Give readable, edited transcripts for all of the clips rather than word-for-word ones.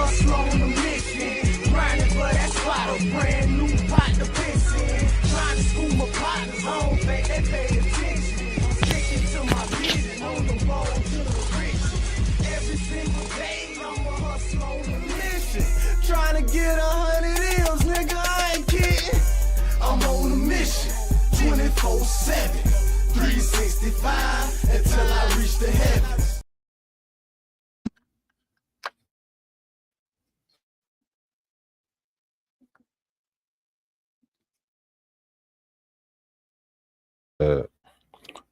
hustle on a mission. Grinding for that spot, a brand new pot to piss in. Trying to school my partners, I don't think they pay attention. I'm sticking to my vision, on the road to the riches. Every single day, I'm a hustle on a mission. Trying to get 100 M's, nigga, I ain't kidding. I'm on a mission, 24/7, 365, until I reach the heavens.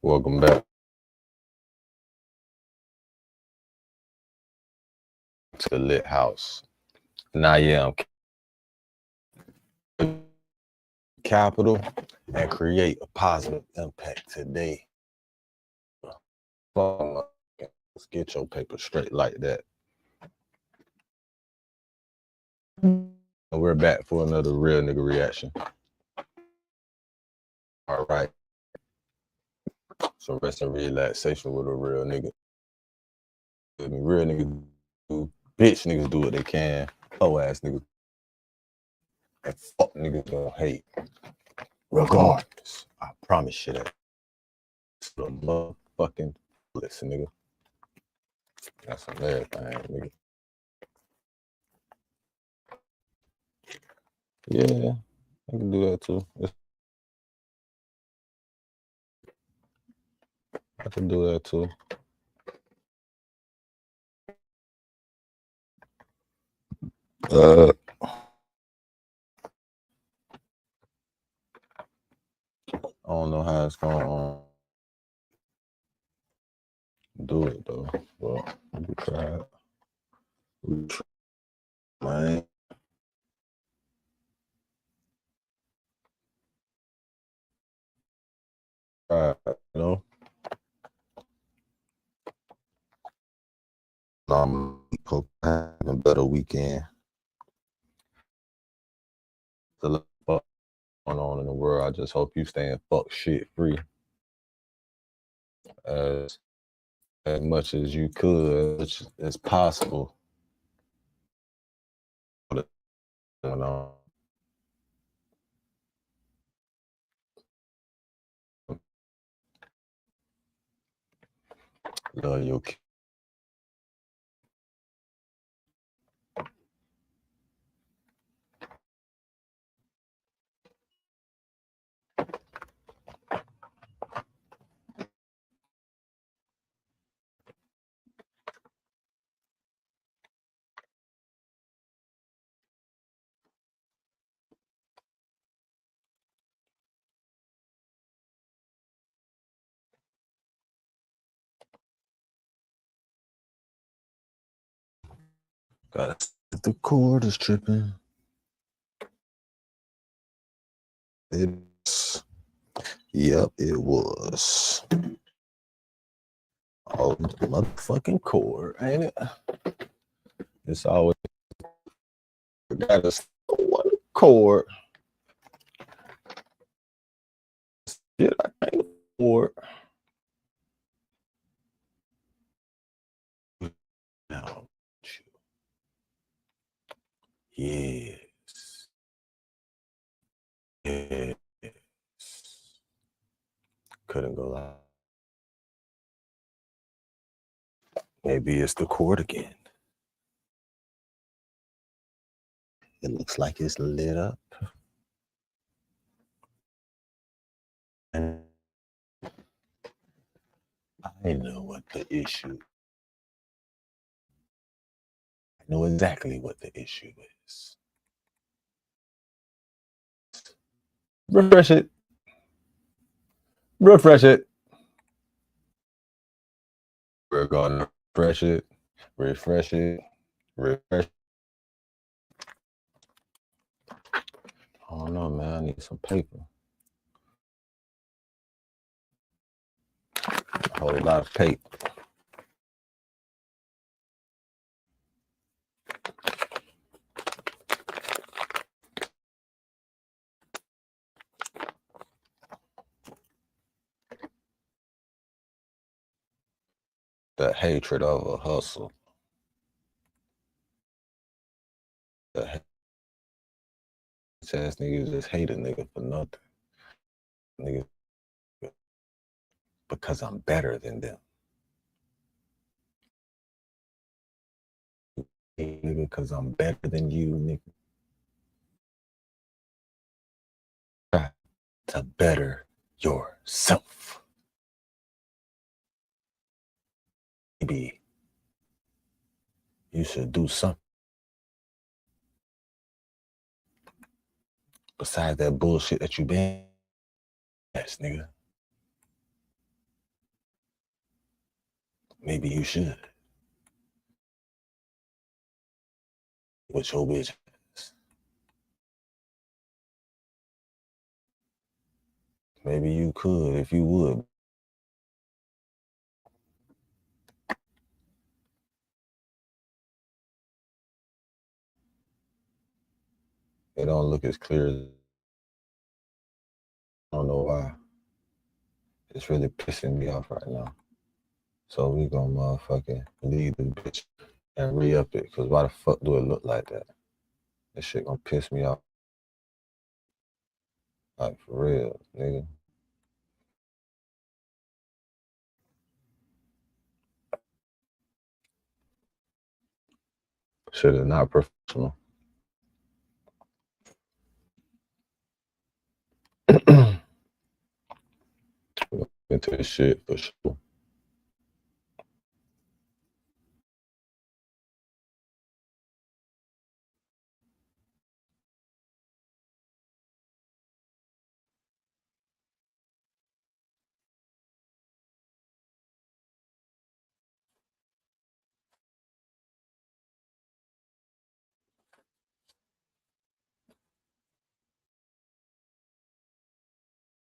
Welcome back to the Lit House. And I am capital and create a positive impact today. Let's get your paper straight like that. And we're back for another real nigga reaction. All right. So rest and relaxation with a real nigga. Real niggas do, bitch niggas do what they can. Hoe ass niggas. And fuck niggas gonna hate. Regardless. I promise you that. It's the motherfucking listen, nigga. That's some everything, nigga. Yeah, I can do that too. I can do that too. I don't know how it's gonna do it though, but we try it. We try, man. Try it, you know. I'm having a better weekend. There's a lot of fuck going on in the world. I just hope you staying fuck shit free as much as you could, as possible. Going on. Love your kid. The cord is tripping. Yep, it was. Oh, the motherfucking cord, ain't it? It's always got a one cord. Shit, I can't afford. Now, yes. Yes. Couldn't go out. Maybe it's the cord again. It looks like it's lit up. And I know what the issue. I know exactly what the issue is. Refresh it. Refresh it. We're gonna refresh it. Refresh it. Refresh. I don't know, man. I need some paper. A whole lot of paper. The hatred of a hustle. ass niggas just hate a nigga for nothing. Nigga, because I'm better than them. Nigga, because I'm better than you, nigga. Try to better yourself. Maybe you should do something besides that bullshit that you been, yes, nigga. Maybe you should. With your bitch ass. Maybe you could if you would. It don't look as clear as I don't know why. It's really pissing me off right now. So we gonna motherfucking leave the bitch and re-up it. Cause why the fuck do it look like that? This shit gonna piss me off. Like for real, nigga. Shit is not professional. Into this shit for sure.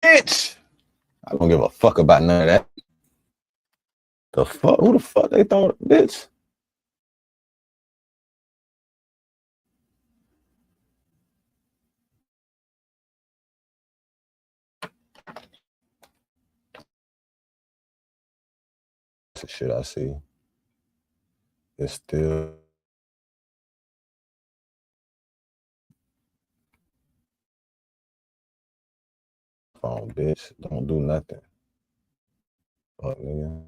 Bitch! I don't give a fuck about none of that. The fuck? Who the fuck they thought, bitch? That's the shit I see. It's still phone, bitch. Don't do nothing. Fuck, nigga.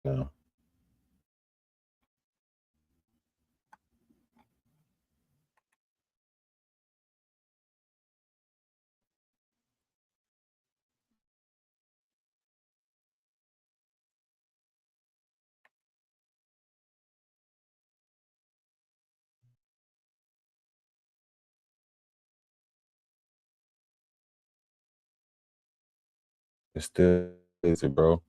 No. It's still easy, bro.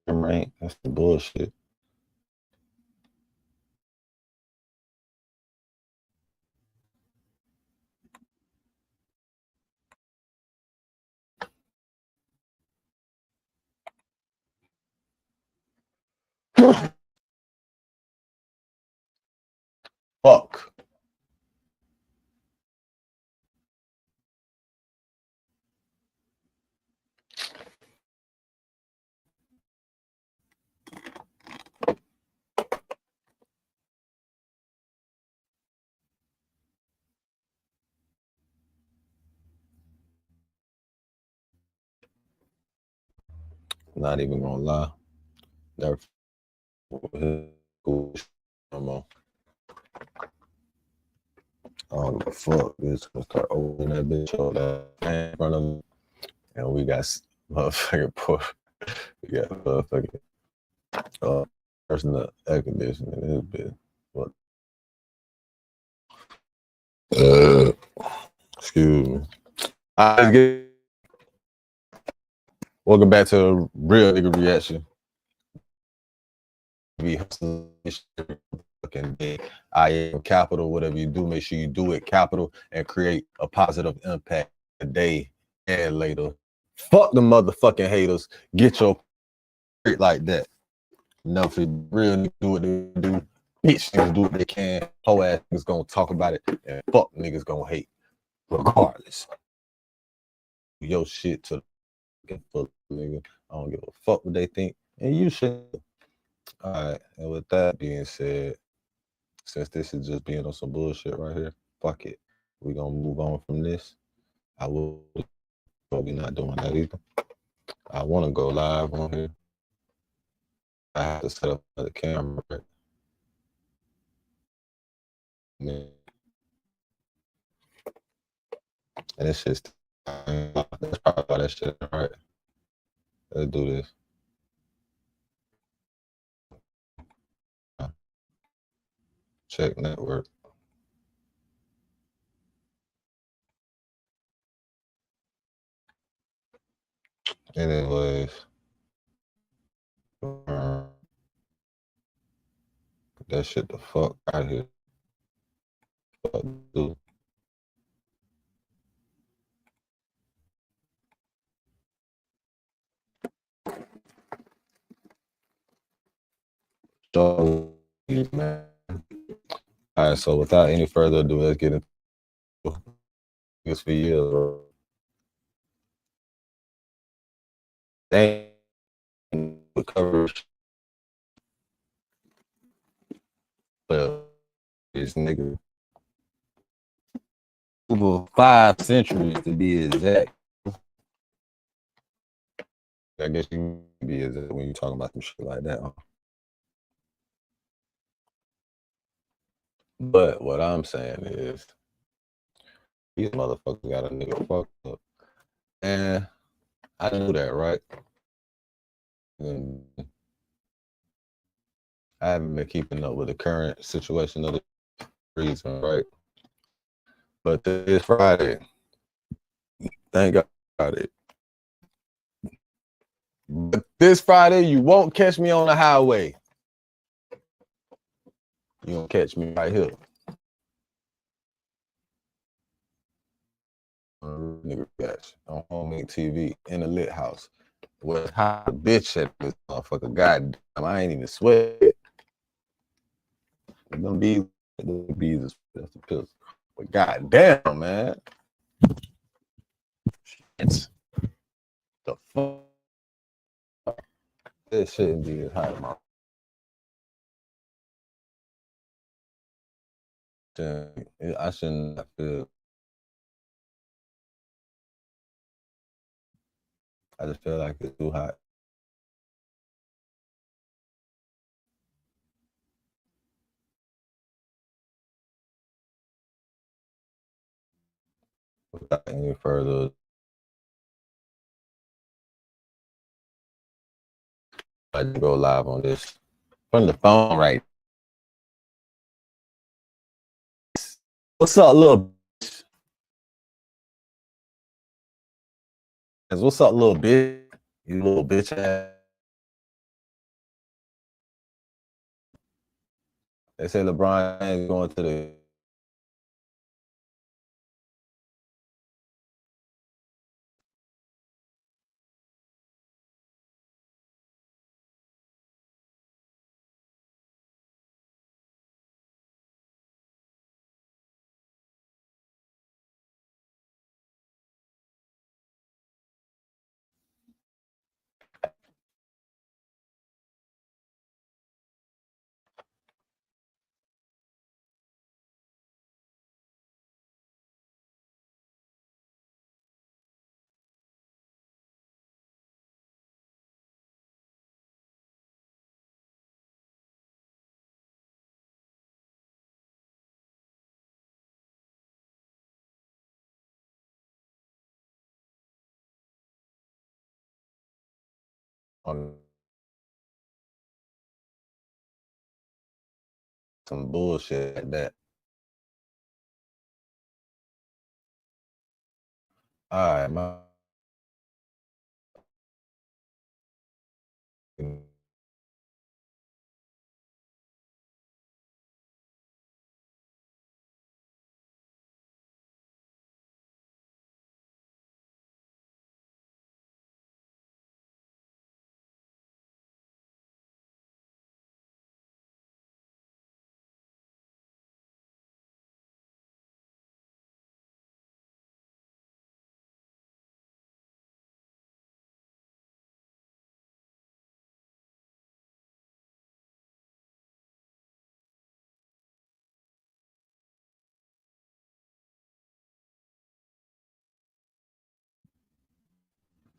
Right? That's the bullshit. Fuck. Not even gonna lie. Never cool no more. I don't give a fuck. We're just gonna start opening that bitch up that in front of me. And we got motherfucking poor. We got motherfucking personal air conditioning in this bitch. What? Excuse me. I get welcome back to the real nigga reaction. Be hustling fucking day. I am capital. Whatever you do, make sure you do it capital and create a positive impact today and later. Fuck the motherfucking haters. Get your like that. Enough for real niggas do what they do. Bitch niggas do what they can. Whole ass niggas gonna talk about it, and fuck niggas gonna hate regardless. Your shit to the fuck nigga. I don't give a fuck what they think, and you should. All right, and with that being said, since this is just being on some bullshit right here, fuck it. We gonna move on from this. I will, but we're not doing that either. I want to go live on here. I have to set up another camera. Right? Man. And it's just that's probably why that shit right. Let's do this. Check network. Anyways, that shit the fuck out here. Fuck, dude. So, man. All right, so without any further ado, let's get into this for you. Dang, coverage. But this nigga over 5 centuries to be exact. I guess you can be exact when you talking about some shit like that. Huh? But what I'm saying is, these motherfuckers got a nigga fucked up. And I knew that, right? And I haven't been keeping up with the current situation of the reason, right? But this Friday, thank God it. But this Friday, you won't catch me on the highway. You gonna catch me right here. Nigga, catch on homemade TV in a lit house. With how the bitch at this motherfucker. God damn, I ain't even sweat. Them bees is that's the pills. But goddamn, man. It's the fuck. This shouldn't be as hot, man. I shouldn't feel. I just feel like it's too hot. Without any further, I just go live on this from the phone, right? What's up, little bitch? What's up, little bitch? You little bitch ass. They say LeBron ain't going to the on some bullshit like that. All right, my.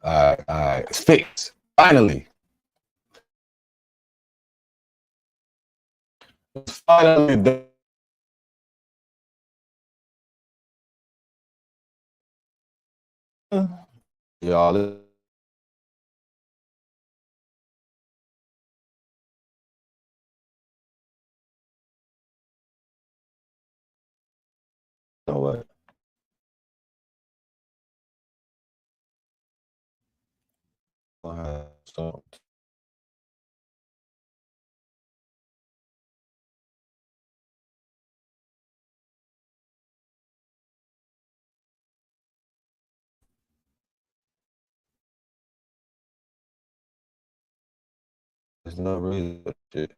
All right, it's fixed. Finally. It's finally done. Y'all. Know what? So, there's no reason for shit.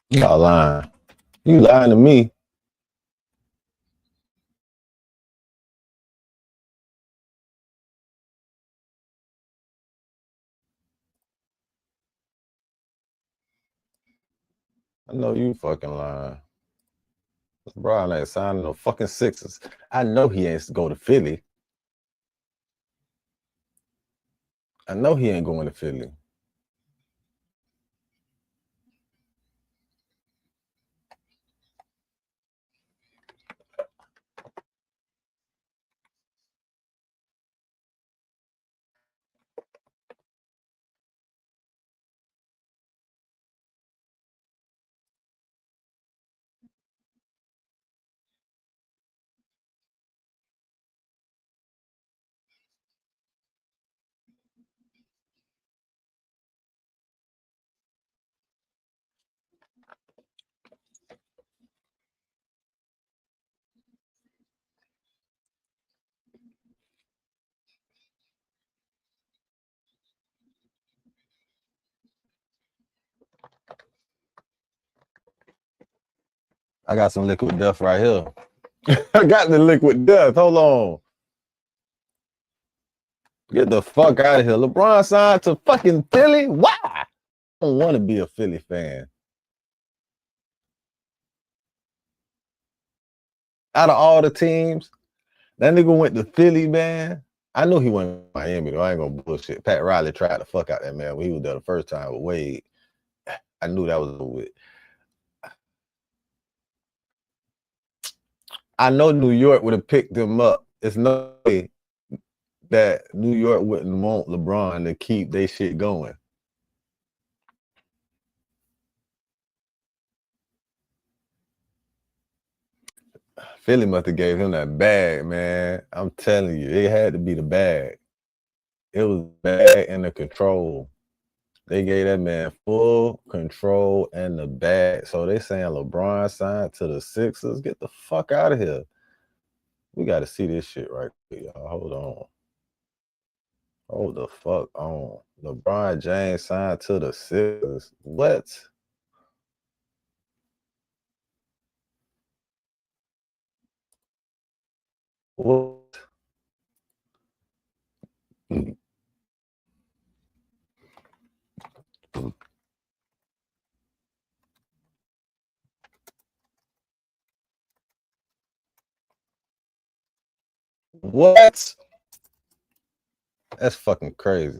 Y'all lying. You lying to me. I know you fucking lying. LeBron ain't signing no fucking Sixers. I know he ain't go to Philly. I know he ain't going to Philly. I got some liquid death right here. I got the liquid death. Hold on. Get the fuck out of here. LeBron signed to fucking Philly? Why? I don't want to be a Philly fan. Out of all the teams, that nigga went to Philly, man. I knew he went to Miami, though. I ain't gonna bullshit. Pat Riley tried to fuck out that man when he was there the first time with Wade. I knew that was over with. I know New York would have picked him up. It's no way that New York wouldn't want LeBron to keep their shit going. Philly must have gave him that bag, man. I'm telling you, it had to be the bag. It was bag and the control. They gave that man full control and the bag. So they saying LeBron signed to the Sixers. Get the fuck out of here. We got to see this shit right quick, y'all. Hold on. Hold the fuck on. LeBron James signed to the Sixers. What? What? What? That's fucking crazy.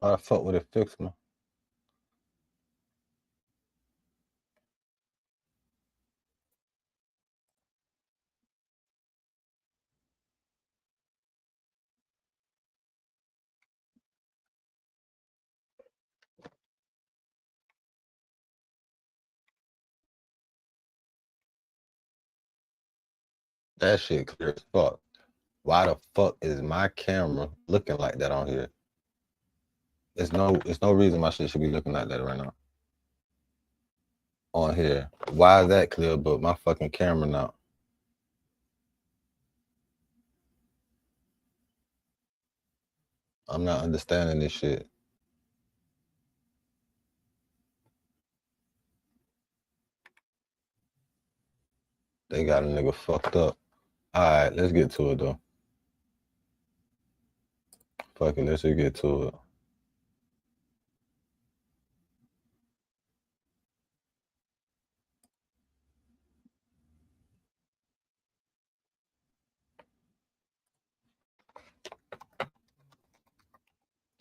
How the fuck would it fix me? That shit clear as fuck. Why the fuck is my camera looking like that on here? It's no reason my shit should be looking like that right now. On here. Why is that clear, but my fucking camera not? I'm not understanding this shit. They got a nigga fucked up. Alright, let's get to it though. Fuck it, let's just get to it.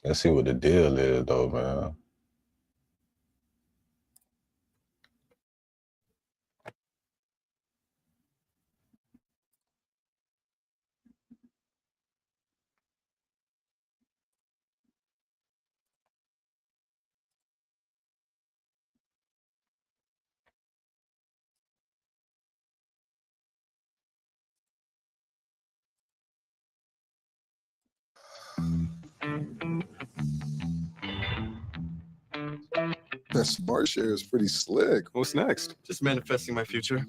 Let's see what the deal is though, man. that smart share is pretty slick. What's next? Just manifesting my future.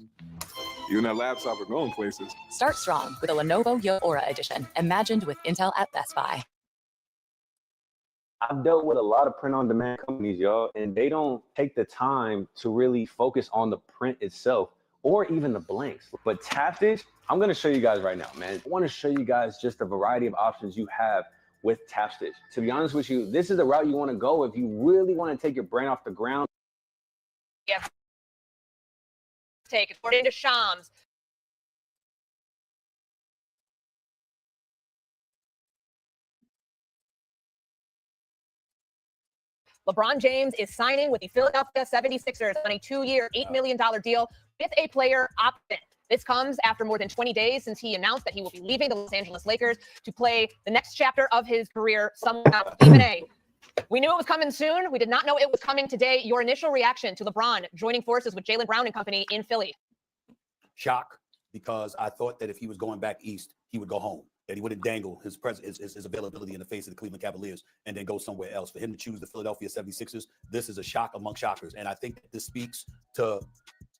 You and that laptop are going places. Start strong with a Lenovo Yoga Aura Edition, imagined with Intel at Best Buy. I've dealt with a lot of print-on-demand companies, y'all, and they don't take the time to really focus on the print itself or even the blanks. But Tap Stitch, I'm going to show you guys right now, man. I want to show you guys just a variety of options you have with Tap Stitch. To be honest with you, this is the route you want to go if you really want to take your brand off the ground. Yeah. Take according to Shams. LeBron James is signing with the Philadelphia 76ers on a 2-year, $8 million deal with a player option. This comes after more than 20 days since he announced that he will be leaving the Los Angeles Lakers to play the next chapter of his career somewhere else. Even A. We knew it was coming soon. We did not know it was coming today. Your initial reaction to LeBron joining forces with Jaylen Brown and company in Philly? Shock, because I thought that if he was going back east, he would go home, that he wouldn't dangle his availability in the face of the Cleveland Cavaliers and then go somewhere else. For him to choose the Philadelphia 76ers, this is a shock among shockers. And I think that this speaks to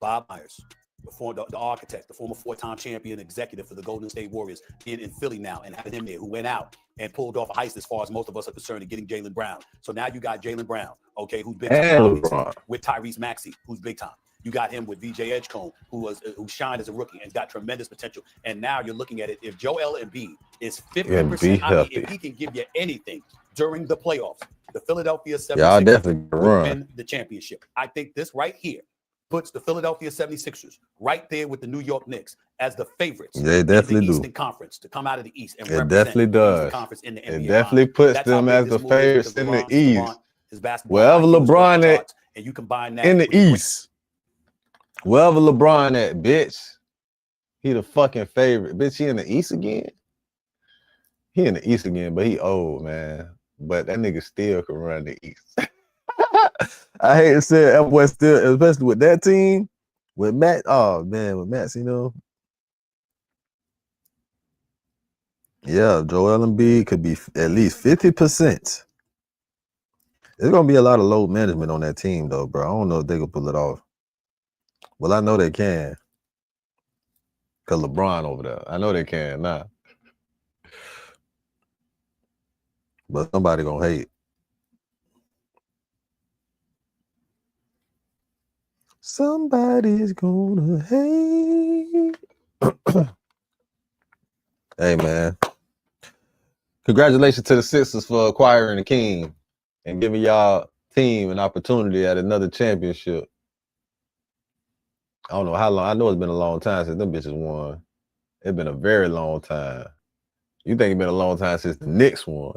Bob Myers, the architect, the former 4-time champion executive for the Golden State Warriors, being in Philly now and having him there, who went out and pulled off a heist as far as most of us are concerned in getting Jaylen Brown. So now you got Jaylen Brown, okay, who's big time, with Tyrese Maxey, who's big time. You got him with VJ Edgecombe, who shined as a rookie and got tremendous potential. And now you're looking at it. If Joel Embiid is 50%, I mean, if he can give you anything during the playoffs, the Philadelphia 76ers will win the championship. I think this right here puts the Philadelphia 76ers right there with the New York Knicks as the favorites. They definitely in the do. Eastern Conference to come out of the East and it represent definitely does. the Conference in the NBA. It definitely puts them as the favorites in the East. Wherever LeBron at, and you combine that in the East. Wherever LeBron at, bitch, he the fucking favorite. Bitch, he in the East again? He in the East again, but he old, man. But that nigga still can run the East. I hate to say it, that boy still, especially with that team, with Matt. Oh, man, with Matt, you know. Yeah, Joel Embiid could be at least 50%. There's going to be a lot of load management on that team, though, bro. I don't know if they can pull it off. Well, I know they can. Because LeBron over there. I know they can now. But somebody going to hate. Somebody's going to hate. Hey, man. Congratulations to the Sixers for acquiring the king and giving y'all team an opportunity at another championship. I don't know how long. I know it's been a long time since them bitches won. It's been a very long time. You think it's been a long time since the Knicks won?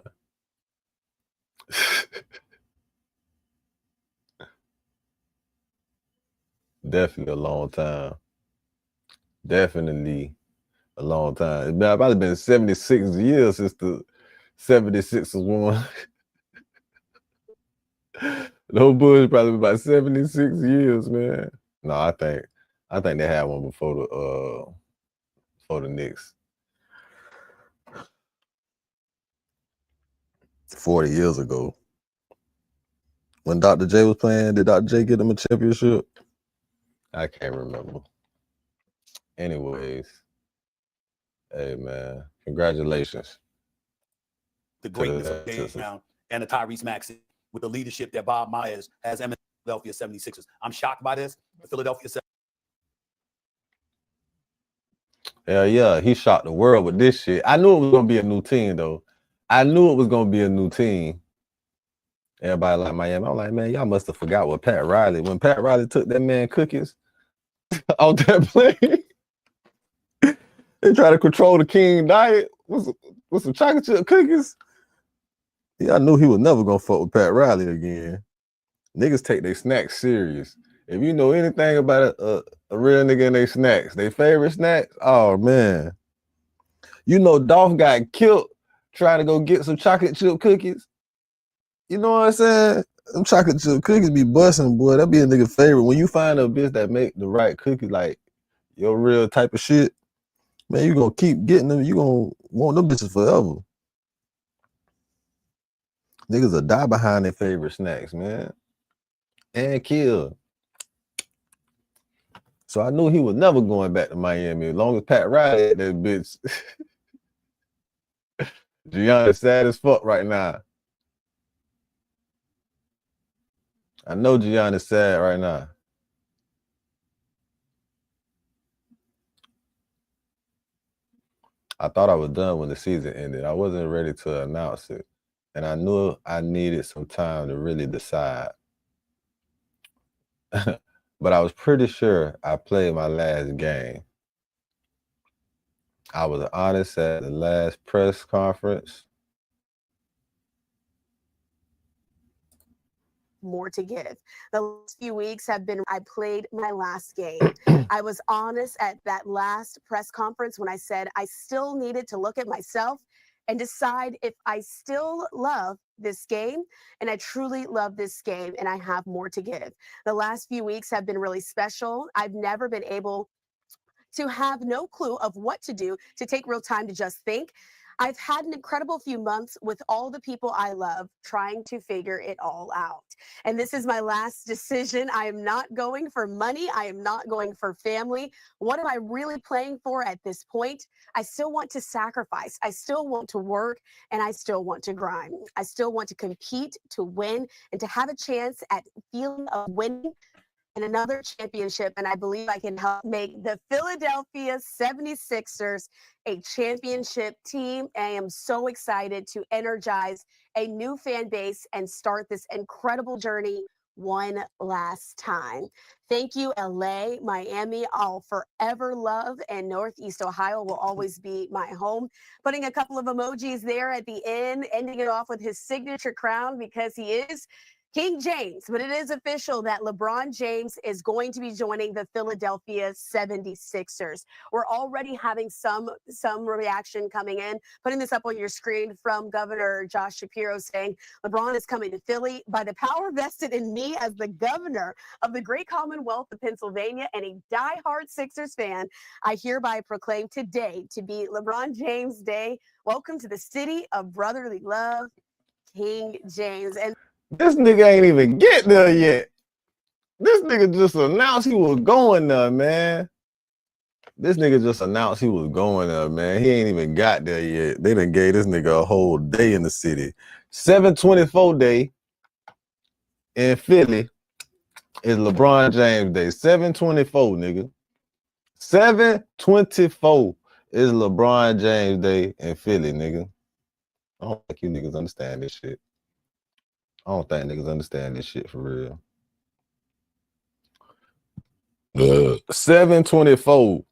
Definitely a long time. Definitely a long time. It's probably been 76 years since the 76ers won. No bullshit, probably about 76 years, man. No, I think they had one before the Knicks. 40 years ago. When Dr. J was playing, did Dr. J get them a championship? I can't remember. Anyways, hey man, congratulations. The greatness of James Brown and the Tyrese Maxey with the leadership that Bob Myers has in the Philadelphia 76ers. I'm shocked by this. The Philadelphia 76ers. Hell yeah, he shocked the world with this shit. I knew it was gonna be a new team though. I knew it was gonna be a new team. Everybody like Miami. I'm like, man, y'all must have forgot what Pat Riley. When Pat Riley took that man cookies on that plane, they try to control the king diet with some chocolate chip cookies. Yeah, I knew he was never gonna fuck with Pat Riley again. Niggas take their snacks serious. If you know anything about a real nigga and their snacks, their favorite snacks, oh man. You know Dolph got killed trying to go get some chocolate chip cookies. You know what I'm saying? Them chocolate chip cookies be busting, boy. That be a nigga favorite. When you find a bitch that make the right cookies, like your real type of shit, man, you gonna keep getting them. You gonna want them bitches forever. Niggas will die behind their favorite snacks, man. and killed. So I knew he was never going back to Miami. As long as Pat Riley had that bitch. Giannis sad as fuck right now. I know Giannis sad right now. I thought I was done when the season ended. I wasn't ready to announce it. And I knew I needed some time to really decide. But I was pretty sure I played my last game. I was honest at the last press conference. More to give. The last few weeks have been, I played my last game. I was honest at that last press conference when I said I still needed to look at myself and decide if I still love this game. And I truly love this game, and I have more to give. The last few weeks have been really special. I've never been able to have no clue of what to do, to take real time to just think. I've had an incredible few months with all the people I love trying to figure it all out. And this is my last decision. I am not going for money. I am not going for family. What am I really playing for at this point? I still want to sacrifice. I still want to work, and I still want to grind. I still want to compete, to win, and to have a chance at feeling of winning and another championship, and I believe I can help make the Philadelphia 76ers a championship team. I am so excited to energize a new fan base and start this incredible journey one last time. Thank you, LA, Miami. I'll forever love, and Northeast Ohio will always be my home. Putting a couple of emojis there at the end, ending it off with his signature crown because he is King James, but it is official that LeBron James is going to be joining the Philadelphia 76ers. We're already having some reaction coming in. Putting this up on your screen from Governor Josh Shapiro saying, LeBron is coming to Philly by the power vested in me as the governor of the great Commonwealth of Pennsylvania and a diehard Sixers fan. I hereby proclaim today to be LeBron James Day. Welcome to the city of brotherly love, King James. And this nigga ain't even get there yet. This nigga just announced he was going there, man. This nigga just announced he was going there, man. He ain't even got there yet. They done gave this nigga a whole day in the city. 7/24 day in Philly is LeBron James Day. 7/24, nigga. 7/24 is LeBron James Day in Philly, nigga. I don't think you niggas understand this shit. I don't think niggas understand this shit for real. 7/24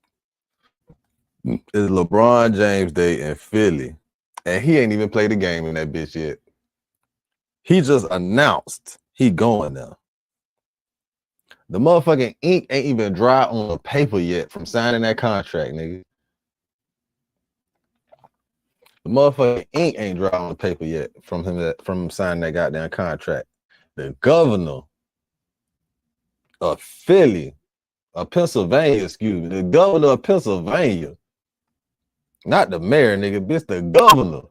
is LeBron James Day in Philly. And he ain't even played the game in that bitch yet. He just announced he going there. The motherfucking ink ain't even dry on the paper yet from signing that contract, nigga. The motherfucking ink ain't dry on the paper yet from him signing that goddamn contract. The governor of Philly, of Pennsylvania, excuse me, the governor of Pennsylvania, not the mayor, nigga, bitch, the governor.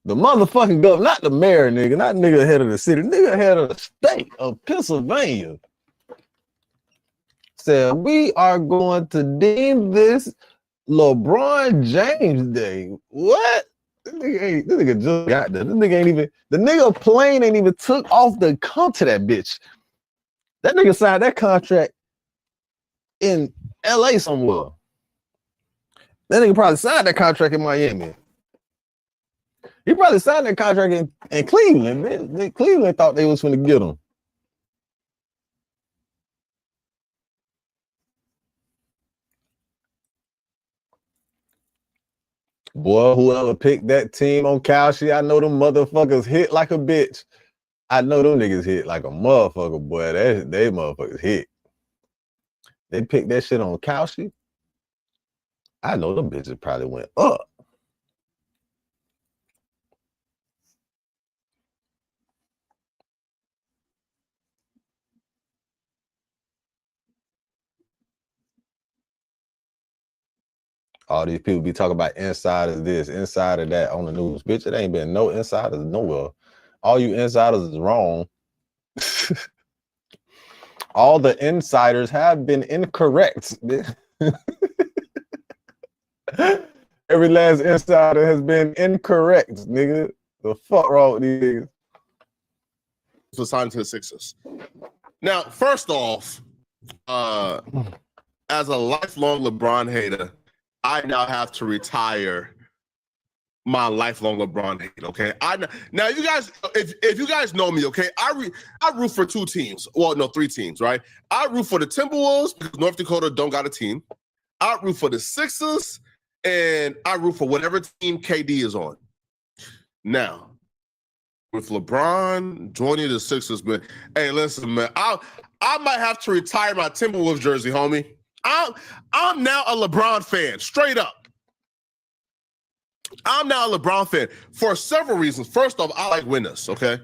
The motherfucking governor, not the mayor, nigga, not nigga head of the city, nigga head of the state of Pennsylvania. Said, we are going to deem this LeBron James Day. What? This nigga just got there. This nigga ain't even, the nigga plane ain't even took off to come to that bitch. That nigga signed that contract in LA somewhere. That nigga probably signed that contract in Miami. He probably signed that contract in Cleveland, man. Cleveland thought they was finna get him. Boy, whoever picked that team on Cowshy, I know them motherfuckers hit like a bitch. I know them niggas hit like a motherfucker, boy. They motherfuckers hit. They picked that shit on Cowshy. I know them bitches probably went up. All these people be talking about insiders this, insider that on the news. Bitch, it ain't been no insiders nowhere. All you insiders is wrong. All the insiders have been incorrect. Every last insider has been incorrect, nigga. The fuck wrong with these niggas? Was signed to the Sixers. Now, first off, as a lifelong LeBron hater, I now have to retire my lifelong LeBron hate. Okay, now you guys, if you guys know me, okay, I root for two teams. Well, no, three teams, right? I root for the Timberwolves because North Dakota don't got a team. I root for the Sixers, and I root for whatever team KD is on. Now, with LeBron joining the Sixers, man, hey, listen, man, I might have to retire my Timberwolves jersey, homie. I'm now a LeBron fan, straight up. I'm now a LeBron fan for several reasons. First off, I like winners, okay?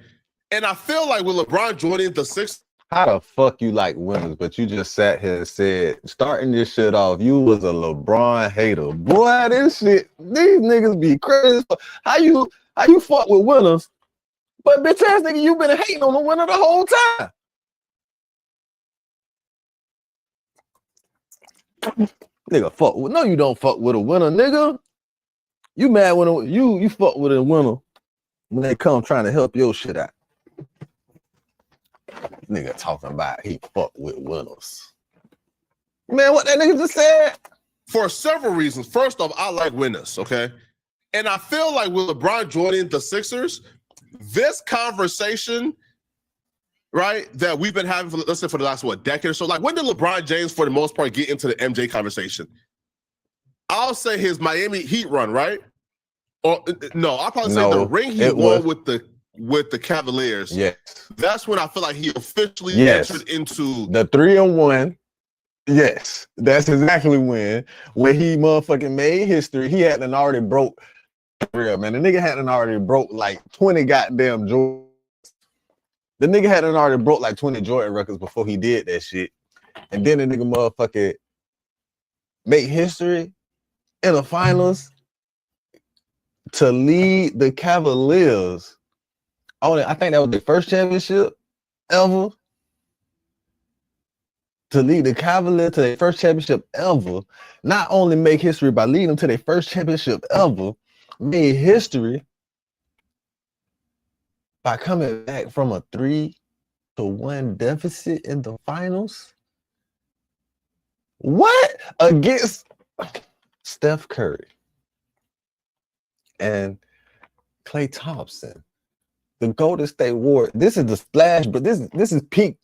And I feel like with LeBron joining the Sixers, how the fuck you like winners, but you just sat here and said, starting this shit off, you was a LeBron hater. Boy, this shit, these niggas be crazy. How you fuck with winners, but bitch ass nigga, you been hating on the winner the whole time. Nigga, fuck with, no, you don't fuck with a winner, nigga. You mad when you fuck with a winner when they come trying to help your shit out. Nigga talking about he fuck with winners. Man, what that nigga just said? For several reasons. First off, I like winners, okay? And I feel like with LeBron joining the Sixers, this conversation, right, that we've been having for, let's say, for the last, decade or so, like when did LeBron James, for the most part, get into the MJ conversation? I'll say his Miami Heat run, right? Or no, I'll probably say the ring he won with the Cavaliers. Yes. That's when I feel like he officially entered into the 3-1. Yes, that's exactly when he motherfucking made history. He hadn't already broke, real man. The nigga hadn't already broke like 20 goddamn Jordan. The nigga hadn't already broke like 20 Jordan records before he did that shit. And then the nigga motherfucking make history in the finals to lead the Cavaliers. I think that was the first championship ever. To lead the Cavaliers to their first championship ever. Not only make history by leading them to their first championship ever, made history by coming back from a 3-1 deficit in the finals. What? Against Steph Curry and Klay Thompson, the Golden State Warriors. This is the splash, but this is peak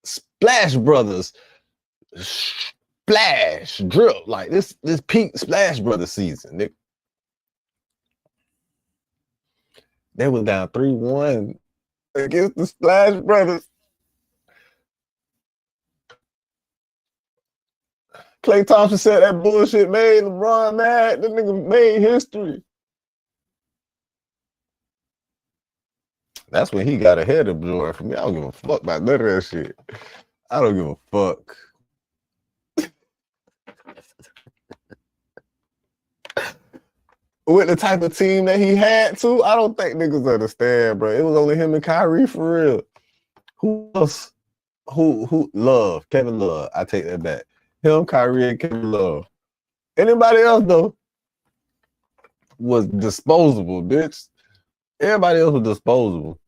Splash Brothers splash drip. Like this peak Splash Brothers season, Nick. They was down 3-1 against the Splash Brothers. Klay Thompson said that bullshit made LeBron mad. That nigga made history. That's when he got ahead of Jordan for me. I don't give a fuck about none of that shit. I don't give a fuck. With the type of team that he had too, I don't think niggas understand, bro. It was only him and Kyrie for real. Who else? Who? Love. Kevin Love. I take that back. Him, Kyrie, and Kevin Love. Anybody else though was disposable, bitch. Everybody else was disposable.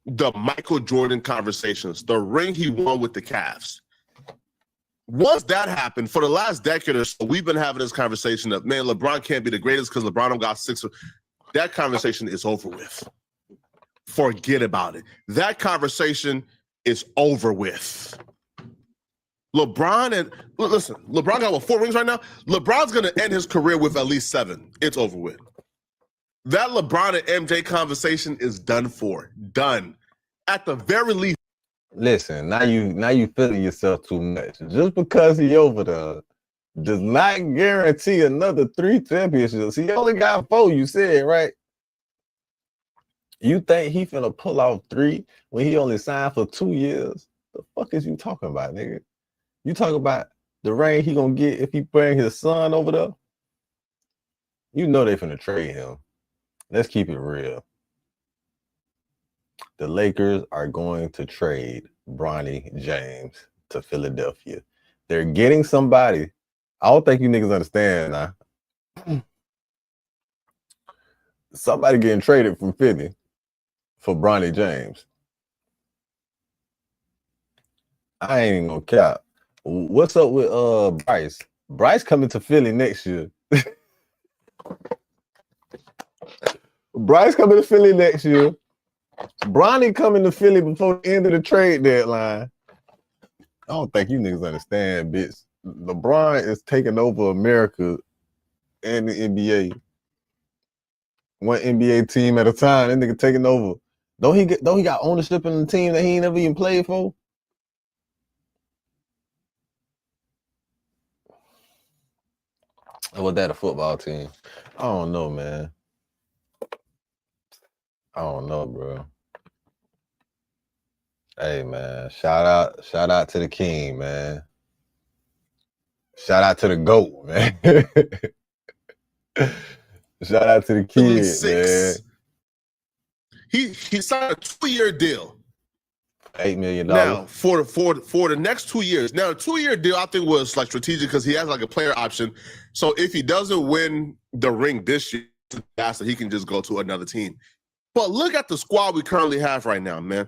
The Michael Jordan conversations, the ring he won with the Cavs. Once that happened, for the last decade or so, we've been having this conversation of, man, LeBron can't be the greatest because LeBron got 6. That conversation is over with. Forget about it. That conversation is over with. LeBron and listen, LeBron got 4 rings right now. LeBron's gonna end his career with at least 7. It's over with. That LeBron and MJ conversation is done for. Done. At the very least. Listen, now you feeling yourself too much. Just because he over there does not guarantee another 3 championships. He only got 4, you said, right? You think he finna pull off 3 when he only signed for 2 years? The fuck is you talking about, nigga? You talking about the ring he gonna get if he bring his son over there? You know they finna trade him. Let's keep it real. The Lakers are going to trade Bronny James to Philadelphia. They're getting somebody. I don't think you niggas understand now. Somebody getting traded from Philly for Bronny James. I ain't even gonna cap. What's up with Bryce? Bryce coming to Philly next year. Bryce coming to Philly next year. Bronny coming to Philly before the end of the trade deadline. I don't think you niggas understand, bitch. LeBron is taking over America and the NBA. One NBA team at a time. That nigga taking over. Don't he got ownership in the team that he ain't never even played for? Or was that a football team? I don't know, man. I don't know, bro. Hey, man. Shout out to the king, man. Shout out to the GOAT, man. Shout out to the kid, man. He signed a 2-year deal. $8 million. Now for the next 2 years. Now, a 2-year deal I think was like strategic because he has like a player option. So if he doesn't win the ring this year, he can just go to another team. But look at the squad we currently have right now, man.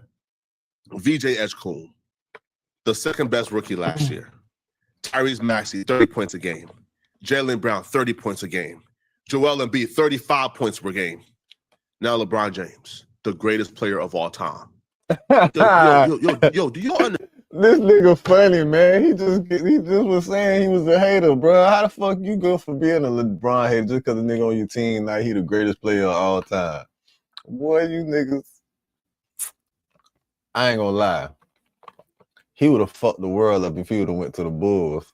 VJ Edgecombe, the second best rookie last year. Tyrese Maxey, 30 points a game. Jaylen Brown, 30 points a game. Joel Embiid, 35 points per game. Now LeBron James, the greatest player of all time. Yo, do you understand? This nigga funny, man. He just was saying he was a hater, bro. How the fuck you go for being a LeBron hater just because the nigga on your team now he the greatest player of all time? Boy, you niggas. I ain't gonna lie. He would have fucked the world up if he would have went to the Bulls.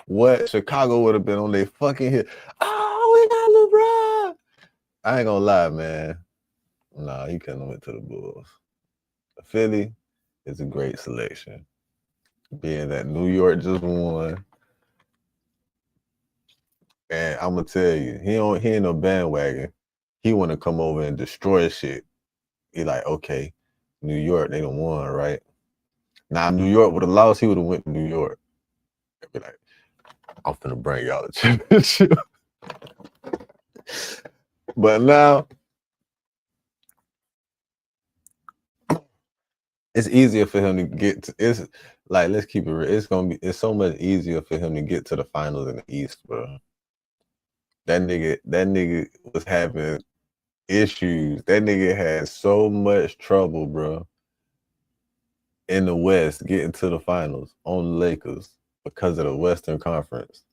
What? Chicago would have been on their fucking hit. Oh, we got LeBron. I ain't gonna lie, man. Nah, he couldn't have went to the Bulls. Philly is a great selection. Being that New York just won. And I'm gonna tell you, he ain't no bandwagon. He wanna come over and destroy shit. He like, okay, New York, they done won, right? Now New York would have lost, he would have went to New York. He'd be like, I'm finna bring y'all the championship. But now it's easier for him to get to, it's like, let's keep it real. It's so much easier for him to get to the finals in the East, bro. That nigga was having issues. That nigga had so much trouble, bro, in the West getting to the finals on the Lakers because of the Western Conference.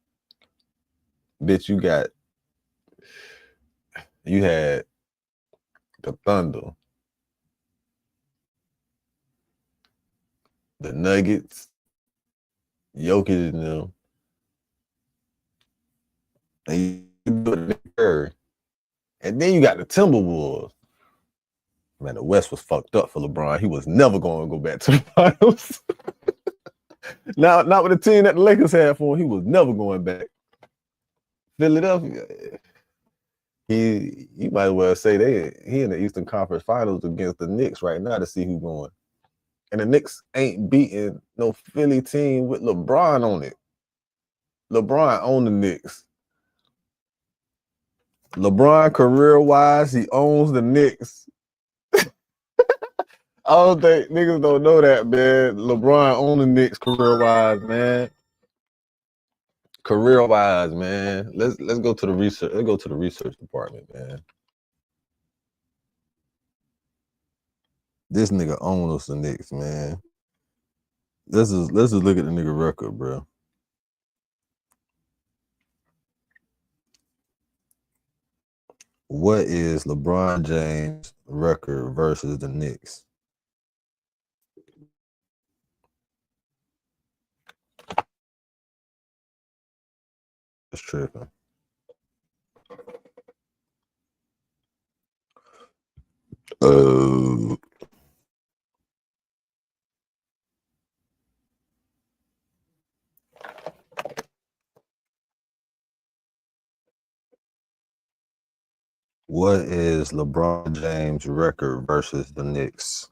Bitch, you had the Thunder, the Nuggets, Jokic and them, and then you got the Timberwolves. Man, the West was fucked up for LeBron. He was never going to go back to the finals. Not with the team that the Lakers had for him. He was never going back. Philadelphia, you might as well say he in the Eastern Conference Finals against the Knicks right now to see who's going. And the Knicks ain't beating no Philly team with LeBron on it. LeBron on the Knicks. LeBron, career-wise, he owns the Knicks. I don't think niggas don't know that, man. LeBron on the Knicks career-wise, man. Career-wise, man. Let's go to the research. Let's go to the research department, man. This nigga owns the Knicks, man. Let's just look at the nigga record, bro. What is LeBron James' record versus the Knicks? It's tripping. What is LeBron James' record versus the Knicks?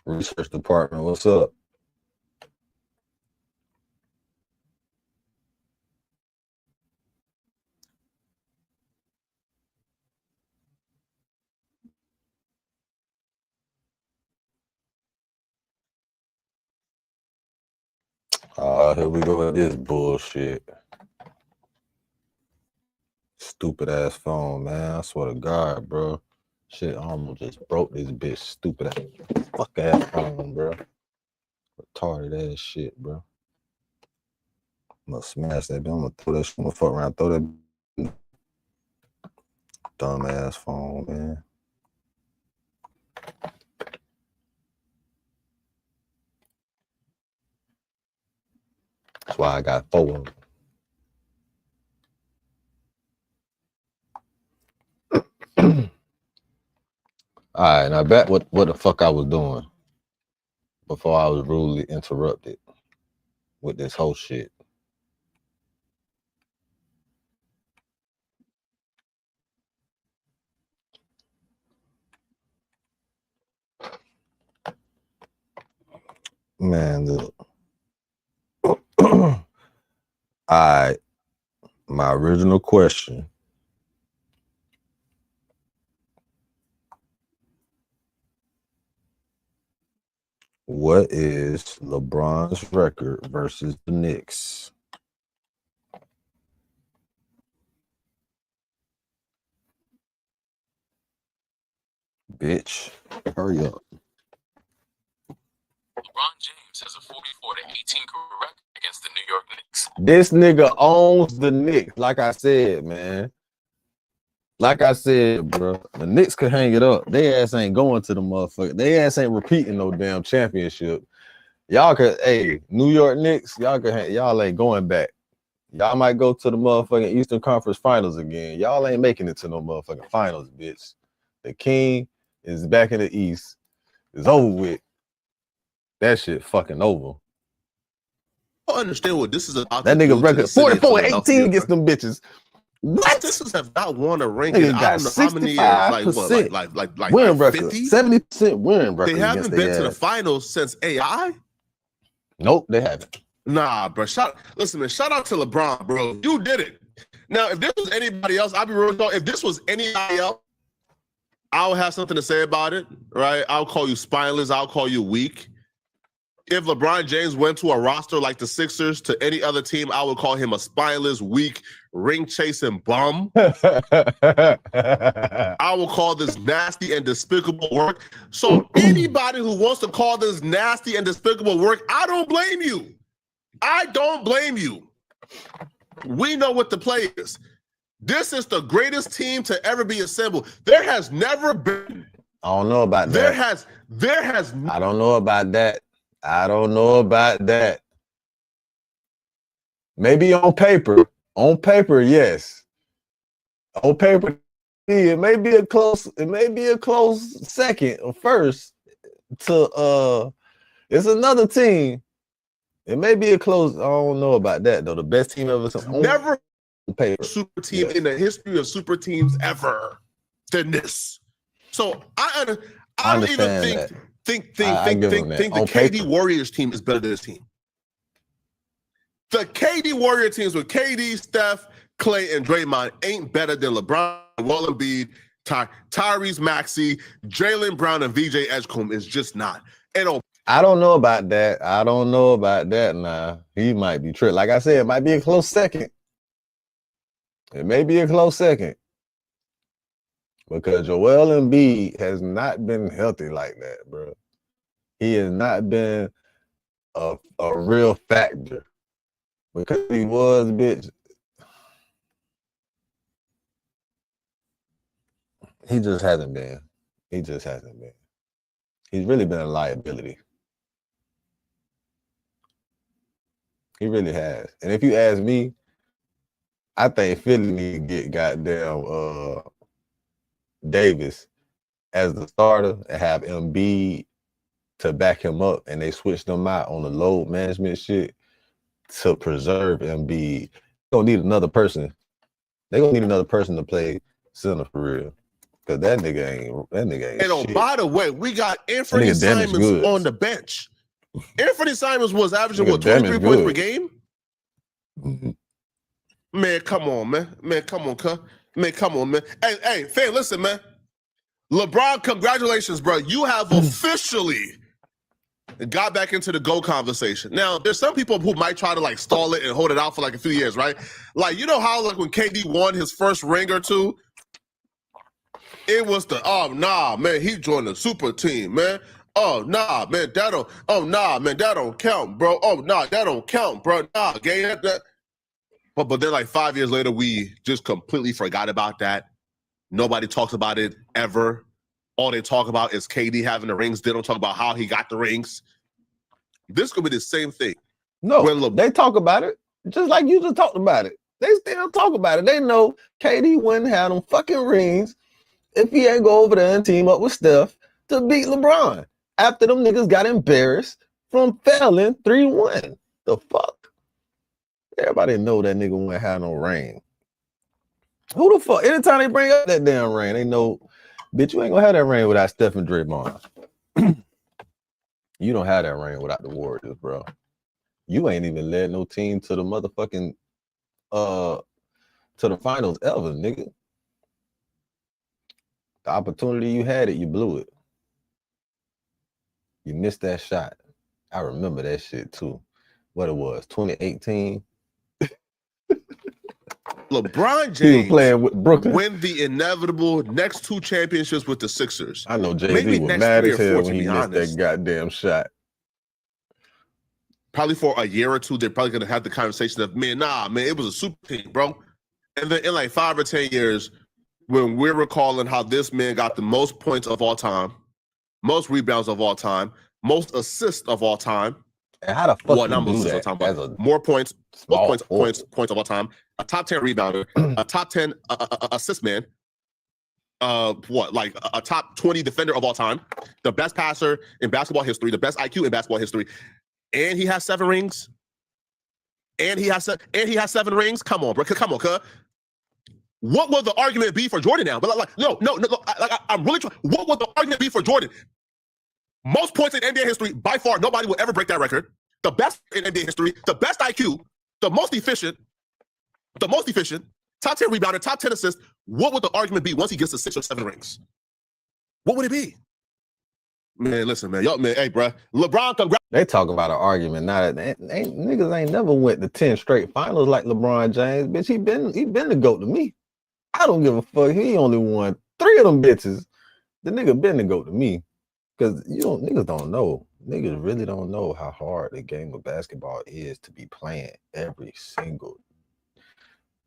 Research department, what's up? Here we go with this bullshit. Stupid ass phone, man. I swear to God, bro. Shit, I almost just broke this bitch. Stupid ass fuck ass phone, bro. Retarded ass shit, bro. I'm gonna smash that bitch. I'm gonna throw that shit. I'm gonna fuck around, throw that dumb ass phone, man. That's why I got 4 of them. All right, now back what the fuck I was doing before I was rudely interrupted with this whole shit. Man, look. All right, my original question. What is LeBron's record versus the Knicks? Bitch, hurry up. LeBron James has a 44-18 career record against the New York Knicks. This nigga owns the Knicks, like I said, man. Like I said, bro, the Knicks could hang it up. They ass ain't going to the motherfucker. They ass ain't repeating no damn championship. Y'all could, hey, New York Knicks, y'all ain't going back. Y'all might go to the motherfucking Eastern Conference Finals again. Y'all ain't making it to no motherfucking finals, bitch. The king is back in the East. It's over with. That shit fucking over. I don't understand what this is about. That nigga record 44-18 against them bitches. What? This have not won a ring. Nigga I got don't know how many years. Like win record. 50? 70% win record. They haven't been to the finals since AI. Nope, they haven't. Nah, bro. Listen, man. Shout out to LeBron, bro. You did it. Now, if this was anybody else, I'll be real talk. If this was anybody else, I would have something to say about it, right? I'll call you spineless. I'll call you weak. If LeBron James went to a roster like the Sixers to any other team, I would call him a spineless, weak, ring-chasing bum. I will call this nasty and despicable work. So anybody who wants to call this nasty and despicable work, I don't blame you. I don't blame you. We know what the play is. This is the greatest team to ever be assembled. There has never been. I don't know about that. There has. I don't know about that. I don't know about that. Maybe on paper. On paper, yes. On paper, it may be a close second or first to it's another team. It may be a close. I don't know about that though. The best team ever. Never paper. Super team in the history of super teams ever than this. So I don't even think the KD Warriors team is better than this team. The KD Warrior teams with KD, Steph, Clay, and Draymond ain't better than LeBron, Embiid, Tyrese Maxey, Jaylen Brown, and VJ Edgecombe. Is just not. And I don't know about that. I don't know about that now. He might be tricked. Like I said, it might be a close second. It may be a close second. Because Joel Embiid has not been healthy like that, bro. He has not been a real factor. Because he was, bitch. He just hasn't been. He just hasn't been. He's really been a liability. He really has. And if you ask me, I think Philly need to get goddamn Davis as the starter and have Embiid to back him up, and they switch them out on the load management shit to preserve Embiid. They're gonna need another person. They're gonna need another person to play center for real. Cause that nigga ain't And shit. by the way, we got Anthony Simons on the bench. Anthony Simons was averaging what, 23 points per game? Man, come on, man. Man, come on, cuz. Man, come on, man. Hey, fan, listen, man. LeBron, congratulations, bro. You have officially got back into the GOAT conversation. Now, there's some people who might try to like stall it and hold it out for like a few years, right? Like, you know how like when KD won his first ring or two, it was the, oh, nah, man, he joined the super team, man. Oh, nah, man, that don't count, bro. Oh, nah, that don't count, bro. Nah, gang, that. But then like 5 years later, we just completely forgot about that. Nobody talks about it ever. All they talk about is KD having the rings. They don't talk about how he got the rings. This could be the same thing. No, they talk about it just like you just talked about it. They still talk about it. They know KD wouldn't have them fucking rings if he ain't go over there and team up with Steph to beat LeBron after them niggas got embarrassed from failing 3-1. The fuck? Everybody know that nigga wouldn't have no ring. Who the fuck? Anytime they bring up that damn ring, they know, bitch, you ain't gonna have that ring without Steph and Draymond. You don't have that ring without the Warriors, bro. You ain't even led no team to the motherfucking to the finals ever, nigga. The opportunity you had it, you blew it. You missed that shot. I remember that shit too. What it was, 2018. LeBron James playing with Brooklyn. Win the inevitable next 2 championships with the Sixers. I know Jay-Z was mad as hell when he missed that goddamn shot. Probably for a year or two, they're probably gonna have the conversation of, man, it was a super team, bro. And then in like 5 or 10 years, when we're recalling how this man got the most points of all time, most rebounds of all time, most assists of all time. And how the fuck you do that? More points, points of all time. A top 10 rebounder, a top 10 assist man. Like a top 20 defender of all time, the best passer in basketball history, the best IQ in basketball history, and he has 7 rings. And he has 7 rings. Come on, bro. Come on, cuz. What would the argument be for Jordan now? But no. I'm really trying. What would the argument be for Jordan? Most points in NBA history, by far, nobody will ever break that record. The best in NBA history, the best IQ, the most efficient, top 10 rebounder, top 10 assists. What would the argument be once he gets to 6 or 7 rings? What would it be? Man, listen, man. Yo, man, hey, bro. LeBron, congrats. They talk about an argument now that niggas ain't never went to 10 straight finals like LeBron James. Bitch, he been the GOAT to me. I don't give a fuck. He only won 3 of them bitches. The nigga been the GOAT to me. Because niggas don't know. Niggas really don't know how hard the game of basketball is to be playing every single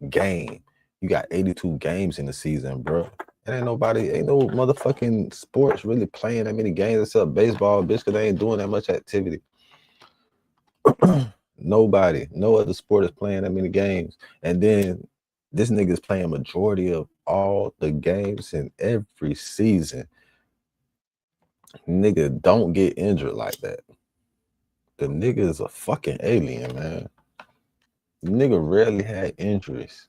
game. You got 82 games in the season, bro. Ain't no motherfucking sports really playing that many games except baseball, bitch, because they ain't doing that much activity. Nobody, no other sport is playing that many games. And then this nigga's playing majority of all the games in every season. Nigga don't get injured like that. The nigga is a fucking alien, man. The nigga rarely had injuries.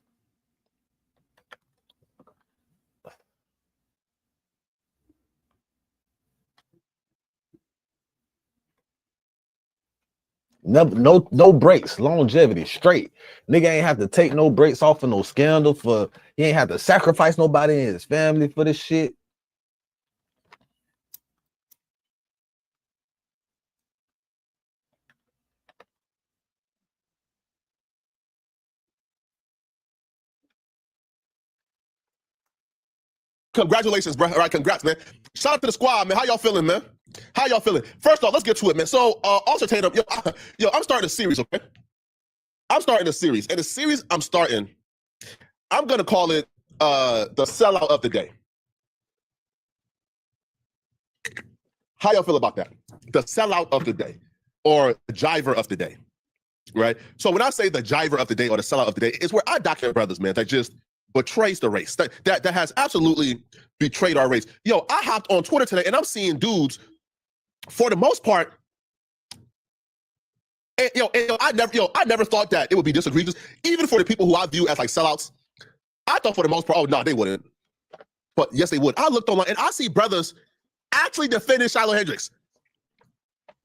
No breaks, longevity, straight. Nigga ain't have to take no breaks off of no scandal he ain't have to sacrifice nobody in his family for this shit. Congratulations, bro. All right, congrats, man. Shout out to the squad, man. How y'all feeling, man? How y'all feeling? First off, let's get to it, man. So, also Tatum, yo, I'm starting a series, okay? I'm starting a series. And the series I'm starting, I'm going to call it the sellout of the day. How y'all feel about that? The sellout of the day or the jiver of the day. right? So when I say the jiver of the day or the sellout of the day, it's where I document brothers, man, that just betrays the race, that has absolutely betrayed our race. Yo, I hopped on Twitter today and I'm seeing dudes, for the most part, and I never thought that it would be this egregious, even for the people who I view as like sellouts. I thought for the most part, oh no, they wouldn't. But yes, they would. I looked online and I see brothers actually defending Shiloh Hendricks.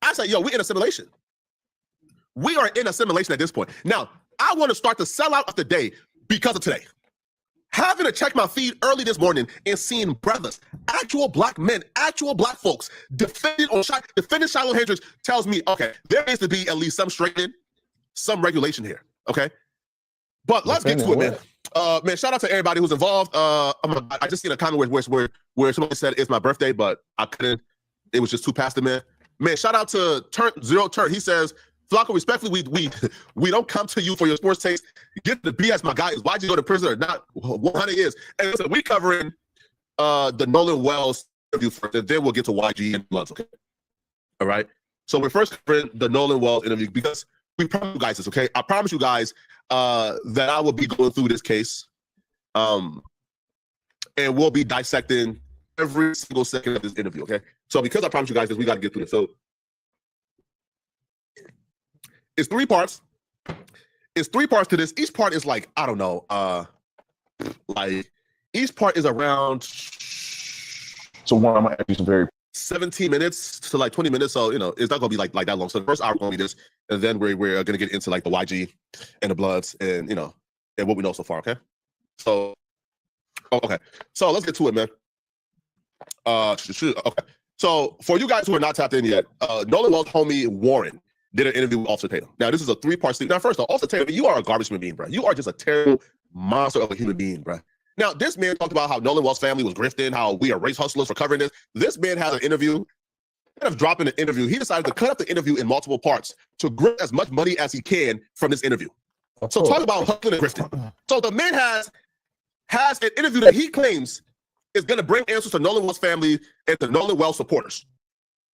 I said, yo, we're in assimilation. We are in assimilation at this point. Now, I want to start the sellout of the day because of today. Having to check my feed early this morning and seeing brothers, actual black men, actual black folks defending Shiloh Hendricks tells me, okay, there needs to be at least some straightening, some regulation here, okay? But let's get to it, man. Man, shout out to everybody who's involved. Oh my God, I just seen a comment where somebody said it's my birthday, but I couldn't. It was just too past the man. Man, shout out to Zero Turn. He says, Flacco, respectfully, we don't come to you for your sports takes. Get the BS, my guy. Why'd you go to prison or not? 100 years. And listen, we covering the Nolan Wells interview first, and then we'll get to YG and Bloods, okay? All right? So we're first covering the Nolan Wells interview because we promise you guys this, okay? I promise you guys that I will be going through this case, and we'll be dissecting every single second of this interview, okay? So because I promise you guys this, we got to get through this. So it's 3 parts. It's 3 parts to this. Each part is like, I don't know, like each part is around. So one, I'm gonna ask you some very 17 minutes to like 20 minutes. So, it's not gonna be like that long. So the first hour gonna be this, and then we're gonna get into like the YG and the Bloods and and what we know so far. Okay. So, okay. So let's get to it, man. Okay. So for you guys who are not tapped in yet, Nolan Wells' homie Warren did an interview with Officer Tatum. Now, this is a 3-part sleep. Now, first of all, Officer Tatum, you are a garbage human being, bro. You are just a terrible monster of a human being, bro. Now, this man talked about how Nolan Wells' family was grifting, how we are race hustlers for covering this. This man has an interview. Instead of dropping an interview, he decided to cut up the interview in multiple parts to grip as much money as he can from this interview. So talk about hustling and grifting. So the man has an interview that he claims is going to bring answers to Nolan Wells' family and to Nolan Wells supporters.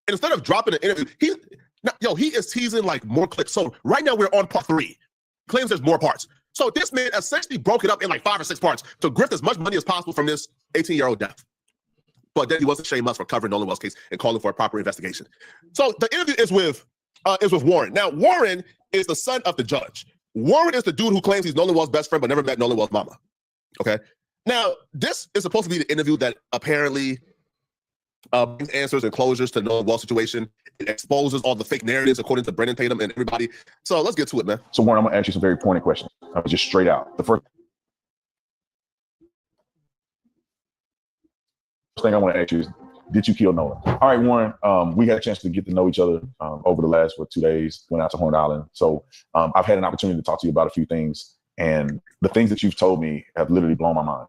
And instead of dropping an interview, he is teasing like more clips. So right now we're on part 3. He claims there's more parts. So this man essentially broke it up in like 5 or 6 parts to grift as much money as possible from this 18-year-old death. But then he wasn't shame us for covering Nolan Wells' case and calling for a proper investigation. So the interview is with Warren. Now, Warren is the son of the judge. Warren is the dude who claims he's Nolan Wells' best friend but never met Nolan Wells' mama. Okay. Now, this is supposed to be the interview that apparently brings answers and closures to Nolan Wells' situation. It exposes all the fake narratives according to Brennan Tatum and everybody. So let's get to it, man. So Warren, I'm gonna ask you some very pointed questions. Just straight out. The first thing I want to ask you is, did you kill Nolan? All right, Warren. We had a chance to get to know each other over the last 2 days. Went out to Horn Island. So I've had an opportunity to talk to you about a few things, and the things that you've told me have literally blown my mind.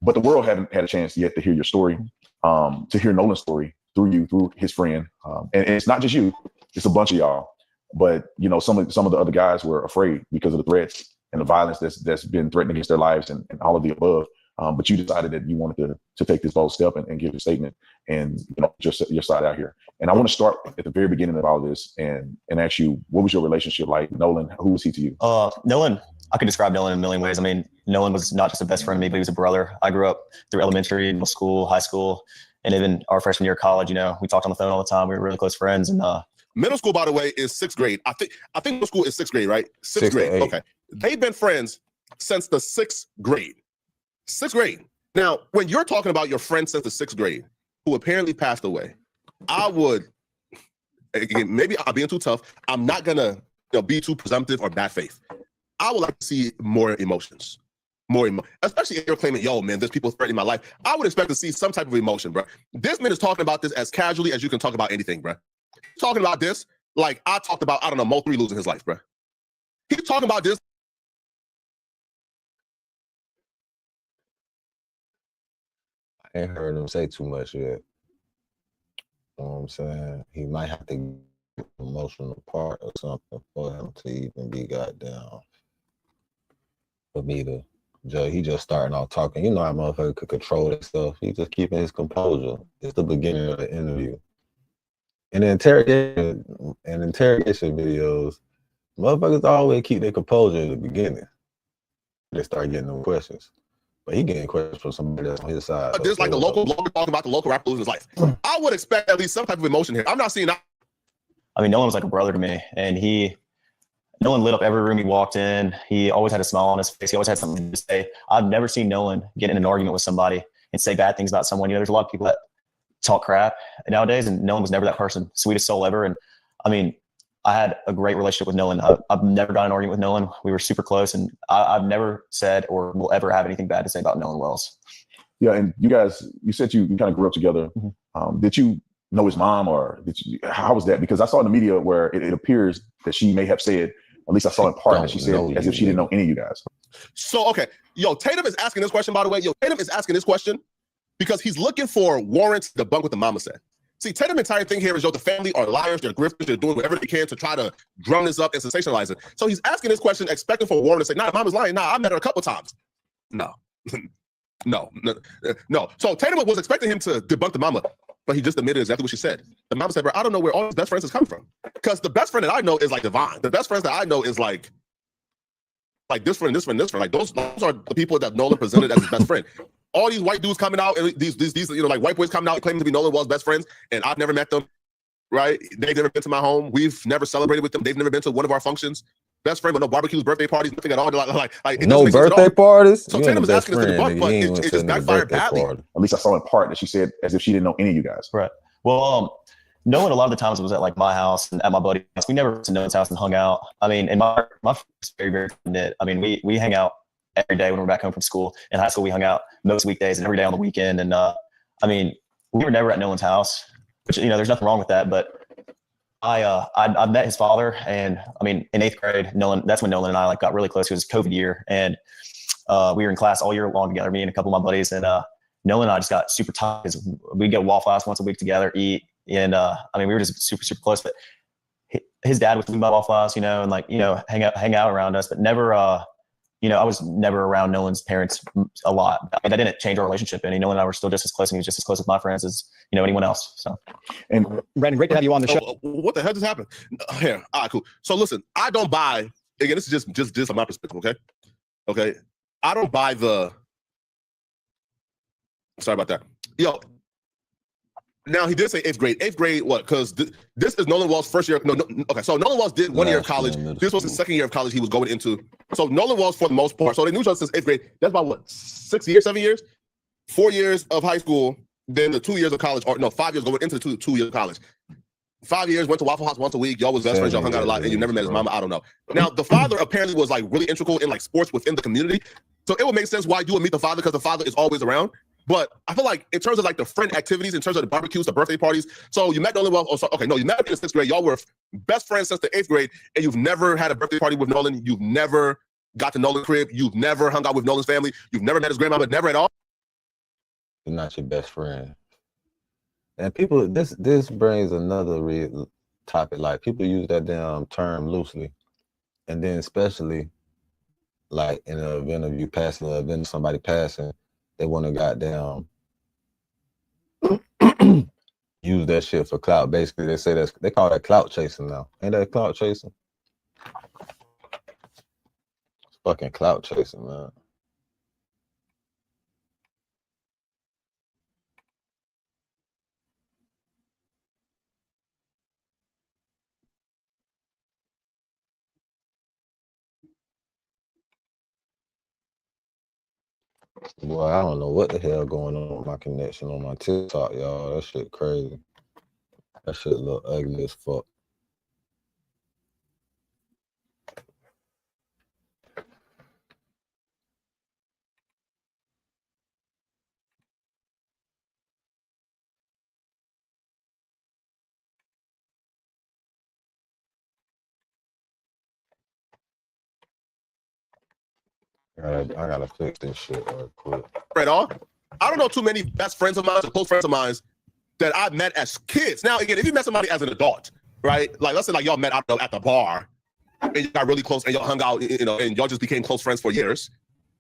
But the world haven't had a chance yet to hear your story, to hear Nolan's story through you, through his friend. And it's not just you; it's a bunch of y'all. But some of the other guys were afraid because of the threats and the violence that's been threatened against their lives and all of the above. But you decided that you wanted to take this bold step and give a statement and just your side out here. And I want to start at the very beginning of all this and ask you, what was your relationship like? Nolan, who was he to you? Nolan, I could describe Nolan in a million ways. I mean, Nolan was not just a best friend to me, but he was a brother. I grew up through elementary, middle school, high school, and even our freshman year of college. We talked on the phone all the time. We were really close friends. And middle school, by the way, is 6th grade. I think middle school is 6th grade, right? 6th grade. Okay. They've been friends since the 6th grade. 6th grade. Now, when you're talking about your friend since the 6th grade, who apparently passed away, I would, again, maybe I'm being too tough. I'm not gonna be too presumptive or bad faith. I would like to see more emotions. Especially if you're claiming, yo, man, there's people threatening my life. I would expect to see some type of emotion, bro. This man is talking about this as casually as you can talk about anything, bro. He's talking about this like I talked about, I don't know, Mo 3 losing his life, bro. He's talking about this. I ain't heard him say too much yet. You know what I'm saying? He might have to get an emotional part or something for him to even be goddamn. For me to judge, he just starting off talking. You know how motherfucker could control that stuff. He just keeping his composure. It's the beginning of the interview. And the interrogation videos, Motherfuckers always keep their composure in the beginning. They start getting them questions. But he getting questions from somebody that's on his side. Just like the local talking about the local rapper losing his life. I would expect at least some type of emotion here. I'm not seeing that. I mean, Nolan was like a brother to me, and Nolan lit up every room he walked in. He always had a smile on his face. He always had something to say. I've never seen Nolan get in an argument with somebody and say bad things about someone. You know, there's a lot of people that talk crap nowadays, and Nolan was never that person. Sweetest soul ever. And I mean, I had a great relationship with Nolan. I've never got an argument with Nolan. We were super close, and I've never said or will ever have anything bad to say about Nolan Wells. Yeah, and you guys, you said you kind of grew up together. Mm-hmm. Did you know his mom, or how was that? Because I saw in the media where it appears that she may have said, at least I saw in part, that she said as if she didn't know any of you guys. So, okay. Yo, Tatum is asking this question, by the way. Tatum is asking this question because he's looking for warrants to debunk what the mama said. See, Tatum's entire thing here is, the family are liars, they're grifters, they're doing whatever they can to try to drum this up and sensationalize it. So he's asking this question, expecting for a warrant to say, nah, mama's lying. Nah, I met her a couple times. No. No. So Tatum was expecting him to debunk the mama, but he just admitted exactly what she said. The mama said, bro, I don't know where all his best friends is coming from. Because the best friend that I know is like Devon. The best friends that I know is like this friend, this friend, this friend. Like those are the people that Nolan presented as his best friend. All these white dudes coming out, and these like white boys coming out claiming to be Nolan Wells' best friends, and I've never met them, right? They've never been to my home. We've never celebrated with them. They've never been to one of our functions. Best friend with no barbecues, birthday parties, nothing at all. Like no birthday parties. So Tatum was asking us to debunk, but it just backfired badly. At least I saw in part that she said as if she didn't know any of you guys. Right. Well, Nolan a lot of the times was at like my house and at my buddy's house. We never went to Nolan's house and hung out. I mean, and my is very, very knit. I mean, we hang out every day when we're back home from school. In high school, we hung out most weekdays and every day on the weekend. And I mean, we were never at Nolan's house, which, there's nothing wrong with that. But I met his father, and I mean, in 8th grade, that's when Nolan and I got really close. It was COVID year, and we were in class all year long together, me and a couple of my buddies. And Nolan and I just got super tight. We'd go Waffle House once a week together, eat. And I mean, we were just super, super close. But his dad was talking about Waffle House, and like, hang out around us, but never, I was never around Nolan's parents a lot. I mean, that didn't change our relationship any. Nolan and I were still just as close, and he was just as close with my friends as, anyone else. So, and Brandon, great to have you on the show. What the hell just happened? Here, all right, cool. So listen, I don't buy, again, this is just from my perspective, okay? Okay. I don't buy sorry about that. Yo, now he did say 8th grade. 8th grade, what? Because this is Nolan Wells' first year. No, okay, so Nolan Wells did 1 year of college. This was his 2nd year of college he was going into. So Nolan Wells, for the most part, so they knew each other since 8th grade. That's about what, 6 years, 7 years? 4 years of high school, then the 2 years of college, or no, 5 years going into the 2 years of college. 5 years, went to Waffle House once a week. Y'all was best friends, y'all hung out a lot, and you never met his mama. I don't know. Now, the father apparently was like really integral in like sports within the community. So it would make sense why you would meet the father, because the father is always around. But I feel like in terms of like the friend activities, in terms of the barbecues, the birthday parties. So you met Nolan Wells. No, you met him in the 6th grade. Y'all were best friends since the 8th grade, and you've never had a birthday party with Nolan. You've never got to Nolan's crib. You've never hung out with Nolan's family. You've never met his grandmama. Never at all. You're not your best friend. And people, this brings another real topic. Like, people use that damn term loosely, and then especially like in an event of you passing, an event of somebody passing. They want to goddamn use that shit for clout. Basically, they call that clout chasing now. Ain't that clout chasing? It's fucking clout chasing, man. Boy, I don't know what the hell going on with my connection on my TikTok, y'all. That shit crazy. That shit look ugly as fuck. I gotta fix this shit real quick. At all. I don't know too many best friends of mine or close friends of mine that I met as kids. Now, again, if you met somebody as an adult, right? Like, let's say like y'all met at the bar and you got really close and y'all hung out, and y'all just became close friends for years,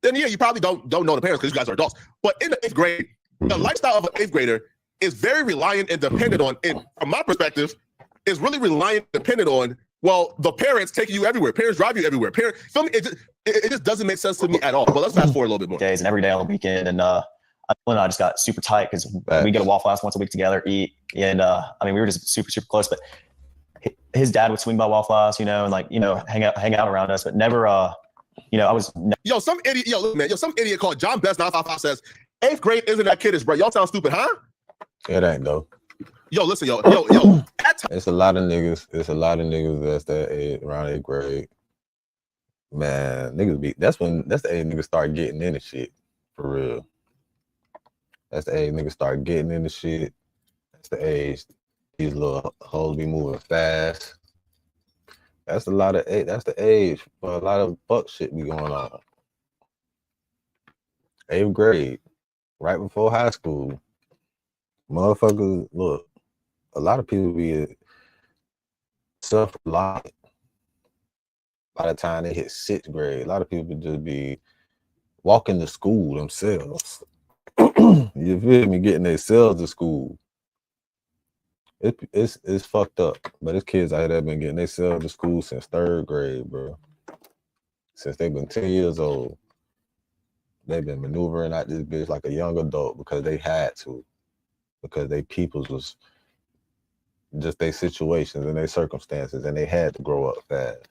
then yeah, you probably don't know the parents because you guys are adults. But in the 8th grade, the lifestyle of an 8th grader is very reliant and dependent on, from my perspective, is really reliant and dependent on Well, the parents taking you everywhere. Parents drive you everywhere. Feel me? It just doesn't make sense to me at all. But let's fast forward a little bit more. Days and every day on the weekend, and I just got super tight because we go to Waffle House once a week together, eat, and I mean we were just super close. But his dad would swing by Waffle House, you know, and like hang out around us, but never I was some idiot. Some idiot called John Best 955 says 8th grade isn't that kiddish, bro. Y'all sound stupid, huh? It ain't though. Listen, It's a lot of niggas. It's a lot of niggas that's that age, around 8th grade. Man, niggas that's the age niggas start getting into shit. For real. That's the age niggas start getting into shit. That's the age these little hoes be moving fast. That's the age for a lot of fuck shit be going on. 8th grade, right before high school. Motherfuckers, look, a lot of people be self-reliant. By the time they hit 6th grade, a lot of people just be walking to school themselves. You feel me? Getting themselves to school. It's fucked up. But there's kids out here that been getting themselves to school since 3rd grade, bro. Since they've been 10 years old. They've been maneuvering out this bitch like a young adult because they had to. Because they peoples was just their situations and their circumstances, and they had to grow up fast.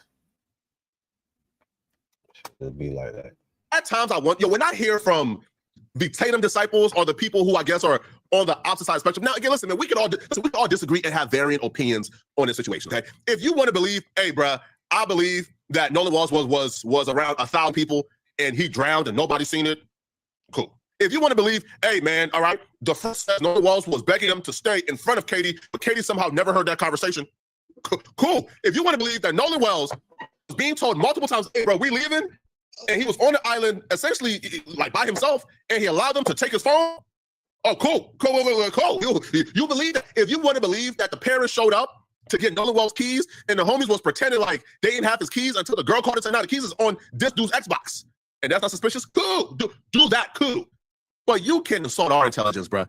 It'd be like that. At times when I hear from the Tatum disciples or the people who I guess are on the opposite side of the spectrum. Now, again, listen, man, we can all disagree and have varying opinions on this situation, okay? If you want to believe, hey, bruh, I believe that Nolan Walls was around 1,000 people and he drowned and nobody seen it, cool. If you want to believe, hey, man, all right, the first says Nolan Walls was begging him to stay in front of Katie, but Katie somehow never heard that conversation, cool. If you want to believe that Nolan Wells was being told multiple times, hey, bro, we leaving, and he was on the island essentially like by himself, and he allowed them to take his phone. Oh, cool. You believe that? If you want to believe that the parents showed up to get Nolan Wells' keys, and the homies was pretending like they didn't have his keys until the girl called and said, "No, the keys is on this dude's Xbox," and that's not suspicious. Cool, do that. Cool, but you can assault our intelligence, bruh,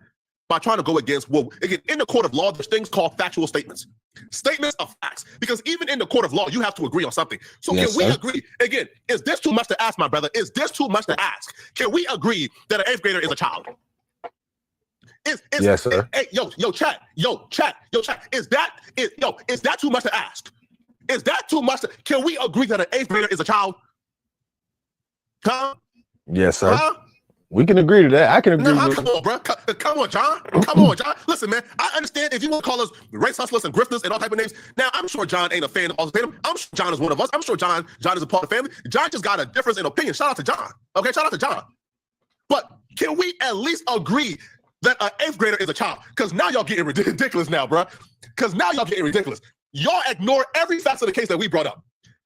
by trying to go against again in the court of law. There's things called factual statements. Statements of facts, because even in the court of law, you have to agree on something. So yes, can we agree? Again, is this too much to ask, my brother? Is this too much to ask? Can we agree that an 8th grader is a child? Yes, sir. Hey, chat. Is that too much to ask? Is that too much? Can we agree that an 8th grader is a child? Huh? Yes, sir. Huh? We can agree to that. I can agree. Come on, bro. Come on, John. Come on, John. Listen, man. I understand if you want to call us race hustlers and grifters and all type of names. Now, I'm sure John ain't a fan of Tatum. I'm sure John is one of us. I'm sure John is a part of the family. John just got a difference in opinion. Shout out to John. Okay, shout out to John. But can we at least agree that an 8th grader is a child? Because now y'all getting ridiculous now, bro. Y'all ignore every facet of the case that we brought up.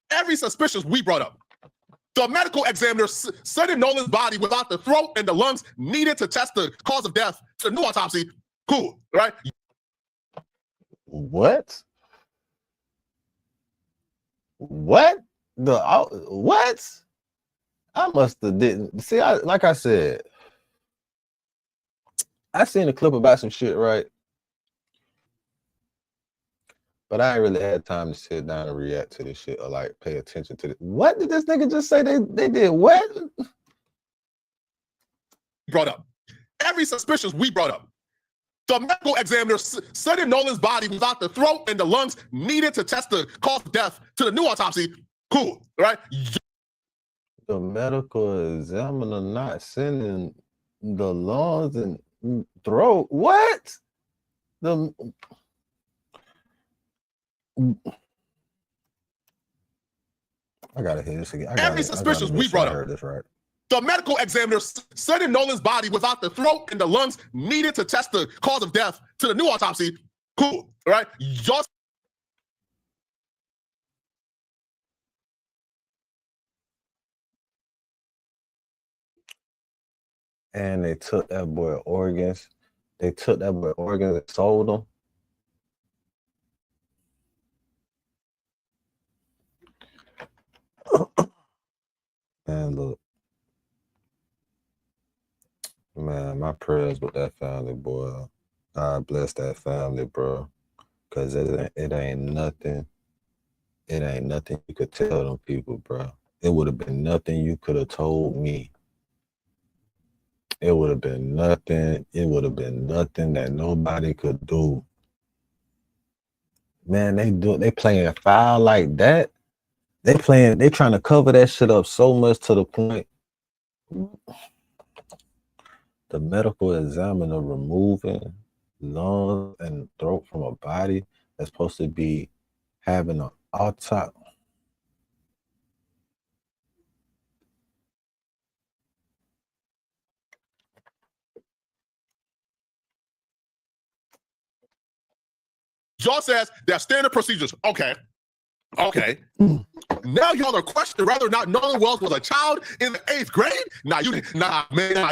Every suspicion we brought up. The medical examiner said in Nolan's body without the throat and the lungs needed to test the cause of death. The new autopsy. Cool, right? What? What? What? I must have didn't see. Like I said, I seen a clip about some shit, right? But I ain't really had time to sit down and react to this shit or like pay attention to it. What did this nigga just say? They did what? Brought up. Every suspicion we brought up. The medical examiner said in Nolan's body without the throat and the lungs needed to test the cause of death to the new autopsy. Cool, right? The medical examiner not sending the lungs and throat. What? I gotta hear this again. Every suspicion we brought up. I heard this right. The medical examiner said in Nolan's body without the throat and the lungs needed to test the cause of death to the new autopsy. Cool, right? And they took that boy organs. They took that boy organs and sold them. And look, man, my prayers with that family, boy. God bless that family, bro. Cause it ain't nothing It ain't nothing you could tell them people, bro. It would have been nothing you could have told me. It would have been nothing. It would have been nothing that nobody could do. Man, they playing foul like that. They trying to cover that shit up so much to the point the medical examiner removing lungs and throat from a body that's supposed to be having an autopsy. Y'all says they're standard procedures. Okay. Now y'all are questioning whether or not Nolan Wells was a child in the 8th grade. Nah, man, nah.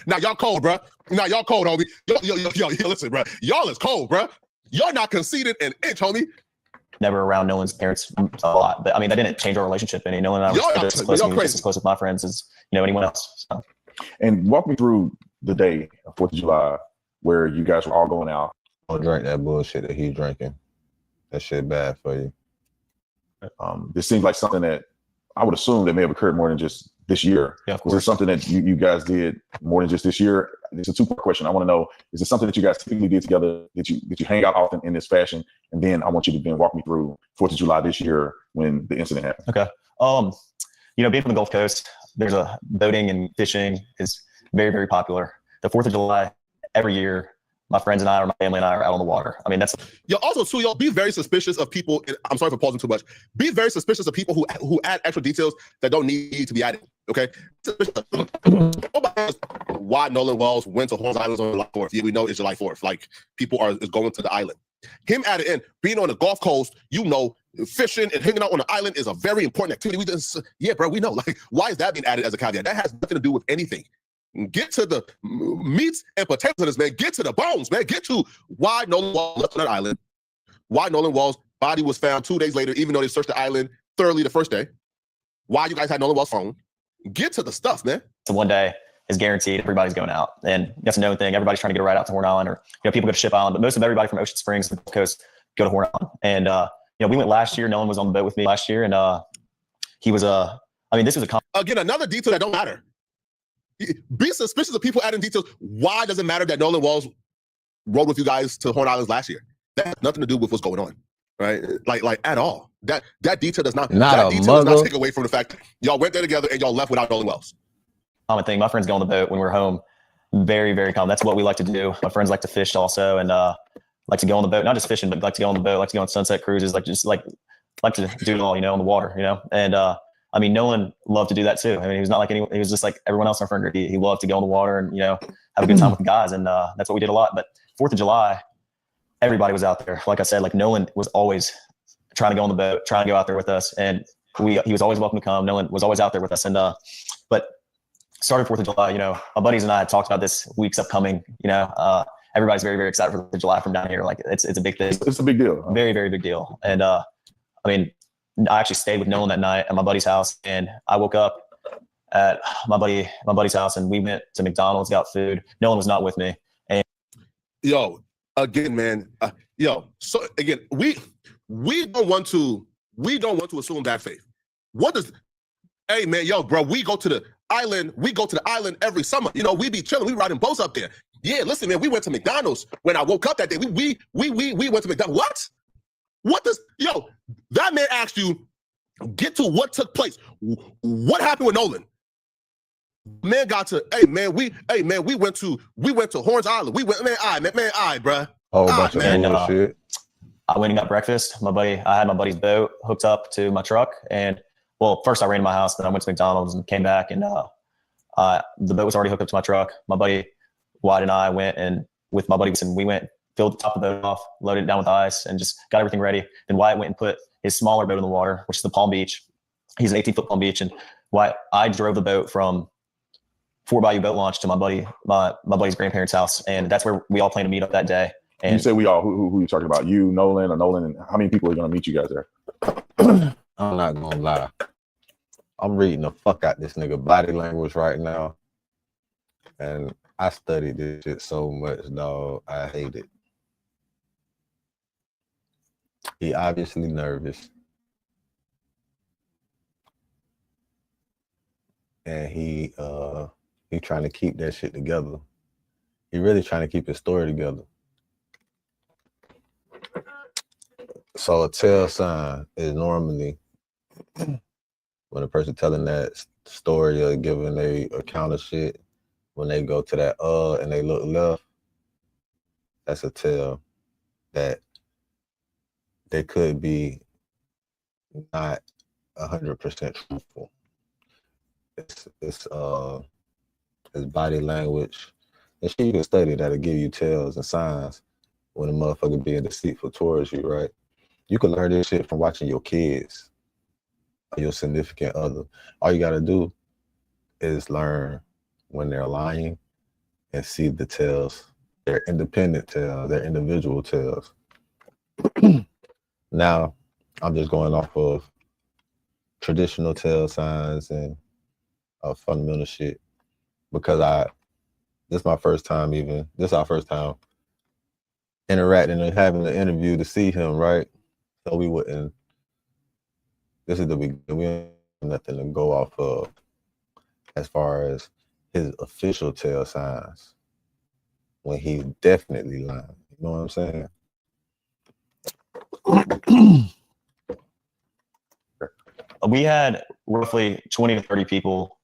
Nah, y'all cold, bro. Nah, y'all cold, homie. Yo, listen, bro. Y'all is cold, bro. Y'all not conceded an inch, homie. Never around Nolan's parents a lot, but I mean that didn't change our relationship any. Nolan and I were just as close with my friends as anyone else. So. And walk me through the day of 4th of July where you guys were all going out. Don't drink that bullshit that he's drinking. That shit bad for you. This seems like something that I would assume that may have occurred more than just this year. Yeah, of course. Was it something that you guys did more than just this year? It's a two-part question. I want to know, is it something that you guys typically did together, that you hang out often in this fashion? And then I want you to then walk me through 4th of July this year when the incident happened. Okay. Being from the Gulf Coast, there's a boating and fishing is very, very popular. The 4th of July, every year, my friends and I, or my family and I, are out on the water. I mean, that's Also too, y'all be very suspicious of people. I'm sorry for pausing too much. Be very suspicious of people who add extra details that don't need to be added. Okay. Why Nolan Wells went to Horns Islands on July 4th? Yeah, we know it's July 4th. Like people is going to the island. Him added in being on the Gulf Coast, fishing and hanging out on the island is a very important activity. Bro, we know. Like, why is that being added as a caveat? That has nothing to do with anything. Get to the meats and potatoes of this, man. Get to the bones, man. Get to why Nolan Wells left on that island. Why Nolan Wells' body was found 2 days later, even though they searched the island thoroughly the first day. Why you guys had Nolan Wells' phone. Get to the stuff, man. So one day is guaranteed everybody's going out. And that's a known thing. Everybody's trying to get a ride out to Horn Island, or people go to Ship Island, but most of everybody from Ocean Springs, the coast, go to Horn Island. And we went last year. Nolan was on the boat with me last year, and he was this was again another detail that don't matter. Be suspicious of people adding details. Why does it matter that Nolan Wells rode with you guys to Horn Islands last year? That has nothing to do with what's going on, right? Like at all. That detail does not take away from the fact that y'all went there together and y'all left without Nolan Wells. Common thing. My friends go on the boat when we're home. Very, very common. That's what we like to do. My friends like to fish also, and like to go on the boat. Not just fishing, but like to go on the boat. Like to go on sunset cruises. Like to do it all, on the water. And Nolan loved to do that too. I mean, he was not like he was just like everyone else in our friend group. He loved to go on the water and, have a good time with the guys. And that's what we did a lot. But 4th of July, everybody was out there. Like I said, like Nolan was always trying to go on the boat, trying to go out there with us. And he was always welcome to come. Nolan was always out there with us. And, but started 4th of July, my buddies and I had talked about this weeks upcoming, everybody's very, very excited for 4th of July from down here. Like it's a big thing. It's a big deal. Huh? Very, very big deal. And, I actually stayed with Nolan that night at my buddy's house, and I woke up at my buddy's house, and we went to McDonald's, got food. Nolan was not with me. And again, man, so again, we don't want to assume bad faith. Hey man, bro, we go to the island every summer. We be chilling, we riding boats up there. Yeah, listen, man, we went to McDonald's when I woke up that day. We went to McDonald's. What does that man asked you, get to what took place. What happened with Nolan? Man got to, we went to Horns Island. We went, bruh. Oh, bunch of bullshit. I went and got breakfast. I had my buddy's boat hooked up to my truck, and first I ran to my house, then I went to McDonald's and came back, and the boat was already hooked up to my truck. My buddy Wyatt and I went, and with my buddy, and we went, filled the top of the boat off, loaded it down with ice, and just got everything ready. Then Wyatt went and put his smaller boat in the water, which is the Palm Beach. He's an 18-foot Palm Beach, and I drove the boat from Fort Bayou Boat Launch to my buddy's grandparents' house, and that's where we all plan to meet up that day. And you say we all, who you talking about? You, Nolan, and how many people are going to meet you guys there? I'm not gonna lie. I'm reading the fuck out this nigga body language right now, and I studied this shit so much, dog. I hate it. He obviously nervous. and he trying to keep that shit together. He really trying to keep his story together. So a tell sign is normally when a person telling that story or giving a account of shit, when they go to that and they look left, that's a tell that they could be not 100% truthful. It's body language. And shit you can study that'll give you tells and signs when a motherfucker being deceitful towards you, right? You can learn this shit from watching your kids or your significant other. All you gotta do is learn when they're lying and see the tells, their independent tells, their individual tells. Now, I'm just going off of traditional tell signs and fundamental shit because this is our first time interacting and having an interview to see him, right? So we wouldn't, this is the beginning, we have nothing to go off of as far as his official tell signs when he's definitely lying. You know what I'm saying? We had roughly 20 to 30 people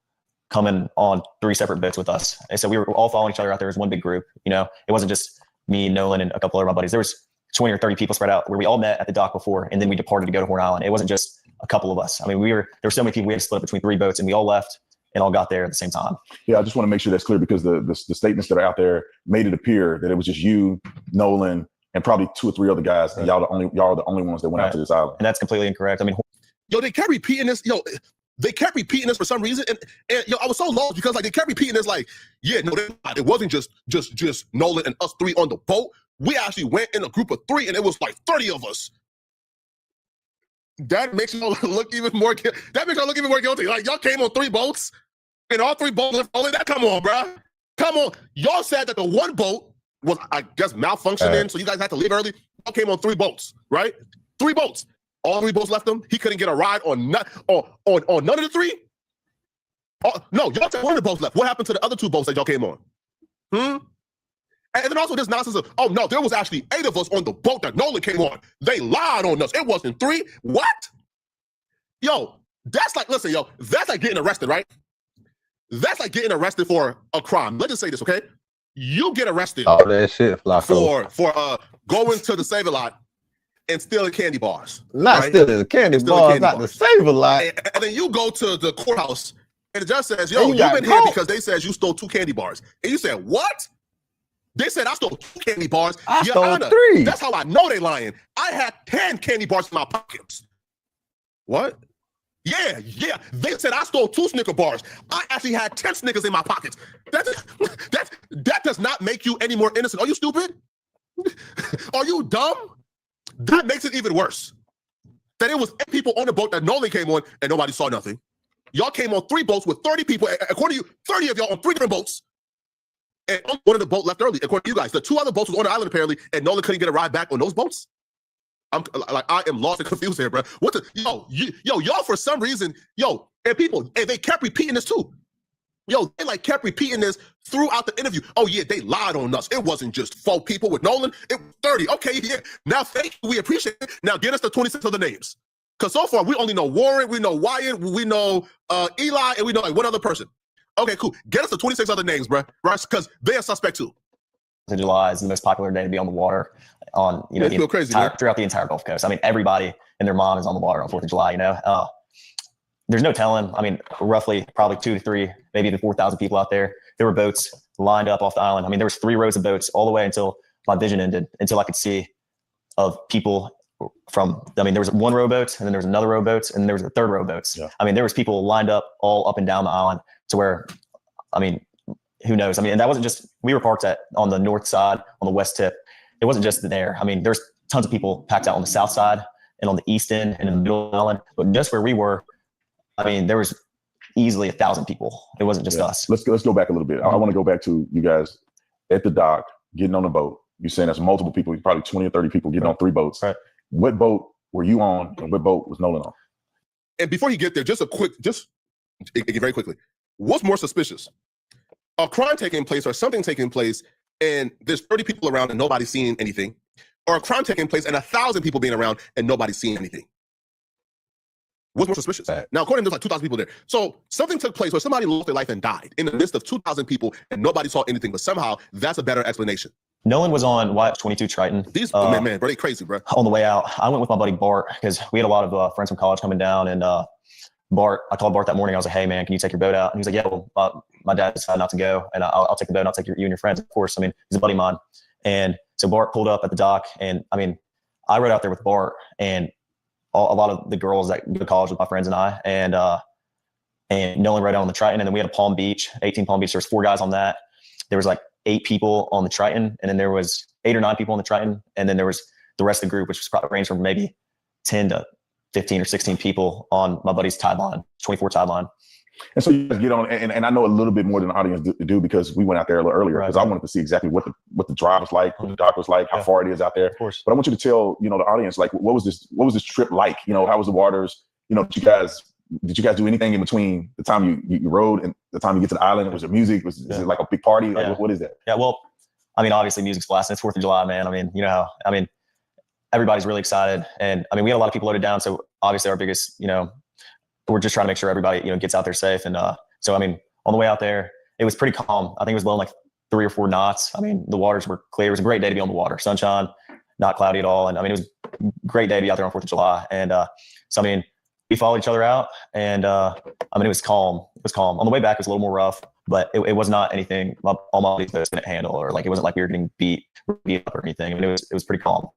coming on 3 separate boats with us. And so we were all following each other out there as one big group. You know, it wasn't just me, Nolan, and a couple of my buddies. There was 20 or 30 people spread out where we all met at the dock before, and then we departed to go to Horn Island. It wasn't just a couple of us. I mean, there were so many people, we had to split up between 3 boats, and we all left and all got there at the same time. Yeah, I just want to make sure that's clear because the statements that are out there made it appear that it was just you, Nolan, and probably 2 or 3 other guys, and y'all are the only ones that went out to this island. And that's completely incorrect. I mean, yo, they kept repeating this. Yo, they kept repeating this for some reason, and yo, I was so lost because like they kept repeating this. Like, yeah, no, it wasn't just Nolan and us 3 on the boat. We actually went in a group of 3, and it was like 30 of us. That makes y'all look even more. That makes y'all look even more guilty. Like y'all came on 3 boats, and all 3 boats left only. That come on, bro. Come on. Y'all said that the one boat was, I guess, malfunctioning, so you guys had to leave early. Y'all came on 3 boats, right? 3 boats. All 3 boats left him. He couldn't get a ride on none of the 3. No, y'all said 1 of the boats left. What happened to the other 2 boats that y'all came on? And then also this nonsense of, oh no, there was actually 8 of us on the boat that Nolan came on. They lied on us. It wasn't 3. What? Yo, that's like, listen, yo, that's like getting arrested, right? That's like getting arrested for a crime. Let's just say this, okay? You get arrested all that shit, for going to the Save-A-Lot and stealing candy bars. Not right? Stealing the candy bars, not the Save-A-Lot. And then you go to the courthouse and the judge says, yo, you've been here because they said you stole 2 candy bars. And you said, what? They said I stole 2 candy bars. I stole 3. That's how I know they lying. I had 10 candy bars in my pockets. What? Yeah. They said I stole 2 Snicker bars. I actually had 10 Snickers in my pockets. That does not make you any more innocent. Are you stupid? Are you dumb? That makes it even worse. That it was 8 people on the boat that Nolan came on and nobody saw nothing. Y'all came on 3 boats with 30 people. According to you, 30 of y'all on 3 different boats. And one of the boat left early. According to you guys, the 2 other boats was on the island apparently, and Nolan couldn't get a ride back on those boats. I am lost and confused here, bro. What the y'all for some reason, and people, and they kept repeating this too. They like kept repeating this throughout the interview. Oh yeah, they lied on us. It wasn't just 4 people with Nolan. It was 30. Okay, yeah. Now thank you. We appreciate it. Now get us the 26 other names. Because so far we only know Warren, we know Wyatt, we know Eli, and we know like 1 other person. Okay, cool. Get us the 26 other names, bro. Right? Because they are suspect too. July is the most popular day to be on the water on, throughout the entire Gulf Coast. I mean, everybody and their mom is on the water on 4th of July, There's no telling. I mean, roughly probably 2 to 3, maybe even 4,000 people out there. There were boats lined up off the island. I mean, there was 3 rows of boats all the way until my vision ended, until I could see of people there was 1 row boat, and then there was another row boat, and there was a 3rd row boats. Yeah. I mean, there was people lined up all up and down the island to where, I mean, who knows? I mean, and that wasn't just, we were parked on the north side, on the west tip. It wasn't just there. I mean, there's tons of people packed out on the south side and on the east end and in the middle of the island. But just where we were, I mean, there was easily 1,000 people. It wasn't just us. Let's go back a little bit. I want to go back to you guys at the dock, getting on the boat. You're saying there's multiple people, probably 20 or 30 people getting on 3 boats. Right. What boat were you on and what boat was Nolan on? And before you get there, very quickly. What's more suspicious? A crime taking place or something taking place and there's 30 people around and nobody's seeing anything, or a crime taking place and 1,000 people being around and nobody's seeing anything? What's more suspicious? Now, according to there's like 2,000 people there. So something took place where somebody lost their life and died in the midst of 2,000 people and nobody saw anything, but somehow that's a better explanation. Nolan was on YF-22 Triton. These bro, they crazy, bro. On the way out, I went with my buddy Bart because we had a lot of friends from college coming down, and Bart, I called Bart that morning. I was like, "Hey man, can you take your boat out?" And he's like, "Yeah, well, my dad decided not to go, and I'll take the boat. And I'll take you and your friends, of course. I mean, he's a buddy of mine." And so Bart pulled up at the dock, and I mean, I rode out there with Bart and a lot of the girls that go to college with my friends and I, and Nolan rode out on the Triton, and then we had a Palm Beach, 18 Palm Beach. There was 4 guys on that. There was like 8 people on the Triton, and then there was 8 or 9 people on the Triton, and then there was the rest of the group, which was probably ranged from maybe 10 to 15 or 16 people on my buddy's tide line, 24 tide line. And so you guys get on, and I know a little bit more than the audience do because we went out there a little earlier because I wanted to see exactly what the drive was like, what the dock was like, how far it is out there. Of course. But I want you to tell, the audience, like, what was this trip like? How was the waters? Did you guys do anything in between the time you rode and the time you get to the island? Was there music? Is it like a big party? Like, what is that? Yeah, well, I mean, obviously music's blasting. It's 4th of July, man. I mean, everybody's really excited. And I mean, we had a lot of people loaded down. So obviously our biggest, we're just trying to make sure everybody, gets out there safe. And so, I mean, on the way out there, it was pretty calm. I think it was blowing like 3 or 4 knots. I mean, the waters were clear. It was a great day to be on the water. Sunshine, not cloudy at all. And I mean, it was a great day to be out there on 4th of July. And so, I mean, we followed each other out, and I mean, it was calm. It was calm. On the way back, it was a little more rough, but it was not anything all my buddies couldn't handle, or like it wasn't like we were getting beat up or anything. I mean, it was pretty calm.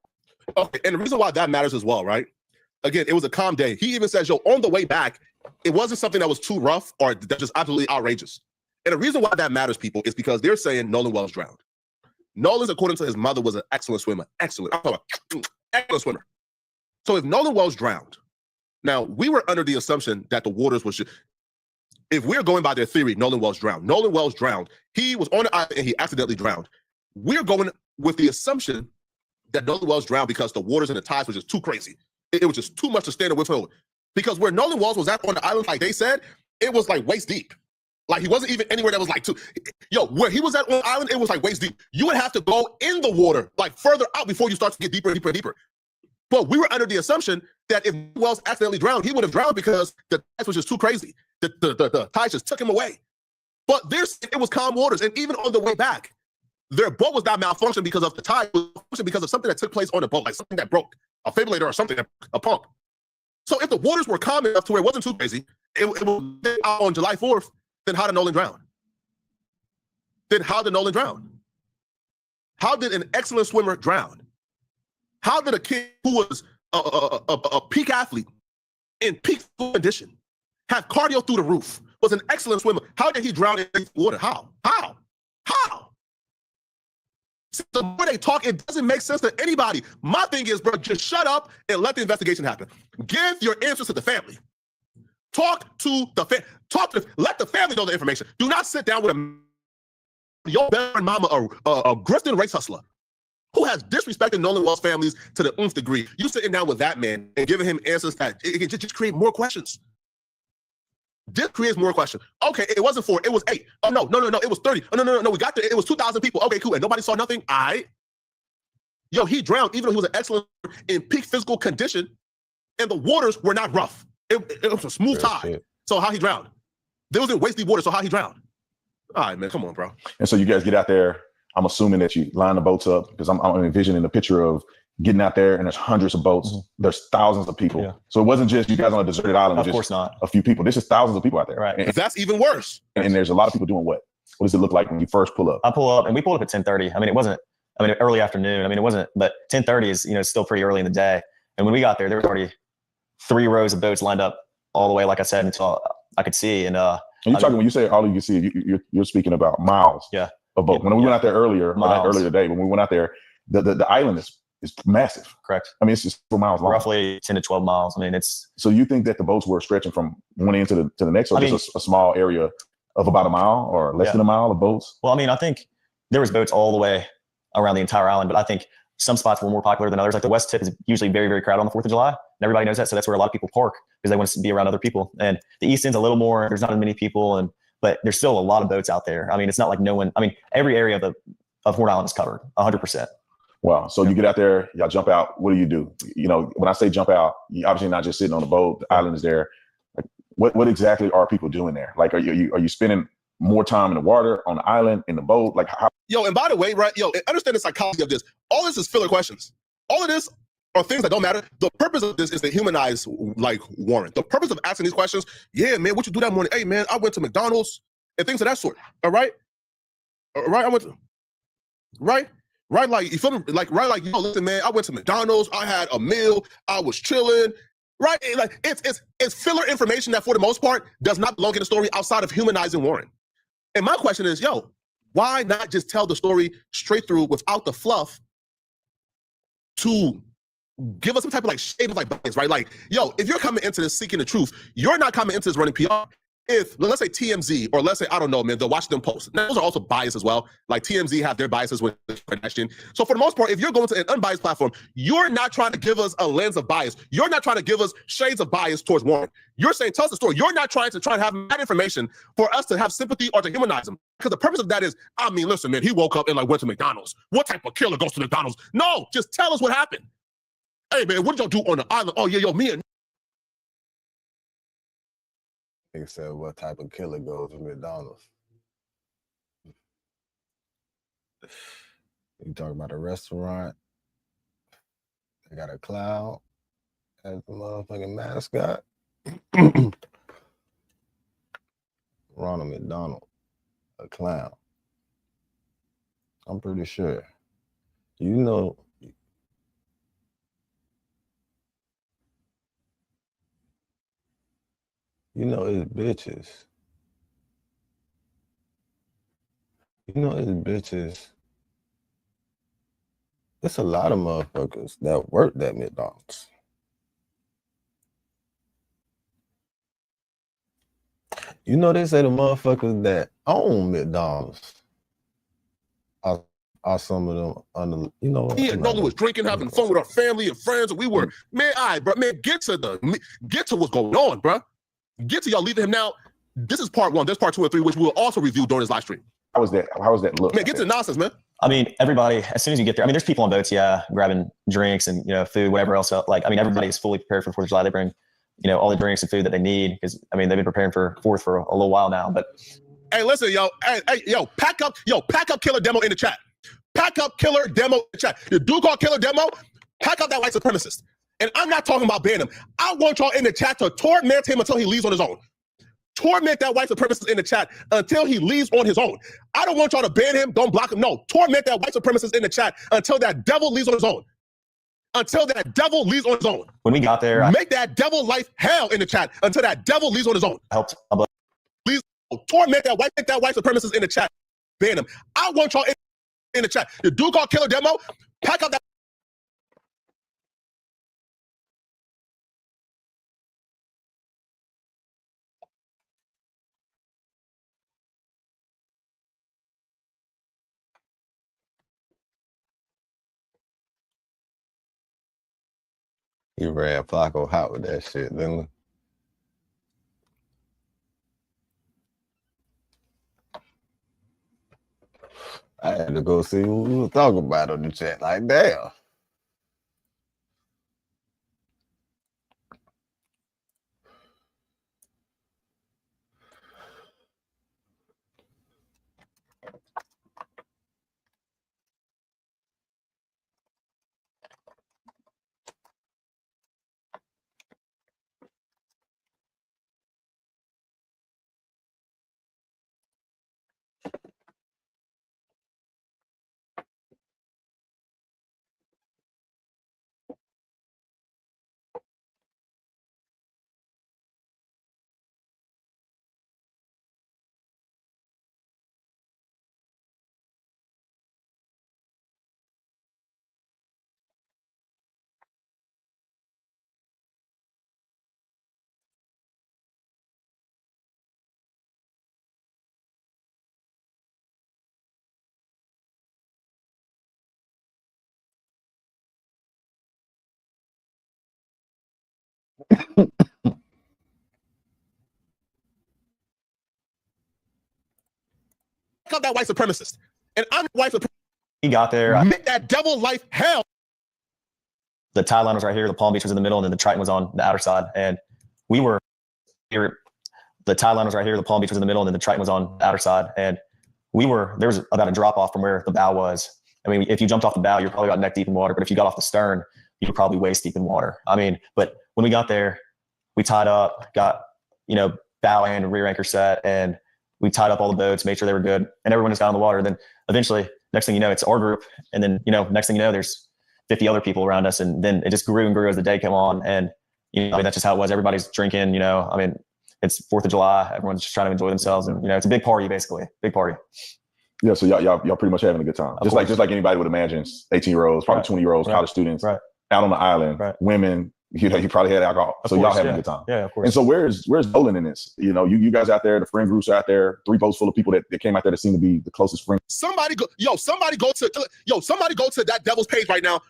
Okay, and the reason why that matters as well, right? Again, it was a calm day. He even says, on the way back, it wasn't something that was too rough or that just absolutely outrageous. And the reason why that matters, people, is because they're saying Nolan Wells drowned. Nolan's, according to his mother, was an excellent swimmer. Excellent. I'm talking about excellent swimmer. So if Nolan Wells drowned, now we were under the assumption that the waters was just, if we're going by their theory, Nolan Wells drowned. Nolan Wells drowned. He was on the island and he accidentally drowned. We're going with the assumption that Nolan Wells drowned because the waters and the tides were just too crazy. It was just too much to stand and withhold. Because where Nolan Wells was at on the island, like they said, it was like waist deep. Like he wasn't even anywhere that was like where he was at on the island, it was like waist deep. You would have to go in the water, like further out before you start to get deeper and deeper and deeper. But we were under the assumption that if Wells accidentally drowned, he would have drowned because the tides was just too crazy. The tides just took him away. But it was calm waters. And even on the way back, their boat was not malfunctioned because of the tide, it was because of something that took place on the boat, like something that broke, a fibrillator or something, a pump. So if the waters were calm enough to where it wasn't too crazy, it was out on July 4th, then how did Nolan drown? How did an excellent swimmer drown? How did a kid who was a peak athlete in peak condition, have cardio through the roof, was an excellent swimmer, how did he drown in the water? How? See, the more they talk, it doesn't make sense to anybody. My thing is, bro, just shut up and let the investigation happen. Give your answers to the family. Talk to the let the family know the information. Do not sit down with your best mama, a grifting race hustler who has disrespected Nolan Wells families to the nth degree. You sitting down with that man and giving him answers that it can just create more questions. This creates more questions. Okay, it wasn't 4, it was 8. Oh, no, it was 30. Oh, no, we got there. It was 2,000 people. Okay, cool. And nobody saw nothing? All right. Yo, he drowned even though he was an excellent in peak physical condition, and the waters were not rough. It was a smooth tide. Shit. So how he drowned? There was in waist deep water, so how he drowned? All right, man, come on, bro. And so you guys get out there. I'm assuming that you line the boats up because I'm envisioning the picture of getting out there and there's hundreds of boats. Mm-hmm. There's thousands of people. Yeah. So it wasn't just you guys on a deserted island. Of course not. A few people. This is thousands of people out there. Right. And that's even worse. And there's a lot of people doing what? What does it look like when you first pull up? I pull up and we pulled up at 10:30. I mean, it wasn't, early afternoon. I mean, it wasn't, but 10:30 is, still pretty early in the day. And when we got there was already 3 rows of boats lined up all the way, like I said, until I could see. And you're talking, when you say all you can see, you're speaking about miles of boat. When we went out there earlier today, when we went out there, the island is massive. Correct. I mean, it's just 4 miles long. Roughly 10 to 12 miles. I mean, it's. So you think that the boats were stretching from one end to the next, or just a small area of about a mile or less than a mile of boats? Well, I mean, I think there was boats all the way around the entire island, but I think some spots were more popular than others. Like the West Tip is usually very, very crowded on the 4th of July. And everybody knows that. So that's where a lot of people park because they want to be around other people. And the East End's a little more, there's not as many people. And but there's still a lot of boats out there. I mean, it's not like no one. I mean, every area of Horn Island is covered 100%. Wow. So you get out there, y'all jump out. What do? You know, when I say jump out, you obviously not just sitting on the boat. The island is there. Like, what exactly are people doing there? Like, are you spending more time in the water, on the island, in the boat? Like, how? Yo, and by the way, right? Yo, understand the psychology of this. All this is filler questions. All of this are things that don't matter. The purpose of this is to humanize, like, Warren. The purpose of asking these questions, yeah, man, what you do that morning? Hey, man, I went to McDonald's and things of that sort. All right? All right, I went to, right? Right, like, you feel me? Like, right, like, yo, listen, man, I went to McDonald's, I had a meal, I was chilling, right? Like, it's filler information that, for the most part, does not belong in the story outside of humanizing Warren. And my question is, yo, why not just tell the story straight through without the fluff to give us some type of, like, shade of, like, bias, right? Like, yo, if you're coming into this seeking the truth, you're not coming into this running PR. If, let's say, TMZ, or let's say, I don't know, man, the Washington Post, now, those are also biased as well. Like, TMZ have their biases with Kardashian. So for the most part, if you're going to an unbiased platform, you're not trying to give us a lens of bias. You're not trying to give us shades of bias towards Warren. You're saying, tell us the story. You're not trying to have that information for us to have sympathy or to humanize him. Because the purpose of that is, I mean, listen, man, he woke up and, like, went to McDonald's. What type of killer goes to McDonald's? No, just tell us what happened. Hey, man, what did y'all do on the island? Oh, yeah, yo, me and He said, what type of killer goes to McDonald's? You talking about a restaurant? They got a cloud as the motherfucking mascot. Ronald McDonald, a clown. I'm pretty sure. You know it's bitches. You know it's bitches. It's a lot of motherfuckers that worked at McDonald's. You know they say the motherfuckers that own McDonald's are some of them under, you know. me and Nolan was drinking, having fun with our family and friends, and we were, man, all right, bro, man, get to what's going on, bro. Get to y'all leaving him now. This is part one. There's part 2 and 3, which we will also review during this live stream. How was that look? Man, get to the nonsense, man. I mean, everybody, as soon as you get there, I mean, there's people on boats, yeah, grabbing drinks and, you know, food, whatever else. Like, I mean, everybody is fully prepared for 4th of July. They bring, you know, all the drinks and food that they need because, I mean, they've been preparing for 4th for a little while now. But hey, listen, yo, pack up killer demo in the chat. Pack up killer demo in the chat. The dude called killer demo, pack up that white supremacist. And I'm not talking about banning him. I want y'all in the chat to torment him until he leaves on his own. Torment that white supremacist in the chat until he leaves on his own. I don't want y'all to ban him, don't block him. No, torment that white supremacist in the chat until that devil leaves on his own. Until that devil leaves on his own. When we got there, make that devil life hell in the chat until that devil leaves on his own. Helped. Please torment that white supremacist in the chat. Ban him. I want y'all in the chat. The dude called killer demo, pack up that. He ran Flacco hot with that shit, didn't he? I had to go see what we were talking about on the chat. Like, damn. about that white supremacist. And I'm white supremacist. He got there. Make that devil life hell. The tie line was right here. The Palm Beach was in the middle, and then the Triton was on the outer side. And we were here. The tie line was right here. The Palm Beach was in the middle, and then the Triton was on the outer side. And there was about a drop off from where the bow was. I mean, if you jumped off the bow, you're probably about neck deep in water. But if you got off the stern, you were probably waist deep in water. I mean, but when we got there, we tied up, got, bow and rear anchor set, and we tied up all the boats, made sure they were good, and everyone just got in the water. Then eventually, next thing you know, it's our group. And then, next thing you know, there's 50 other people around us. And then it just grew and grew as the day came on. And, that's just how it was. Everybody's drinking, it's 4th of July. Everyone's just trying to enjoy themselves. And, it's a big party, basically. Big party. Yeah. So y'all pretty much having a good time. Just like anybody would imagine, 18-year-olds, probably 20-year-olds, college students out on the island, women, you probably had alcohol. So y'all having a good time. Yeah, of course. And so where's Nolan in this? You guys out there, the friend groups out there, 3 boats full of people that came out there that seem to be the closest friends. Somebody go to that devil's page right now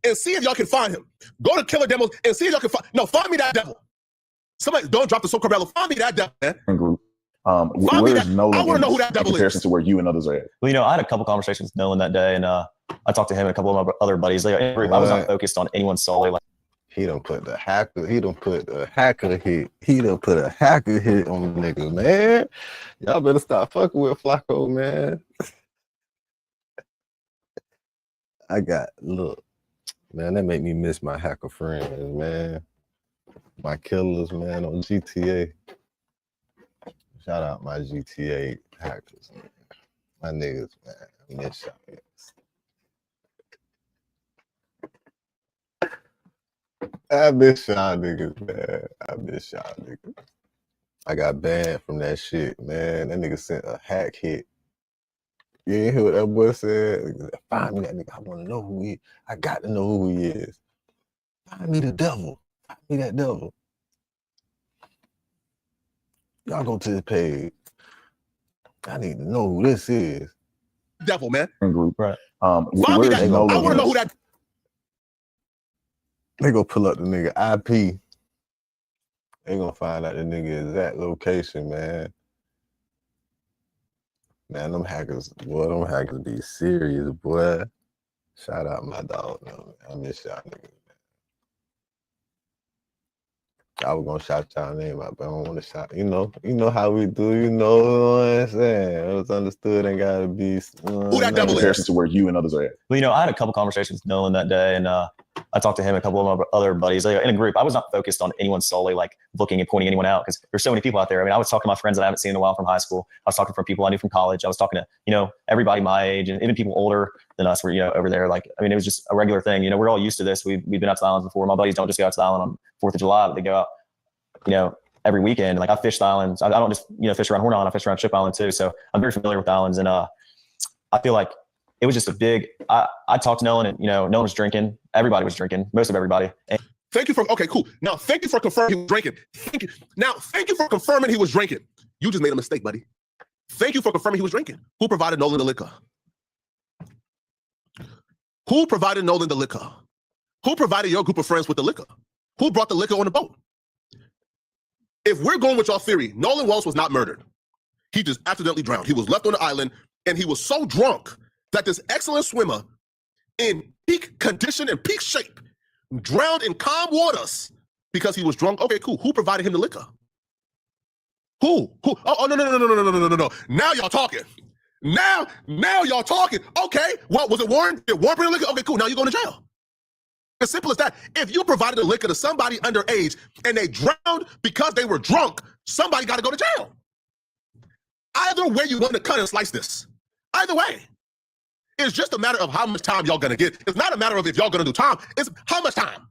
and see if y'all can find him. Go to Killer Demos and see if y'all can find me that devil. Somebody don't drop the so Corello. Find me that devil, man. Friend group. Where's Nolan I want to know who that in devil comparison is. to where you and others are at? Well, I had a couple conversations with Nolan that day, and I talked to him and a couple of my other buddies. I was not focused on anyone solely. He done put the hacker. He done put a hacker hit. He done put a hacker hit on the nigga, man. Y'all better stop fucking with Flacco, man. Look, man, that make me miss my hacker friends, man. My killers, man, on GTA. Shout out my GTA hackers, man. My niggas, man. I miss y'all niggas. I miss y'all niggas, man. I miss y'all niggas. I got banned from that shit, man. That nigga sent a hack hit. You ain't hear what that boy said? Find me that nigga. I want to know who he is. I got to know who he is. Find me the devil. Find me that devil. Y'all go to the page. I need to know who this is. Devil, man. Group. Right. Where's I Nolan? want to know who that. They go pull up the nigga IP. They gonna find out the nigga exact location, man. Man, them hackers be serious, boy. Shout out my dog, man. I miss y'all niggas, man. I was gonna shout y'all name out, but I don't want to shout. You know how we do. You know what I'm saying? It was understood and gotta be. Who that devil Comparison is? to where you and others are at. Well, I had a couple conversations with Nolan that day, and I talked to him and a couple of my other buddies. In a group, I was not focused on anyone solely, like looking and pointing anyone out, because there's so many people out there. I mean, I was talking to my friends that I haven't seen in a while from high school. I was talking to people I knew from college. I was talking to, everybody my age, and even people older than us were, over there. Like, I mean, it was just a regular thing. We're all used to this. We've been out to the islands before. My buddies don't just go out to the island on 4th of July, but they go out, every weekend. Like, I fish the islands. I don't just, fish around Horn Island. I fish around Chip Island too. So I'm very familiar with the islands. And I feel like it was just a big, I talked to Nolan, and, Nolan was drinking. Everybody was drinking, most of everybody. And Thank you for, okay, cool. Now, thank you for confirming he was drinking. Thank you for confirming he was drinking. You just made a mistake, buddy. Thank you for confirming he was drinking. Who provided Nolan the liquor? Who provided Nolan the liquor? Who provided your group of friends with the liquor? Who brought the liquor on the boat? If we're going with your theory, Nolan Wells was not murdered. He just accidentally drowned. He was left on the island, and he was so drunk that this excellent swimmer in peak condition and peak shape drowned in calm waters because he was drunk. Okay, cool. Who provided him the liquor? Who? Oh, no. Now y'all talking. Now y'all talking. Okay, what was it, Warren? Did Warren bring the liquor? Okay, cool. Now you're going to jail. As simple as that. If you provided the liquor to somebody underage and they drowned because they were drunk, somebody got to go to jail. Either way you want to cut and slice this. Either way. It's just a matter of how much time y'all going to get. It's not a matter of if y'all going to do time. It's how much time.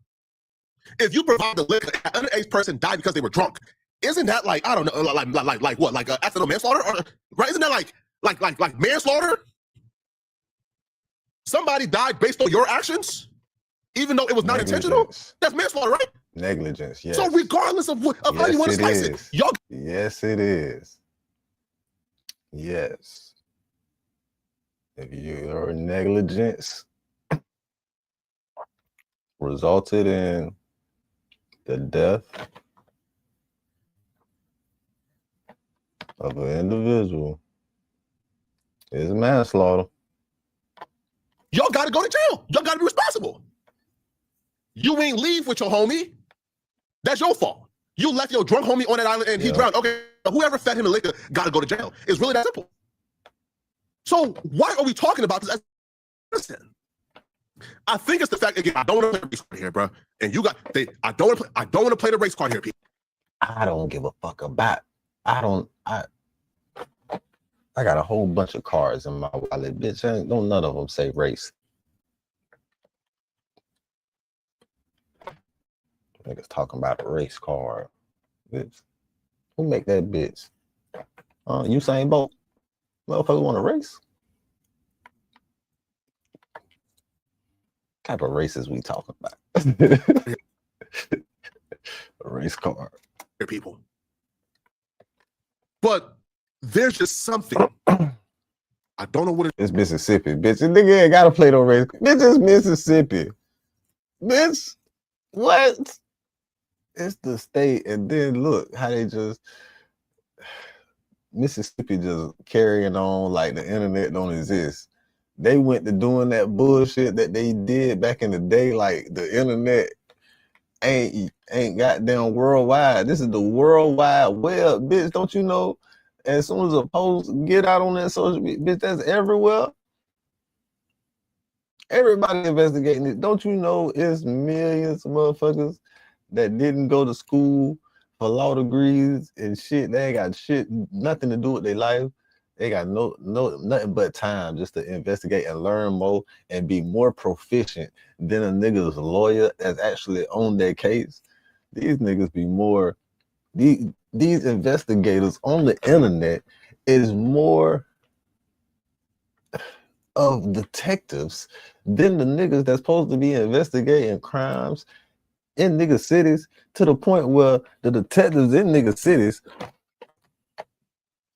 If you provide the liquor, an underage person died because they were drunk. Isn't that like, I don't know, like what? Like accidental manslaughter? Or, right? Isn't that like manslaughter? Somebody died based on your actions? Even though it was not intentional? That's manslaughter, right? Negligence, yes. So regardless of how you want to slice it, y'all. Yes, it is. Yes. If your negligence resulted in the death of an individual, It's manslaughter. Y'all got to go to jail. Y'all got to be responsible. You ain't leave with your homie. That's your fault. You left your drunk homie on that island and he drowned. Okay, whoever fed him the liquor got to go to jail. It's really that simple. So why are we talking about this? Listen, I think it's the fact, again, I don't want to play the race card here, bro. And you got, I don't want to play the race card here, people. I don't give a fuck about. I got a whole bunch of cards in my wallet, bitch. Don't none of them say race. Niggas talking about a race card, bitch. Who make that bitch? Usain Bolt. Motherfucker want to race? What type of races we talking about? A race card. Here, people. But there's just something. I don't know what it's Mississippi, bitch. The nigga ain't gotta play no race. Bitch, it's Mississippi. Bitch, what? It's the state, and then look how they just Mississippi just carrying on like the internet don't exist. They went to doing that bullshit that they did back in the day, like the internet ain't goddamn worldwide. This is the World Wide Web, bitch. Don't you know? As soon as a post get out on that social media, bitch, that's everywhere. Everybody investigating it. Don't you know it's millions of motherfuckers that didn't go to school for law degrees and shit? They ain't got shit, nothing to do with their life. They got nothing but time just to investigate and learn more and be more proficient than a nigga's lawyer that's actually on their case. These niggas be more, these investigators on the internet is more of detectives than the niggas that's supposed to be investigating crimes in nigga cities, to the point where the detectives in nigga cities,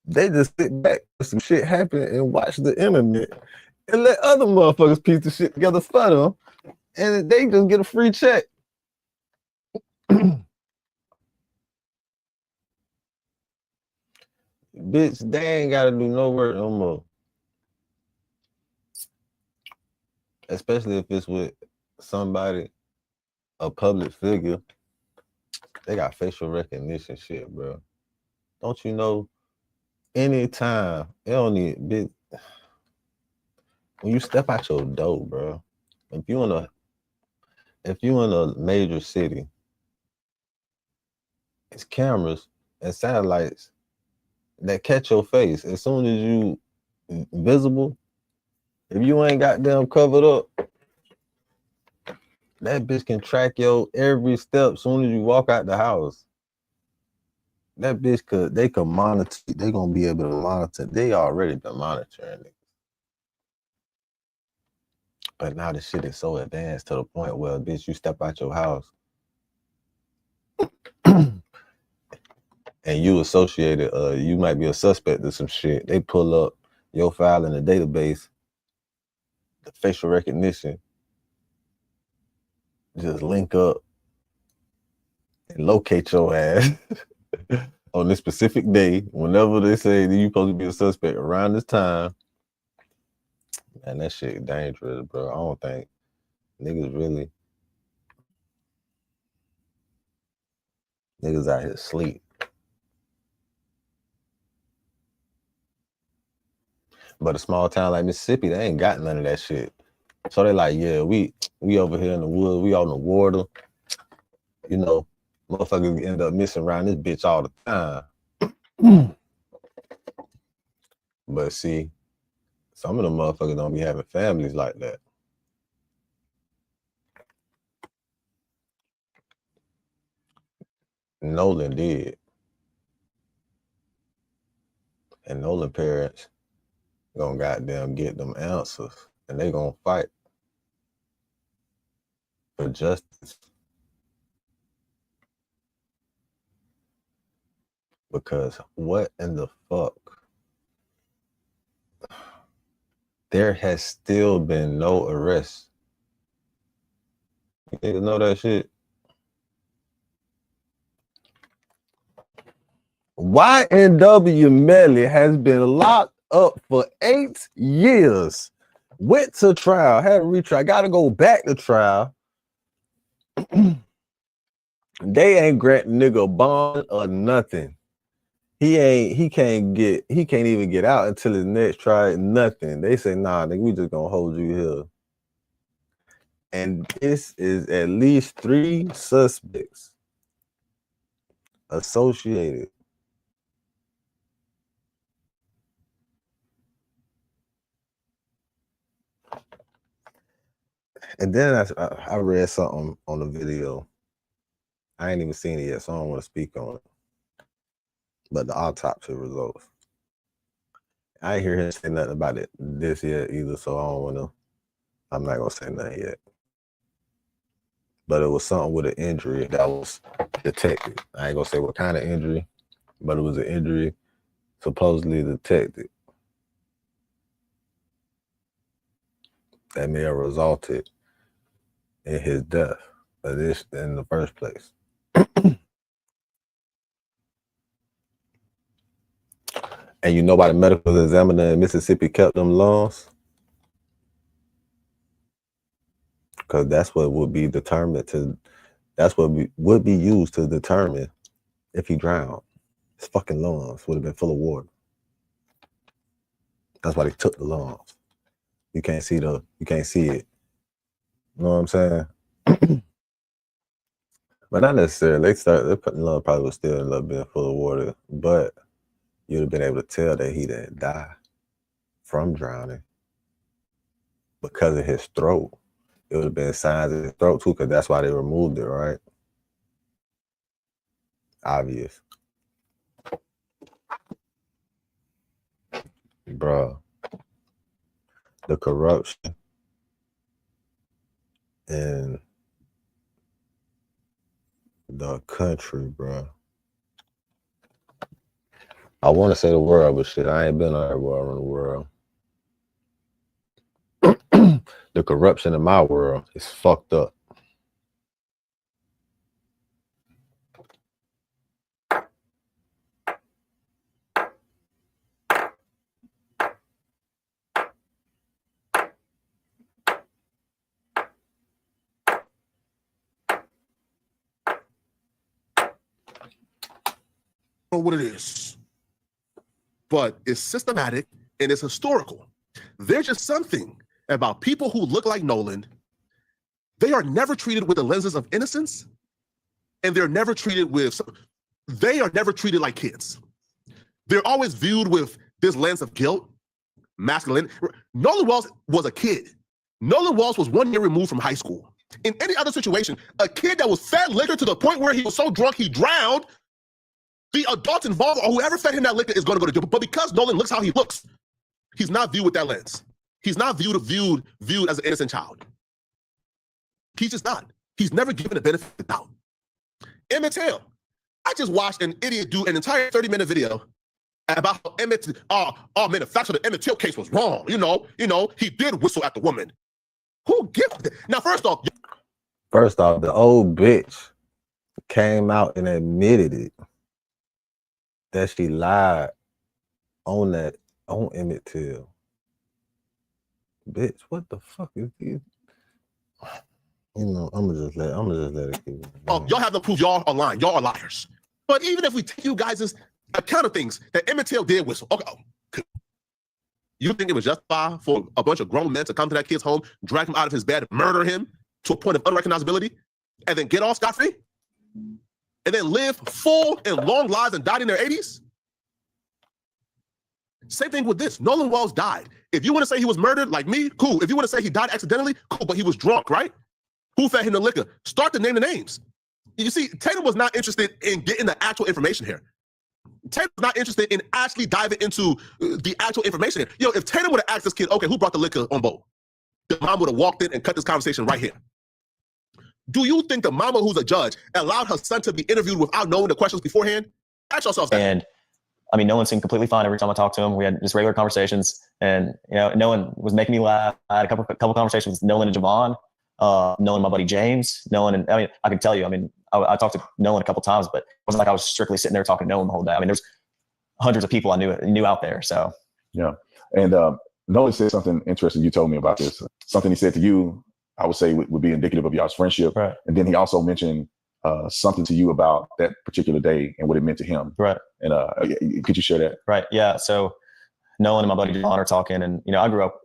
they just sit back when some shit happen and watch the internet and let other motherfuckers piece the shit together for them, and they just get a free check. Bitch, they ain't gotta do no work no more. Especially if it's with somebody, a public figure. They got facial recognition shit, bro. Don't you know? Anytime, it don't need, bitch. When you step out your door, bro. If you in a major city, it's cameras and satellites that catch your face as soon as you visible. If you ain't got them covered up, that bitch can track your every step as soon as you walk out the house. That bitch they could monitor, they gonna be able to monitor. They already been monitoring it. But now the shit is so advanced to the point where, bitch, you step out your house and you associated, you might be a suspect of some shit. They pull up your file in the database, the facial recognition, just link up and locate your ass on this specific day, whenever they say that you supposed to be a suspect around this time. Man, that shit dangerous, bro. I don't think niggas out here sleep. But a small town like Mississippi, they ain't got none of that shit. So they like, yeah, we over here in the woods, we out in the water. You know, motherfuckers end up missing around this bitch all the time. But see, some of them motherfuckers don't be having families like that. Nolan did. And Nolan parents gonna goddamn get them answers, and they gonna fight for justice. Because what in the fuck? There has still been no arrest. You niggas know that shit? YNW Melly has been locked up for 8 years. Went to trial, had a retrial. Got to go back to trial. They ain't grant nigga bond or nothing. He can't even get out until his next trial. Nothing. They say, nah, nigga, we just gonna hold you here. And this is at least 3 suspects associated. And then I read something on the video. I ain't even seen it yet, so I don't want to speak on it. But the autopsy results. I ain't hear him say nothing about it this yet either, so I don't want to. I'm not gonna say nothing yet. But it was something with an injury that was detected. I ain't gonna say what kind of injury, but it was an injury supposedly detected that may have resulted in his death in the first place. And you know why the medical examiner in Mississippi kept them lungs? Because that's what would be determined to, that's what would be used to determine if he drowned. His fucking lungs would have been full of water. That's why they took the lungs. You can't see it. You know what I'm saying? But not necessarily. They put the lung probably was still a little bit full of water, but you'd have been able to tell that he didn't die from drowning because of his throat. It would have been signs of his throat too, because that's why they removed it, right? Obvious. Bruh. The corruption in the country, bruh. I want to say the world, but shit, I ain't been everywhere in the world. The corruption in my world is fucked up. Know what it is, but it's systematic and it's historical. There's just something about people who look like Nolan. They are never treated with the lenses of innocence, and they are never treated like kids. They're always viewed with this lens of guilt, masculine. Nolan Walsh was a kid. Nolan Walsh was 1 year removed from high school. In any other situation, a kid that was fed liquor to the point where he was so drunk he drowned, the adults involved or whoever fed him that liquor is going to go to jail. But because Nolan looks how he looks, he's not viewed with that lens. He's not viewed as an innocent child. He's just not. He's never given the benefit of the doubt. Emmett Till. I just watched an idiot do an entire 30-minute video about how Emmett, man, the facts of the Emmett Till case was wrong. You know, he did whistle at the woman. Who gives it? Now, first off, the old bitch came out and admitted it. That she lied on Emmett Till. Bitch, what the fuck is this? You know, I'm gonna just let it keep going. Y'all have to prove y'all are lying. Y'all are liars. But even if we take you guys' account of things that Emmett Till did whistle, okay, you think it was justified for a bunch of grown men to come to that kid's home, drag him out of his bed, murder him to a point of unrecognizability, and then get off scot-free? And then live full and long lives and died in their 80s? Same thing with this. Nolan Walsh died. If you want to say he was murdered like me, cool. If you want to say he died accidentally, cool, but he was drunk, right? Who fed him the liquor? Start to name the names. You see, Tatum was not interested in getting the actual information here. Tatum was not interested in actually diving into the actual information here. If Tatum would have asked this kid, okay, who brought the liquor on boat? The mom would have walked in and cut this conversation right here. Do you think the mama who's a judge allowed her son to be interviewed without knowing the questions beforehand? Ask yourself that. And I mean, Nolan seemed completely fine every time I talked to him. We had just regular conversations, and Nolan was making me laugh. I had a couple conversations with Nolan and Javon, Nolan, my buddy James, Nolan, and I mean, I can tell you, I mean, I talked to Nolan a couple times, but it wasn't like I was strictly sitting there talking to Nolan the whole day. I mean, there's hundreds of people I knew out there, so Yeah. And Nolan said something interesting. You told me about this. Something he said to you, I would say would be indicative of y'all's friendship. Right. And then he also mentioned something to you about that particular day and what it meant to him. Right. And could you share that? Right. Yeah. So Nolan and my buddy John are talking, and I grew up.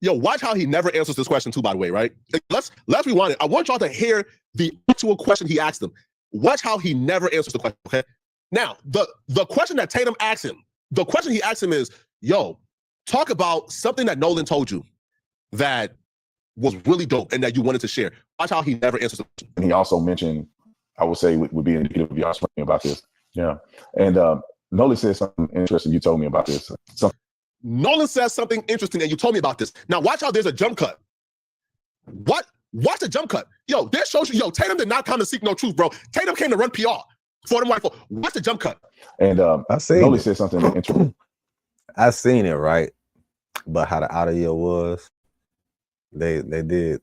Yo, watch how he never answers this question too, by the way, right? Let's rewind it. I want y'all to hear the actual question he asked him. Watch how he never answers the question, okay? Now, the question that Tatum asked him, the question he asked him is, yo, talk about something that Nolan told you that was really dope and that you wanted to share. Watch how he never answers the question. And he also mentioned, I would say would be indicative of y'all speaking about this. Yeah. And Nolan said something interesting. You told me about this. Nolan says something interesting and you told me about this. Now watch how there's a jump cut. What? Watch the jump cut. Yo, this shows you, yo, Tatum did not come to seek no truth, bro. Tatum came to run PR for them white folks. Watch the jump cut. And I seen Nolan it. said something interesting. I seen it, right? But how the audio was, they did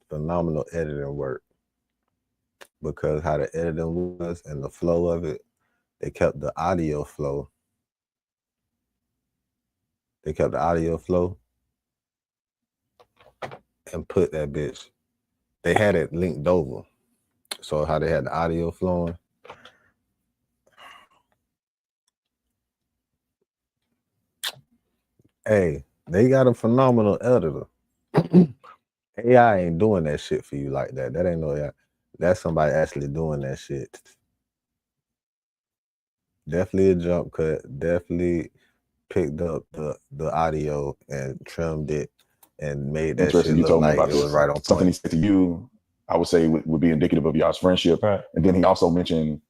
phenomenal editing work, because how the editing was and the flow of it, they kept the audio flow. They kept the audio flow and put that bitch. They had it linked over. So how they had the audio flowing. Hey, they got a phenomenal editor. AI ain't doing that shit for you like that. That ain't no AI. That's somebody actually doing that shit. Definitely a jump cut. Definitely picked up the audio and trimmed it and made that shit look like it was right on point. Something he said to you, I would say would be indicative of y'all's friendship. Right. And then he also mentioned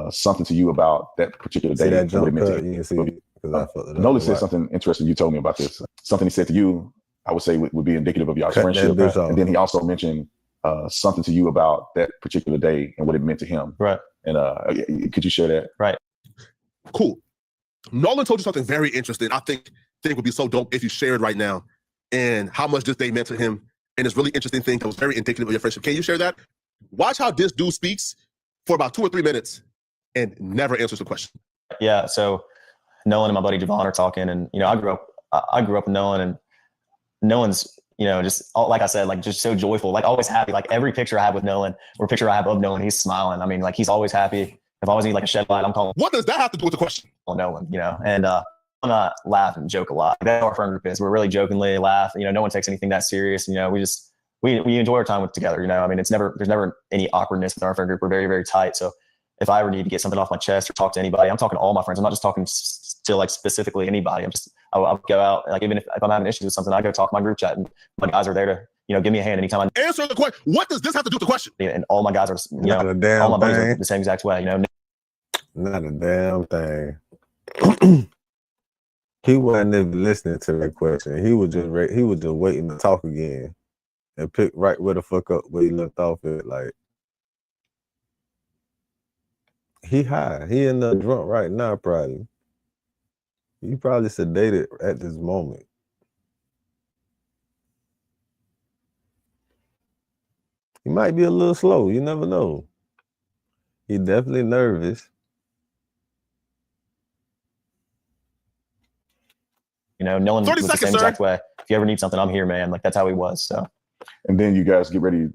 something to you about that particular day. See that and jump what it meant to cut? him. You can see because I fucked it up. Nolan said something interesting. You told me about this. Something he said to you, I would say would be indicative of y'all's Cut friendship. that bitch off. And then he also mentioned something to you about that particular day and what it meant to him. Right. And could you share that? Right. Cool. Nolan told you something very interesting. I think would be so dope if you shared right now, and how much this day meant to him. And it's really interesting thing that was very indicative of your friendship. Can you share that? Watch how this dude speaks for about 2 or 3 minutes and never answers the question. Yeah. So Nolan and my buddy Javon are talking, and I grew up with Nolan, and Nolan's just like I said, like just so joyful, like always happy. Like every picture I have with Nolan or picture I have of Nolan, he's smiling. I mean, like he's always happy. If I always need like a shed light, I'm calling. What does that have to do with the question? Nolan, and I'm not laugh and joke a lot. That's our friend group is. We're really jokingly laugh. No one takes anything that serious. We enjoy our time together. I mean, there's never any awkwardness with our friend group. We're very, very tight. So if I ever need to get something off my chest or talk to anybody, I'm talking to all my friends. I'm not just talking to like specifically anybody. I'll go out, like even if I'm having issues with something, I go talk to my group chat, and my guys are there to give me a hand anytime I answer the question. What does this have to do with the question? And all my guys are Not a damn all my buddies thing. are the same exact way. Not a damn thing. He wasn't even listening to that question. He was just waiting to talk again and pick right where the fuck up where he left off at. Like he high. He in the drunk right now, probably. He probably sedated at this moment. He might be a little slow. You never know. He definitely nervous. Nolan 30 was the seconds, same sir. exact way. If you ever need something, I'm here, man. Like that's how he was. So. And then you guys get ready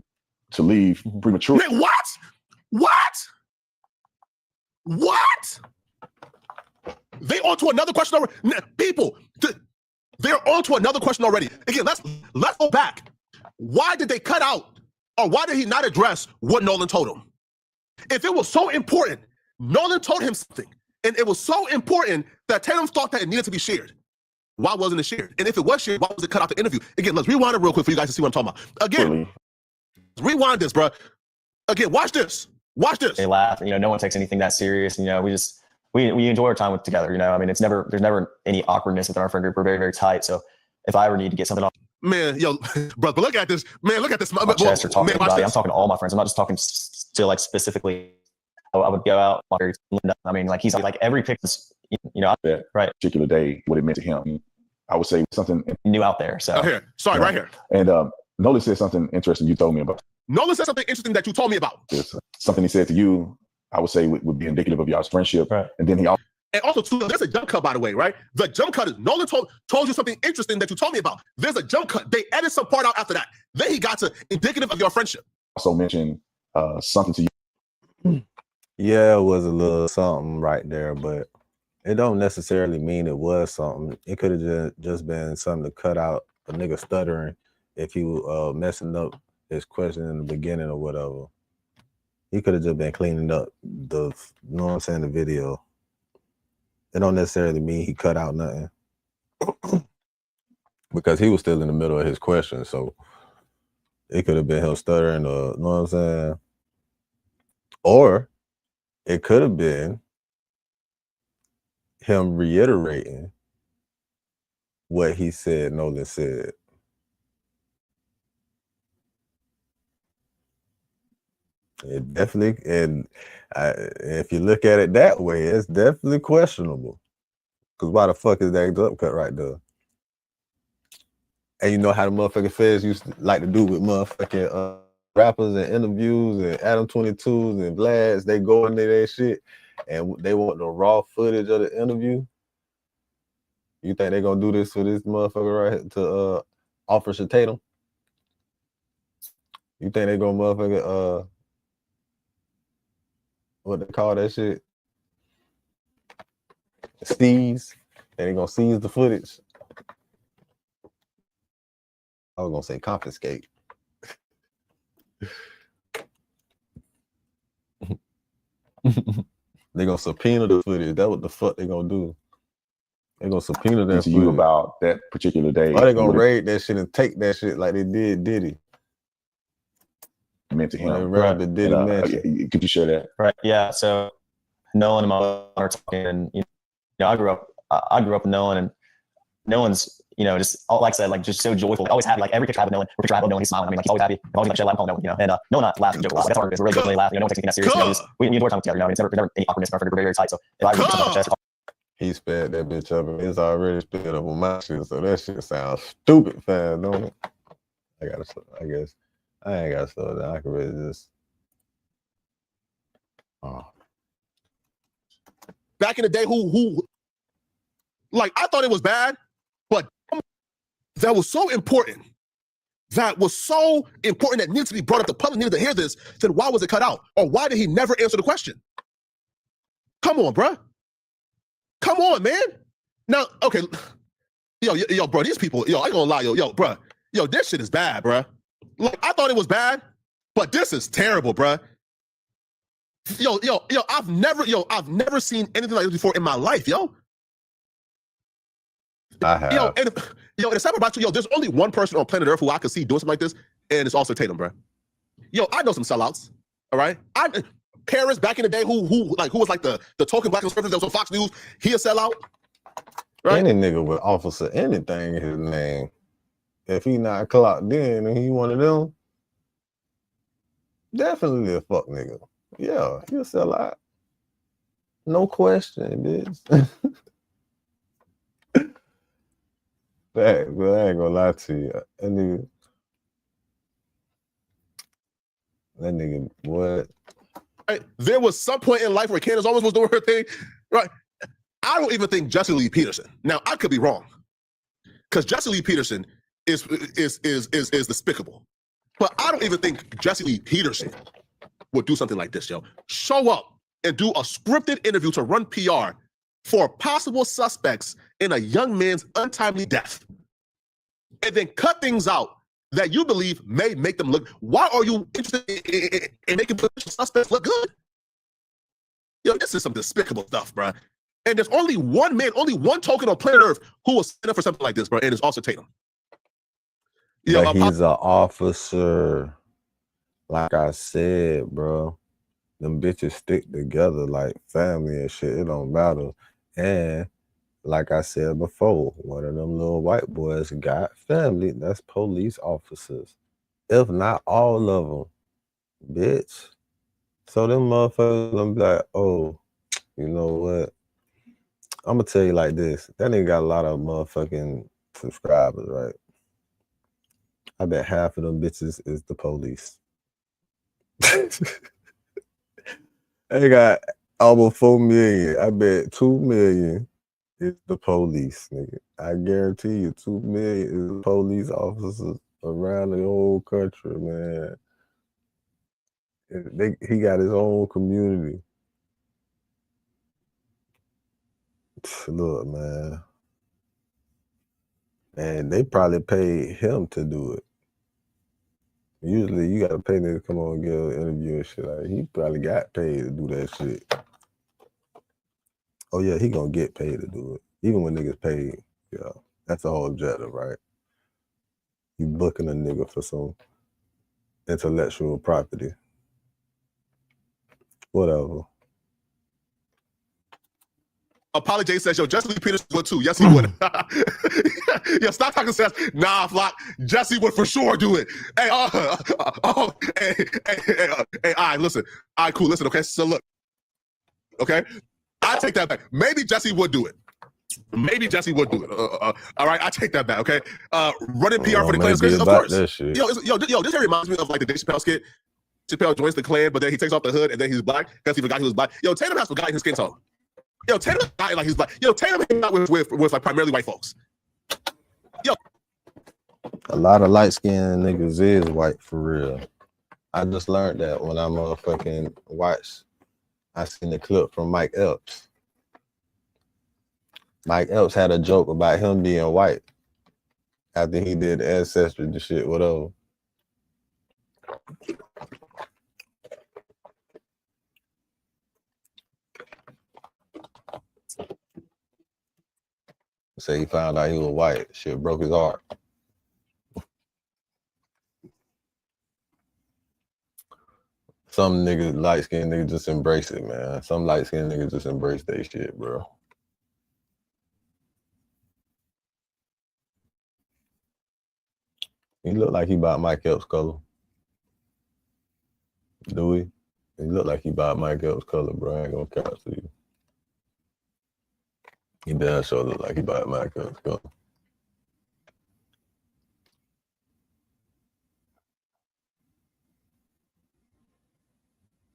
to leave prematurely. Man, what? They on to another question already. People, they're on to another question already. Again, let's go back. Why did they cut out, or why did he not address what Nolan told him? If it was so important, Nolan told him something, and it was so important that Tatum thought that it needed to be shared. Why wasn't it shared? And if it was shared, why was it cut out the interview? Again, let's rewind it real quick for you guys to see what I'm talking about. Again, rewind this, bro. Again, watch this. They laugh. No one takes anything that serious. We enjoy our time together. I mean, there's never any awkwardness with our friend group. We're very, very tight. So if I ever need to get something off, man, yo, bro, but look at this, man. Look at this. My chest or talking to anybody. I'm talking to all my friends. I'm not just talking to like specifically. I would go out. I mean, like he's like every picture. That right particular day, what it meant to him. I would say something new out there. So right here. And Nolan said something interesting. You told me about. Nolan said something interesting that you told me about. Something he said to you, I would say would be indicative of y'all's friendship. Right. And then he also. And also, too, there's a jump cut, by the way, right? The jump cut is Nolan told you something interesting that you told me about. There's a jump cut. They edit some part out after that. Then he got to indicative of your friendship. Also mentioned something to you. Yeah, it was a little something right there, but it don't necessarily mean it was something. It could have just been something to cut out a nigga stuttering if he was messing up his question in the beginning or whatever. He could have just been cleaning up the, you know what I'm saying, the video. It don't necessarily mean he cut out nothing. Because he was still in the middle of his question, so it could have been him stuttering or, you know what I'm saying? Or it could have been him reiterating what he said Nolan said. It definitely, and if you look at it that way, it's definitely questionable. Because why the fuck is that jump cut right there? And you know how the motherfucking feds used to like to do with motherfucking rappers and interviews and Adam 22s and Vlads, they go into their shit and they want the raw footage of the interview. You think they gonna do this for this motherfucker right here to Officer Tatum? You think they gonna motherfucker what they call that shit? Seize? And they gonna seize the footage? I was gonna say confiscate. They gonna subpoena the footage. That's what the fuck they gonna do. They gonna subpoena that to you about that particular day. Or they gonna raid that shit and take that shit like they did Diddy. Meant to him. When they raided the Diddy mansion. Could you share that? Right. Yeah. So Nolan and my mom are talking, and you know, I grew up with Nolan, and Nolan's, you know, just like I said, like just so joyful. Always happy. Like every picture I have with Nolan, every picture I have with Nolan, he's smiling. I mean, like he's always happy. I'm always like, I'm calling Nolan, you know. And Nolan and I laugh and joke a lot. Like, that's our group. We're really really laugh. You know, no one takes anything that serious. You know, we enjoy time together. You know, it's never any awkwardness. We're very very tight. So if I really touch on my chest, he sped that bitch up and it's already sped up on my shit, so that shit sounds stupid fast, don't it? I guess I ain't gotta slow down. I can really just Back in the day, who like I thought it was bad, but that was so important. That was so important that needed to be brought up. The public needed to hear this. Then why was it cut out? Or why did he never answer the question? Come on, bruh. Come on, man. Now, okay, yo, bro, these people, yo, I ain't gonna lie, yo, bro, yo, this shit is bad, bruh. Like, I thought it was bad, but this is terrible, bruh. Yo, I've never seen anything like this before in my life, yo. I have. Yo, and it's not about you. Yo, there's only one person on planet Earth who I could see doing something like this, and it's also Tatum, bruh. Yo, I know some sellouts, all right? Paris back in the day, who was like the token black conservative that was on Fox News, he a sellout. Right? Any nigga with officer anything in his name, if he not clocked in and he one of them, definitely a fuck nigga. Yeah, he'll sell out. No question, bitch. But I ain't gonna lie to you. That nigga, what? Right? There was some point in life where Candace almost was doing her thing, right? I don't even think Jesse Lee Peterson. Now I could be wrong, because Jesse Lee Peterson is despicable. But I don't even think Jesse Lee Peterson would do something like this, yo. Show up and do a scripted interview to run PR for possible suspects in a young man's untimely death, and then cut things out that you believe may make them look. Why are you interested in making potential suspects look good? Yo, this is some despicable stuff, bro. And there's only one man, only one token on planet Earth who will stand up for something like this, bro, and it's also Tatum. Yo, but he's an officer. Like I said, bro, them bitches stick together like family and shit. It don't matter. And like I said before, one of them little white boys got family. That's police officers. If not all of them, bitch. So them motherfuckers gonna be like, oh, you know what? I'm gonna tell you like this. That nigga got a lot of motherfucking subscribers, right? I bet half of them bitches is the police. They got Almost 4 million. I bet 2 million is the police, nigga. I guarantee you 2 million is the police officers around the whole country, man. He got his own community. Look, man. And they probably paid him to do it. Usually you gotta pay niggas to come on and give an interview and shit. Like, he probably got paid to do that shit. Oh yeah, he gonna get paid to do it. Even when niggas paid, yeah. That's the whole objective, right? You booking a nigga for some intellectual property. Whatever. Apollo J says, yo, Jesse Lee Peterson would too. Yes, he would. Yo, stop talking sense. Nah, Flock. Jesse would for sure do it. Hey, hey, all right, listen. All right, cool. Listen, okay? So look. Okay? I take that back. Maybe Jesse would do it. Maybe Jesse would do it. All right, I take that back, okay? Running PR for the Klan skit, of course. Yo, this here reminds me of like the Dave Chappelle skit. Chappelle joins the Klan, but then he takes off the hood and then he's black because he forgot he was black. Yo, Tatum has forgotten his skin tone. Yo, Tatum like he's black. Yo, Tatum hang out with like primarily white folks. Yo, a lot of light-skinned niggas is white for real. I just learned that when I motherfucking watched. I seen the clip from Mike Epps. Mike Epps had a joke about him being white after he did the ancestry, the shit, whatever. Say he found out he was white. Shit broke his heart. Some niggas, light-skinned niggas just embrace it, man. Some light-skinned niggas just embrace that shit, bro. He look like he about Mike Epps' color. Do he? He look like he about Mike Epps' color, bro. I ain't gonna count to you. He does sure look like he about Mike Epps' color.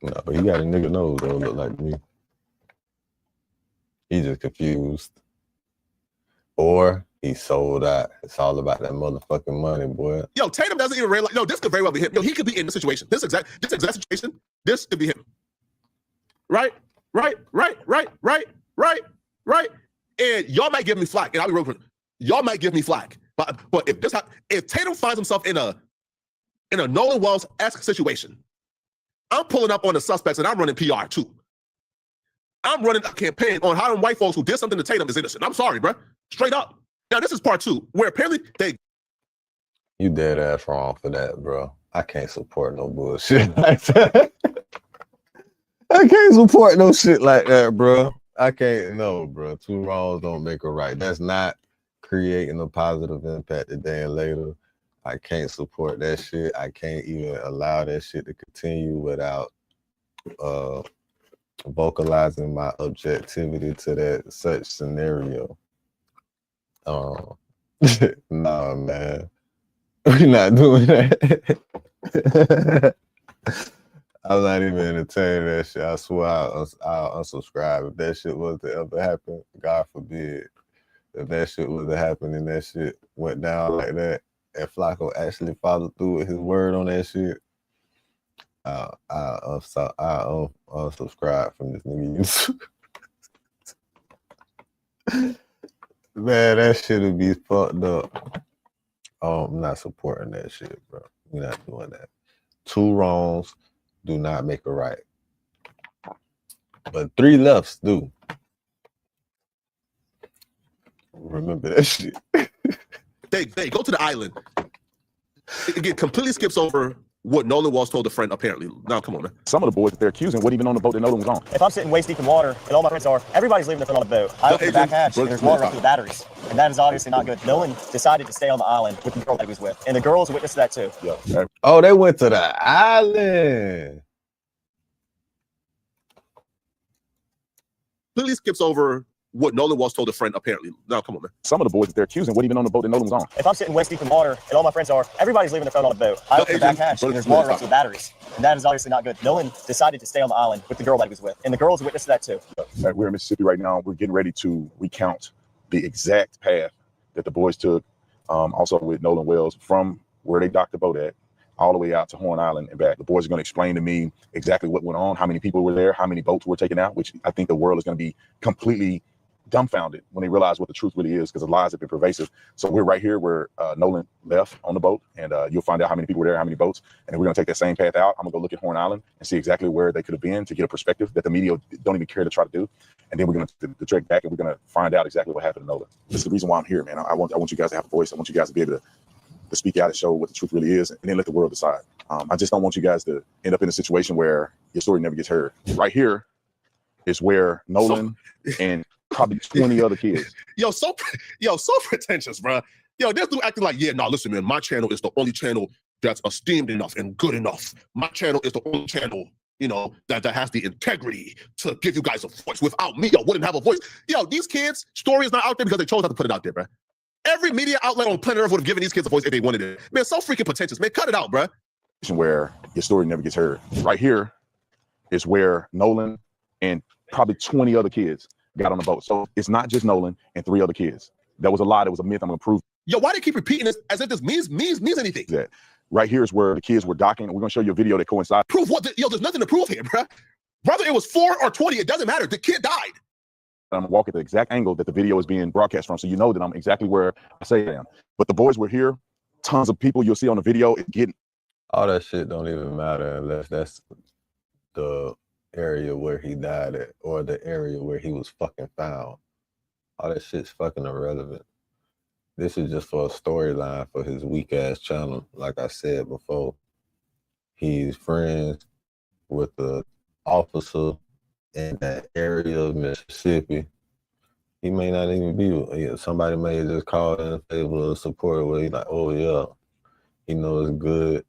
Nah, but he got a nigga nose though, look like me. He just confused. Or he sold out. It's all about that motherfucking money, boy. Yo, Tatum doesn't even realize. Yo, this could very well be him. Yo, he could be in the situation. This exact situation. This could be him. Right. And y'all might give me flack, and I'll be real quick. Y'all might give me flack, but if Tatum finds himself in a Nolan Wells-esque situation, I'm pulling up on the suspects and I'm running PR too. I'm running a campaign on how them white folks who did something to Tatum is innocent. I'm sorry, bro. Straight up. Now, this is part 2, where apparently they... You dead ass wrong for that, bro. I can't support no bullshit like that. I can't support no shit like that, bro. I can't, no, bro. 2 wrongs don't make a right. That's not creating a positive impact a day and later. I can't support that shit. I can't even allow that shit to continue without vocalizing my objectivity to that such scenario. Nah, man. We're not doing that. I'm not even entertaining that shit. I swear I'll unsubscribe. If that shit was to ever happen, God forbid. If that shit was to happen and that shit went down like that, and Flacco actually followed through with his word on that shit, I'll unsubscribe from this nigga YouTube. Man, that shit would be fucked up. I'm not supporting that shit, bro. We're not doing that. 2 wrongs do not make a right. But 3 lefts do. Remember that shit. They go to the island. It completely skips over what Nolan Walsh told a friend, apparently. Now, come on, man. Some of the boys that they're accusing weren't even on the boat that Nolan was on. If I'm sitting waist deep in water and all my friends are, everybody's leaving their friend on the boat. I open the back hatch and there's water up to the batteries. And that is obviously not good. Nolan decided to stay on the island with the girl that he was with. And the girls witnessed that too. Yeah. Oh, they went to the island. Completely skips over what Nolan Walsh told a friend, apparently. No, come on, man. Some of the boys that they're accusing weren't even on the boat that Nolan was on. If I'm sitting waist deep in water and all my friends are, everybody's leaving their phone on the boat. I open the back hatch and there's water up to the batteries. And that is obviously not good. Nolan decided to stay on the island with the girl that he was with. And the girl's a witness to that too. We're in Mississippi right now. We're getting ready to recount the exact path that the boys took, also with Nolan Wells, from where they docked the boat at, all the way out to Horn Island and back. The boys are going to explain to me exactly what went on, how many people were there, how many boats were taken out, which I think the world is going to be completely dumbfounded when they realize what the truth really is, because the lies have been pervasive. So we're right here where Nolan left on the boat, and you'll find out how many people were there, how many boats, and then we're going to take that same path out. I'm going to go look at Horn Island and see exactly where they could have been to get a perspective that the media don't even care to try to do. And then we're going to trek back and we're going to find out exactly what happened to Nolan. This is the reason why I'm here, man. I want you guys to have a voice. I want you guys to be able to speak out and show what the truth really is, and then let the world decide. I just don't want you guys to end up in a situation where your story never gets heard. Right here is where Nolan and probably 20 other kids. So pretentious, bro. This dude acting like, yeah, no, listen, man, my channel is the only channel that's esteemed enough and good enough. My channel is the only channel, that has the integrity to give you guys a voice. Without me, I wouldn't have a voice. These kids' story is not out there because they chose not to put it out there, bro. Every media outlet on planet Earth would have given these kids a voice if they wanted it. Man, so freaking pretentious, man. Cut it out, bro. Where your story never gets heard. Right here is where Nolan and probably 20 other kids got on the boat. So it's not just Nolan and 3 other kids. That was a lie. That was a myth. I'm going to prove. Why do they keep repeating this as if this means anything? That right here is where the kids were docking. We're going to show you a video that coincides. Prove what? There's nothing to prove here, bro. Whether it was 4 or 20, it doesn't matter. The kid died. I'm going to walk at the exact angle that the video is being broadcast from, so you know that I'm exactly where I say I am. But the boys were here. Tons of people you'll see on the video is getting. All that shit don't even matter unless that's the area where he died at or the area where he was fucking found. All that shit's fucking irrelevant. This is just for a storyline for his weak ass channel. Like I said before, he's friends with the officer in that area of Mississippi. He may not even be, somebody may have just called in favor of support where he's like, oh yeah, he knows it's good,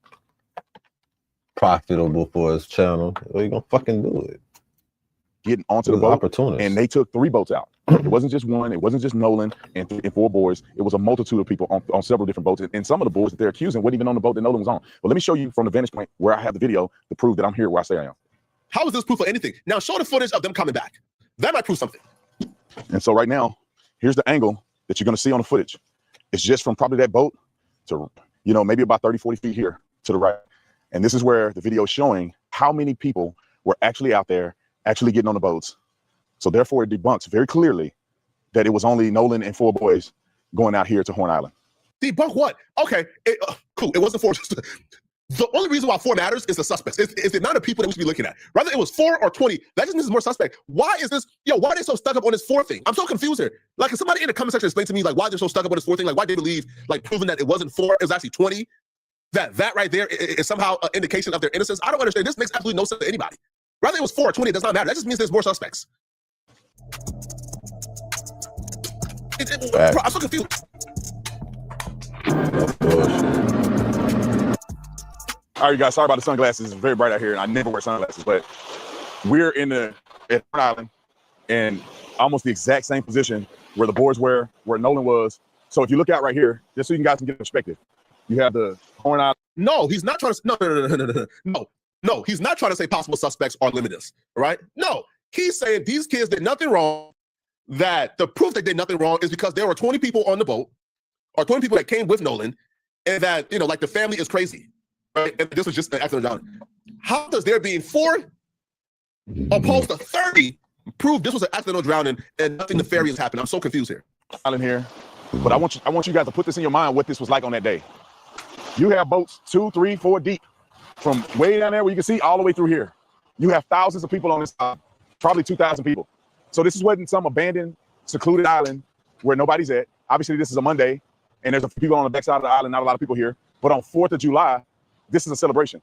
profitable for his channel. Well, you gonna fucking do it. Getting onto the boat, and they took 3 boats out. It wasn't just one. It wasn't just Nolan and 4 boys. It was a multitude of people on several different boats. And some of the boys that they're accusing weren't even on the boat that Nolan was on. But let me show you from the vantage point where I have the video to prove that I'm here where I say I am. How is this proof of anything? Now show the footage of them coming back. That might prove something. And so right now, here's the angle that you're going to see on the footage. It's just from probably that boat to, maybe about 30, 40 feet here to the right. And this is where the video is showing how many people were actually out there, actually getting on the boats. So therefore, it debunks very clearly that it was only Nolan and 4 boys going out here to Horn Island. Debunk what? Okay, cool. It wasn't 4. The only reason why 4 matters is the suspects. It's the amount of people that we should be looking at. Whether it was 4 or 20, that just means it's more suspect. Why is this? Why are they so stuck up on this 4 thing? I'm so confused here. Like, can somebody in the comment section explain to me, like, why they're so stuck up on this 4 thing? Like, why they believe, like, proving that it wasn't 4, it was actually 20? That right there is somehow an indication of their innocence. I don't understand. This makes absolutely no sense to anybody. Whether it was 4 or 20, it does not matter. That just means there's more suspects. Bro, I'm so confused. All right, you guys, sorry about the sunglasses. It's very bright out here, and I never wear sunglasses, but we're at Horn Island in almost the exact same position where the boys were, where Nolan was. So if you look out right here, just so you guys can get perspective, you have the Horn Island. No, he's not trying to, no, he's not trying to say possible suspects are limitless, right? No, he's saying these kids did nothing wrong, that the proof they did nothing wrong is because there were 20 people on the boat, or 20 people that came with Nolan, and that, like the family is crazy, right? And this was just an accident down. How does there being 4 opposed to 30 prove this was an accidental drowning and nothing nefarious happened? I'm so confused here. Island here, but I want you guys to put this in your mind what this was like on that day. You have boats 2, 3, 4 deep from way down there where you can see all the way through here. You have thousands of people on this side, probably 2,000 people. So this wasn't some abandoned, secluded island where nobody's at. Obviously, this is a Monday, and there's a few people on the backside of the island, not a lot of people here. But on 4th of July, this is a celebration.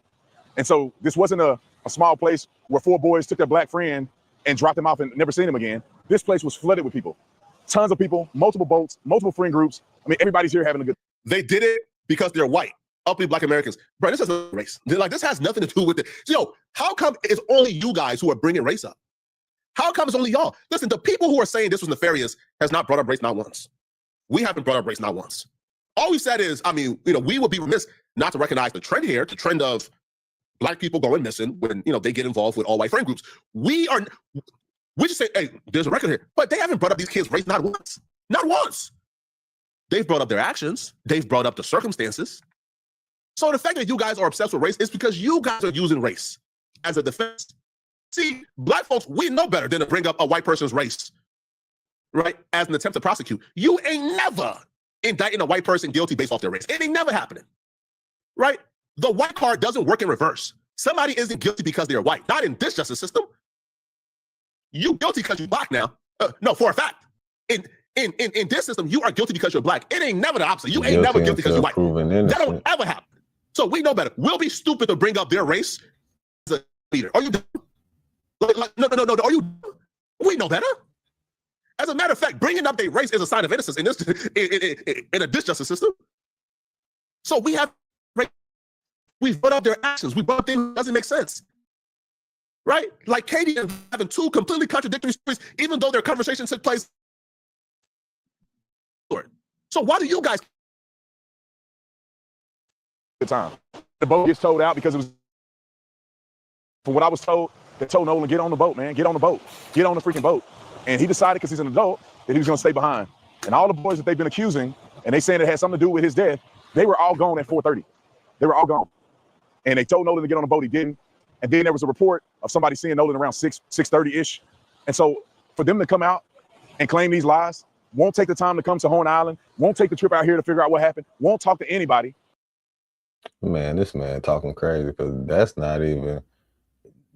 And so this wasn't a small place where 4 boys took their black friend and dropped him off and never seen him again. This place was flooded with people. Tons of people, multiple boats, multiple friend groups. I mean, everybody's here having a good. They did it because they're white, uppity Black Americans. Bro, this is a race. This has nothing to do with it. How come it's only you guys who are bringing race up? How come it's only y'all? Listen, the people who are saying this was nefarious has not brought up race not once. We haven't brought up race not once. All we said is, I mean, we would be remiss not to recognize the trend here, the trend of Black people going missing when, they get involved with all white friend groups. We just say, hey, there's a record here. But they haven't brought up these kids' race not once. Not once. They've brought up their actions. They've brought up the circumstances. So the fact that you guys are obsessed with race is because you guys are using race as a defense. See, Black folks, we know better than to bring up a white person's race, right, as an attempt to prosecute. You ain't never indicting a white person guilty based off their race. It ain't never happening, right? The white card doesn't work in reverse. Somebody isn't guilty because they're white. Not in this justice system. You guilty because you're Black now. No, for a fact. In this system, you are guilty because you're Black. It ain't never the opposite. You ain't never guilty because you're white. That don't ever happen. So we know better. We'll be stupid to bring up their race as a leader. Are you dumb? No. Are you dumb? We know better. As a matter of fact, bringing up their race is a sign of innocence in this in a disjustice system. So we've brought up their actions. We brought up things that doesn't make sense. Right? Like Katie and having two completely contradictory stories, even though their conversation took place. So why do you guys? The time the boat gets towed out because it was, from what I was told, they told Nolan, get on the boat, man, get on the boat, get on the freaking boat. And he decided, because he's an adult, that he was going to stay behind. And all the boys that they've been accusing, and they saying it had something to do with his death, they were all gone at 4:30. They were all gone. And they told Nolan to get on the boat. He didn't. And then there was a report of somebody seeing Nolan around 6:30-ish. And so for them to come out and claim these lies, won't take the time to come to Horn Island, won't take the trip out here to figure out what happened, won't talk to anybody. Man, this man talking crazy because that's not even.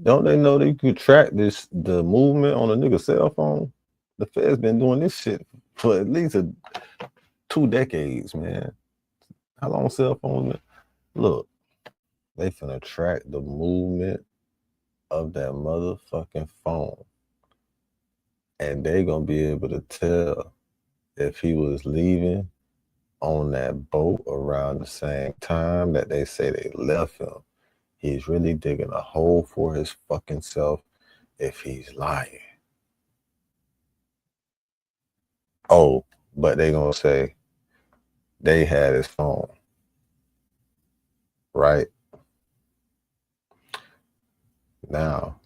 Don't they know they could track the movement on a nigga's cell phone? The Fed's been doing this shit for at least 2 decades, man. How long cell phones? Look, they finna track the movement of that motherfucking phone. And they gonna be able to tell if he was leaving on that boat around the same time that they say they left him. He's really digging a hole for his fucking self if he's lying. Oh, but they gonna say they had his phone, right? Now,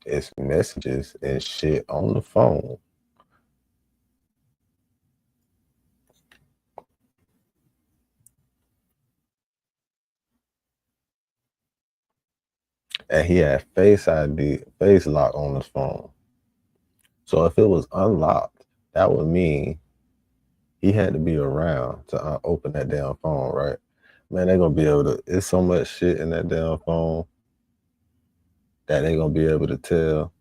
it's messages and shit on the phone. And he had Face ID, Face Lock on his phone. So if it was unlocked, that would mean he had to be around to open that damn phone, right? Man, they're gonna be able to, it's so much shit in that damn phone that they're gonna be able to tell.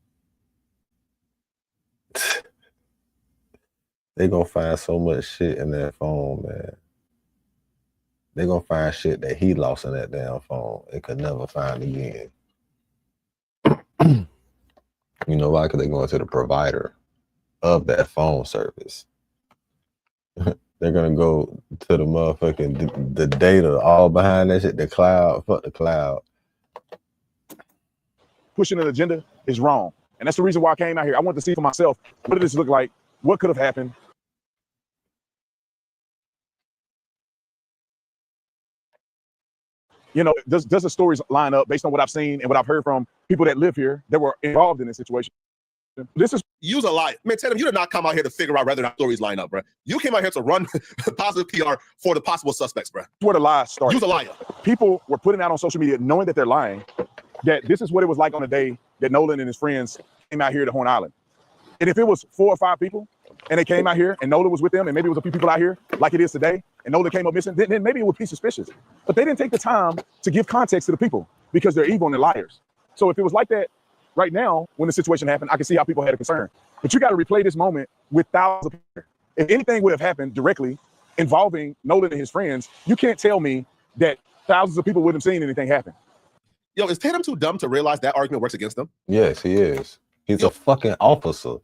They're gonna find so much shit in that phone, man. They're gonna find shit that he lost in that damn phone and could never find again. You know why? Because they're going to the provider of that phone service. They're gonna go to the motherfucking the data all behind that shit, the cloud. Fuck the cloud. Pushing an agenda is wrong. And that's the reason why I came out here. I wanted to see for myself, what did this look like? What could have happened? You know, does the stories line up based on what I've seen and what I've heard from people that live here that were involved in this situation? This is use a lie. Man, Tatum, you did not come out here to figure out whether or not stories line up, bro. You came out here to run positive PR for the possible suspects, bro. where the lies started. Use a liar. People were putting out on social media, knowing that they're lying, that this is what it was like on the day that Nolan and his friends came out here to Horn Island. And if it was 4 or 5 people and they came out here and Nolan was with them and maybe it was a few people out here like it is today and Nolan came up missing, then maybe it would be suspicious. But they didn't take the time to give context to the people because they're evil and they're liars. So if it was like that right now, when the situation happened, I can see how people had a concern. But you got to replay this moment with thousands of people. If anything would have happened directly involving Nolan and his friends, you can't tell me that thousands of people wouldn't have seen anything happen. Yo, is Tatum too dumb to realize that argument works against him? Yes, he is. He's a fucking officer.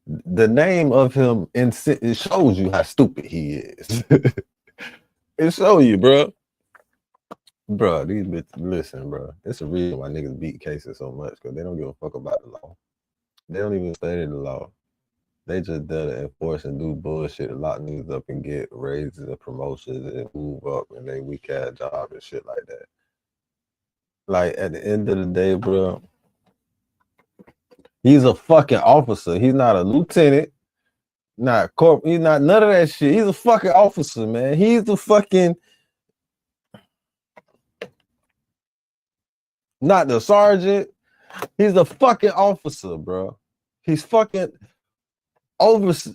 The name of him, it shows you how stupid he is. It shows you, bro. Bro, these bitches, listen, bro. It's a reason why niggas beat cases so much because they don't give a fuck about the law. They don't even study the law. They just there to enforce and do bullshit to lock niggas up and get raises and promotions and move up in their weak ass job and shit like that. Like at the end of the day, bro, he's a fucking officer. He's not a lieutenant, not corp. He's not none of that shit. He's a fucking officer, man. He's the fucking not the sergeant. He's the fucking officer, bro. He's fucking overseer.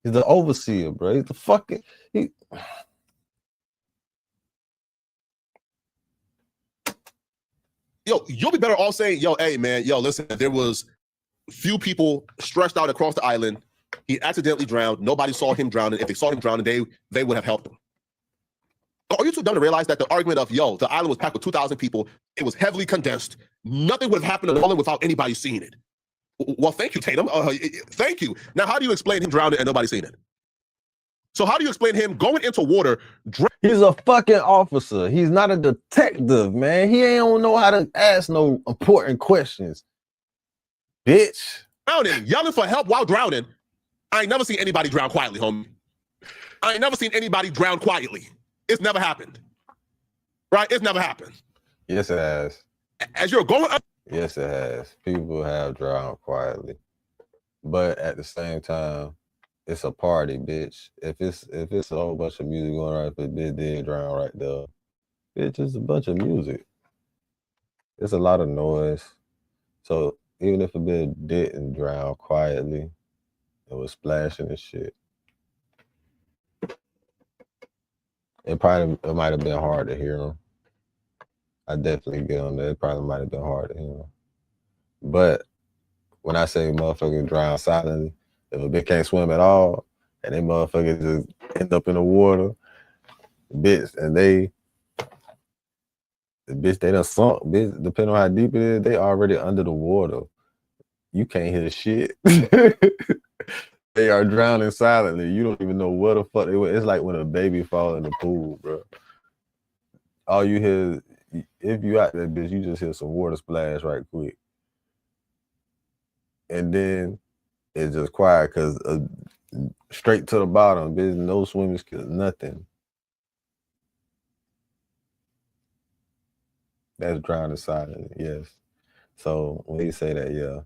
He's the overseer, bro. He's the fucking Yo, you'll be better off saying, yo, hey man, yo, listen, there was few people stretched out across the island. He accidentally drowned. Nobody saw him drowning. If they saw him drowning, they would have helped him. Are you too dumb to realize that the argument of, yo, the island was packed with 2,000 people, it was heavily condensed, nothing would have happened to Nolan without anybody seeing it? Well, thank you, Tatum. Thank you. Now, how do you explain him drowning and nobody seeing it? So how do you explain him going into water? He's a fucking officer. He's not a detective, man. He ain't don't know how to ask no important questions. Bitch. Drowning, yelling for help while drowning. I ain't never seen anybody drown quietly, homie. I ain't never seen anybody drown quietly. It's never happened. Right? It's never happened. Yes, it has. As you're going up. Yes, it has. People have drowned quietly. But at the same time, it's a party, bitch. If it's a whole bunch of music going on, if it did drown right there, it's just a bunch of music. It's a lot of noise. So even if a bit didn't drown quietly, it was splashing and shit. It might have been hard to hear him. I definitely get on that. It probably might have been hard to hear him. But when I say motherfuckers drown silently, if a bitch can't swim at all, and they motherfuckers just end up in the water, bitch, and the bitch, they done sunk, bitch, depending on how deep it is, they already under the water. You can't hear shit. They are drowning silently. You don't even know what the fuck they were. It's like when a baby falls in the pool, bro. All you hear is, if you out there, bitch, you just hear some water splash right quick. And then it's just quiet because straight to the bottom, bitch, no swimming skills, nothing. That's drowning silently, yes. So when you say that, yeah,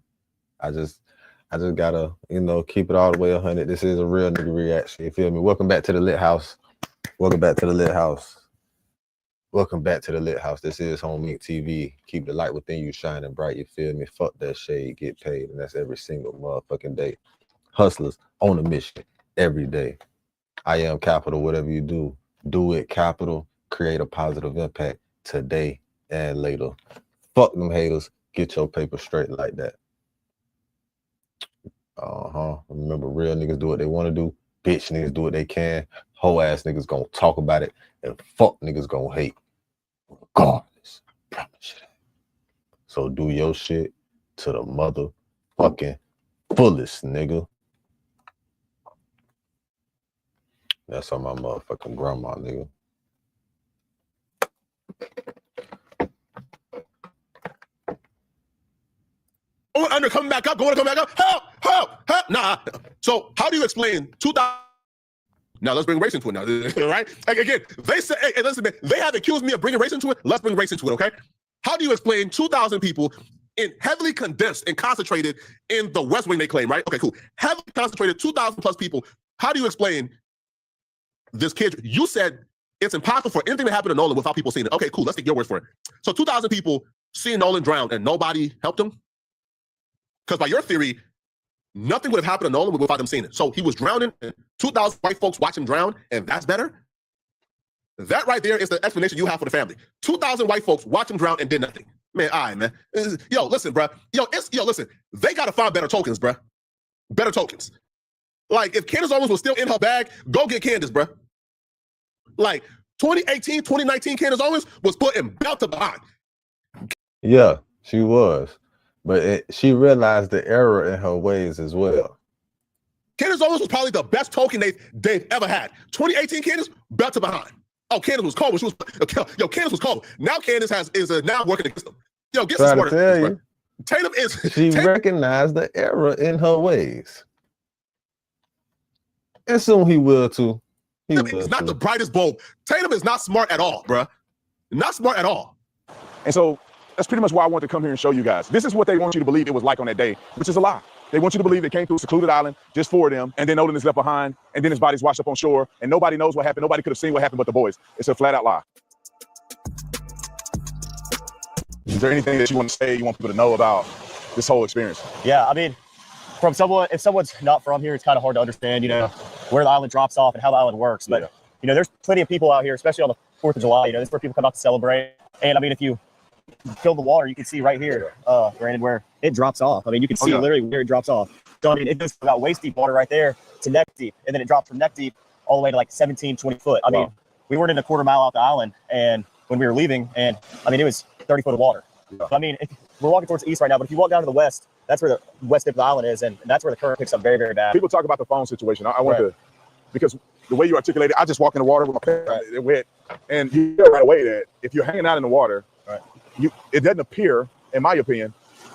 I just gotta, keep it all the way 100. This is a real nigga reaction. You feel me? Welcome back to the Lit House. Welcome back to the Lit House. Welcome back to the Lit House. This is Home Meet TV. Keep the light within you shining bright. You feel me? Fuck that shade. Get paid, and that's every single motherfucking day. Hustlers on a mission every day. I am capital. Whatever you do it capital. Create a positive impact today and later. Fuck them haters. Get your paper straight like that. Remember, real niggas do what they want to do. Bitch niggas do what they can. Whole ass niggas gonna talk about it, and fuck niggas gonna hate. Regardless. So do your shit to the motherfucking fullest, nigga. That's on my motherfucking grandma, nigga. Under, coming back up, coming back up. Help. Nah. So how do you explain 2,000? Now let's bring race into it now, right? Like, again, they say, hey, listen, man, they have accused me of bringing race into it. Let's bring race into it, okay? How do you explain 2,000 people in heavily condensed and concentrated in the West Wing, they claim, right? Okay, cool. Heavily concentrated, 2,000 plus people. How do you explain this kid? You said it's impossible for anything to happen to Nolan without people seeing it. Okay, cool. Let's take your word for it. So 2,000 people seeing Nolan drown and nobody helped him? Because by your theory, nothing would have happened to Nolan without them seeing it. So he was drowning, and 2,000 white folks watch him drown, and that's better? That right there is the explanation you have for the family. 2,000 white folks watch him drown and did nothing. Man, all right, man. Yo, listen, bro. Listen. They got to find better tokens, bro. Better tokens. Like, if Candace Owens was still in her bag, go get Candace, bro. Like, 2018, 2019 Candace Owens was putting belt to behind. Yeah, she was. But she realized the error in her ways as well. Candace Owens was probably the best token they've ever had. 2018 Candace, belt to behind. Oh, Candace was cold. Yo, Candace was cold. Now Candace is now working against them. Yo, get Trying some to smarter. tell you. Tatum is. She recognized the error in her ways. And soon he will too. Tatum is not the brightest bulb. Tatum is not smart at all, bruh. Not smart at all. And so that's pretty much why I wanted to come here and show you guys. This is what they want you to believe it was like on that day, which is a lie. They want you to believe they came to a secluded island just for them, and then Nolan is left behind, and then his body's washed up on shore, and nobody knows what happened. Nobody could have seen what happened but the boys. It's a flat-out lie. Is there anything that you want to say, you want people to know about this whole experience? Yeah, I mean, from someone, if someone's not from here, it's kind of hard to understand, you know, where the island drops off and how the island works. But, you know, there's plenty of people out here, especially on the 4th of July. You know, this is where people come out to celebrate. And, I mean, if you fill the water, you can see right here, Brandon, where it drops off. I mean, you can see literally where it drops off. So, I mean, it goes from about waist deep water right there to neck deep. And then it drops from neck deep all the way to like 17, 20 foot. I mean, we weren't in a quarter mile off the island and when we were leaving, and I mean, it was 30 foot of water. So, I mean, we're walking towards the east right now, but if you walk down to the west, that's where the west tip of the island is, and that's where the current picks up very, very bad. People talk about the phone situation. I want to, because the way you articulate it, I just walk in the water with my pants wet, and you know right away that if you're hanging out in the water, it doesn't appear, in my opinion,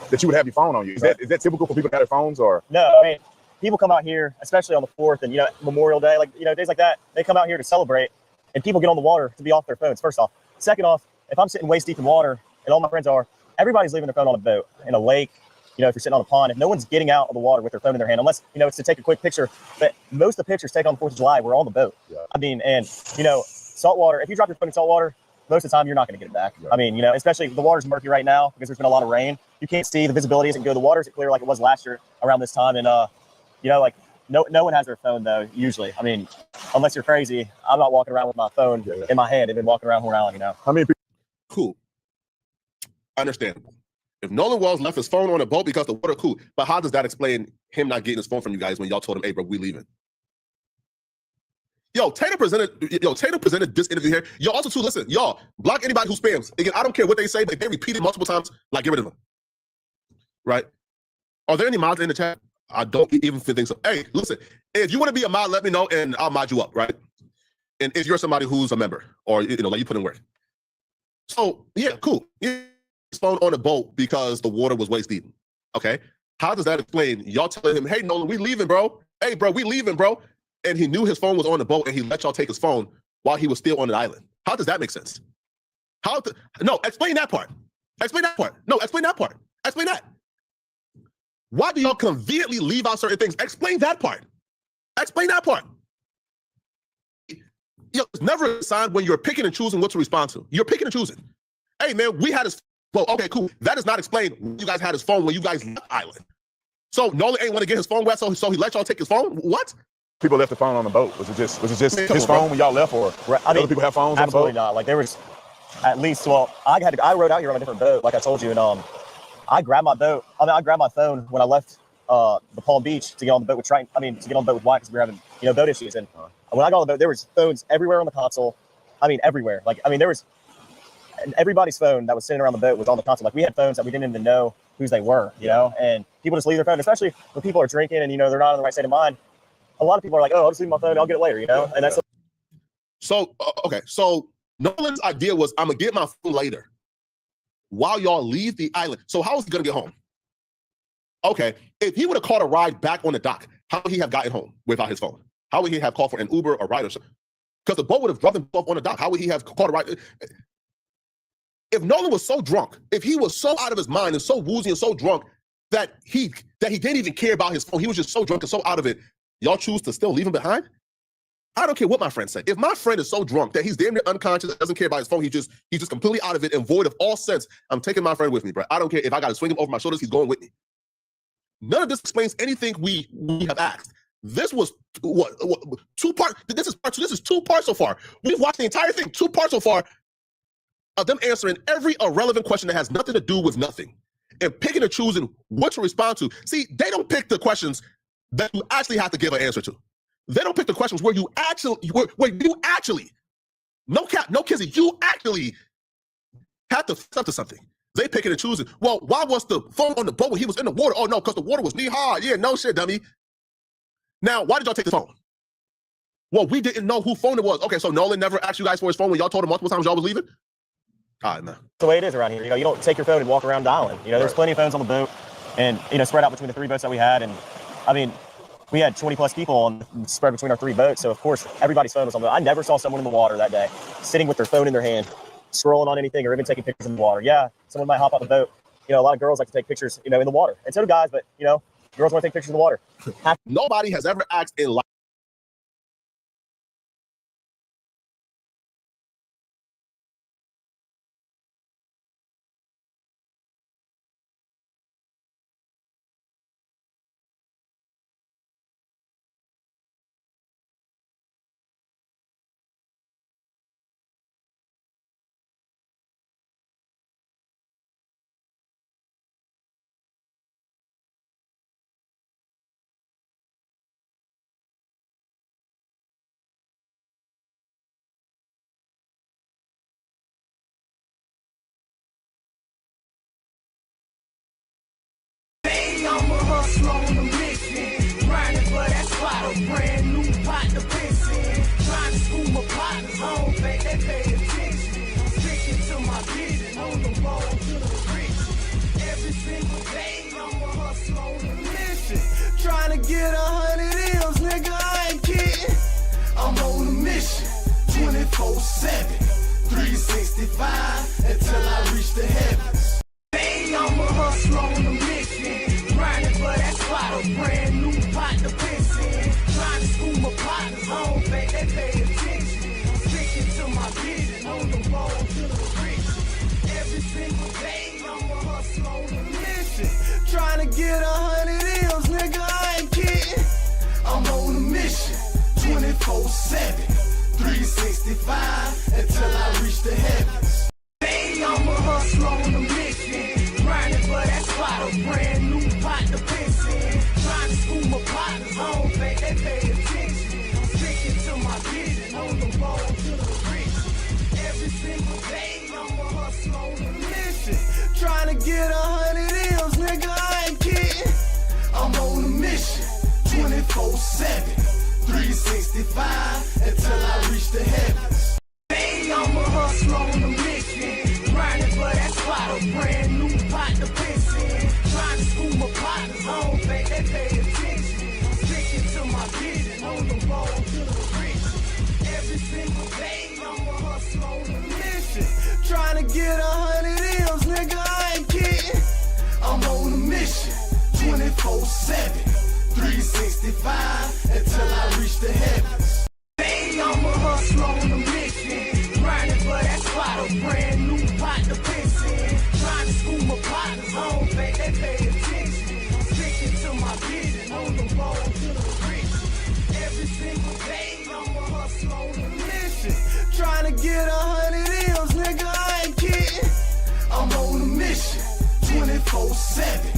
that you would have your phone on you. Is that typical for people to have their phones, or? No, I mean, people come out here, especially on the 4th and, you know, Memorial Day, like, you know, days like that, they come out here to celebrate, and people get on the water to be off their phones, first off. Second off, if I'm sitting waist deep in water, and all my friends are, everybody's leaving their phone on a boat, in a lake, you know, if you're sitting on a pond, if no one's getting out of the water with their phone in their hand, unless, you know, it's to take a quick picture. But most of the pictures taken on the 4th of July were on the boat. I mean, and, you know, saltwater, if you drop your phone in saltwater, most of the time you're not going to get it back. I mean, you know, especially the water's murky right now because there's been a lot of rain. You can't see, the visibility isn't good. The water isn't clear like it was last year around this time. And, you know, like, no one has their phone, though, usually. I mean, unless you're crazy, I'm not walking around with my phone in my hand. I've been walking around Horn Island, you know. How many people? Cool. Understandable. If Nolan Wells left his phone on a boat because the water cool, but how does that explain him not getting his phone from you guys when y'all told him, hey, bro, we leaving? Tatum presented this interview here. Y'all also, too, listen, y'all, block anybody who spams. Again, I don't care what they say, but they repeat it multiple times, like, get rid of them. Right? Are there any mods in the chat? I don't even think so. Hey, listen, if you want to be a mod, let me know, and I'll mod you up, right? And if you're somebody who's a member, or, you know, like you put in work. So, yeah, cool. His phone on a boat because the water was waist deep. Okay. How does that explain y'all telling him, hey, Nolan, we leaving, bro. Hey, bro, we leaving, bro. And he knew his phone was on the boat and he let y'all take his phone while he was still on the island. How does that make sense? No, explain that part. Explain that part. No, explain that part. Explain that. Why do y'all conveniently leave out certain things? Explain that part. Explain that part. It's never a sign when you're picking and choosing what to respond to. You're picking and choosing. Hey, man, we had his. Well, okay, cool. That does not explain you guys had his phone when you guys left the island. So Nolan ain't want to get his phone wet, so he let y'all take his phone? What? People left the phone on the boat. Was it just his phone when y'all left, or I mean, other people have phones on the boat? Absolutely not. Like, there was at least, well, I rode out here on a different boat, like I told you, and I grabbed my phone when I left the Palm Beach to get on the boat with Triton. I mean, to get on the boat with White because we were having, you know, boat issues. And when I got on the boat, there was phones everywhere on the console. I mean, everywhere. Like, I mean, there was everybody's phone that was sitting around the boat was on the console. Like, we had phones that we didn't even know whose they were, you know, and people just leave their phone, especially when people are drinking and, you know, they're not in the right state of mind. A lot of people are like, oh, I'll just leave my phone. I'll get it later, you know? And that's so, okay. So Nolan's idea was, I'm going to get my phone later while y'all leave the island. So how is he going to get home? Okay. If he would have caught a ride back on the dock, how would he have gotten home without his phone? How would he have called for an Uber or ride or something? Because the boat would have dropped him off on the dock. How would he have caught a ride? If Nolan was so drunk, if he was so out of his mind and so woozy and so drunk that he didn't even care about his phone, he was just so drunk and so out of it, y'all choose to still leave him behind? I don't care what my friend said. If my friend is so drunk that he's damn near unconscious, doesn't care about his phone, he's just completely out of it and void of all sense, I'm taking my friend with me, bro. I don't care if I got to swing him over my shoulders, he's going with me. None of this explains anything we have asked. This was what 2 parts. This is part 2. This is 2 parts so far. We've watched the entire thing, 2 parts so far, of them answering every irrelevant question that has nothing to do with nothing and picking and choosing what to respond to. See, they don't pick the questions that you actually have to give an answer to. They don't pick the questions where you actually, no cap, no kizzy, you actually have to step to something. They picking and choosing. Well, why was the phone on the boat when he was in the water? Oh, no, because the water was knee high. Yeah, no shit, dummy. Now, why did y'all take the phone? Well, we didn't know whose phone it was. Okay, so Nolan never asked you guys for his phone when y'all told him multiple times y'all was leaving? All right, man. That's the way it is around here. You know, you don't take your phone and walk around the island. You know, there's plenty of phones on the boat and, you know, spread out between the 3 boats that we had. And, I mean, we had 20 plus people on spread between our 3 boats. So, of course, everybody's phone was on the boat. I never saw someone in the water that day sitting with their phone in their hand, scrolling on anything or even taking pictures in the water. Yeah, someone might hop out the boat. You know, a lot of girls like to take pictures, you know, in the water. And so do guys, but, you know, girls want to take pictures in the water. Nobody has ever asked in life. I'm a hustler on a mission, grinding for that spot, a brand new pot to piss in. Trying to school my partners, I don't think they pay attention. Sticking to my vision, on the road to the riches. Every single day, I'm a hustler on a mission, trying to get 100 M's, nigga, I ain't kidding. I'm on a mission, 24/7, 365, until I reach the heavens. Hey, I'm a hustler on a mission, grinding for that spot, a brand new pot to piss in. Trying to school my partners, I don't think they pay attention. Sticking to my vision, on the road to the riches. Every single day, I'm a hustler on a mission, trying to get 100 M's, nigga, I ain't kidding. I'm on a mission, 24/7, 365, until I reach the heavens. Hey, I'm a hustler on a mission, grinding for that spot, a brand new pot to piss in. Trying to school my partners, I don't think they pay attention. Sticking to my vision, on the road to the riches. Every single day, I'm a hustler on a mission, trying to get 100 M's, nigga, I ain't kidding. I'm on a mission, 24/7, 365, until I reach the heavens. Hey, I'm a hustler on a mission, grinding for that spot, a brand new pot to piss in. Trying to school my partners, I don't think they pay attention. Sticking to my vision, on the road to the riches. Every single day, I'm a hustler on a mission, trying to get 100 M's, nigga, I ain't kidding. I'm on a mission, 24/7, 365, until I reach the heavens. Hey, I'm a hustler on a mission, grinding for that spot, a brand new pot to piss in. Trying to school my partners, I don't think they pay attention. Sticking to my vision, on the road to the riches. Every single day, I'm a hustler on a mission, trying to get 100 M's, nigga, I ain't kidding. I'm on a mission, 24/7,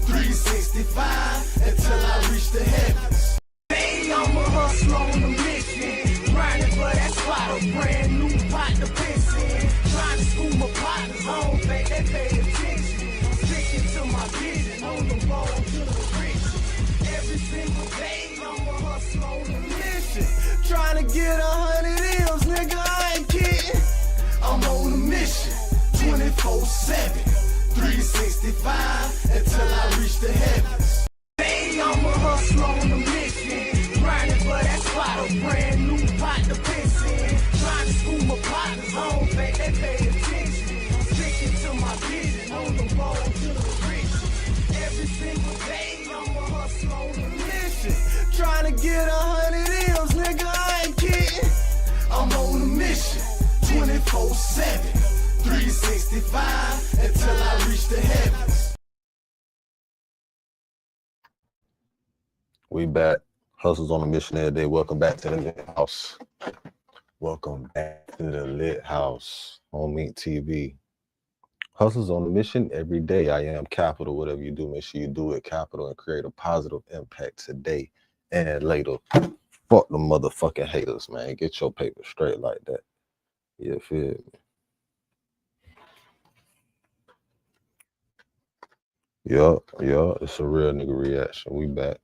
365, until I reach the heavens. Hey, I'm a hustler on a mission, grinding for that spot, a brand new pot to piss in. Trying to school my partners, I don't think they pay attention. Sticking to my vision, on the road to the riches. Every single day, I'm a hustler on a mission, trying to get 100 M's, nigga, I ain't kidding. I'm on a mission, 24/7, 365, until I reach the heavens. Hey, I'm a hustler on a mission, grinding for that spot, a brand new pot to piss in. Trying to school my partners, I don't think they pay attention. Sticking to my vision, on the road to the riches. Every single day, I'm a hustler on a mission, trying to get 100 M's, nigga, I ain't kidding. I'm on a mission, 24/7, 365, until I reach the heavens. We back. Hustles on a mission every day. Welcome back to the Lit House. Welcome back to the Lit House on Meet TV. Hustles on a mission every day. I am capital. Whatever you do, make sure you do it capital and create a positive impact today and later. Fuck the motherfucking haters, man. Get your paper straight like that. You feel me? Yup, it's a real nigga reaction. We back.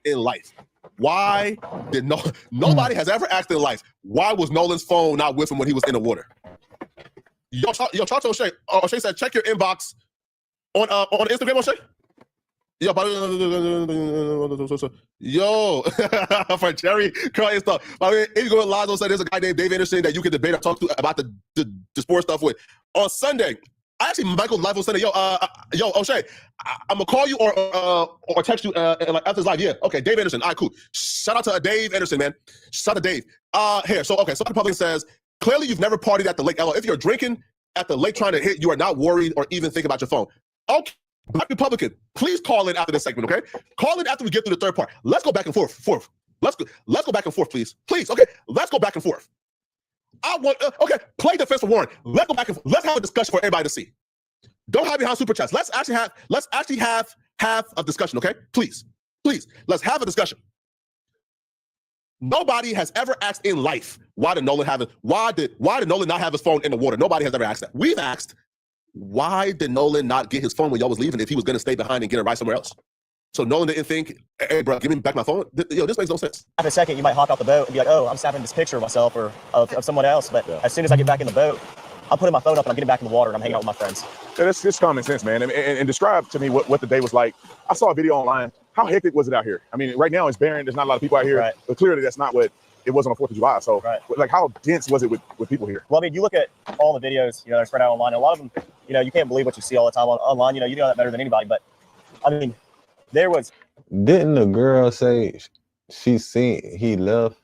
in life. Why did nobody has ever asked in life, why was Nolan's phone not with him when he was in the water? Yo, talk to O'Shea. O'Shea said, check your inbox on Instagram, O'Shea. Yo, for Jerry Curl and stuff. By the way, if you go to Lazo said there's a guy named Dave Anderson that you can debate or talk to about the sports stuff with. On Sunday, Michael live on Sunday. Yo, O'Shea, I'm gonna call you or text you like after this live. Yeah, okay, Dave Anderson. All right, cool. Shout out to Dave Anderson, man. Shout out to Dave. Here, so the public says clearly you've never partied at the lake. If you're drinking at the lake trying to hit, you are not worried or even think about your phone. Okay. Black Republican, please call in after this segment, okay? Call in after we get through the third part. Let's go back and forth. Let's go back and forth, please. Please, okay? Let's go back and forth. I want play defense for Warren. Let's go back and forth. Let's have a discussion for everybody to see. Don't hide behind super chats. Let's actually have a discussion, okay? Please, let's have a discussion. Nobody has ever asked in life why did Nolan not have his phone in the water? Nobody has ever asked that. We've asked, why did Nolan not get his phone when y'all was leaving if he was going to stay behind and get it right somewhere else? So Nolan didn't think, hey, bro, give me back my phone? Yo, this makes no sense. After a second, you might hop out the boat and be like, oh, I'm snapping this picture of myself or of someone else. But as soon as I get back in the boat, I'm putting my phone up and I'm getting back in the water and I'm hanging out with my friends. Yeah, that's just common sense, man. And describe to me what the day was like. I saw a video online. How hectic was it out here? I mean, right now it's barren. There's not a lot of people out here. Right. But clearly that's not what it was on the 4th of July. So, like, how dense was it with people here? Well, I mean, you look at all the videos, that are spread out online. A lot of them, you can't believe what you see all the time online. You know that better than anybody. But, I mean, there was... Didn't the girl say she seen he left?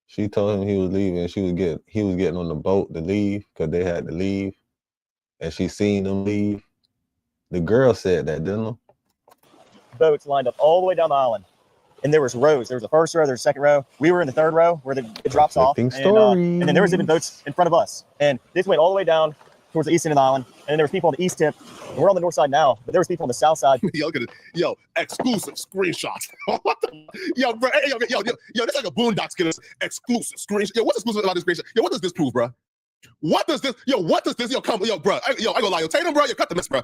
She told him he was leaving. He was getting on the boat to leave because they had to leave. And she seen them leave. The girl said that, didn't she? Boats lined up all the way down the island. And there was rows. There was the first row, there was the second row. We were in the third row where it drops off. And then there was even boats in front of us. And this went all the way down towards the east end of the island. And then there was people on the east tip. And we're on the north side now, but there was people on the south side. Yo, look at it. Yo, exclusive screenshots. What the? Yo, bro. Hey, yo, this like a Boondocks kid. Exclusive screenshot. Yo, what's exclusive about this screenshot? Yo, what does this prove, bro? What does this? Yo, come? Yo, bro. I gonna lie. Yo, Tatum, bro. You cut the mess, bro.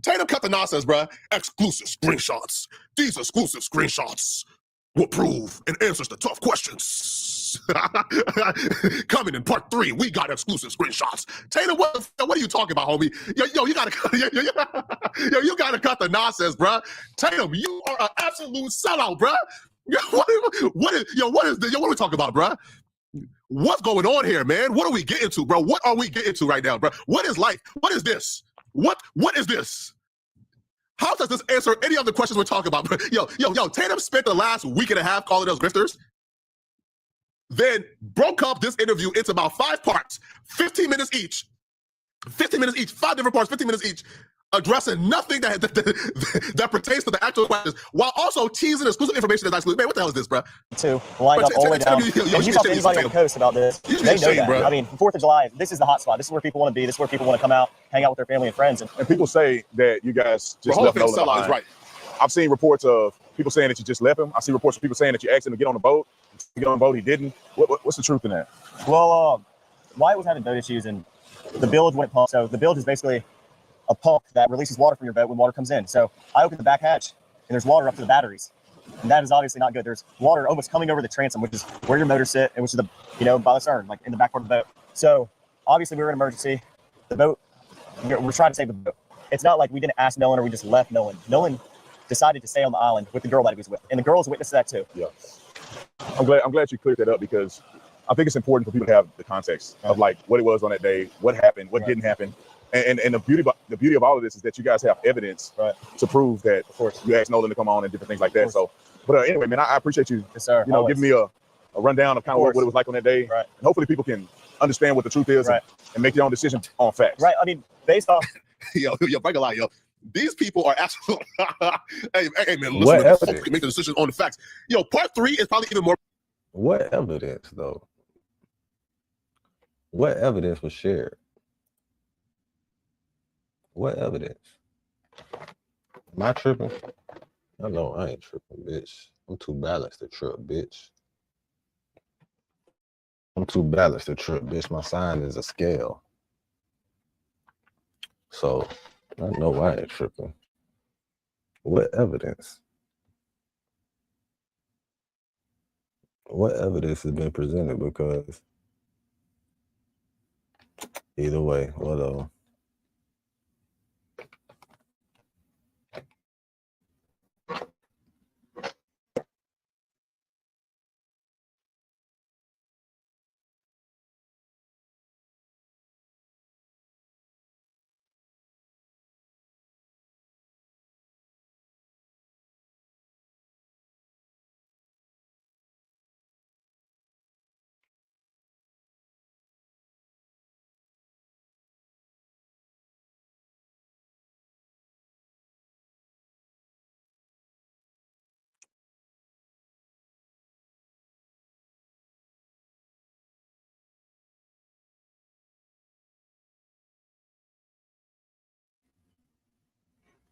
Tatum cut the nonsense, bro. Exclusive screenshots. These exclusive screenshots will prove and answers the tough questions. Coming in part 3, we got exclusive screenshots. Tatum, what are you talking about, homie? Yo, you gotta cut the nonsense, bro. Tatum, you are an absolute sellout, bro. What is this? Yo, what are we talking about, bro? What's going on here, man? What are we getting to, bro? What are we getting to right now, bro? What is life? What is this? What is this? How does this answer any of the questions we're talking about? Yo, Tatum spent the last week and a half calling us grifters, then broke up this interview into about 5 parts, 15 minutes each, 5 different parts, 15 minutes each, addressing nothing that pertains to the actual questions, while also teasing exclusive information that's exclusive. Man, what the hell is this, bro? Lined up all the way down. If you talk to anybody on the coast about this, they know that. Bro. I mean, 4th of July, this is the hot spot. This is where people want to be. This is where people want to come out, hang out with their family and friends. And people say that you guys just left Nolan behind. Right. I've seen reports of people saying that you just left him. I see reports of people saying that you asked him to get on the boat. To get on the boat, he didn't. What's the truth in that? Well, Wyatt was having boat issues, and the bilge went pump. So the bilge is basically a pump that releases water from your boat when water comes in. So I opened the back hatch, and there's water up to the batteries. And that is obviously not good. There's water almost coming over the transom, which is where your motors sit, and which is by the stern, like in the back part of the boat. So obviously we were in emergency. The boat, we're trying to save the boat. It's not like we didn't ask Nolan or we just left Nolan. Nolan decided to stay on the island with the girl that he was with, and the girls witnessed that too. Yeah, I'm glad you cleared that up, because I think it's important for people to have the context of like what it was on that day, what happened, what didn't happen. And the beauty of all of this is that you guys have evidence to prove that, of course, you asked Nolan to come on and different things like that. So, but anyway, man, I appreciate you, giving me a rundown of kind of what it was like on that day. Right. And hopefully people can understand what the truth is and make their own decision on facts. Right. I mean, based off. yo, break a lie, yo. These people are absolutely. hey, man, listen, make the decision on the facts. Yo, part 3 is probably even more. What evidence, though? What evidence was shared? What evidence? Am I tripping? I know I ain't tripping, bitch. I'm too balanced to trip, bitch. My sign is a scale. So I know I ain't tripping. What evidence? what evidence has been presented? Because either way, whatever.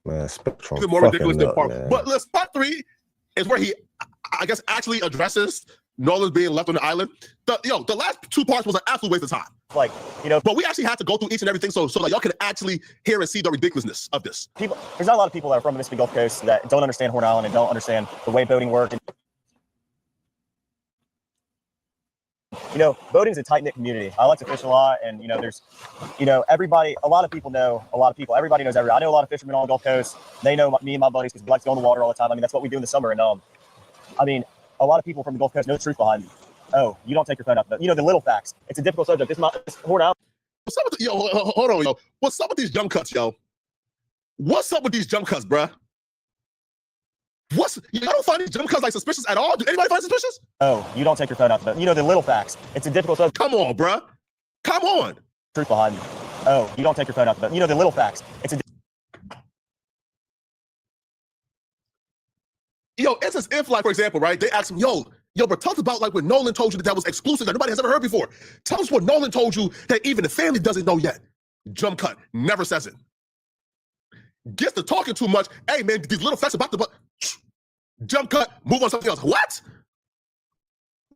Man, Spectrum Even more fucking ridiculous than up, part. man. But listen, part 3 is where he, I guess, actually addresses Nolan being left on the island. The last 2 parts was an absolute waste of time. Like, you know, but we actually had to go through each and everything so that y'all can actually hear and see the ridiculousness of this. There's not a lot of people that are from the Mississippi Gulf Coast that don't understand Horn Island and don't understand the way boating works. You know, boating is a tight-knit community. I like to fish a lot, and, you know, there's, you know, everybody, a lot of people know a lot of people. Everybody knows everybody. I know a lot of fishermen on the Gulf Coast. They know me and my buddies because we like to go on the water all the time. I mean, that's what we do in the summer. And, I mean, a lot of people from the Gulf Coast know the truth behind me. Oh, you don't take your phone out. But, you know, the little facts. It's a difficult subject. This Horn Island. What's up with hold on, yo. What's up with these jump cuts, yo? What's up with these jump cuts, bruh? You don't find these jump cuts like suspicious at all? Do anybody find suspicious? Oh, you don't take your phone out. But, you know, the little facts. It's a difficult subject. Come on, bruh. Come on. Truth behind me. Oh, you don't take your phone out. But, you know, the little facts. It's a Yo, it's as if, like, for example, right? They ask him, yo, but talk about like what Nolan told you that was exclusive that nobody has ever heard before. Tell us what Nolan told you that even the family doesn't know yet. Jump cut, never says it. Gets to talking too much. Hey man, these little facts about the jump cut, move on to something else. What?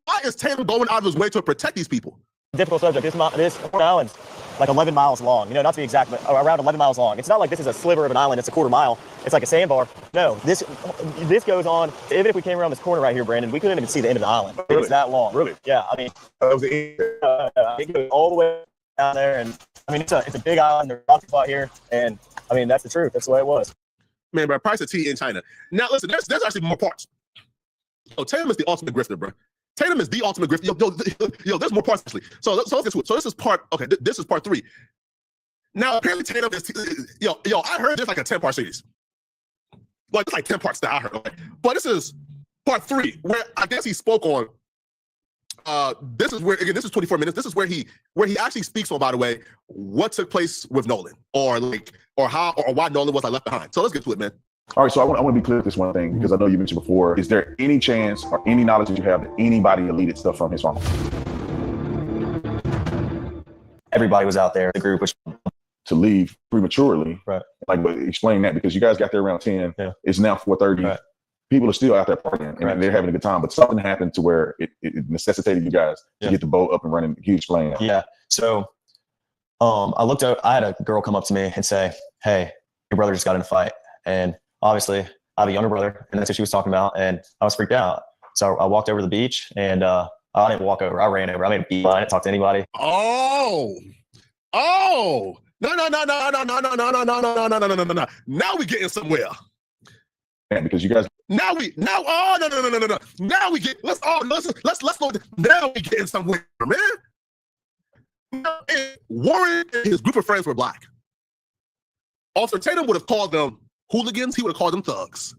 Why is Taylor going out of his way to protect these people? Difficult subject. This Horn Island's like 11 miles long. You know, not to be exact, but around 11 miles long. It's not like this is a sliver of an island. It's a quarter mile. It's like a sandbar. No, this goes on. Even if we came around this corner right here, Brandon, we couldn't even see the end of the island. Really? It's that long. Really? Yeah. I mean, it goes all the way down there, and I mean, it's a big island. There's a rocky spot here, and I mean, that's the truth. That's the way it was. Man, bro, price of tea in China. Now, listen, there's actually more parts. Oh, Tatum is the ultimate grifter, bro. Tatum is the ultimate grifter. Yo, there's more parts actually. So let's get to it. So this is part. Okay, this is part 3. Now apparently Tatum is. Yo, I heard there's like a 10-part series. Well, it's like 10 parts that I heard. Okay? But this is part 3, where I guess he spoke on. This is where, again, this is 24 minutes. This is where he actually speaks on, by the way, what took place with Nolan, or how or why Nolan was left behind. So let's get to it, man. All right, so I want to be clear with this one thing, because I know you mentioned before. Is there any chance or any knowledge that you have that anybody deleted stuff from his phone? Everybody was out there. The group was to leave prematurely. Right. Like, but explain that, because you guys got there around 10. Yeah. It's now 4:30. Right. People are still out there partying and they're having a good time, but something happened to where it necessitated you guys to get the boat up and running. Can you explain that? Yeah. So I looked out, I had a girl come up to me and say, "Hey, your brother just got in a fight." And obviously I have a younger brother, and that's what she was talking about. And I was freaked out. So I walked over to the beach, and I didn't walk over. I ran over. I made a beeline. I didn't talk to anybody. No. Now we getting somewhere. Yeah, because you guys. Now we getting somewhere, man. Warren and his group of friends were black. Officer Tatum would have called them hooligans. He would have called them thugs.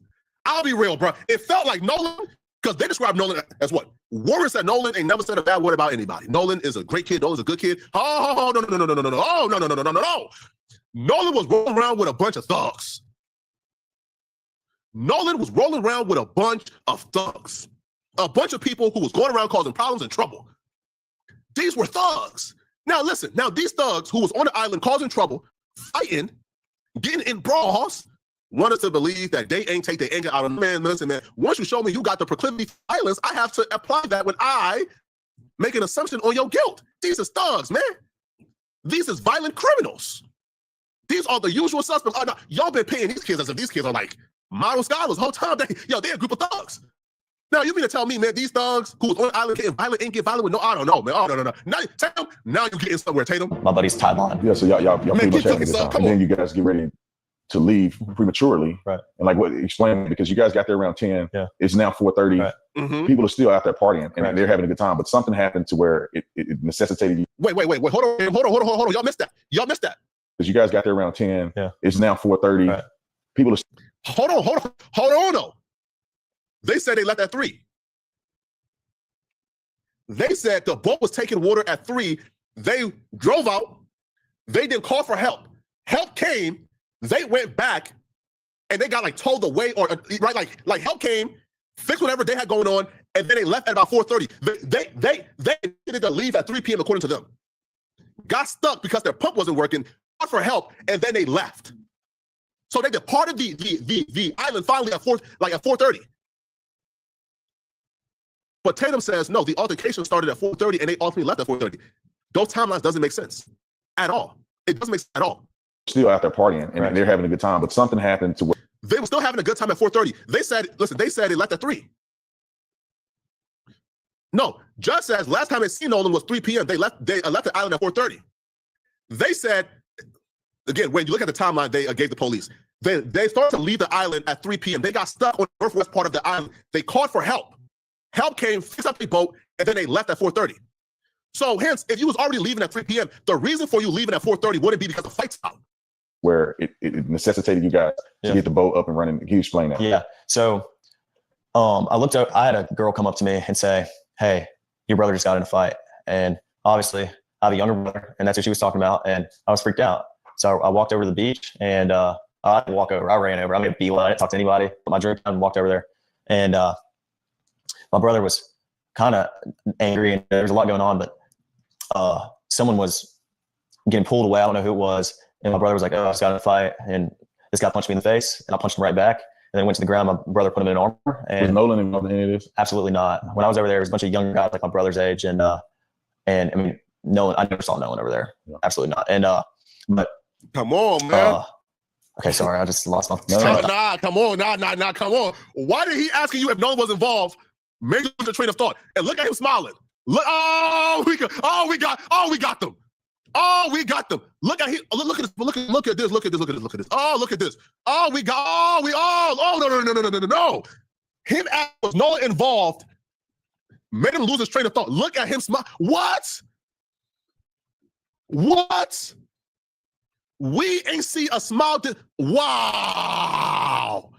I'll be real, bro. It felt like Nolan, because they described Nolan as what? Warren said Nolan ain't never said a bad word about anybody. Nolan is a great kid. Nolan's a good kid. Oh, no. Oh, no. Nolan was rolling around with a bunch of thugs. Nolan was rolling around with a bunch of thugs. A bunch of people who was going around causing problems and trouble. These were thugs. Now listen, these thugs who was on the island causing trouble, fighting, getting in brawls, want us to believe that they ain't take their anger out of man. Listen, man, once you show me you got the proclivity for violence, I have to apply that when I make an assumption on your guilt. These is thugs, man. These is violent criminals. These are the usual suspects. Oh, no, y'all been paying these kids as if these kids are like model scholars the whole time. They're a group of thugs. Now you mean to tell me, man, these thugs who was on the island getting violent ain't get violent with no? I don't know, man. Oh no. Now Tatum, now you getting somewhere, Tatum. My buddy's tied on. Yeah, so y'all pretty much having a good time. Come And on. then you guys get ready to leave prematurely. Right. And like what explain because you guys got there around 10. Yeah. It's now 4:30. Right. Mm-hmm. People are still out there partying and Right. they're having a good time, but something happened to where it necessitated you. Wait. Hold on. Y'all missed that. Because you guys got there around 10. Yeah. It's now 4:30. Right. People are Hold on though. They said they left at 3. They said the boat was taking water at 3. They drove out. They didn't call for help. Help came. They went back, and they got like told away or right like help came, fixed whatever they had going on, and then they left at about 4:30. They needed to leave at 3 p.m. according to them. Got stuck because their pump wasn't working. Called for help, and then they left. So they departed the island finally at 4:30. But Tatum says, no, the altercation started at 4:30 and they ultimately left at 4:30. Those timelines doesn't make sense at all. It doesn't make sense at all. still out there partying and Right. they're having a good time, but something happened to where They were still having a good time at 4:30. They said, listen, they said they left at 3. No, Judge says last time they seen Nolan was 3 p.m. They left the island at 4:30. They said, again, when you look at the timeline they gave the police, they started to leave the island at 3 p.m. They got stuck on the northwest part of the island. They called for help. Help came, fixed up the boat, and then they left at 4:30. So hence, if you was already leaving at 3 p.m., the reason for you leaving at 4:30 wouldn't be because the fight stopped. where it necessitated you guys to get the boat up and running. Can you explain that? Yeah. So I had a girl come up to me and say, "Hey, your brother just got in a fight." And obviously I have a younger brother, and that's what she was talking about. And I was freaked out. So I walked over to the beach and I didn't walk over. I ran over. I made a beeline. I didn't talk to anybody. Put my drink down and walked over there. And my brother was kind of angry and there was a lot going on, but someone was getting pulled away. I don't know who it was. And my brother was like, "Oh, I just got in a fight." And this guy punched me in the face and I punched him right back. And then went to the ground. My brother put him in an armor. And Was Nolan involved in any of this? Absolutely not. When I was over there, it was a bunch of younger guys like my brother's age. And I mean, Nolan, I never saw Nolan over there. Yeah. Absolutely not. And but Come on, man. okay, sorry, I just lost my Come on. Why did he asking you if Nolan was involved? Maybe the train of thought. And look at him smiling. Look, we got them. Oh, we got them. Look at this. Look at this. Oh, look at this. No. Him was Nolan involved. Made him lose his train of thought. Look at him smile. What? We ain't see a smile. Wow.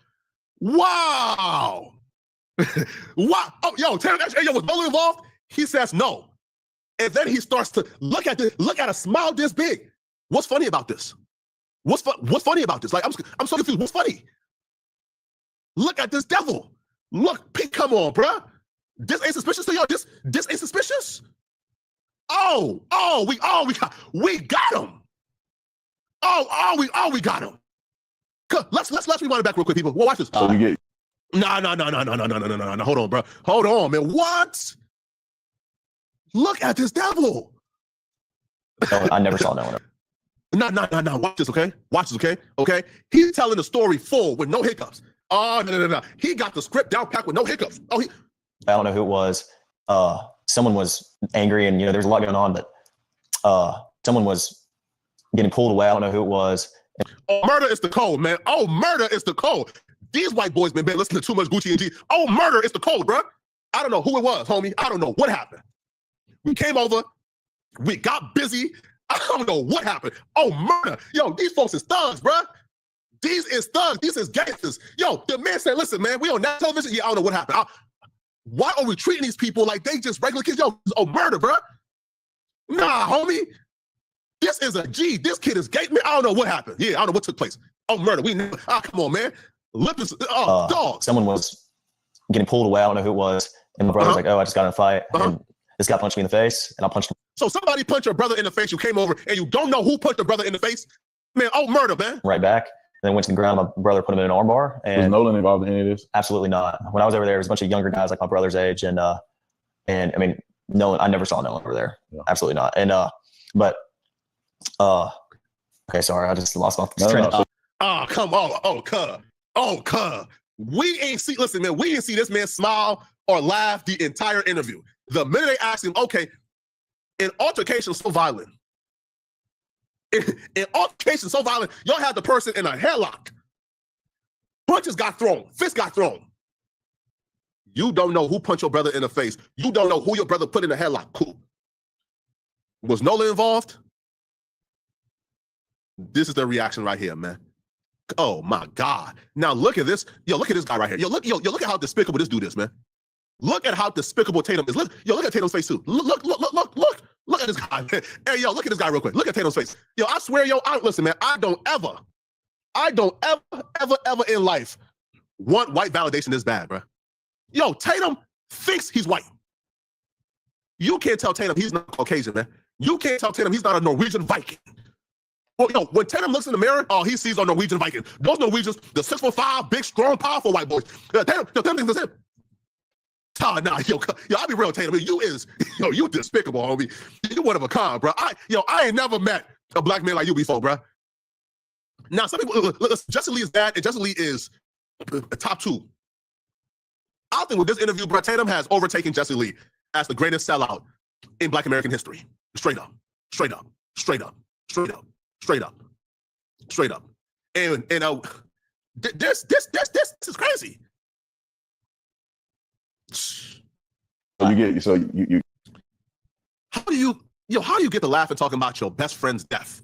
Wow. Oh, yo, Terry, was Nolan involved? He says no. And then he starts to look at a smile this big. What's funny about this? What's funny about this? Like, I'm so confused. What's funny? Look at this devil. Look, Pete, come on, bruh. This ain't suspicious to y'all. This ain't suspicious. We got him. We got him. Let's rewind it back real quick, people. Well, watch this. So you get No. Hold on, bro. Hold on, man. What? Look at this devil. I never saw Nolan. No. Watch this, okay? Okay? He's telling the story full with no hiccups. Oh, no. He got the script down packed with no hiccups. I don't know who it was. Someone was angry and, there's a lot going on, but someone was getting pulled away. I don't know who it was. Murder is the code, man. Murder is the code. These white boys been listening to too much Gucci and G. Murder is the code, bro. I don't know who it was, homie. I don't know what happened. We came over. We got busy. I don't know what happened. Murder. Yo, these folks is thugs, bro. These is thugs. These is gangsters. Yo, the man said, listen, man, we on national television. Yeah, I don't know what happened. Why are we treating these people like they just regular kids? Yo, murder, bro. Nah, homie. This is a G. This kid is gay. Man, I don't know what happened. Yeah, I don't know what took place. Murder. Come on, man. Dog. Someone was getting pulled away. I don't know who it was. And my brother was like, "Oh, I just got in a fight." And this guy punched me in the face, and I punched him. So somebody punched your brother in the face. You came over, and you don't know who punched your brother in the face. Man, murder, man. Right back. And then went to the ground. My brother put him in an armbar. And was Nolan involved in any of this? Absolutely not. When I was over there, it was a bunch of younger guys like my brother's age, and I mean, Nolan. I never saw Nolan over there. Yeah. Absolutely not. And okay, sorry, I just lost my train of thought. Come on. Cuz. We ain't see, listen, man, we didn't see this man smile or laugh the entire interview. The minute they ask him, okay, in altercation so violent, in altercation so violent, y'all had the person in a headlock. Punches got thrown, fists got thrown. You don't know who punched your brother in the face. You don't know who your brother put in the headlock. Cool. Was Nolan involved? This is the reaction right here, man. Oh my God. Now look at this. Yo, look at this guy right here. Yo, look at how despicable this dude is, man. Look at how despicable Tatum is. Look at Tatum's face too. Look at this guy, man. Hey, yo, look at this guy real quick. Look at Tatum's face. Yo, I swear, yo, listen, man, I don't ever in life want white validation this bad, bro. Yo, Tatum thinks he's white. You can't tell Tatum he's not Caucasian, man. You can't tell Tatum he's not a Norwegian Viking. Well, yo, when Tatum looks in the mirror, oh, he sees a Norwegian Viking. Those Norwegians, the 6'5", big, strong, powerful white boys. Tatum thinks that's him. Nah, yo, I'll be real, Tatum. You despicable, homie. You one of a kind, bro. I ain't never met a black man like you before, bro. Now, some people, look, Justin Lee is bad, and Justin Lee is top 2. I think with this interview, bro, Tatum has overtaken Justin Lee as the greatest sellout in Black American history. Straight up. And this is crazy. So you how do you get to laugh and talking about your best friend's death?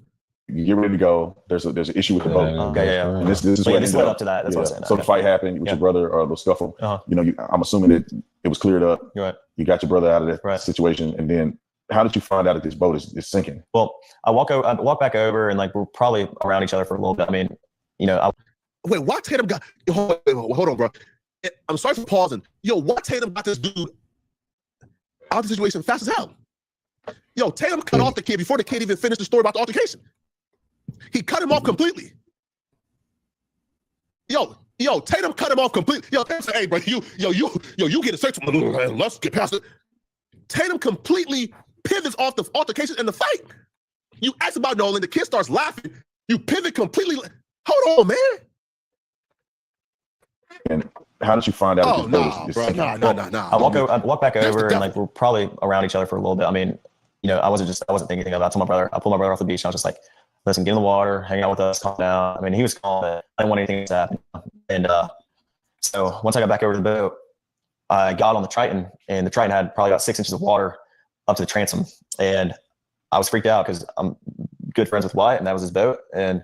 You get ready to go. There's an issue with the boat. Okay, yeah. And this is what led up to that. That's what I'm saying. So the fight happened with your brother, or the scuffle. I'm assuming that it was cleared up. Right. You got your brother out of that situation, and then how did you find out that this boat is sinking? Well, I walk back over, and like we're probably around each other for a little bit. I mean, wait, why Tatum got? Hold on, bro. I'm sorry for pausing. Yo, why Tatum got this dude out of the situation fast as hell? Yo, Tatum cut off the kid before the kid even finished the story about the altercation. He cut him off completely. Yo, Tatum cut him off completely. Yo, Tatum said, hey, bro, you get a search. Let's get past it. Tatum completely pivots off the altercation and the fight. You ask about Nolan, the kid starts laughing. You pivot completely. Hold on, man. And how did you find out? Oh, nah. I walk back over, and like we're probably around each other for a little bit. I mean, I wasn't thinking anything about it. I told my brother, I pulled my brother off the beach, and I was just like, listen, get in the water, hang out with us, calm down. I mean, he was calm. I didn't want anything to happen. And so once I got back over to the boat, I got on the Triton, and the Triton had probably about 6 inches of water up to the transom. And I was freaked out because I'm good friends with Wyatt, and that was his boat. And,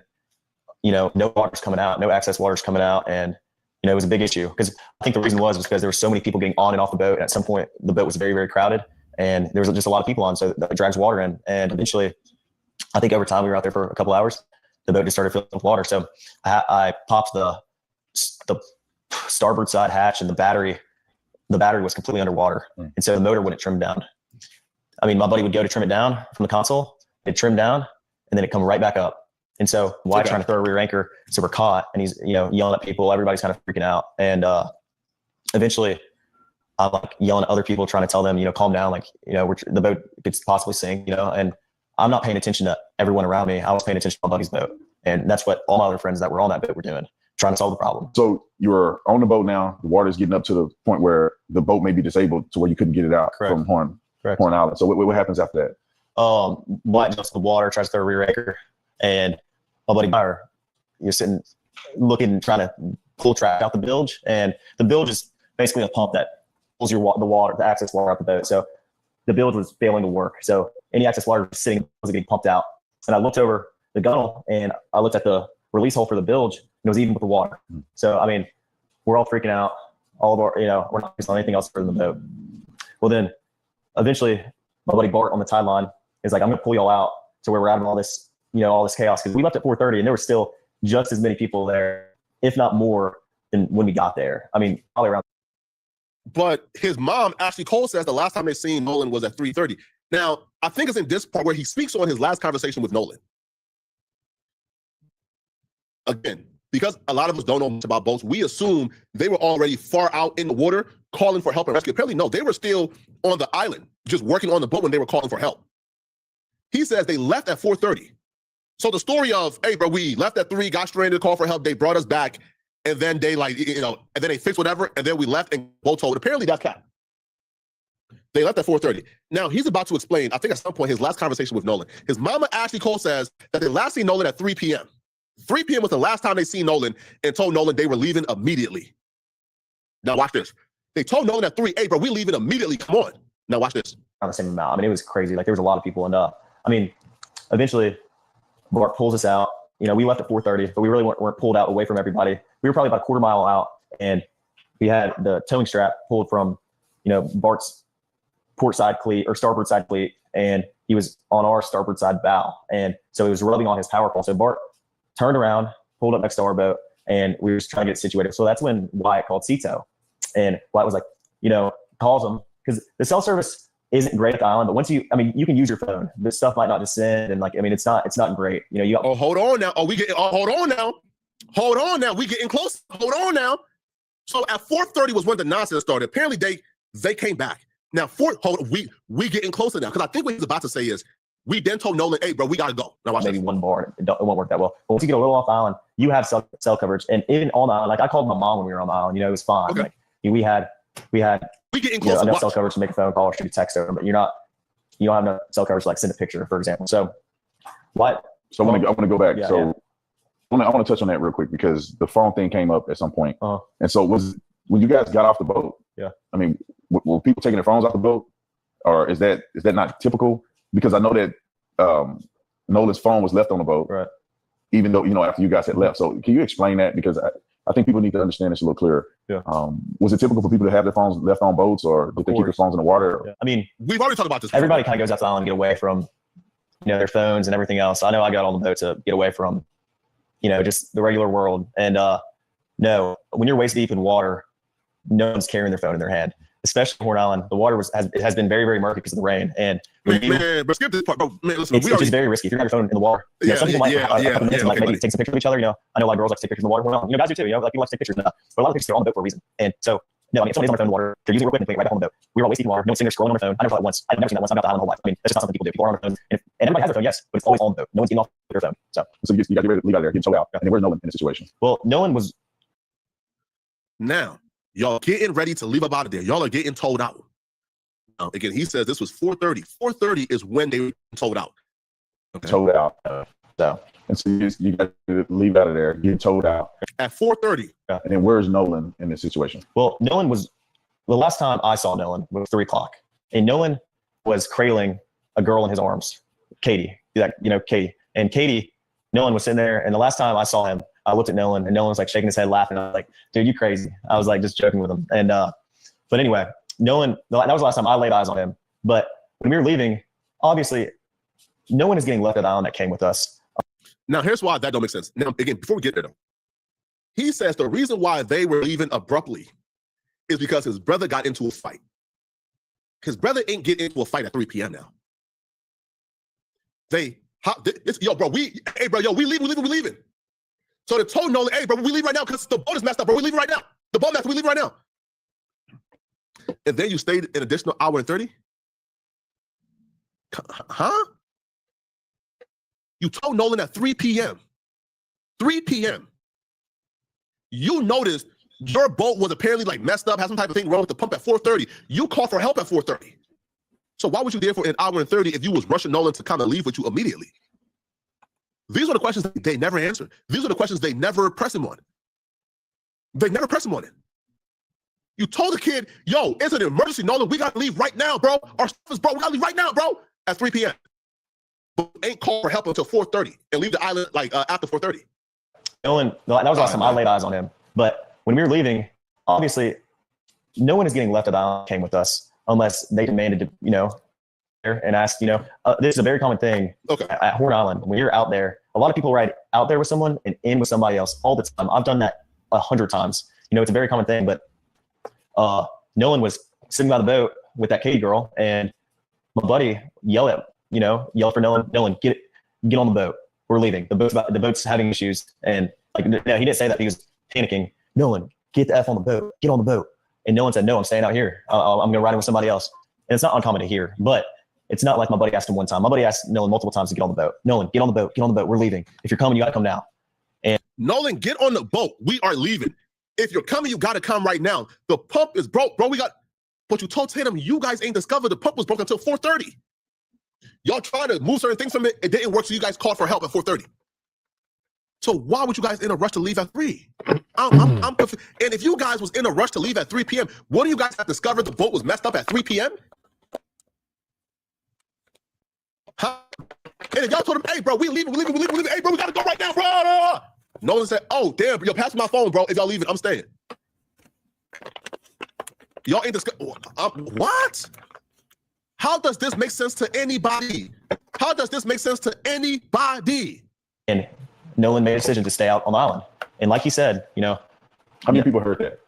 no water's coming out, no access water's coming out. And, it was a big issue because I think the reason was because there were so many people getting on and off the boat. And at some point, the boat was very, very crowded, and there was just a lot of people on. So that drags water in. And eventually, I think over time, we were out there for a couple hours, the boat just started filling with water. So I popped the starboard side hatch, and the battery was completely underwater. And so the motor wouldn't trim down. I mean, my buddy would go to trim it down from the console, it'd trim down, and then it'd come right back up. And so Wyatt's trying to throw a rear anchor, so we're caught, and he's yelling at people. Everybody's kind of freaking out, and eventually I'm like yelling at other people, trying to tell them, calm down, like the boat could possibly sink, and I'm not paying attention to everyone around me. I was paying attention to my buddy's boat, and that's what all my other friends that were on that boat were doing, trying to solve the problem. So you're on the boat now. The water's getting up to the point where the boat may be disabled, to where you couldn't get it out from Horn Island. So what happens after that? Wyatt jumps in the water, tries to throw a rear anchor, and my buddy Meyer, you're sitting looking, trying to pull track out the bilge, and the bilge is basically a pump that pulls the access water out the boat. So the bilge was failing to work. So any excess water was getting pumped out. And I looked over the gunnel, and I looked at the release hole for the bilge, and it was even with the water. So, I mean, we're all freaking out. All of our, we're not focused on anything else for the boat. Well, then eventually my buddy Bart on the tide line is like, I'm going to pull y'all out to where we're out of all this, all this chaos. Cause we left at 4:30, and there were still just as many people there, if not more, than when we got there. I mean, probably around. But his mom, Ashley Cole, says the last time they seen Nolan was at 3:30. Now, I think it's in this part where he speaks on his last conversation with Nolan. Again, because a lot of us don't know much about boats, we assume they were already far out in the water calling for help and rescue. Apparently, no, they were still on the island, just working on the boat when they were calling for help. He says they left at 4:30. So the story of, hey, bro, we left at 3, got stranded, called for help, they brought us back, and then they and then they fixed whatever, and then we left and boat towed. Apparently that's cap. They left at 4:30. Now he's about to explain, I think at some point, his last conversation with Nolan. His mama, Ashley Cole, says that they last seen Nolan at 3 p.m. 3 p.m. was the last time they seen Nolan and told Nolan they were leaving immediately. Now watch this. They told Nolan at 3, hey, bro, we leaving immediately. Come on. Now watch this. On the same amount. I mean, it was crazy. Like there was a lot of people. And I mean, eventually Bart pulls us out. You know, we left at 4:30, but we really weren't pulled out away from everybody. We were probably about a quarter mile out, and we had the towing strap pulled from, you know, Bart's port side cleat or starboard side cleat, and he was on our starboard side bow. And so he was rubbing on his power pole. So Bart turned around, pulled up next to our boat, and we were just trying to get situated. So that's when Wyatt called Cito. And Wyatt was like, you know, calls him, because the cell service isn't great at the island, but once you can use your phone. This stuff might not just send, and it's not great. You know, you got, oh, hold on now. Hold on now. We getting close. Hold on now. So at 4:30 was when the nonsense started. Apparently they came back. Now we getting closer now, because I think what he's about to say is we then told Nolan, hey, bro, we gotta go. Now watch maybe this. one bar, it won't work that well. But once you get a little off the island, you have cell coverage, and even on the island, like I called my mom when we were on the island. You know, it was fine. Okay. Like we had getting closer. Enough cell coverage to make a phone call or shoot a text over, but you don't have enough cell coverage to like send a picture, for example. So what? So I want to go back. Yeah, so yeah. I want to touch on that real quick, because the phone thing came up at some point. And so when you guys got off the boat, I mean, were people taking their phones off the boat, or is that not typical? Because I know that Nolan's phone was left on the boat, right? Even though, you know, after you guys had left. So can you explain that? Because I think people need to understand this a little clearer. Yeah. Was it typical for people to have their phones left on boats, or did they keep their phones in the water? Yeah. I mean, we've already talked about this. Everybody kind of goes out to the island to get away from, you know, their phones and everything else. I know I got on the boat to get away from, you know, just the regular world. And no, when you're waist deep in water, no one's carrying their phone in their hand. Especially Horn Island, the water has been very, very murky because of the rain. And man, but skip this part, bro. Man, listen, it's just very risky. If you're on your phone in the water, you know, some people might have a couple minutes and maybe take some pictures of each other. You know, I know a lot of girls like to take pictures in the water. Well, you know, guys do too. You know, like people like to take pictures. But a lot of pictures are on the boat for a reason. And so, no, I mean, if somebody's on their phone in the water, they're using their equipment right back on the boat. We were all waist deep in water. No one's sitting there scrolling on their phone. I never thought that once. I've never seen that once. I've got the island my whole life. I mean, that's just not something people do. People are on their phones, and everybody has their phone, yes, but it's always on the boat. No one's getting off their phone. So you got to get ready to leave out of there, get towed out. And then where's Nolan in the situation? Well, Nolan was. Now, y'all getting ready to leave up out of there. Y'all are getting towed out. Again, he says this was 4:30. 4:30 is when they were towed out. Okay. Towed out. And so you got to leave out of there, get towed out. At 4:30. And then where's Nolan in this situation? Well, Nolan was, the last time I saw Nolan was 3 o'clock. And Nolan was cradling a girl in his arms, Katie. Katie. And Katie, Nolan was sitting there. And the last time I saw him, I looked at Nolan, and Nolan was like shaking his head, laughing. I was like, dude, you crazy. I was like just joking with him. And but anyway, Nolan, that was the last time I laid eyes on him. But when we were leaving, obviously, no one is getting left at the island that came with us. Now, here's why that don't make sense. Now, again, before we get there, though, he says the reason why they were leaving abruptly is because his brother got into a fight. His brother ain't getting into a fight at 3 p.m. now. We leaving. So they told Nolan, hey, bro, we leave right now because the boat is messed up, bro. We leave right now. The boat messed up, we leave right now. And then you stayed an additional hour and 30? Huh? You told Nolan at 3 p.m. 3 p.m. You noticed your boat was apparently like messed up, had some type of thing wrong with the pump at 4:30. You called for help at 4:30. So why was you there for an hour and 30 if you was rushing Nolan to kind of leave with you immediately? These are the questions that they never answered. These are the questions they never press him on. They never press him on it. You told the kid, yo, it's an emergency, Nolan. We got to leave right now, bro. Our stuff is broke. We got to leave right now, bro. At 3 p.m. But ain't called for help until 4:30 and leave the island like after 4:30. Nolan, that was the last time I laid eyes on him. But when we were leaving, obviously, no one is getting left at the island that came with us unless they demanded to, you know, and asked, you know, this is a very common thing at Horn Island. When you're out there, a lot of people ride out there with someone and in with somebody else all the time. I've done that 100 times. You know, it's a very common thing, but Nolan was sitting by the boat with that Katie girl, and my buddy yelled for Nolan, get on the boat. We're leaving. The boat's having issues. And like, no, he didn't say that. He was panicking. Nolan, get the F on the boat. Get on the boat. And Nolan said, no, I'm staying out here. I'm going to ride with somebody else. And it's not uncommon to hear, but it's not like my buddy asked him one time. My buddy asked Nolan multiple times to get on the boat. Nolan, get on the boat. Get on the boat. We're leaving. If you're coming, you got to come now. And Nolan, get on the boat. We are leaving. If you're coming, you got to come right now. The pump is broke, bro. But you told Tatum you guys ain't discovered the pump was broken until 4:30. Y'all tried to move certain things from it. It didn't work, so you guys called for help at 4:30. So why would you guys in a rush to leave at 3? I'm confused. And if you guys was in a rush to leave at 3 p.m., wouldn't you guys have discovered the boat was messed up at 3 p.m.? Huh? And if y'all told him, hey, bro, we leaving. Hey, bro, we got to go right now, bro. Nolan said, oh, damn, yo, pass my phone, bro. If y'all leaving, I'm staying. Y'all ain't what? How does this make sense to anybody? How does this make sense to anybody? And Nolan made a decision to stay out on the island. And like he said, you know. How many people heard that?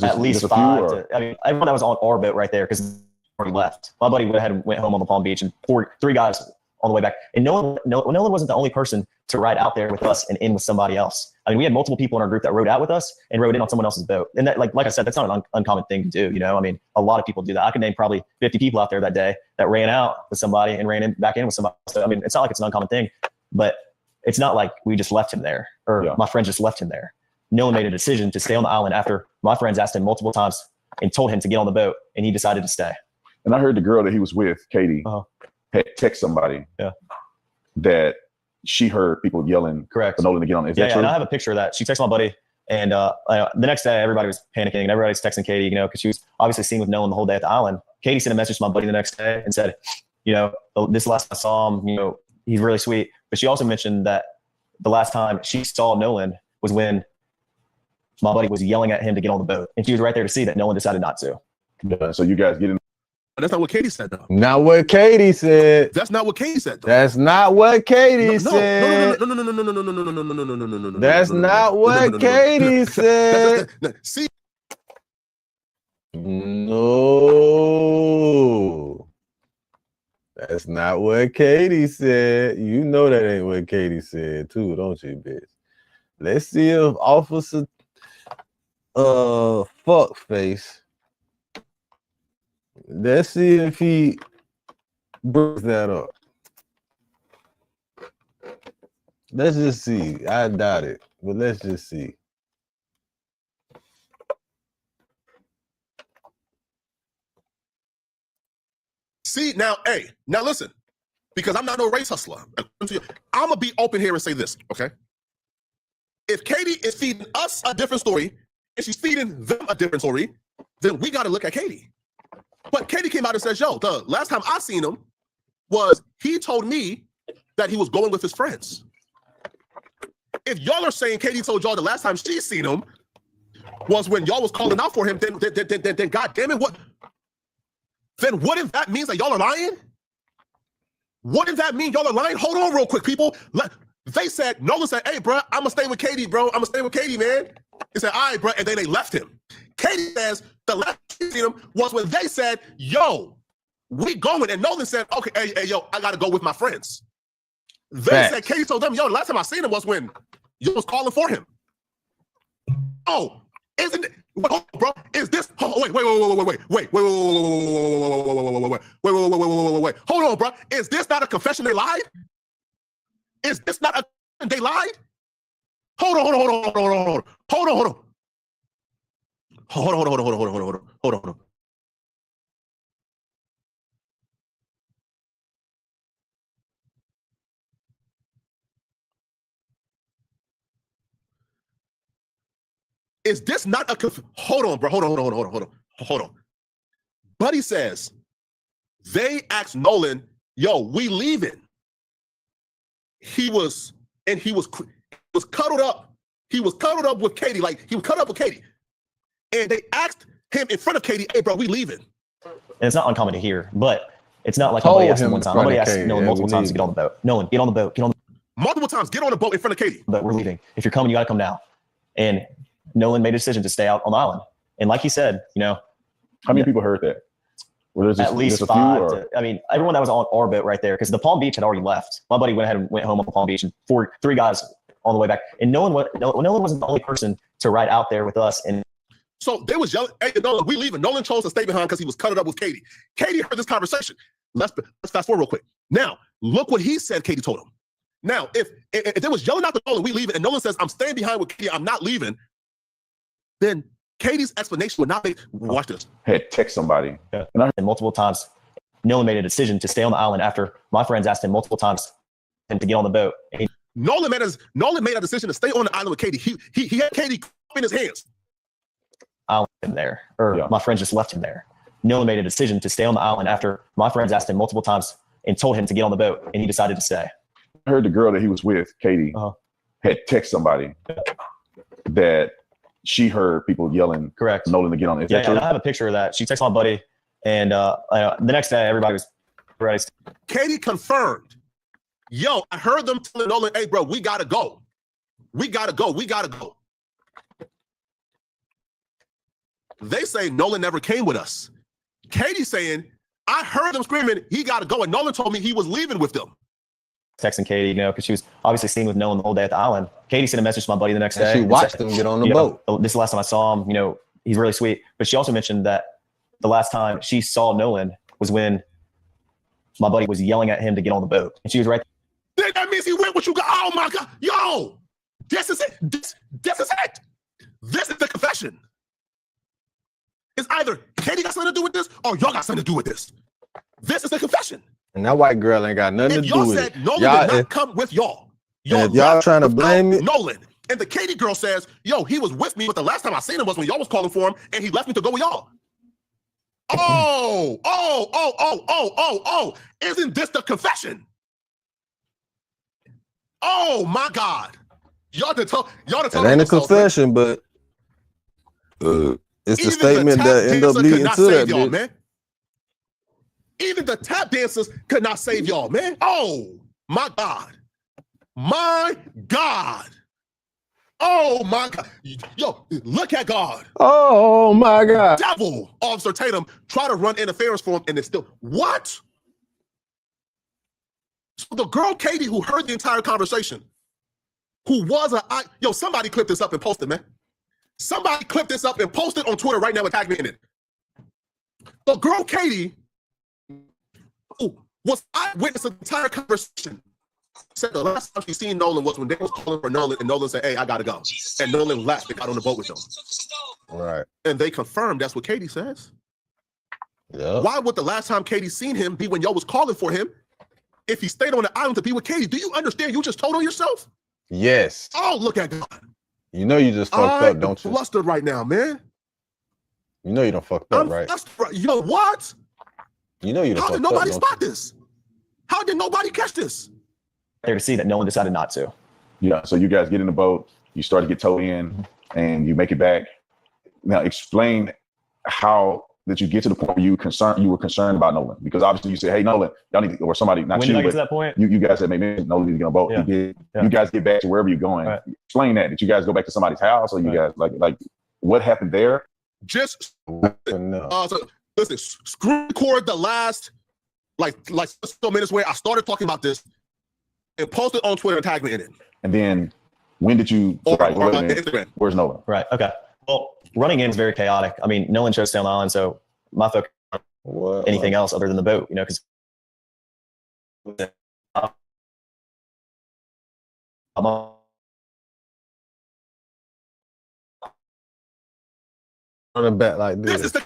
At least 5. I mean, everyone that was on our boat right there because already left. My buddy went home on the Palm Beach, and 3 guys on the way back. And Nolan wasn't the only person to ride out there with us and in with somebody else. I mean, we had multiple people in our group that rode out with us and rode in on someone else's boat. And that, like I said, that's not an uncommon thing to do. You know, I mean, a lot of people do that. I could name probably 50 people out there that day that ran out with somebody and ran back in with somebody. So, I mean, it's not like it's an uncommon thing, but it's not like we just left him there or my friends just left him there. Nolan made a decision to stay on the island after my friends asked him multiple times and told him to get on the boat, and he decided to stay. And I heard the girl that he was with, Katie, had text somebody that she heard people yelling for Nolan to get on. Is that true? And I have a picture of that. She texted my buddy, and the next day everybody was panicking and everybody's texting Katie, you know, because she was obviously seen with Nolan the whole day at the island. Katie sent a message to my buddy the next day and said, you know, this last time I saw him, you know, he's really sweet. But she also mentioned that the last time she saw Nolan was when my buddy was yelling at him to get on the boat, and she was right there to see that Nolan decided not to. Yeah, so you guys get in. That's not what Katie said, though. Not what Katie said. That's not what Katie said, though. That's not what Katie said. No. That's not what Katie said. See? No. That's not what Katie said. You know that ain't what Katie said, too, don't you, bitch? Let's see if Officer Fuckface. Let's see if he brings that up. Let's just see. I doubt it, but let's just see. See, now, hey, now listen, because I'm not no race hustler. I'm going to be open here and say this, okay? If Katie is feeding us a different story and she's feeding them a different story, then we got to look at Katie. But Katie came out and says, yo, the last time I seen him was he told me that he was going with his friends. If y'all are saying Katie told y'all the last time she seen him was when y'all was calling out for him, then God damn it, what? Then wouldn't that mean that y'all are lying? Wouldn't that mean y'all are lying? Hold on real quick, people. They said, Nolan said, hey, bro, I'm going to stay with Katie, bro. I'm going to stay with Katie, man. He said, all right, bro. And then they left him. Katie says the last time seen him was when they said, yo, we going. And Nolan said, okay, hey, yo, I got to go with my friends. They said, Katie told them, yo, the last time I seen him was when you was calling for him. Oh, isn't it? Bro, is this? Wait. Hold on, bro. Is this not a confession they lied? Is this not a they lied? Hold on. Is this not a hold on, bro? Hold on. Buddy says they asked Nolan, yo, we leaving. He was cuddled up. He was cuddled up with Katie, like he was cuddled up with Katie. And they asked him in front of Katie, hey, bro, we leaving. And it's not uncommon to hear, but it's not like nobody asked him one time. Nobody asked Nolan multiple times to get on the boat. Nolan, get on the boat. Multiple times, get on the boat in front of Katie. But we're leaving. If you're coming, you got to come now. And Nolan made a decision to stay out on the island. And like he said, you know. How many people heard that? At least 5. I mean, everyone that was on our boat right there, because the Palm Beach had already left. My buddy went home on the Palm Beach, and 3 guys on the way back. And Nolan wasn't the only person to ride out there with us. And so they was yelling, hey, Nolan, we leaving. Nolan chose to stay behind because he was cuddled up with Katie. Katie heard this conversation. Let's fast forward real quick. Now, look what he said Katie told him. Now, if they was yelling out to Nolan, we leaving, and Nolan says, I'm staying behind with Katie, I'm not leaving, then Katie's explanation would not make. Watch this. Had text somebody. Yeah. And multiple times, Nolan made a decision to stay on the island after my friends asked him multiple times to get on the boat. And Nolan made a decision to stay on the island with Katie. He had Katie in his hands. I left him there, or my friends just left him there. Nolan made a decision to stay on the island after my friends asked him multiple times and told him to get on the boat, and he decided to stay. I heard the girl that he was with, Katie, had text somebody that she heard people yelling, correct, Nolan to get on. Is that true? I have a picture of that. She texted my buddy, and the next day everybody was ready. Katie confirmed, yo, I heard them telling Nolan, hey, bro, we gotta go. We gotta go. We gotta go. They say Nolan never came with us. Katie saying, I heard them screaming, he gotta go. And Nolan told me he was leaving with them. Texting Katie, you know, because she was obviously seen with Nolan the whole day at the island. Katie sent a message to my buddy the next day. She watched him get on the boat. This is the last time I saw him. You know, he's really sweet. But she also mentioned that the last time she saw Nolan was when my buddy was yelling at him to get on the boat. And she was right there. That means he went with you. Oh my God. Yo, this is it. This is it. This is the confession. It's either Katie got something to do with this or y'all got something to do with this. This is the confession. And that white girl ain't got nothing to do with it. Nolan did not come with y'all. If y'all trying to blame it, Nolan. And the Katie girl says, yo, he was with me, but the last time I seen him was when y'all was calling for him, and he left me to go with y'all. Oh, isn't this the confession? Oh my God. Y'all to tell it ain't a confession, but it's a statement that ended up leading to that, bitch. Man. Even the tap dancers could not save y'all, man. Oh, my God. My God. Oh, my God. Yo, look at God. Oh, my God. Devil, Officer Tatum, try to run interference for him, and it's still, what? So the girl, Katie, who heard the entire conversation, who was yo, somebody clip this up and post it, man. Somebody clip this up and post it on Twitter right now and tag me in it. The girl, Katie, who was eyewitness of the entire conversation, said the last time she seen Nolan was when they was calling for Nolan, and Nolan said, hey, I gotta go. And Nolan left and got on the boat with them. Right. And they confirmed that's what Katie says. Yeah. Why would the last time Katie seen him be when y'all was calling for him if he stayed on the island to be with Katie? Do you understand you just told on yourself? Yes. Oh, look at God. You know you just fucked up, don't you? I'm flustered right now, man. You know you done fucked up, right? Yo, what? You know you done How fucked did nobody up, spot this? How did nobody catch this? there to see that Nolan decided not to. Yeah, so you guys get in the boat, you start to get towed in, and you make it back. Now explain how did you get to the point where you were concerned about Nolan? Because obviously you said, hey, Nolan, y'all need to, or somebody, not when you, did I get but to that point? you guys said, maybe Nolan needs to get on a boat. Yeah. He did. Yeah. You guys get back to wherever you're going. Right. Explain that. Did you guys go back to somebody's house, or you guys like what happened there? Just so listen, screen record the last like so minutes where I started talking about this and post it on Twitter and tag me in it. And then when did you Instagram. Where's Nolan? Right. Okay. Well, running in is very chaotic. I mean, Nolan chose to stay on the island, so my focus on anything else other than the boat, you know, because on a bet like this. This is the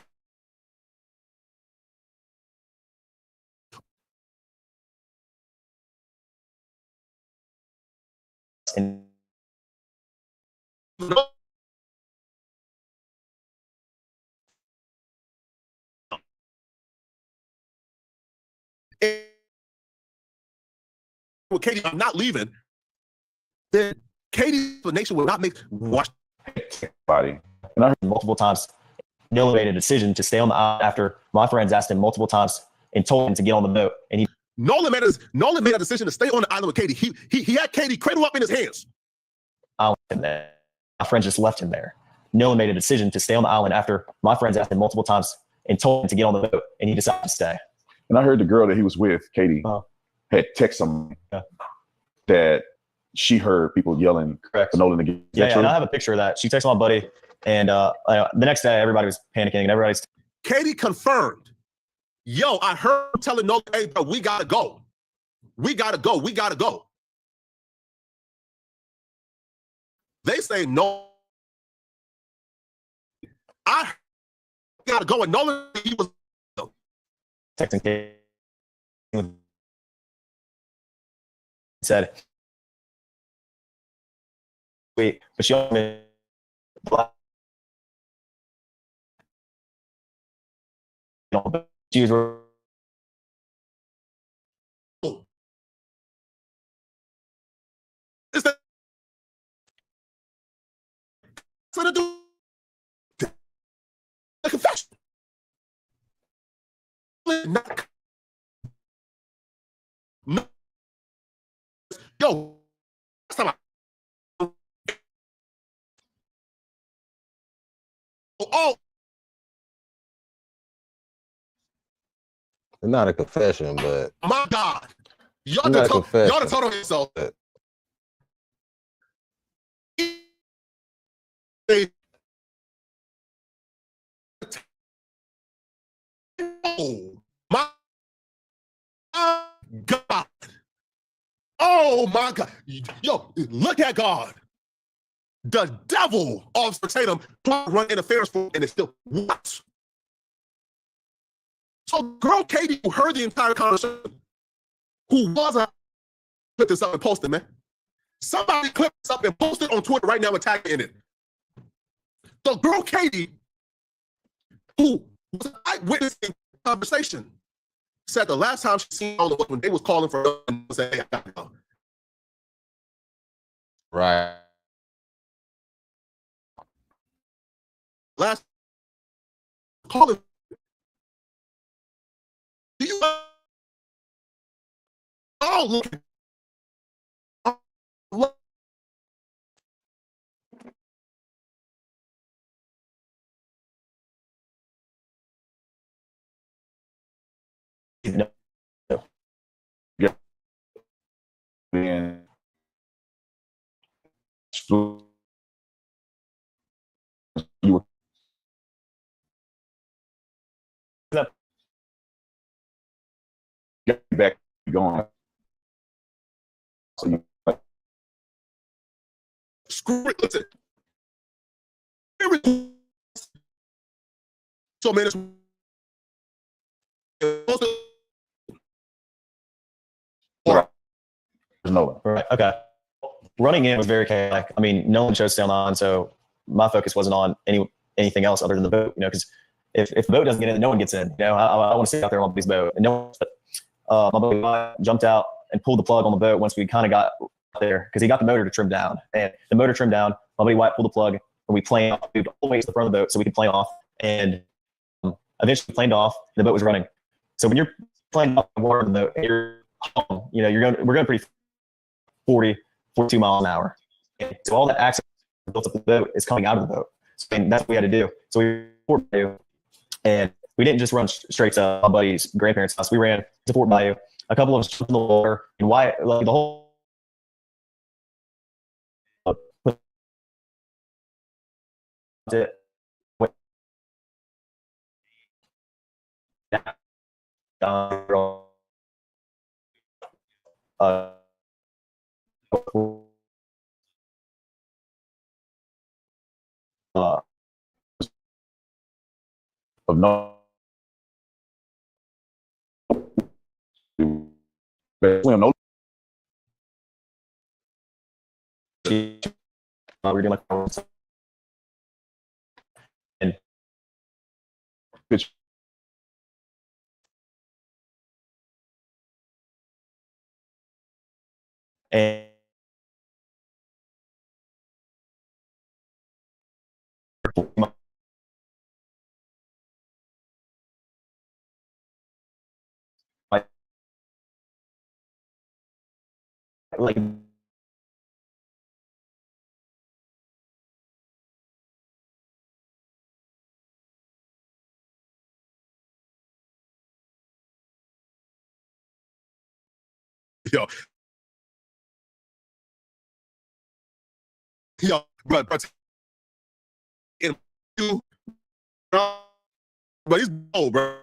with Katie, I'm not leaving. Then Katie's explanation will not make watch body. And I heard multiple times Nolan made a decision to stay on the island after my friends asked him multiple times and told him to get on the boat. And he Nolan made a decision to stay on the island with Katie. He had Katie cradle up in his hands. I left him there. My friends just left him there. Nolan made a decision to stay on the island after my friends asked him multiple times and told him to get on the boat, and he decided to stay. And I heard the girl that he was with, Katie, had text him that she heard people yelling for Nolan to get. Yeah, and I have a picture of that. She texted my buddy, and the next day everybody was panicking, and everybody's. Katie confirmed, yo, I heard him telling Nolan, hey, bro, we gotta go. We gotta go. We gotta go. They say no. I gotta go and knowing he was texting said, "Wait, but she only black." She was is that for the dude a confession. Not, no, yo, last time oh, It's not a confession, but my God. Y'all not a done confession. told on yourself. Oh my God. Oh my God. Yo, look at God. The devil of Tatum run interference for and it's still what? So girl Katie, who heard the entire conversation, who wasn't put this up and posted, man. Somebody clip this up and post it on Twitter right now and tag in it. The girl Katie, who was eyewitnessing the conversation, said the last time she seen all the when they was calling for her and said, hey, I gotta go. Right. Last calling. Do you all look No. Yeah. Then you were get back going. So you like, screw it. Listen. So man, it's no. Right. Okay. Running in was very chaotic. I mean, no one chose to stay on, so my focus wasn't on anything else other than the boat. You know, because if the boat doesn't get in, no one gets in. You know, I want to stay out there on these boat. And no one, my buddy jumped out and pulled the plug on the boat once we kind of got there because he got the motor to trim down. And the motor trimmed down. My buddy White pulled the plug and we planed off, moved all the way to the front of the boat so we could plane off. And eventually planed off. And the boat was running. So when you're playing off the water of the boat, and you're home, you know, we're going pretty 42 miles an hour. And so all that access built up the boat is coming out of the boat. So, and that's what we had to do. So we Fort Bayou, and we didn't just run straight to my buddy's grandparents' house. We ran to Fort Bayou. A couple of us jumped in the water, and why like the whole of no swim, no we were doing like and pitch. And like yo, but you, but he's old, bro.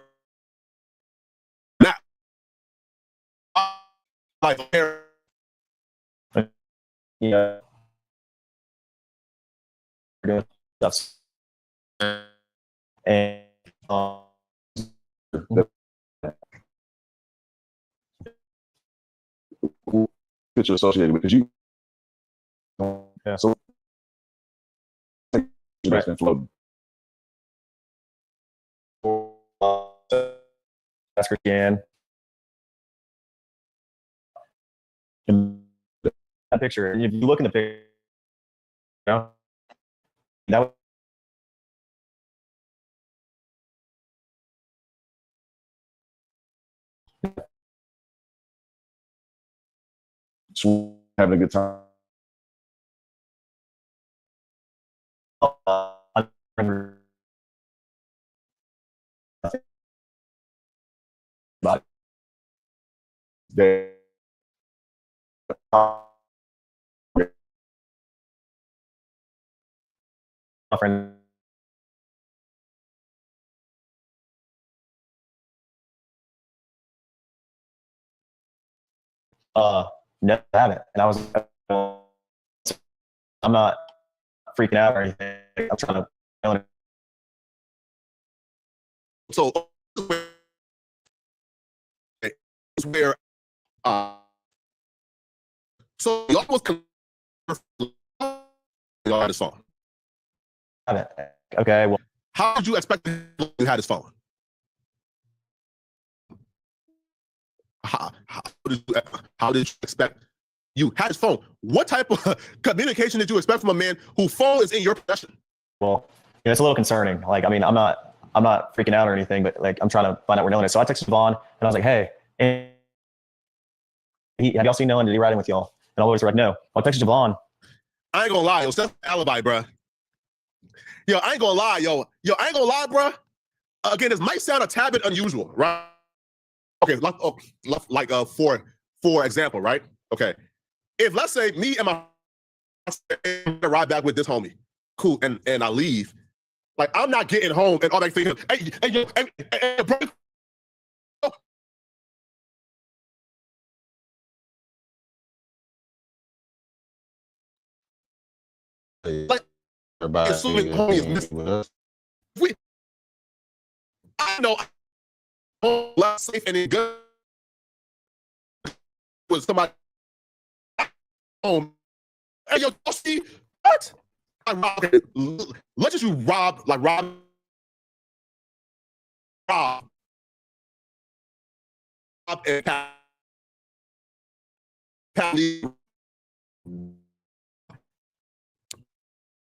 Now, like, yeah, stuff. And picture associated with, because you, yeah. So that's been floating. That's Christian. In that picture, if you look in the picture, you know, that So having a good time. I remember about That my friend. No, I haven't. And I was, I'm not freaking out or anything. I'm trying to. So where so you almost on his phone. Okay, well, how did you expect you had his phone? How did you expect you had his phone? What type of communication did you expect from a man whose phone is in your possession? Well, you know, it's a little concerning. Like, I mean, I'm not freaking out or anything, but like, I'm trying to find out where Nolan is. So I texted Vaughn and I was like, hey, have y'all seen Nolan? Did he ride in with y'all? And all the boys were like, no. I texted Javon. I ain't gonna lie, yo, that's alibi, bro. Yo, I ain't gonna lie, yo, I ain't gonna lie, bro. Again, this might sound a tad bit unusual, right? Okay, for example, right? Okay, if let's say me and my ride back with this homie, cool, and I leave, like I'm not getting home and all that thinking, hey, bro. Like, assuming homie is missing. I know less safe and good with somebody home. Hey, yo, see what? Let's just you rob and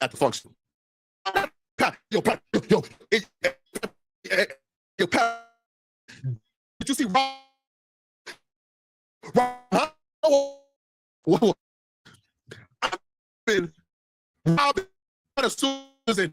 at the function. Yo, did you see Rob? Huh? Whoa. I've been robbed as soon as it.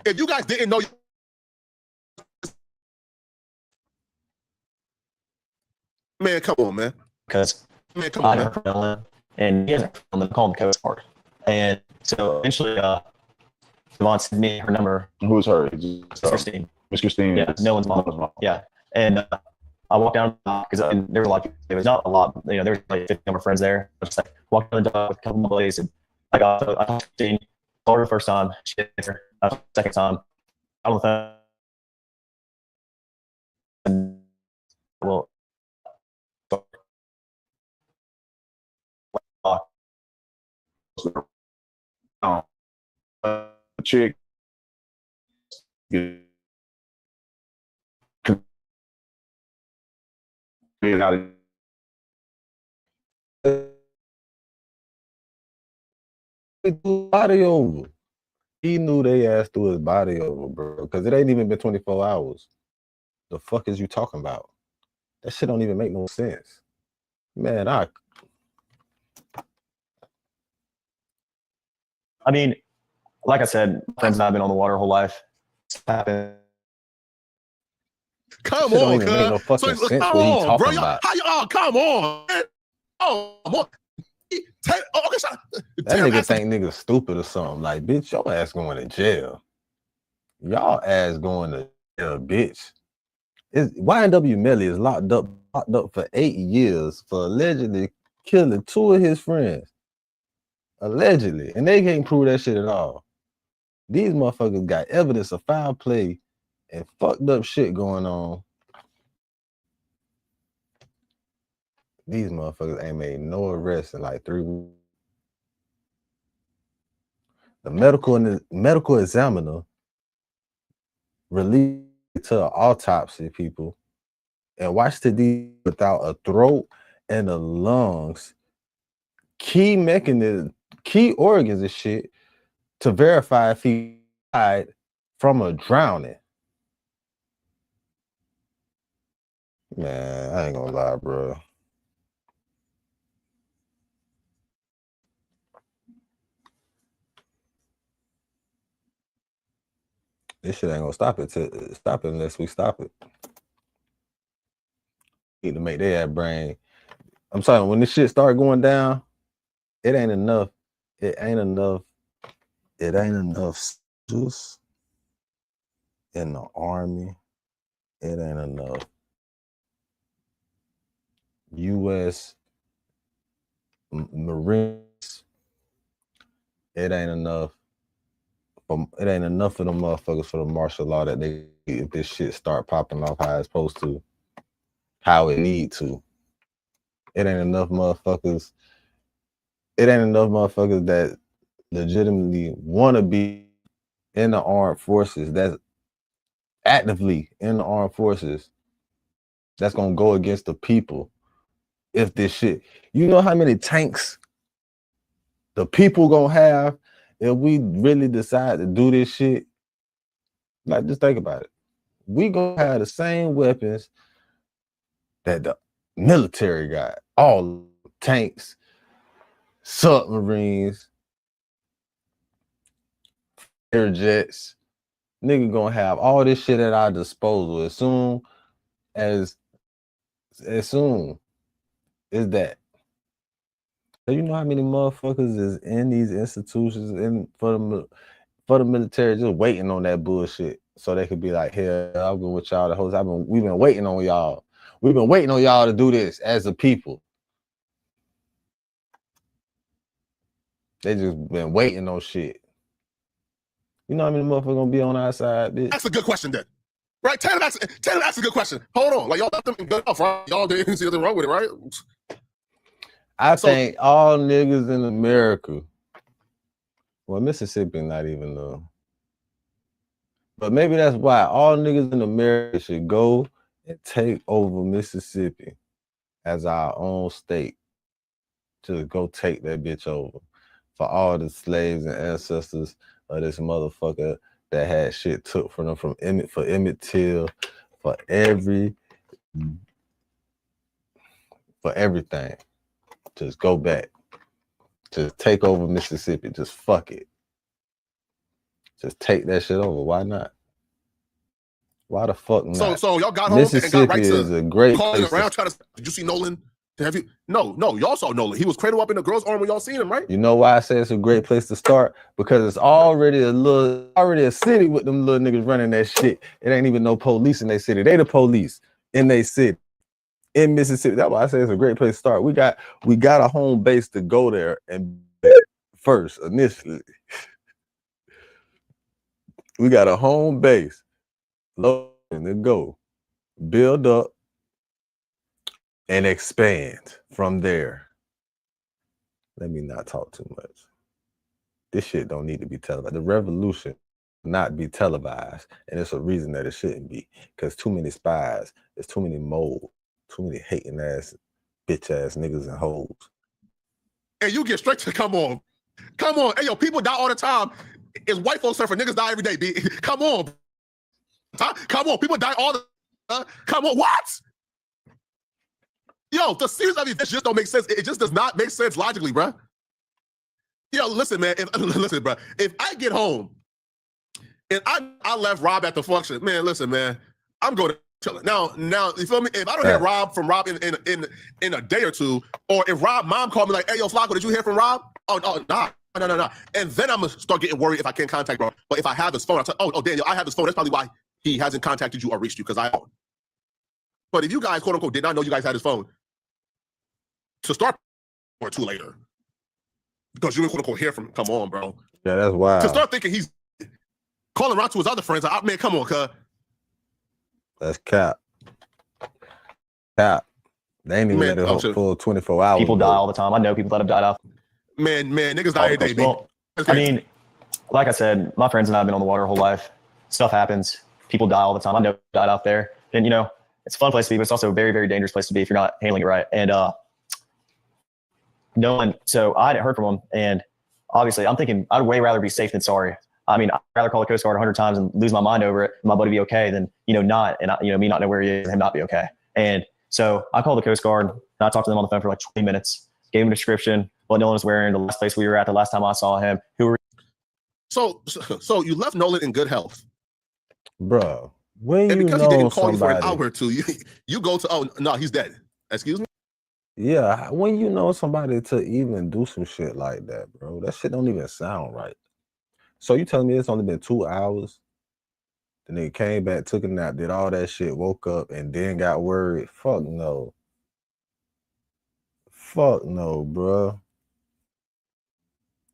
If you guys didn't know, man, come on, man. Because man, come on, I heard from Nolan, and he hasn't on the call the coach part. And so eventually, Javon sent me her number. Who's her? Christine. Miss Christine. Yeah, Nolan's mom. Yeah, and I walked down because there were a lot. There was not a lot. You know, there was like 50 of my friends there. I was just like walked down the dog with a couple of buddies, and I talked to Christine. Called her the first time. She didn't answer. Second time, I don't know. Well, chick. Body over. He knew they ass threw his body over, bro. Because it ain't even been 24 hours. The fuck is you talking about? That shit don't even make no sense. Man, I mean, Like I said, friends and I've been on the water our whole life. It's happened. Come Shit don't on, even make no fucking sense what he bro. talking about. Come on, man. Oh, come on. Okay, That nigga think niggas stupid or something. Like, bitch, your ass going to jail. Y'all ass going to jail, bitch. YNW Melly is locked up for 8 years for allegedly killing 2 of his friends. Allegedly. And they can't prove that shit at all. These motherfuckers got evidence of foul play and fucked up shit going on. These motherfuckers ain't made no arrests in like 3 weeks. The medical examiner released to autopsy people and watched the deed without a throat and a lungs, key organs and shit to verify if he died from a drowning. Man, I ain't gonna lie, bro. This shit ain't gonna stop it unless we stop it. Need to make their brain. I'm sorry, when this shit start going down, it ain't enough. It ain't enough soldiers in the army. It ain't enough U.S. Marines. It ain't enough. It ain't enough of them motherfuckers for the martial law that they, if this shit start popping off how it's supposed to, how it need to. It ain't enough motherfuckers. It ain't enough motherfuckers that legitimately want to be in the armed forces, that's actively in the armed forces, that's gonna go against the people. If this shit, you know how many tanks the people gonna have if we really decide to do this shit? Like, just think about it. We gonna have the same weapons that the military got. All tanks, submarines, air jets. Nigga gonna have all this shit at our disposal as soon as that. So you know how many motherfuckers is in these institutions and for the military just waiting on that bullshit so they could be like, hell, I'll go with y'all the whole time. We've been waiting on y'all. We've been waiting on y'all to do this as a people. They just been waiting on shit. You know how many motherfuckers gonna be on our side, bitch? That's a good question then. Right? Taylor, that's a good question. Hold on. Like, y'all left them good off, right? Y'all didn't see nothing wrong with it, right? I think all niggas in America, well, Mississippi not even though, but maybe that's why all niggas in America should go and take over Mississippi as our own state. Just go take that bitch over for all the slaves and ancestors of this motherfucker that had shit took from them for Emmett Till, for everything. Just go back. Just take over Mississippi. Just fuck it. Just take that shit over. Why not? Why the fuck not? So y'all got home and got right to a great calling around trying to. Did you see Nolan? Have you? No, y'all saw Nolan. He was cradled up in the girl's arm when y'all seen him, right? You know why I say it's a great place to start? Because it's already a city with them little niggas running that shit. It ain't even no police in their city. They the police in their city. In Mississippi. That's why I say it's a great place to start. We got a home base to go there and first initially. We got a home base. Low to go. Build up and expand from there. Let me not talk too much. This shit don't need to be televised. The revolution not be televised, and it's a reason that it shouldn't be. Because too many spies, there's too many moles, too many hating ass, bitch ass niggas and hoes. And you get straight to come on. Hey yo, people die all the time. It's white folks surfing, niggas die every day. B. Come on. Huh? Come on, people die all the come on, what? Yo, the series of events just don't make sense. It just does not make sense logically, bro. Yo, listen, man. Listen, bro. If I get home and I left Rob at the function, man, listen, man. I'm going to chill. Now, you feel me? If I don't hear from Rob in a day or two, or if Rob mom called me like, "Hey, yo, Flacco, did you hear from Rob?" Oh, nah. No. And then I'm gonna start getting worried if I can't contact Rob. But if I have his phone, I'll tell, oh, Daniel, I have his phone. That's probably why he hasn't contacted you or reached you, because I don't. But if you guys, quote unquote, did not know you guys had his phone, to start or two later, because you didn't quote unquote hear from him. Come on, bro. Yeah, that's wild. To start thinking he's calling around to his other friends, man, come on, cuz. That's cap. Cap. They ain't even let it hold full 24 hours. People die all the time. I know people that have died off. Man, niggas die every day, well, I mean, like I said, my friends and I have been on the water our whole life. Stuff happens. People die all the time. I know people died out there. And, you know, it's a fun place to be, but it's also a very, very dangerous place to be if you're not handling it right. And no one, so I hadn't heard from him. And obviously, I'm thinking I'd way rather be safe than sorry. I mean, I'd rather call the Coast Guard 100 times and lose my mind over it, and my buddy be okay, than, you know, not, and me not know where he is and him not be okay. And so I called the Coast Guard, and I talked to them on the phone for like 20 minutes, gave him a description, what Nolan was wearing, the last place we were at, the last time I saw him, So you left Nolan in good health, bro. When and you because know he didn't call somebody, you for an hour or two, you go to, oh no, he's dead. Excuse me. Yeah, when you know somebody to even do some shit like that, bro, that shit don't even sound right. So you telling me it's only been 2 hours? The nigga came back, took a nap, did all that shit, woke up, and then got worried? Fuck no. Fuck no, bro.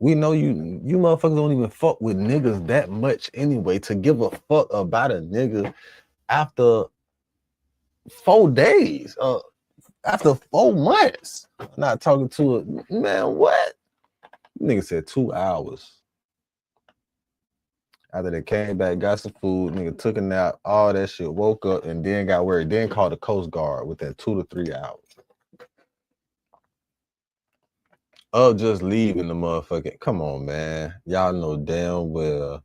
We know you motherfuckers don't even fuck with niggas that much anyway to give a fuck about a nigga after 4 days. After 4 months. Not talking to a man, what? Nigga said 2 hours. After they came back, got some food, nigga took a nap, all that shit, woke up, and then got worried, then called the Coast Guard within 2 to 3 hours. Of just leaving the motherfucking, come on, man. Y'all know damn well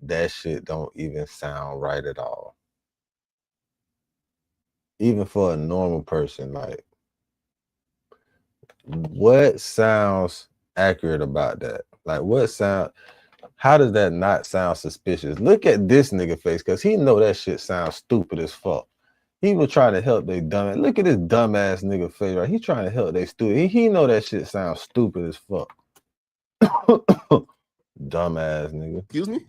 that shit don't even sound right at all. Even for a normal person, like, what sounds accurate about that? Like, how does that not sound suspicious? Look at this nigga face, because he know that shit sounds stupid as fuck. He was trying to help they dumb. Look at this dumbass nigga face, right? He trying to help they stupid. He know that shit sounds stupid as fuck. Dumbass nigga. Excuse me.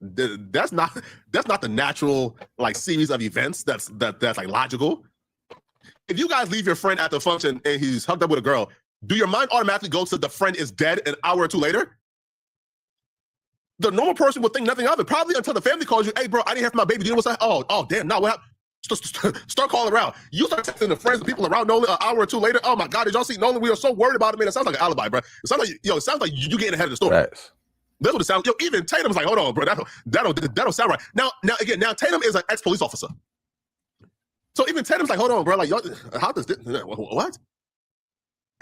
That's not the natural like series of events that's like logical. If you guys leave your friend at the function and he's hooked up with a girl, do your mind automatically go to the friend is dead an hour or two later? The normal person would think nothing of it, probably until the family calls you, "Hey, bro, I didn't hear from my baby. Do you know what's that? Oh, damn, no, what happened?" Start calling around. You start texting the friends and people around Nolan an hour or two later. Oh my God, did y'all see Nolan? We are so worried about him, man. It sounds like an alibi, bro. It sounds like you getting ahead of the story. Right. That's what it sounds. Yo, even Tatum's like, hold on, bro, that don't sound right. Now Tatum is an ex-police officer. So even Tatum's like, hold on, bro, like, how does this, what?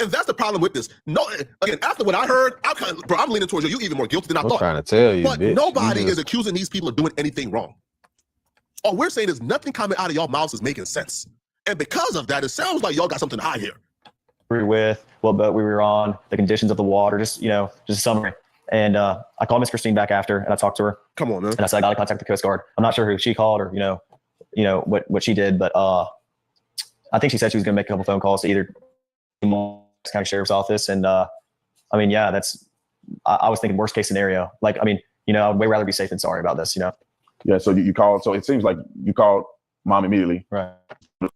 And that's the problem with this. No, again, after what I heard, I'm leaning towards you even more guilty than I thought. I'm trying to tell you, but bitch, nobody is accusing these people of doing anything wrong. All we're saying is nothing coming out of y'all mouths is making sense. And because of that, it sounds like y'all got something to hide here. With what boat we were on, the conditions of the water, just a summary. And I called Miss Christine back after, and I talked to her. Come on, man. And I said I got to contact the Coast Guard. I'm not sure who she called or what she did, but I think she said she was going to make a couple phone calls to either County Sheriff's Office, and I was thinking worst case scenario. Like, I'd way rather be safe than sorry about this. Yeah. So you called. So it seems like you called mom immediately. Right.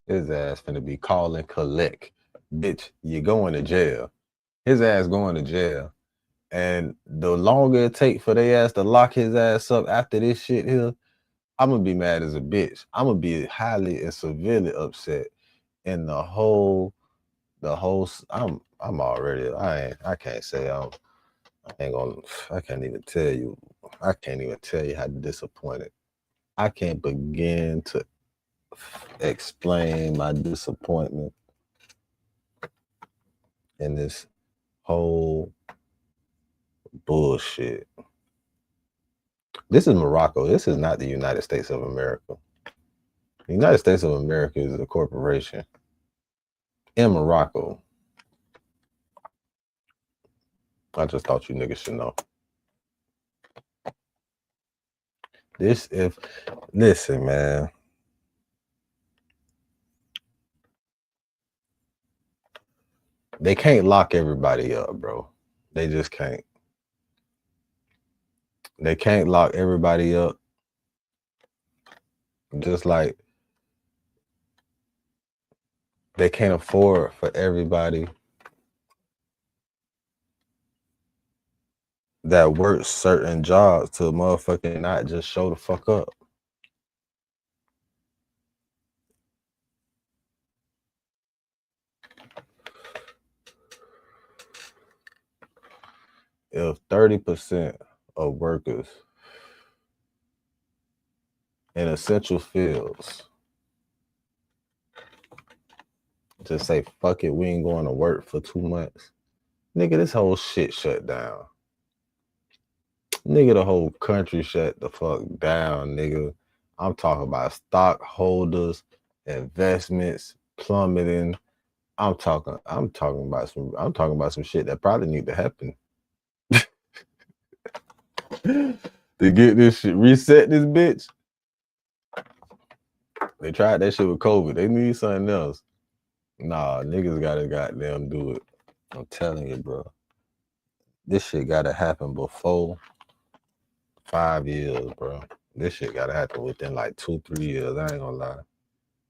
His ass finna be calling collect. Bitch, you're going to jail. His ass going to jail. And the longer it take for their ass to lock his ass up after this shit here, I'm gonna be mad as a bitch. I'm gonna be highly and severely upset. And I'm already, I can't say I can't even tell you how disappointed. I can't begin to explain my disappointment in this whole bullshit. This is Morocco. This is not the United States of America. The United States of America is a corporation in Morocco. I just thought you niggas should know. Listen, man. They can't lock everybody up, bro. They just can't. They can't lock everybody up. Just like they can't afford for everybody that works certain jobs to motherfucking not just show the fuck up. If 30% of workers in essential fields just say, fuck it, we ain't going to work for 2 months, nigga, this whole shit shut down. Nigga, the whole country shut the fuck down, nigga. I'm talking about stockholders, investments plummeting. I'm talking about some shit that probably need to happen. To get this shit, reset this bitch. They tried that shit with COVID. They need something else. Nah, niggas gotta goddamn do it. I'm telling you, bro. This shit gotta happen before 5 years, bro. This shit gotta happen within like 2-3 years. I ain't gonna lie.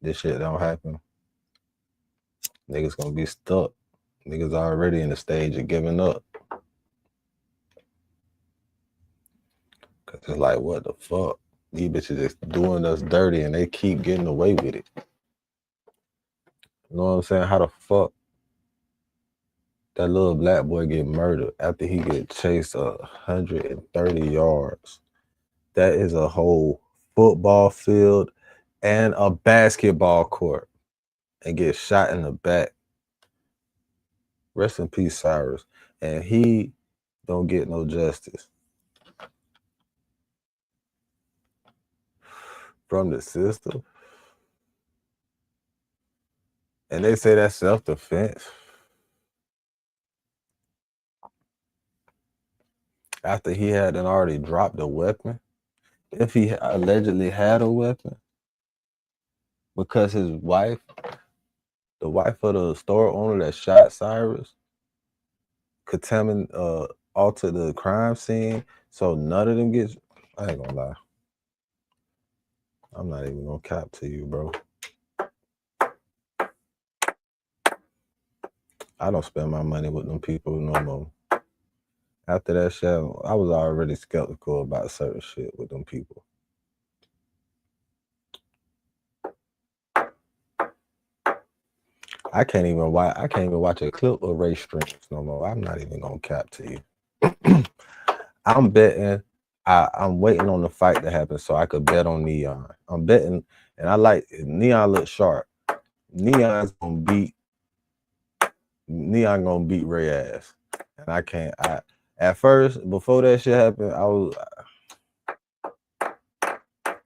This shit don't happen. Niggas gonna be stuck. Niggas already in the stage of giving up. Cause it's like, what the fuck? These bitches just doing us dirty and they keep getting away with it. You know what I'm saying? How the fuck that little black boy get murdered after he get chased 130 yards? That is a whole football field and a basketball court, and get shot in the back. Rest in peace, Cyrus. And he don't get no justice from the system. And they say that's self-defense. After he had already dropped the weapon, if he allegedly had a weapon, because his wife, the wife of the store owner that shot Cyrus, altered the crime scene, so none of them gets. I ain't gonna lie. I'm not even gonna cap to you, bro. I don't spend my money with them people no more. After that shit, I was already skeptical about certain shit with them people. I can't even watch a clip of race streams no more. I'm not even gonna cap to you. I'm betting. I'm waiting on the fight to happen so I could bet on Neon. I'm betting, and I like Neon look sharp. Neon gonna beat Ray ass, and I can't. At first, before that shit happened, I was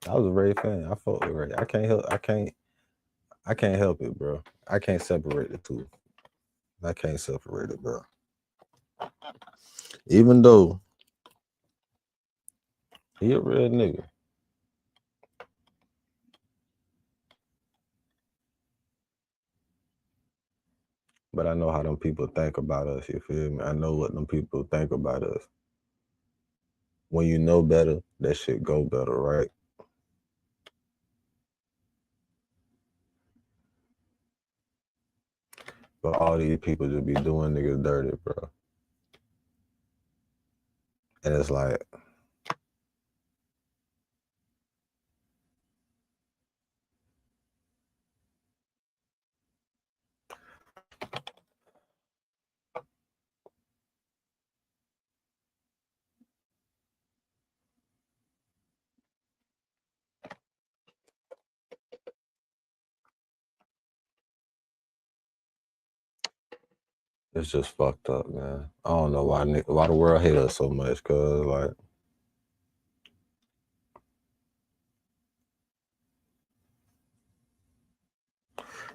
a Ray fan. I fought with Ray. I can't help it, bro. I can't separate the two. I can't separate it, bro. Even though he a real nigga. But I know how them people think about us, you feel me? I know what them people think about us. When you know better, that shit go better, right? But all these people just be doing niggas dirty, bro. And it's like, it's just fucked up, man. I don't know why the world hate us so much, cause like,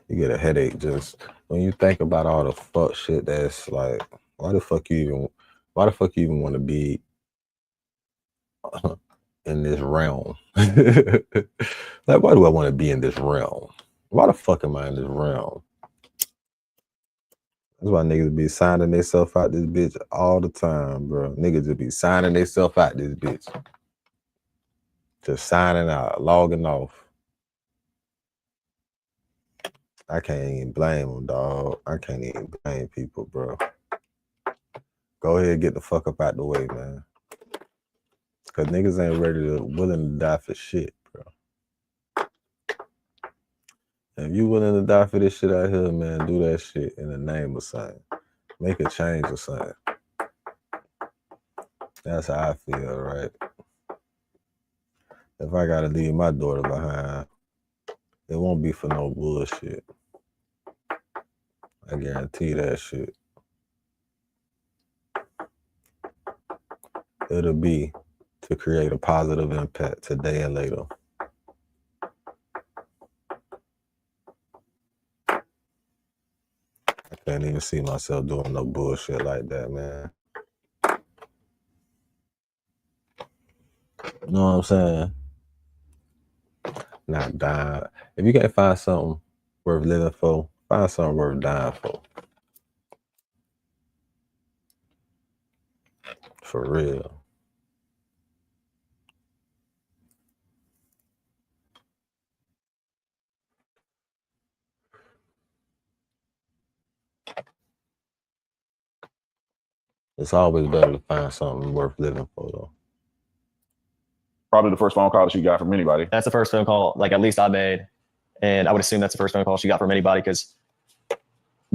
you get a headache just when you think about all the fuck shit that's like, why the fuck you Why the fuck you even want to be in this realm? Like, why do I want to be in this realm? Why the fuck am I in this realm? That's why niggas be signing themselves out this bitch all the time, bro. Niggas just be signing themselves out this bitch. Just signing out, logging off. I can't even blame them, dog. I can't even blame people, bro. Go ahead and get the fuck up out the way, man. Cause niggas ain't willing to die for shit, bro. If you willing to die for this shit out here, man, do that shit in the name of something. Make a change or something. That's how I feel, right? If I gotta leave my daughter behind, it won't be for no bullshit. I guarantee that shit. It'll be to create a positive impact today and later. I can't even see myself doing no bullshit like that, man. You know what I'm saying? Not dying. If you can't find something worth living for, find something worth dying for. For real. It's always better to find something worth living for, though. Probably the first phone call that she got from anybody. That's the first phone call, like at least I made. And I would assume that's the first phone call she got from anybody because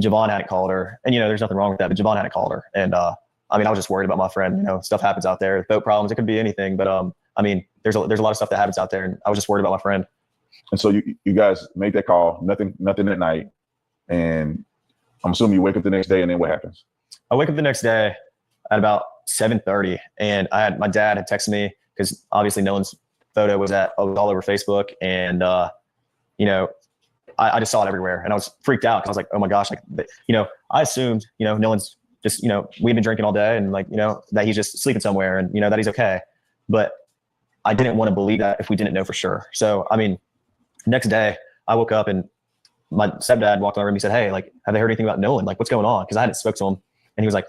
Javon hadn't called her. And, you know, there's nothing wrong with that, but Javon hadn't called her. And, I mean, I was just worried about my friend. You know, stuff happens out there. Boat problems, it could be anything. But, I mean, there's a lot of stuff that happens out there. And I was just worried about my friend. And so you guys make that call, nothing at night. And I'm assuming you wake up the next day, and then what happens? I wake up the next day at about 7:30, and my dad had texted me because obviously Nolan's photo was all over Facebook, and you know, I just saw it everywhere, and I was freaked out because I was like, oh my gosh, like, you know, I assumed, you know, Nolan's just, you know, we've been drinking all day, and like, you know, that he's just sleeping somewhere, and you know that he's okay, but I didn't want to believe that if we didn't know for sure. So I mean, next day I woke up and my stepdad walked in my room. He said, hey, like, have they heard anything about Nolan? Like, what's going on? Because I hadn't spoke to him, and he was like,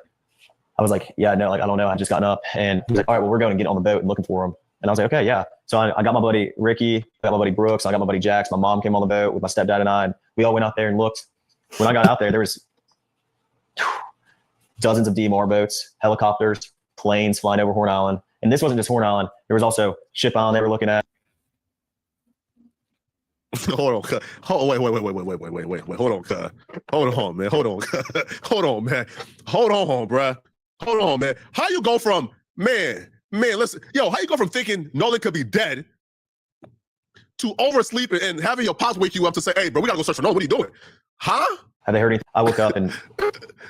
I was like, yeah, no, like, I don't know. I just gotten up. And he was like, all right, well, we're going to get on the boat and looking for him. And I was like, okay, yeah. So I got my buddy Ricky, I got my buddy Brooks, I got my buddy Jax. My mom came on the boat with my stepdad and I, and we all went out there and looked. When I got out there was dozens of DMR boats, helicopters, planes flying over Horn Island. And this wasn't just Horn Island. There was also Ship Island they were looking at. Hold on, wait. Hold on, cuz. Hold on, man. Hold on, hold on, man. Hold on, bruh. Hold on, man. How you go from man? Listen, yo, how you go from thinking Nolan could be dead to oversleeping and having your pops wake you up to say, "Hey, bro, we gotta go search for Nolan. What are you doing?" Huh? Have they heard anything? I woke up and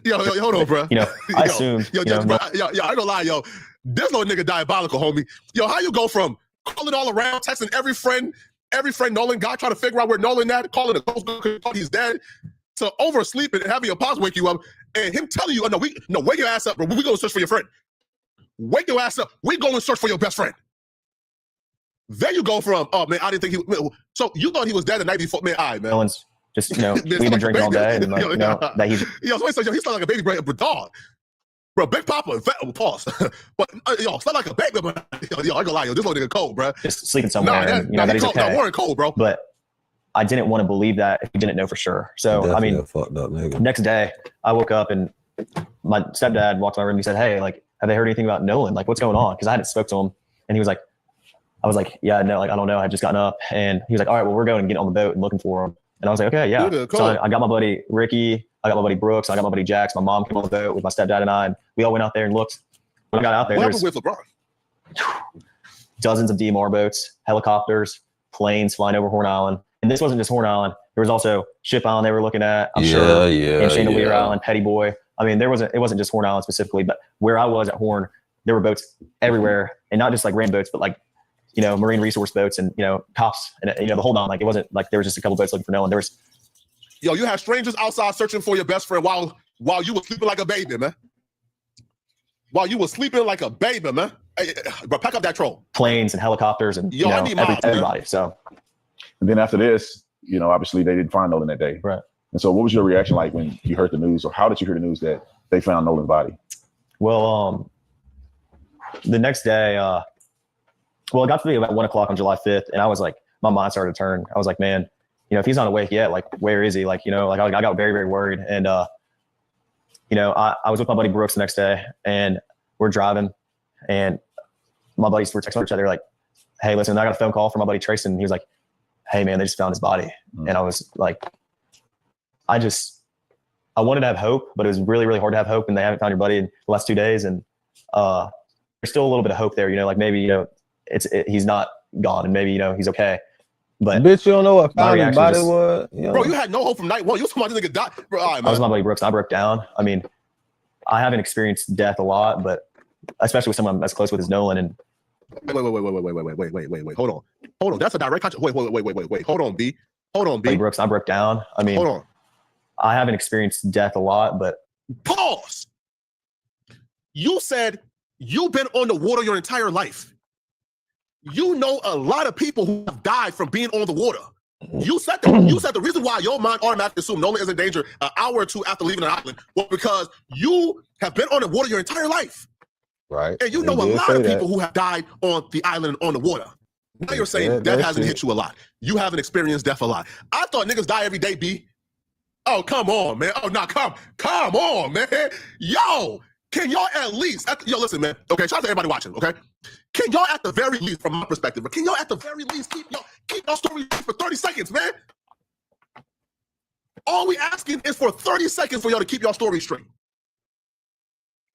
yo, hold on, bro. You know, I assumed. Yo, bro, yo, I ain't gonna lie, yo. This little nigga diabolical, homie. Yo, how you go from calling all around, texting every friend Nolan got, trying to figure out where Nolan at, calling the coast guard, he's dead, to oversleeping and having your pops wake you up, and him telling you, no, wake your ass up, bro. We go search for your friend. Wake your ass up. We go and search for your best friend. There you go from, oh man, I didn't think he. So you thought he was dead the night before, man? All right, man. Nolan's just, you know, we've been drinking all day, and like, you know, that he's. Yo, somebody said, yo, he's not like a baby, but dog. Bro, Big Papa, pause. But yo, it's not like a baby, but yo, I ain't gonna lie, yo, this little nigga cold, bro. Just sleeping somewhere, and you know that he's cold, okay. Warren cold, bro. But I didn't want to believe that if we didn't know for sure. So Definitely I mean, fucked up nigga. Next day I woke up and my stepdad walked in my room. He said, hey, like, have they heard anything about Nolan? Like, what's going on? Because I hadn't spoke to him, and he was like, I was like, yeah, no, like, I don't know. I had just gotten up, and he was like, all right, well, we're going and getting on the boat and looking for him. And I was like, okay, yeah. Dude, cool. So I got my buddy Ricky, I got my buddy Brooks, I got my buddy Jax. My mom came on the boat with my stepdad and I, and we all went out there and looked. When I got out there, what happened with LeBron? Dozens of DMR boats, helicopters, planes flying over Horn Island. And this wasn't just Horn Island. There was also Ship Island they were looking at, I'm sure, and Chandelier Island, Petty Boy. I mean, it wasn't just Horn Island specifically, but where I was at Horn, there were boats everywhere, and not just like random boats, but like, you know, marine resource boats and, you know, cops and, you know, the whole nine. Like, it wasn't like there was just a couple boats looking for Nolan. There was. Yo, you had strangers outside searching for your best friend while you were sleeping like a baby, man. while you were sleeping like a baby, man. Hey, but pack up that troll. Planes and helicopters and Yo, I need miles, everybody. So, and then after this, you know, obviously they didn't find Nolan that day. Right. And so, what was your reaction like when you heard the news, or how did you hear the news that they found Nolan's body? Well, the next day, well, it got to be about 1 o'clock on July 5th, and I was like, my mind started to turn. I was like, man, you know, if he's not awake yet, like, where is he? Like, you know, like I got very, very worried. And, you know, I was with my buddy Brooks the next day, and we're driving, and my buddies were texting each other like, hey, listen, I got a phone call from my buddy Trace, and he was like, hey, man, they just found his body. And I was like, I wanted to have hope, but it was really, really hard to have hope, and they haven't found your buddy in the last 2 days. And there's still a little bit of hope there, you know, like maybe, you know, he's not gone, and maybe, you know, he's okay. But bitch, you don't know what found his body was? Bro, you had no hope from night one. You was talking about this nigga died. Bro, all right, man. I was my buddy Brooks, and I broke down. I mean, I haven't experienced death a lot, but especially with someone as close with as Nolan. And wait. Hold on. That's a direct contract. Wait. Hold on, B. Buddy Brooks, I broke down. I mean, hold on. I haven't experienced death a lot, but pause. You said you've been on the water your entire life. You know a lot of people who have died from being on the water. You said the reason why your mind automatically assumed Nolan is in danger an hour or two after leaving an island was because you have been on the water your entire life. Right. And you know a lot of people who have died on the island on the water. Now you're saying death hasn't hit you a lot. You haven't experienced death a lot. I thought niggas die every day, B. Oh, come on, man. Oh, no, come on, man. Yo, can y'all at least, listen, man. Okay, shout out to everybody watching, okay? Can y'all at the very least, from my perspective, can y'all at the very least keep y'all story for 30 seconds, man? All we asking is for 30 seconds for y'all to keep y'all story straight.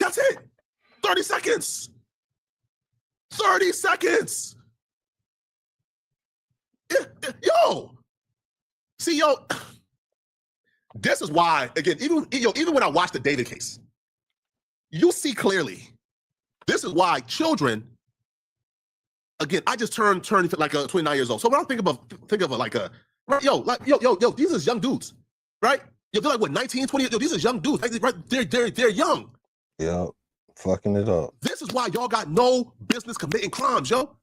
That's it. 30 seconds. 30 seconds. Yo. See, yo. This is why, again, even when I watch the David case, you see clearly. This is why children. Again, I just turned like 29 years old. So when I think of like these are young dudes, right? They're like what, 19, 20? Yo, these are young dudes. Right? They're young. Yeah, fucking it up. This is why y'all got no business committing crimes, yo.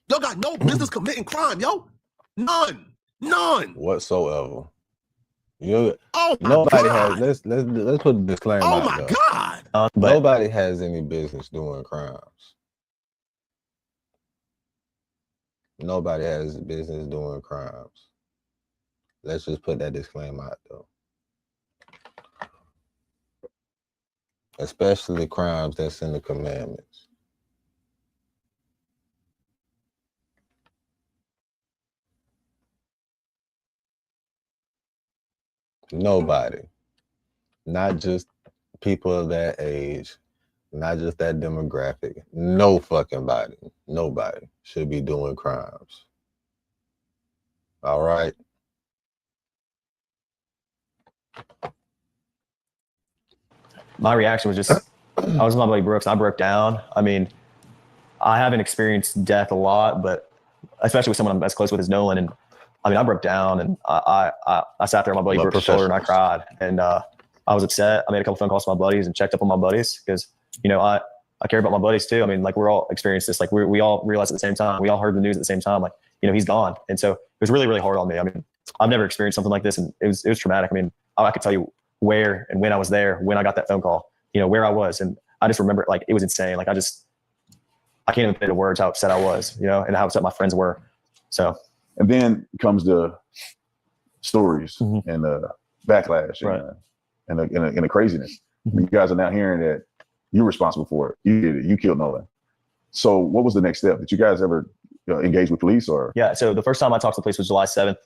Y'all got no business committing crime, yo. None whatsoever. Nobody has. Let's put a disclaimer. Oh my God! Nobody has any business doing crimes. Nobody has business doing crimes. Let's just put that disclaimer out, though. Especially crimes that's in the commandments. Nobody. Not just people of that age, not just that demographic. No fucking body. Nobody should be doing crimes. All right? My reaction was just, I was with my buddy Brooks, I broke down. I mean, I haven't experienced death a lot, but especially with someone I'm as close with as Nolan. And I mean, I broke down, and I sat there on my buddy Brooks' shoulder, and I cried. And I was upset. I made a couple phone calls to my buddies and checked up on my buddies because, you know, I care about my buddies too. I mean, like, we're all experienced this. Like, we all realized at the same time. We all heard the news at the same time. Like, you know, he's gone. And so it was really, really hard on me. I mean, I've never experienced something like this, and it was traumatic. I mean, I could tell you where and when I was there, when I got that phone call, you know, where I was. And I just remember, like, it was insane. Like, I can't even put into words how upset I was, you know, and how upset my friends were. So. And then comes the stories and the backlash and the craziness. You guys are now hearing that you're responsible for it. You did it. You killed Nolan. So what was the next step? Did you guys ever engage with police or? Yeah. So the first time I talked to the police was July 7th.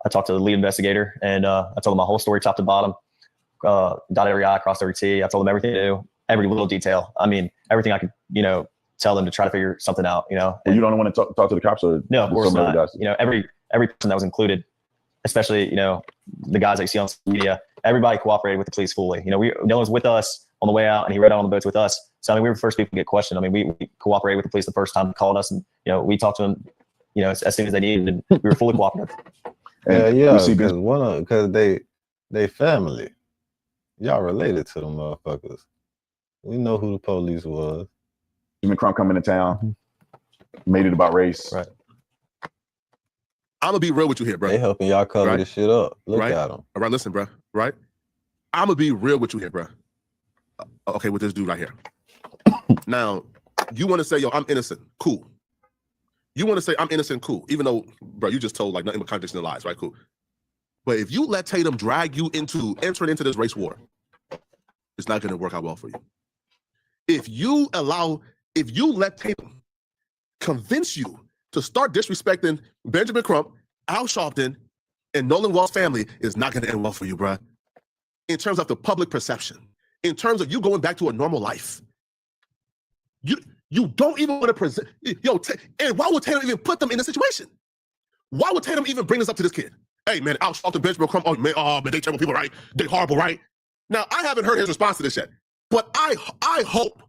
I talked to the lead investigator, and I told them my whole story top to bottom, dot every I, crossed every T. I told them everything to do, every little detail. I mean, everything I could, you know, tell them to try to figure something out, you know. Were you don't want to talk to the cops or? No, of course not. You know, every person that was included, especially, you know, the guys that you see on social media, everybody cooperated with the police fully. You know, Nolan was with us on the way out, and he rode out on the boats with us. So, I mean, we were the first people to get questioned. I mean, we cooperated with the police the first time they called us, and, you know, we talked to them, you know, as soon as they needed, and we were fully cooperative. Because they family. Y'all related to them motherfuckers. We know who the police was. Jimmy Crump coming to town, made it about race. Right. I'm gonna be real with you here, bro. They helping y'all cover this shit up. Look right? at them. All right, listen, bro. Right? I'm gonna be real with you here, bro. Okay, with this dude right here. Now, you want to say, yo, I'm innocent. Cool. You want to say I'm innocent. Cool. Even though, bro, you just told like nothing but contradicting lies, right? Cool. But if you let Tatum drag you into entering into this race war, it's not gonna work out well for you. If you let Tatum convince you to start disrespecting Benjamin Crump, Al Sharpton, and Nolan Wall's family, is not gonna end well for you, bro. In terms of the public perception, in terms of you going back to a normal life. You don't even want to present, and why would Tatum even put them in this situation? Why would Tatum even bring this up to this kid? Hey, man, Al Sharpton, Benjamin Crump, oh, man, they terrible people, right? They horrible, right? Now, I haven't heard his response to this yet, but I hope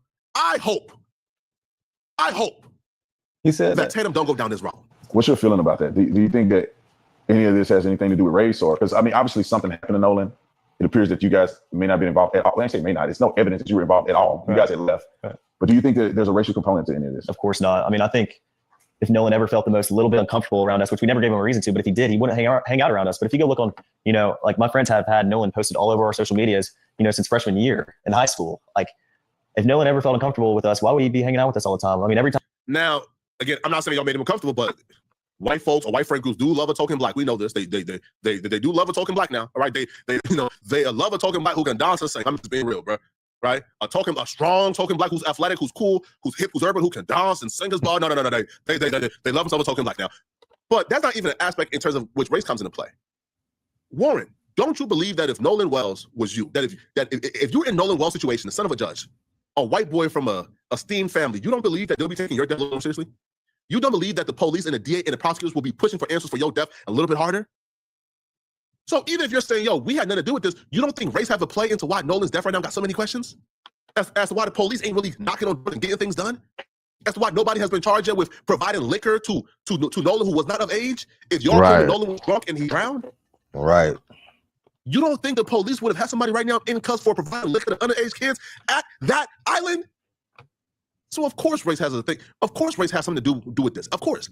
he said that Tatum don't go down this route. What's your feeling about that? Do you think that any of this has anything to do with race, or because I mean, obviously something happened to Nolan. It appears that you guys may not be involved at all. I say may not. It's no evidence that you were involved at all. You guys had left. Right. But do you think that there's a racial component to any of this? Of course not. I mean, I think if Nolan ever felt the most little bit uncomfortable around us, which we never gave him a reason to, but if he did, he wouldn't hang out around us. But if you go look on, like my friends have had Nolan posted all over our social medias, since freshman year in high school. Like, if Nolan ever felt uncomfortable with us, why would he be hanging out with us all the time? I mean, every time. Now, again, I'm not saying y'all made him uncomfortable, but white folks or white friend groups do love a token black. We know this. They do love a token black now. All right. They love a token black who can dance and sing. I'm just being real, bro. Right? A strong token black who's athletic, who's cool, who's hip, who's urban, who can dance and sing his ball. No. They love themselves a token black now. But that's not even an aspect in terms of which race comes into play. Warren, don't you believe that if Nolan Wells was you, that if you're in Nolan Wells' situation, the son of a judge, a white boy from a esteemed family, you don't believe that they'll be taking your death seriously? You don't believe that the police and the DA and the prosecutors will be pushing for answers for your death a little bit harder? So even if you're saying, yo, we had nothing to do with this, you don't think race have a play into why Nolan's death right now got so many questions? As to why the police ain't really knocking on and getting things done? As to why nobody has been charged yet with providing liquor to Nolan, who was not of age? If y'all claim Nolan was drunk and he drowned? Right. You don't think the police would have had somebody right now in cuffs for providing liquor to underage kids at that island? So of course race has a thing. Of course race has something to do with this. Of course.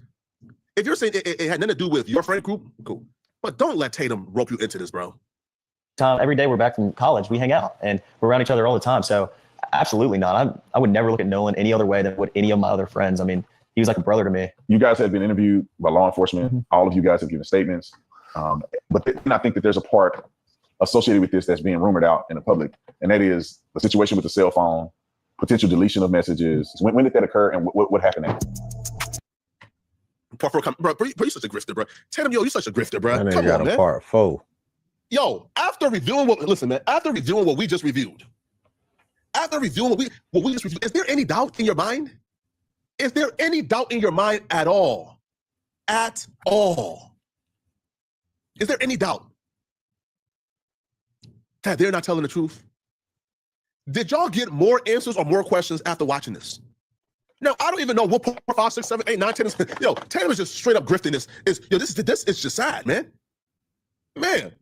If you're saying it had nothing to do with your friend group, cool. But don't let Tatum rope you into this, bro. Every day we're back from college, we hang out and we're around each other all the time. So absolutely not. I would never look at Nolan any other way than what any of my other friends. I mean, he was like a brother to me. You guys have been interviewed by law enforcement. Mm-hmm. All of you guys have given statements. But then I think that there's a part associated with this that's being rumored out in the public. And that is the situation with the cell phone, potential deletion of messages. When did that occur and what happened next? Bro, you're such a grifter, bro. Tatum, yo, you're such a grifter, bro. And then got a part 4. Yo, after reviewing what we just reviewed, is there any doubt in your mind? Is there any doubt in your mind at all? At all? Is there any doubt that they're not telling the truth? Did y'all get more answers or more questions after watching this? Now, I don't even know what 4, 5, 6, 7, 8, 9, 10 is. Yo, Tatum is just straight up grifting this. This is just sad, man. Man.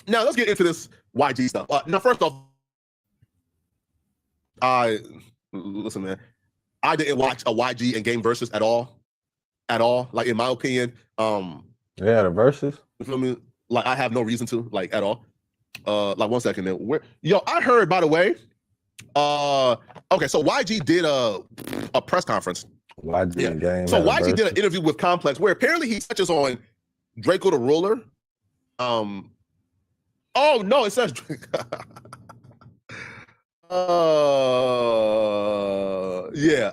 Now, let's get into this YG stuff. Now, first off, listen, man. I didn't watch a YG and Game Versus at all. At all. Like, in my opinion. Yeah, the Versus? You feel me? Like, I have no reason to, like, at all. Like 1 second then. Yo, I heard, by the way, okay, so YG did a press conference. YG and Game. So YG did an interview with Complex where apparently he touches on Draco the Ruler. Oh no, it says yeah.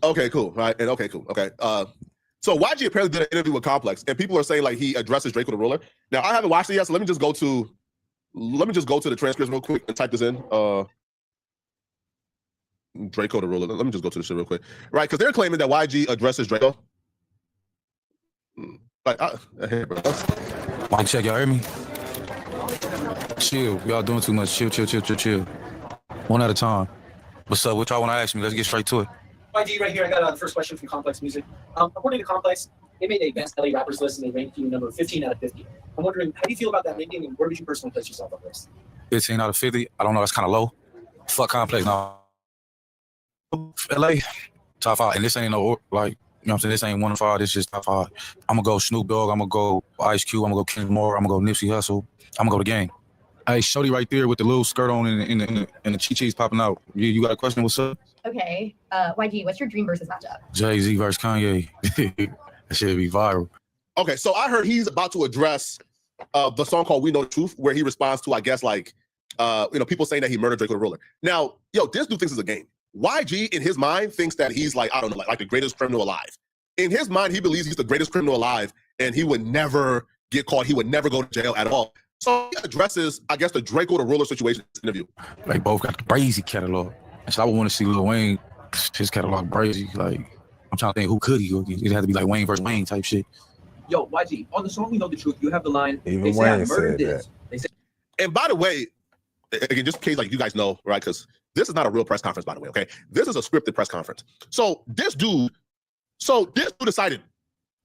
Okay, cool. Right. And okay, cool. Okay. So YG apparently did an interview with Complex, and people are saying like he addresses Draco the Ruler. Now I haven't watched it yet, so let me just go to the transcripts real quick and type this in. Draco the Ruler. Let me just go to the shit real quick. Right, because they're claiming that YG addresses Draco. Like, Mic check, y'all hear me? Chill. Y'all doing too much. Chill. One at a time. What's up? What y'all want to ask me? Let's get straight to it. YG, right here. I got the first question from Complex Music. According to Complex, they made a best LA rappers list and they ranked you number 15 out of 50. I'm wondering, how do you feel about that ranking and where would you personally place yourself on this? 15 out of 50? I don't know. That's kind of low. Fuck Complex. No. LA, top 5. And this ain't no, like, you know what I'm saying? This ain't 1 to 5. This just top 5. I'm going to go Snoop Dogg. I'm going to go Ice Cube. I'm going to go King Moore. I'm going to go Nipsey Hussle. I'm going to go The Game. Hey, shorty right there with the little skirt on and the chi-chis popping out. You got a question? What's up? Okay. YG, what's your dream versus matchup? Jay-Z versus Kanye. That should be viral. Okay, so I heard he's about to address the song called "We Know the Truth," where he responds to, I guess, like, people saying that he murdered Draco the Ruler. Now, this dude thinks it's a game. YG, in his mind, thinks that he's like, I don't know, like the greatest criminal alive. In his mind, he believes he's the greatest criminal alive, and he would never get caught. He would never go to jail at all. So he addresses, I guess, the Draco the Ruler situation in this interview. Like, both got the crazy catalog. So I would want to see Lil Wayne, his catalog crazy. Like, I'm trying to think, who could he go against? It had to be like Wayne versus Wayne type shit. Yo, YG, on the song "We Know the Truth," you have the line, Even they say I Wayne murdered said this. that. They say, And by the way, again, just in case like you guys know, right? Because this is not a real press conference, by the way. Okay, this is a scripted press conference. So this dude decided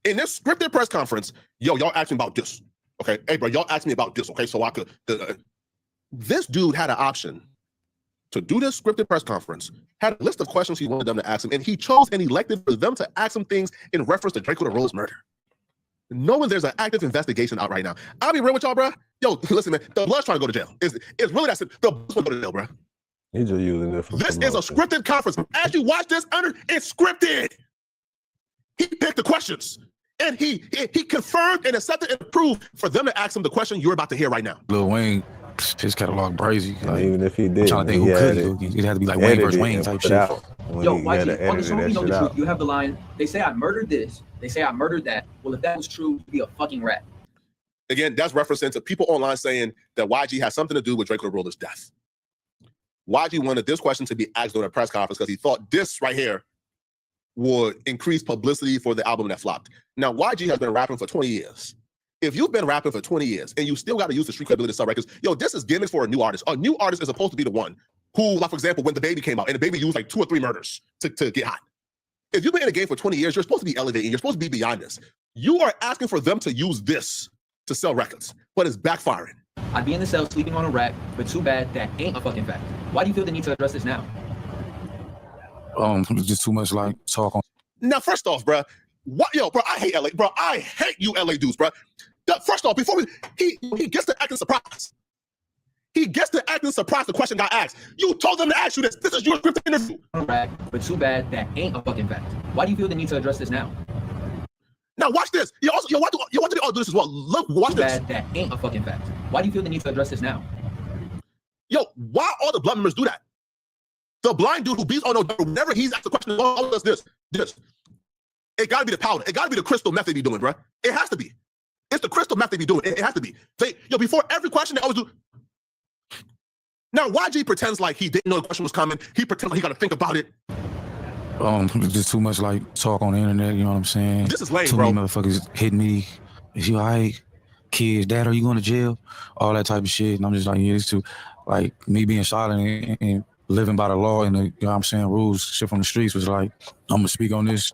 in this scripted press conference, y'all asked me about this. Okay, hey bro, y'all asked me about this. Okay, so I could. This dude had an option to do this scripted press conference. Had a list of questions he wanted them to ask him, and he chose and elected for them to ask him things in reference to Draco the Ruler's murder. Knowing there's an active investigation out right now. I'll be real with y'all, bro. Yo, listen, man, the blood's trying to go to jail. It's really that simple. The blood's going to go to jail, bro. He's just using it for This promotion. is a scripted conference. As you watch this, it's scripted. He picked the questions, and he confirmed and accepted and approved for them to ask him the question you're about to hear right now. Lil Wayne, his catalog crazy. Like, even if he did, I'm trying to think, who could he go against? It had to be like Wayne versus Wayne type shit. yo, YG, on the song "We Know the Truth," you have the line, they say I murdered this. They say I murdered that. Well, if that was true, you'd be a fucking rat. Again, that's referencing to people online saying that YG has something to do with Draco the Ruler's death. YG wanted this question to be asked during a press conference because he thought this right here would increase publicity for the album that flopped. Now, YG has been rapping for 20 years. If you've been rapping for 20 years and you still got to use the street credibility to sell records, this is gimmicks for a new artist. A new artist is supposed to be the one who, like, for example, when The Baby came out, and The Baby used like 2 or 3 murders to get hot. If you've been in the game for 20 years, you're supposed to be elevating. You're supposed to be beyond this. You are asking for them to use this to sell records, but it's backfiring. I'd be in the cell sleeping on a rack, but too bad that ain't a fucking fact. Why do you feel the need to address this now? Just too much like talk on. Now, first off, bro, bro, I hate LA, bro. I hate you LA dudes, bro. First off, before he gets to acting surprised. He gets to acting surprised the question got asked. You told them to ask you this. This is your scripted interview. Rack, but too bad that ain't a fucking fact. Why do you feel the need to address this now? Now watch this. You want to all do this as well. Look, watch this. Too bad that ain't a fucking fact. Why do you feel the need to address this now? Yo, why all the blood members do that? The blind dude who beats on no door, whenever he's asked the question, all does this. It gotta be the powder. It gotta be the crystal meth they be doing, bro. It has to be. It's the crystal meth they be doing. It has to be. Before every question they always do. Now, YG pretends like he didn't know the question was coming. He pretends like he got to think about it. Just too much like talk on the internet, you know what I'm saying? This is lame, too bro. Many motherfuckers hit me. Is you all right? Kids, dad, are you going to jail? All that type of shit. And I'm just like, it's too, like, me being silent and living by the law and the, you know what I'm saying, rules, shit from the streets was like, I'm going to speak on this.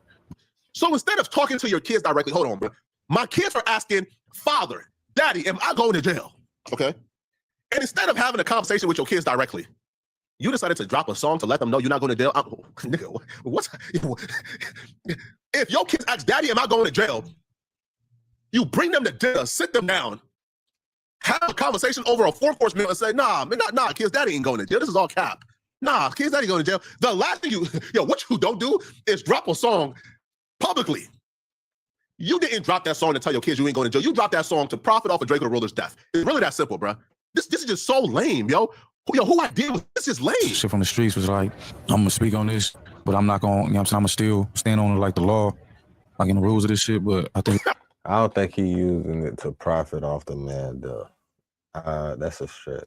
So instead of talking to your kids directly, hold on, bro. My kids are asking, Father, Daddy, am I going to jail? Okay? And instead of having a conversation with your kids directly, you decided to drop a song to let them know you're not going to jail. Nigga, what's if your kids ask, Daddy, am I going to jail? You bring them to dinner, sit them down, have a conversation over a 4-course meal and say, nah, kids, Daddy ain't going to jail. This is all cap. Nah, kids, Daddy going to jail. The last thing what you don't do is drop a song publicly. You didn't drop that song to tell your kids you ain't going to jail. You dropped that song to profit off of Draco the Ruler's death. It's really that simple, bro. This is just so lame, yo. Who idea was this is lame. Shit from the streets was like, I'm going to speak on this, but I'm not going to, you know what I'm saying, I'm going to still stand on like the law, like in the rules of this shit, but I think. I don't think he using it to profit off the man, though. That's a stretch.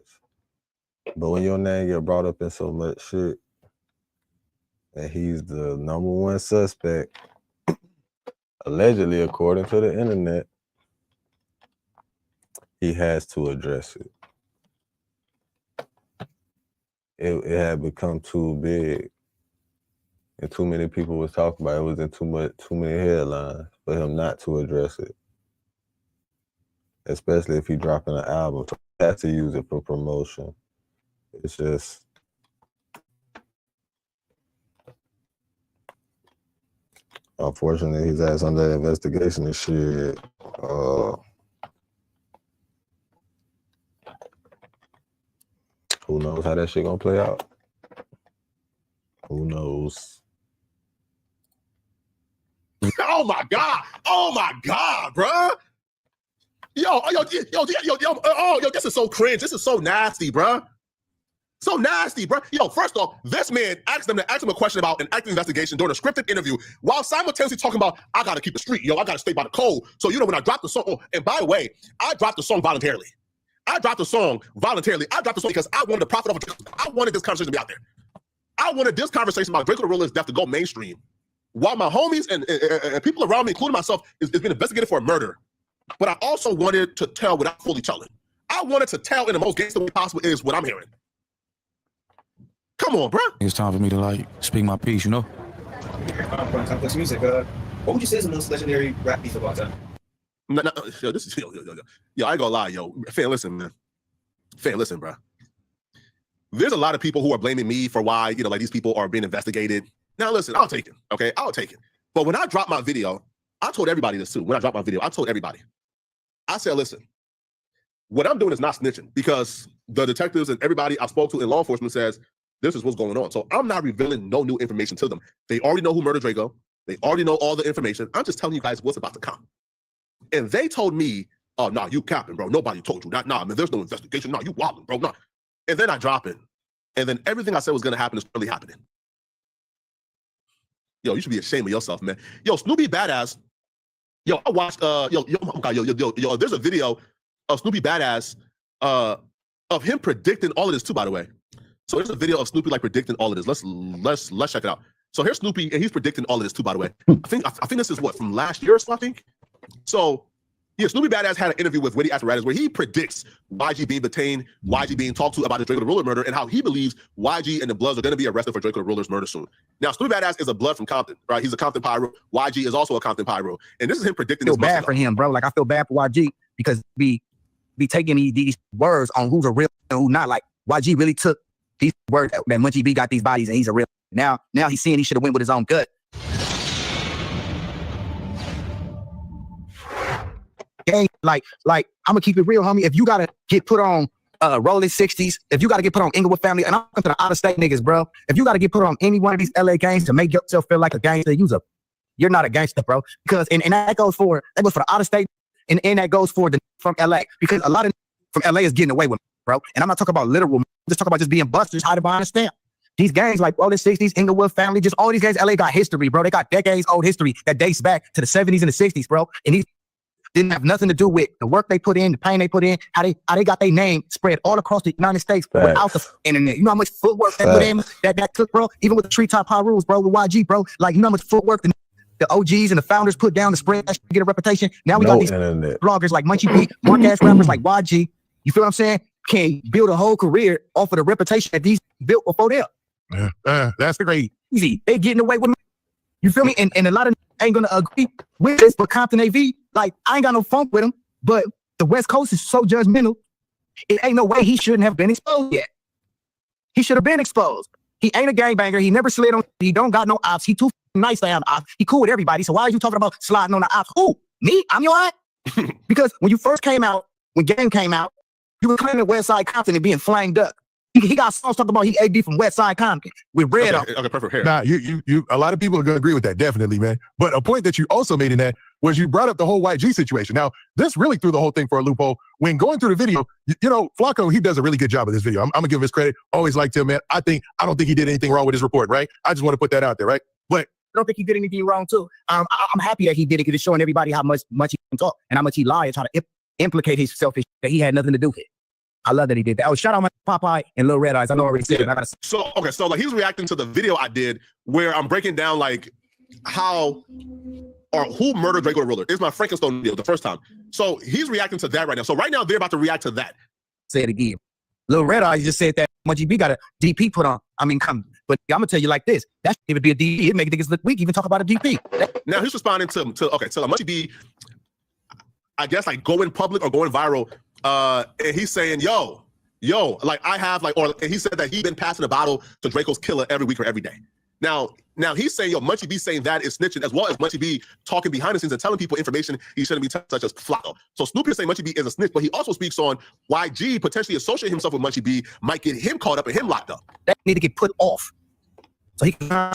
But when your name get brought up in so much shit, and he's the #1 suspect, allegedly, according to the internet, he has to address it. It had become too big, and too many people was talking about it. It was in too many headlines for him not to address it, especially if he dropping an album. So he has to use it for promotion. It's just Unfortunately, his ass under investigation and shit. Who knows how that shit gonna play out? Who knows? Oh my God, bro. Yo, this is so cringe. This is so nasty, bro. So nasty, bro. Yo, first off, this man asked him a question about an acting investigation during a scripted interview while simultaneously talking about, I gotta keep the street, yo, I gotta stay by the code. So, when I dropped the song, and by the way, I dropped the song voluntarily. I dropped the song because I wanted to profit off of it. I wanted this conversation to be out there. I wanted this conversation about Draco the Ruler's death to go mainstream. While my homies and people around me, including myself, is being investigated for a murder. But I also wanted to tell without fully telling. I wanted to tell in the most gangster way possible is what I'm hearing. Come on, bro. It's time for me to speak my piece, From Complex Music, what would you say is the most legendary rap beef of all time? Yo, this is yo, I ain't gonna lie, yo. Fan, listen, man. Fan, listen, bro. There's a lot of people who are blaming me for why, these people are being investigated. Now, listen, I'll take it, okay? I'll take it. But when I dropped my video, I told everybody this too. When I dropped my video, I told everybody. I said, listen, what I'm doing is not snitching because the detectives and everybody I spoke to in law enforcement says, this is what's going on. So I'm not revealing no new information to them. They already know who murdered Draco. They already know all the information. I'm just telling you guys what's about to come. And they told me, oh, nah, you capping, bro. Nobody told you that. Nah, man, there's no investigation. Nah, you wilding, bro. Nah. And then I drop it. And then everything I said was going to happen is really happening. Yo, you should be ashamed of yourself, man. Yo, Snoopy Badass. Yo, I watched, there's a video of Snoopy Badass of him predicting all of this too, by the way. So there's a video of Snoopy predicting all of this. Let's check it out. So here's Snoopy, and he's predicting all of this too, by the way. I think this is from last year or so, I think. So yeah, Snoopy Badass had an interview with Witty Apparatus where he predicts YG being detained, YG being talked to about the Draco the Ruler murder, and how he believes YG and the Bloods are going to be arrested for Draco the Ruler's murder soon. Now, Snoopy Badass is a Blood from Compton, right? He's a Compton Pyro. YG is also a Compton Pyro, and this is him predicting. I feel bad for him, bro. I feel bad for YG because be taking these words on who's a real and who not. YG really took these words that Munchie B got these bodies and he's a real. Now he's seeing he should have went with his own gut. Gang, I'm gonna keep it real, homie. If you gotta get put on Rolling 60s, if you gotta get put on Inglewood Family, and I'm to the out of state niggas, bro. If you gotta get put on any one of these LA gangs to make yourself feel like a gangster, you're not a gangster, bro. Because and that goes for the out of state, and that goes for the from LA. Because a lot of from LA is getting away with, bro. And I'm not talking about literal. I'm just talking about just being busters, hiding behind a stamp. These gangs like Rolling 60s, Inglewood Family, just all these gangs, LA got history, bro. They got decades old history that dates back to the 70s and the 60s, bro. And these didn't have nothing to do with the work they put in, the pain they put in, how they got their name spread all across the United States without the internet. You know how much footwork they put in that took, bro? Even with the Treetop High Rules, bro, with YG, bro. You know how much footwork the OGs and the founders put down to spread that shit to get a reputation. Now we got these bloggers like Munchie B, mark-ass rappers like YG. You feel what I'm saying? Can build a whole career off of the reputation that these built before them. That's great. Easy. They getting away with me. You feel me? And a lot of ain't gonna agree with this, but Compton AV, I ain't got no funk with him, but the West Coast is so judgmental. It ain't no way he shouldn't have been exposed yet. He should have been exposed. He ain't a gangbanger. He never slid on. He don't got no ops. He too nice to have ops. He cool with everybody. So why are you talking about sliding on the ops? Who? Me? I'm your eye? Because when you first came out, when Game came out, you were claiming Westside Compton and being flamed up. He got songs talking about he AD from Westside Compton with Red on. Okay, perfect. Here. Nah, you. A lot of people are gonna agree with that, definitely, man. But a point that you also made in that was you brought up the whole YG situation. Now, this really threw the whole thing for a loophole. When going through the video, Flacco, he does a really good job of this video. I'm gonna give him his credit. Always liked him, man. I don't think he did anything wrong with his report, right? I just want to put that out there, right? But I don't think he did anything wrong too. I'm happy that he did it because it's showing everybody how much he can talk and how much he lied and try to implicate himself that he had nothing to do with it. I love that he did that. Oh, shout out my Popeye and Little Red Eyes. I know I already said it. So he was reacting to the video I did where I'm breaking down how or who murdered Draco the Ruler. It's my Frankenstein video the first time. So he's reacting to that right now. So right now they're about to react to that. Say it again. Little Red Eyes just said that Munchie B got a DP put on. But I'm gonna tell you like this. That should even be a DP. It make niggas look weak. Even talk about a DP. Now he's responding to Munchie B, I guess going public or going viral. And he's saying, yo, and he said that he'd been passing a bottle to Draco's killer every week or every day. Now he's saying, yo, Munchie B saying that is snitching, as well as Munchie B talking behind the scenes and telling people information he shouldn't be telling, such as Flacco. So Snoopy is saying Munchie B is a snitch, but he also speaks on why G potentially associating himself with Munchie B might get him caught up and him locked up. That need to get put off. So he can.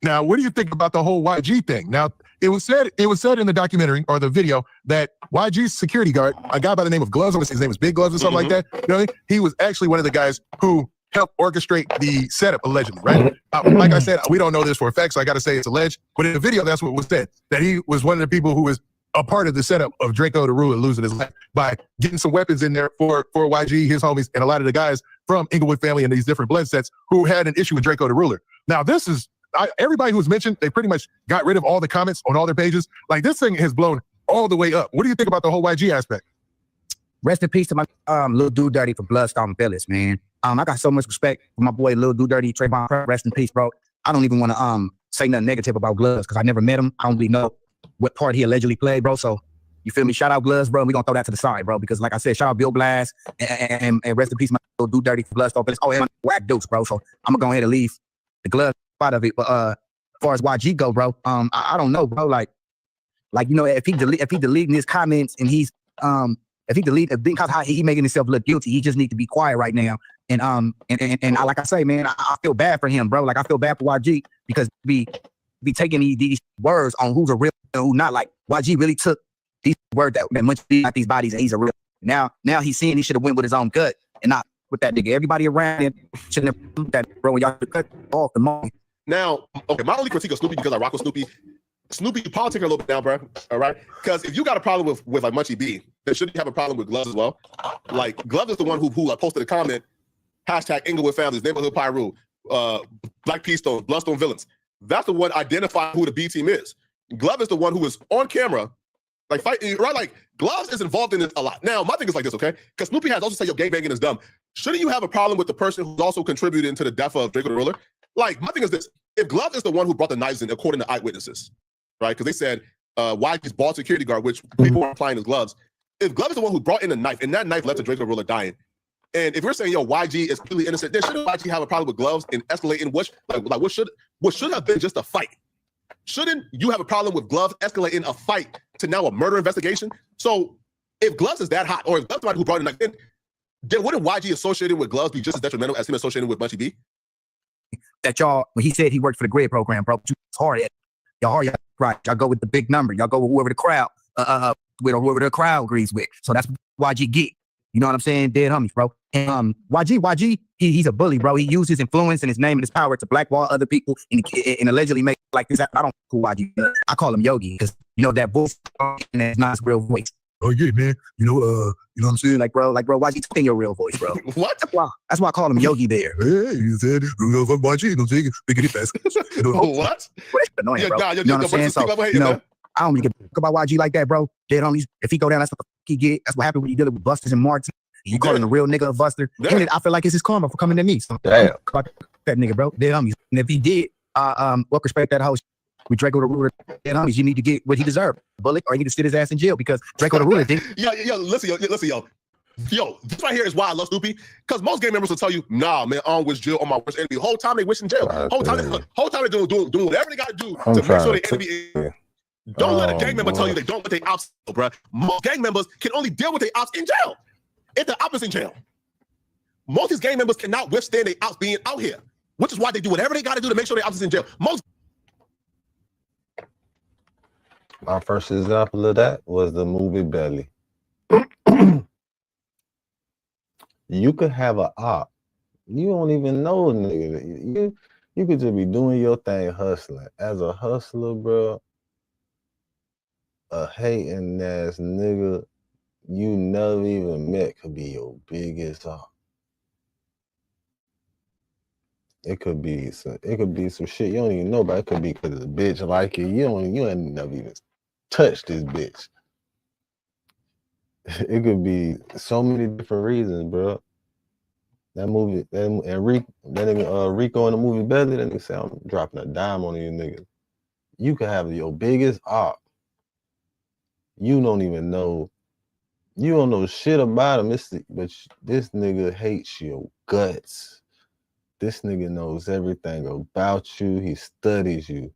Now, what do you think about the whole YG thing? Now, it was said in the documentary or the video that YG's security guard, a guy by the name of Gloves, I want to say his name was Big Gloves or something like that. You know what I mean? He was actually one of the guys who helped orchestrate the setup, allegedly, right? Like I said, we don't know this for a fact, so I got to say it's alleged. But in the video, that's what was said, that he was one of the people who was a part of the setup of Draco the Ruler losing his life by getting some weapons in there for YG, his homies, and a lot of the guys from Inglewood family and these different blood sets who had an issue with Draco the Ruler. Now, this is everybody who's mentioned, they pretty much got rid of all the comments on all their pages. Like, this thing has blown all the way up. What do you think about the whole YG aspect? Rest in peace to my Lil Dude Dirty for Bloodstone Village, man. I got so much respect for my boy Lil Dude Dirty, Trayvon. Rest in peace, bro. I don't even want to say nothing negative about Gloves because I never met him. I don't really know what part he allegedly played, bro. So you feel me? Shout out Gloves, bro. We gonna throw that to the side, bro. Because like I said, shout out Bill Blast and rest in peace, my Lil Dude Dirty for Bloodstone Village. Oh, and my Whack Dukes, bro. So I'm gonna go ahead and leave the Gloves part of it, but as far as YG go, bro, I don't know, bro. Like you know, if he deleting his comments and he's because how he making himself look guilty, he just need to be quiet right now. And I, like I say, man, I feel bad for him, bro. Like I feel bad for YG because be taking these words on who's a real and who not. Like YG really took these words that much like these bodies and he's a real. Now he's seeing he should have went with his own gut and not with that nigga. Everybody around him shouldn't have done that, bro. Y'all cut off the moment. Now, okay, my only critique of Snoopy, because I rock with Snoopy, you politic a little bit now, bro. All right? Because if you got a problem with like Munchie B, then shouldn't you have a problem with Gloves as well? Like, Gloves is the one who posted a comment, hashtag Inglewood Families, Neighborhood Pyru, Black Peace Stone, Bloodstone Villains. That's the one identifying who the B team is. Glove is the one who is on camera, like fighting, right? Like, Gloves is involved in this a lot. Now, my thing is like this, okay? Because Snoopy has also said, yo, gangbanging is dumb. Shouldn't you have a problem with the person who's also contributed to the death of Draco the Ruler? Like, my thing is this. If Glove is the one who brought the knives in, according to eyewitnesses, right? Because they said YG's bald security guard, which people are applying as Gloves. If Glove is the one who brought in the knife, and that knife left the Draco Ruler dying, and if you're saying, yo, YG is completely innocent, then shouldn't YG have a problem with Gloves and escalating what should have been just a fight? Shouldn't you have a problem with Gloves escalating a fight to now a murder investigation? So if Gloves is that hot, or if Gloves is the one who brought in the knife in, then wouldn't YG associated with Gloves be just as detrimental as him associated with Munchie B? That y'all, when he said he worked for the grid program, bro, it's hard. Y'all right. Y'all go with the big number. Y'all go with whoever the crowd, with or whoever the crowd agrees with. So that's YG get. You know what I'm saying? Dead homies, bro. And YG, he's a bully, bro. He used his influence and his name and his power to blackball other people and allegedly make like this. I don't know who YG. I call him Yogi because you know that voice and that's not his real voice. Oh yeah, man. You know what I'm saying? Like, bro, YG talking your real voice, bro. What? That's why I call him Yogi there. Hey, you said YG, don't take it, make it fast. What? It's annoying, bro. You know what I'm saying? So, you know, I don't really give a fuck about YG like that, bro. Dead homies. If he go down, that's what the fuck he get. That's what happened when you dealing with busters and marks. You calling a real nigga a buster. And I feel like it's his karma for coming to me. So, damn. That nigga, bro. Dead homies. And if he did, what respect that host. We Draco the Ruler, dead homies, you need to get what he deserved, bullet, or he need to sit his ass in jail because Draco the Ruler did. Listen, yo, this right here is why I love Snoopy, because most gang members will tell you, nah, man, I don't wish jail on my worst enemy. Whole time they wish in jail. Whole time they doing whatever they got to do to make sure their enemy. Don't let a gang member tell you they don't want their ops, bro. Most gang members can only deal with their ops in jail. If the ops is in jail, most of these gang members cannot withstand their ops being out here, which is why they do whatever they got to do to make sure their ops is in jail. My first example of that was the movie Belly. You could have an op. You don't even know a nigga. You could just be doing your thing hustling. As a hustler, bro, a hating ass nigga you never even met could be your biggest op. It could be some shit you don't even know about. It could be because the bitch like it. You ain't never even touched this bitch. It could be so many different reasons, bro. That movie, and Rico in the movie Belly, that nigga say I'm dropping a dime on you niggas. You could have your biggest op. You don't even know. You don't know shit about him. But this nigga hates your guts. This nigga knows everything about you. He studies you.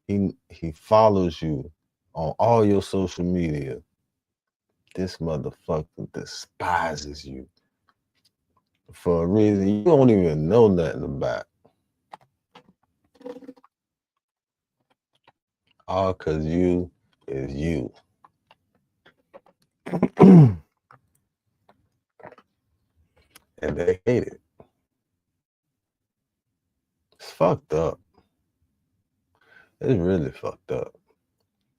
He follows you on all your social media. This motherfucker despises you for a reason you don't even know nothing about. All cause you is you. And they hate it. It's fucked up. It's really fucked up.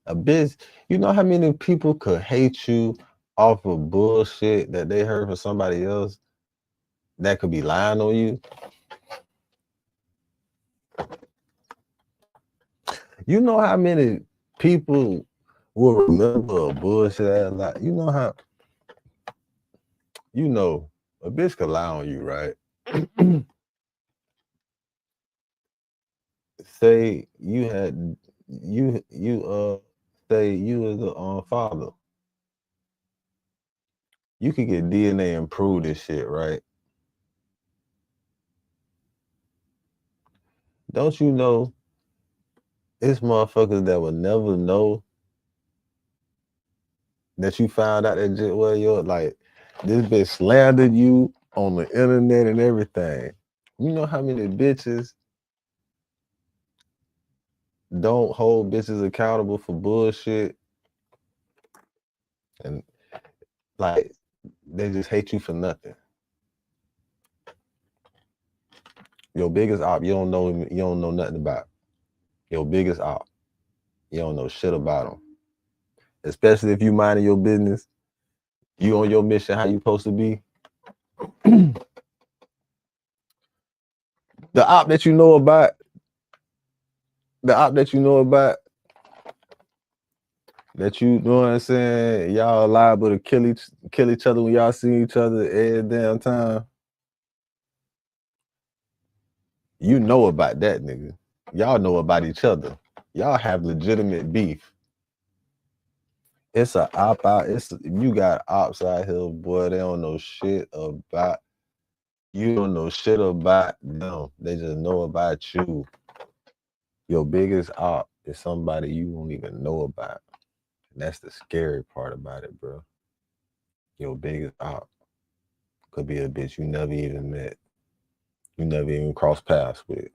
A bitch, you know how many people could hate you off of bullshit that they heard from somebody else that could be lying on you? You know how many people will remember a bullshit ass lie? You know how, you know, a bitch could lie on you, right? Say you had say you was a father. You could get DNA and prove this shit, right? Don't you know it's motherfuckers that will never know that you found out that shit? Well, you're like, this bitch slandered you on the internet and everything. You know how many bitches don't hold bitches accountable for bullshit? And like, they just hate you for nothing. Your biggest op, you don't know nothing about. Your biggest op, you don't know shit about them. Especially if you minding your business, you on your mission, how you supposed to be. The op that you know about, that you know what I'm saying, y'all liable to kill each other when y'all see each other every damn time. You know about that nigga. Y'all know about each other. Y'all have legitimate beef. It's a op out. You got ops out here, boy. They don't know shit about. You don't know shit about them. They just know about you. Your biggest op is somebody you don't even know about. And that's the scary part about it, bro. Your biggest op could be a bitch you never even met. You never even crossed paths with.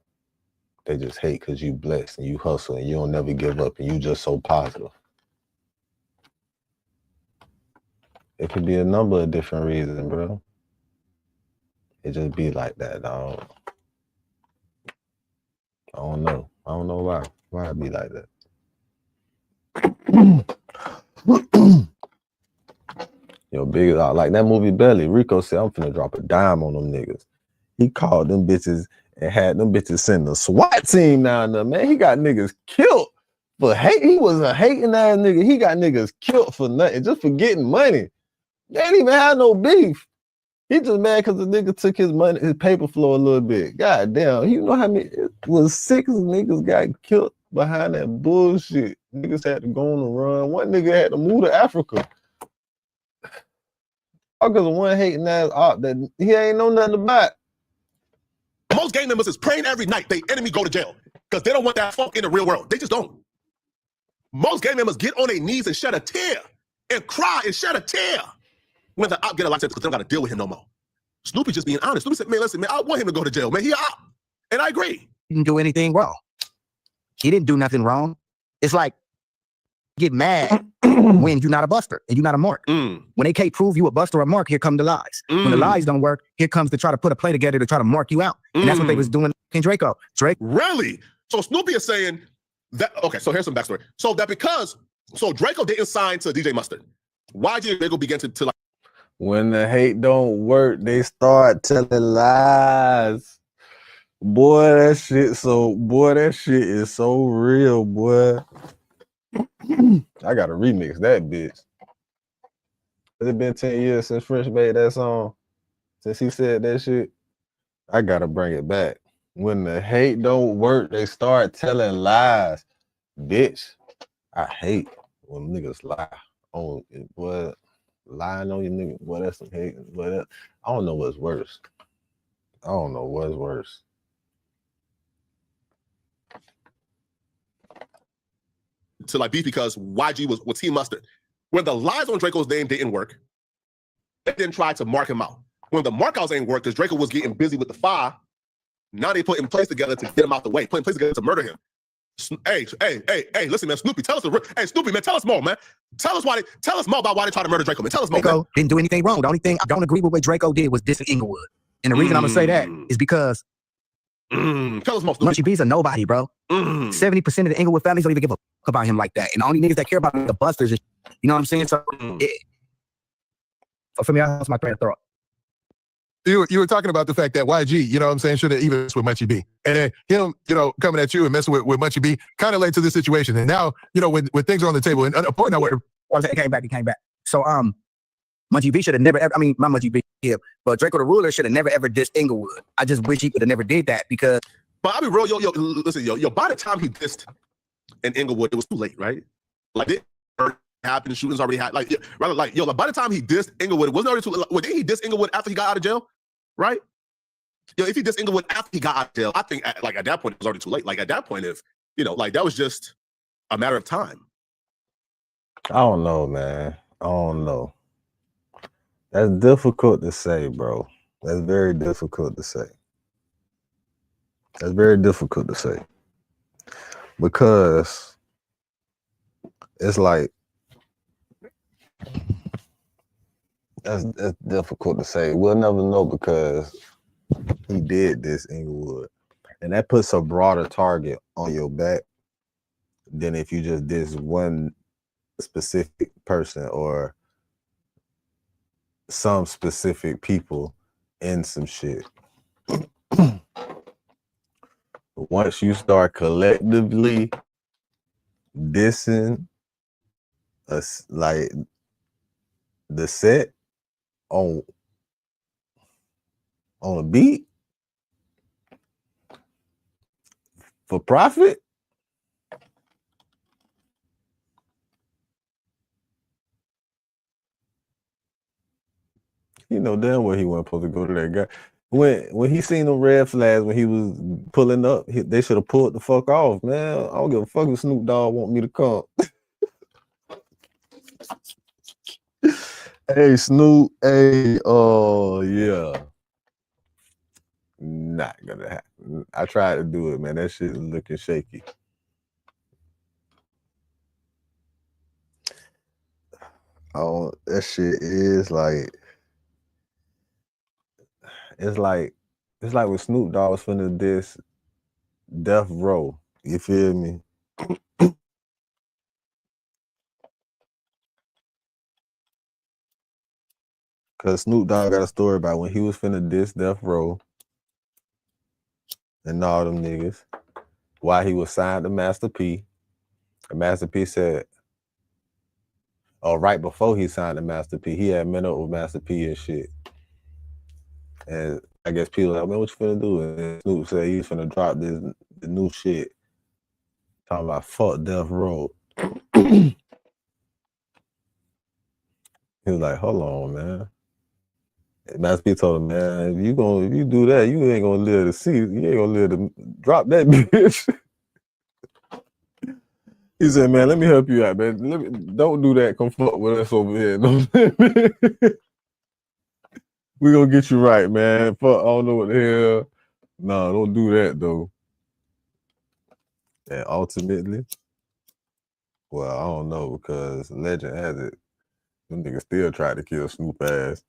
They just hate because you blessed and you hustle and you don't never give up and you just so positive. It could be a number of different reasons, bro. It just be like that, dog. I don't know. I don't know why. Why it be like that. Your biggest, like that movie Belly, Rico said, I'm finna drop a dime on them niggas. He called them bitches and had them bitches send the SWAT team down there, man. He got niggas killed for hate. He was a hating ass nigga. He got niggas killed for nothing, just for getting money. They didn't even have no beef. He just mad because the nigga took his money, his paper flow a little bit. God damn, you know how many, it was 6 niggas got killed behind that bullshit. Niggas had to go on the run. One nigga had to move to Africa. All because of one hating ass op that he ain't know nothing about. Most gang members is praying every night they enemy go to jail because they don't want that fuck in the real world. They just don't. Most gang members get on their knees and shed a tear and cry and shed a tear when the op get a life sentence because they don't got to deal with him no more. Snoopy just being honest. Snoopy said, man, listen, man, I want him to go to jail, man. He a op. And I agree. He didn't do anything wrong. He didn't do nothing wrong. It's like, get mad when you're not a buster and you're not a mark. When they can't prove you a buster or a mark, here come the lies. When the lies don't work, here comes to try to put a play together to try to mark you out. And that's what they was doing in Draco. Drake. Really? So Snoopy is saying that, okay, so here's some backstory. So Draco didn't sign to DJ Mustard. Why did Draco begin to like? When the hate don't work, they start telling lies. Boy, that shit is so real, boy. I gotta remix that bitch. Has it been 10 years since French made that song? Since he said that shit? I gotta bring it back. When the hate don't work, they start telling lies. Bitch, I hate when niggas lie on it, boy. Lying on you, nigga. Boy, that's some hate. Boy, I don't know what's worse. I don't know what's worse. to like beef because YG was Team Mustard. When the lies on Draco's name didn't work, they then tried to mark him out. When the markouts ain't work, because Draco was getting busy with the fire, now they put in place together to get him out the way, put in place together to murder him. Hey, listen, man, Snoopy, tell us Snoopy, man, tell us more, man. Tell us more about why they tried to murder Draco, man. Tell us more, Draco man. didn't do anything wrong. The only thing I don't agree with what Draco did was dissing Inglewood. And the reason I'm gonna say that is because tell us more, Snoopy. Munchie B's a nobody, bro. 70% of the Inglewood families don't even give a fuck about him like that. And the only niggas that care about him are the busters. You know what I'm saying? So for me, I lost my train of thought. You were talking about the fact that YG, you know what I'm saying, should have even with Munchie B. And then him, coming at you and messing with Munchie B kind of led to this situation. And now, when things are on the table, and a point it came back. So Munchie B should have never ever, not Munchie B, yeah, but Draco the Ruler should have never ever dissed Inglewood. I just wish he would have never did that because. But I'll be real, listen, by the time he dissed in Inglewood, it was too late, right? Like it happened, shootings already had, by the time he dissed Inglewood, it wasn't already too late. Well, didn't he diss Inglewood after he got out of jail? Right? If he dissed Inglewood after he got out of jail, I think at that point it was already too late. Like at that point, if that was just a matter of time. I don't know, man. I don't know. That's difficult to say, bro. That's very difficult to say. That's very difficult to say. Because it's like that's difficult to say. We'll never know because he did this Inglewood. And that puts a broader target on your back than if you just diss one specific person or some specific people in some shit. Once you start collectively dissing us, like the set on a beat for profit, damn well he wasn't supposed to go to that guy. When he seen the red flags when he was pulling up, they should have pulled the fuck off, man. I don't give a fuck if Snoop Dogg want me to come. Hey, Snoop, hey, yeah. Not gonna happen. I tried to do it, man. That shit is looking shaky. Oh, that shit is like, it's like when Snoop Dogg was finna diss Death Row. You feel me? Cause Snoop Dogg got a story about when he was finna diss Death Row and all them niggas, why he was signed to Master P. And Master P said, right before he signed to Master P, he had met up with Master P and shit. And I guess people like, man, what you finna do? And Snoop said he's finna drop the new shit. Talking about fuck Death Row. He was like, hold on, man. And Master P told him, man, if you do that, you ain't gonna live to see. You ain't gonna live to drop that bitch. He said, man, let me help you out, man. Don't do that. Come fuck with us over here. We gonna get you right, man. Fuck, I don't know what the hell. No, don't do that though. And ultimately, well, I don't know because legend has it, them niggas still tried to kill Snoop ass.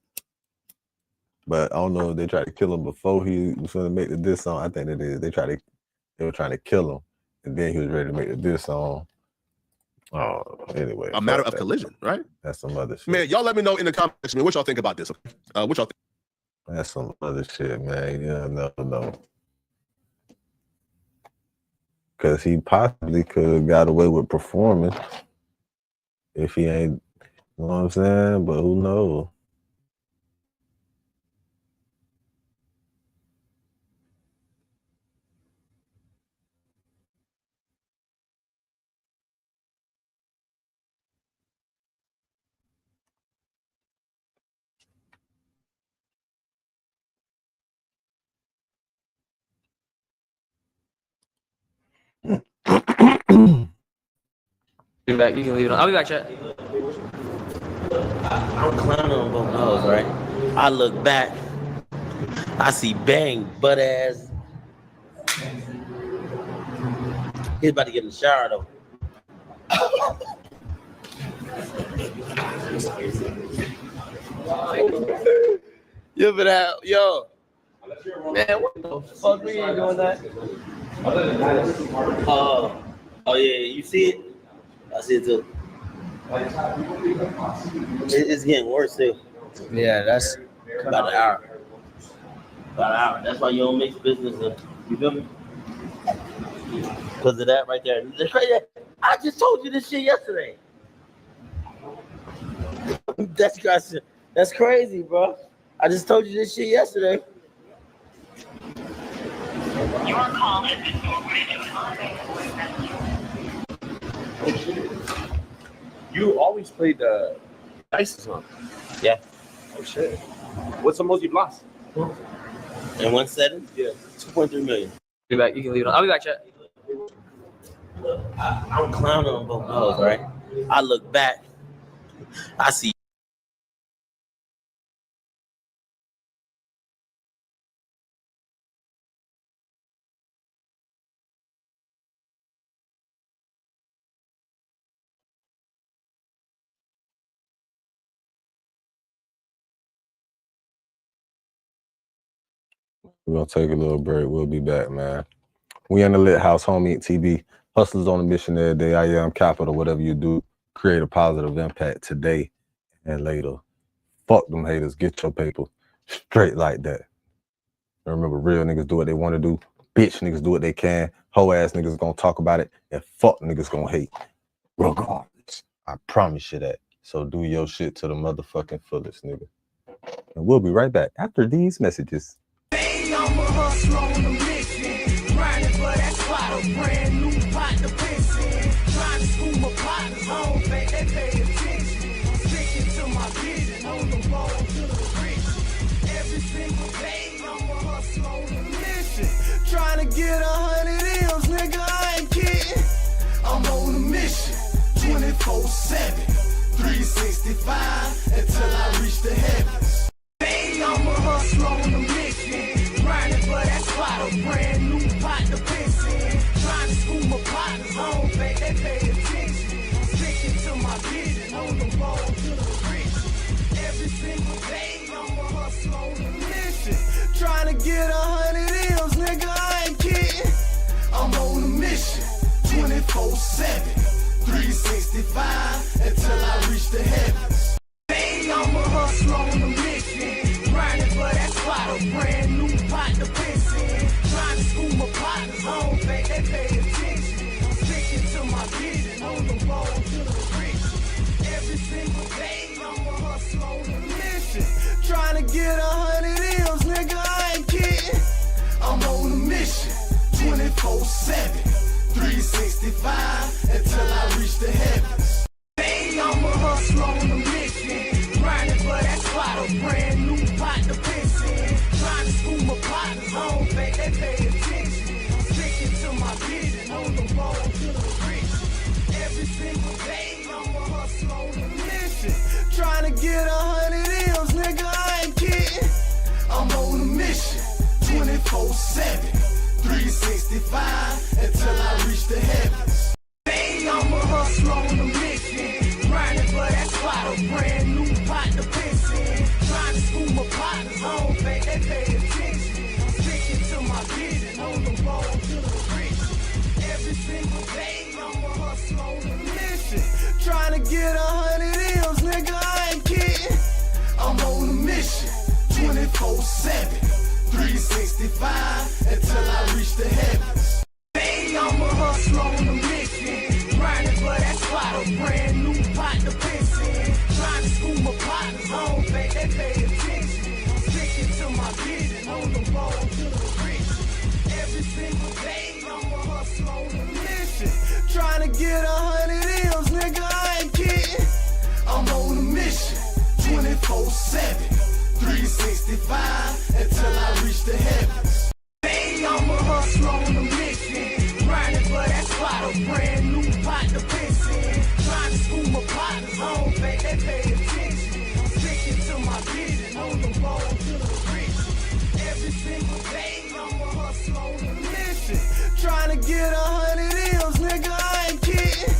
But I don't know if they tried to kill him before he was gonna make the diss song. I think it is. They were trying to kill him, and then he was ready to make the diss song. Oh, anyway, a matter of collision, right? That's some other shit. Man, y'all let me know in the comments, man, what y'all think about this. What y'all think? That's some other shit, man. Yeah, no. Because he possibly could have got away with performing if he ain't, you know what I'm saying? But who knows? Be back. You can leave it on. I'll be back, chat. I'm clowning on both those, right? I look back, I see bang, butt ass. He's about to get in the shower though. You been out, yo. Man, what the fuck? We ain't doing that. Oh yeah, you see it? I see it too. It's getting worse too. Yeah, that's about an hour. About an hour. That's why you don't mix business up. You feel me? Because of that right there. That's crazy. I just told you this shit yesterday. That's crazy, bro. I just told you this shit yesterday. Your call has been forwarded. You always played the dice, huh? Yeah. Oh shit. What's the most you've lost? In one setting? Yeah. 2.3 million. Be back. You can leave it on. I'll be back, chat. I'm clowning on both those, right? I look back, I see. We're gonna take a little break. We'll be back, man. We in the Lit House, homie, TB. Hustlers on a mission every day. I am capital, whatever you do. Create a positive impact today and later. Fuck them haters. Get your paper straight like that. And remember, real niggas do what they want to do. Bitch niggas do what they can. Hoe ass niggas gonna talk about it. And fuck niggas gonna hate. Regardless. I promise you that. So do your shit to the motherfucking fullest, nigga. And we'll be right back after these messages. I'm a hustler on a mission, grinding for that spot, a brand new pot to piss in. Trying to school my partners, I don't think they pay attention. I'm sticking to my vision, on the road to the riches. Every single day, I'm a hustler on a mission, trying to get 100 M's, nigga, I ain't kidding. I'm on a mission, 24/7, 365, until I reach the heavens. I'm a hustler on a mission, grinding for that spot, a brand new pot to piss in. Trying to school my partners, I don't think they pay attention. I'm sticking to my vision, on the road to the riches. Every single day, I'm a hustler on a mission, trying to get 100 M's, nigga, I ain't kidding. I'm on a mission, 24/7, 365, until I reach the heavens. I'm a hustler on a mission, grinding for that spot, a brand new pot to piss in. Trying to school my partners, I don't think they pay attention. I'm sticking to my vision, on the road to the riches. Every single day, I'm a hustler on a mission, trying to get 100 M's, nigga, I ain't kidding. I'm on a mission, 24/7, 365, until I reach the heavens. I'm a hustler on a mission, grinding for that spot, a brand new pot to piss in. Trying to school my partners, I don't think they pay attention. I'm sticking to my vision, on the road to the riches. Every single day, I'm a hustler on a mission, trying to get 100 M's, nigga, I ain't kidding. I'm on a mission, 24/7, 365, until I reach the heavens. I'm a hustler on a mission, grinding for that spot, a brand new pot to piss in. Trying to school my partners, I don't think they pay attention. I'm sticking to my vision, on the road to the riches. Every single day, I'm a hustler on a mission, trying to get 100 M's, nigga, I ain't kidding. I'm on a mission, 24/7, 365, until I reach the heavens. I'm a hustler on a mission, grinding for that spot, a brand new pot to piss in. Trying to school my partners, I don't think they pay attention. I'm sticking to my vision, on the road to the riches. Every single day, I'm a hustler on a mission, trying to get 100 M's, nigga, I ain't kidding. I'm on a mission, 24/7, 365, until I reach the heavens. I'm a hustler on a mission, grinding for that spot, a brand new pot to piss in. they pay attention. I'm sticking to my vision on the road to the riches. Every single day I'm a hustle on a mission. Trying to get 100 M's, nigga, I ain't kidding.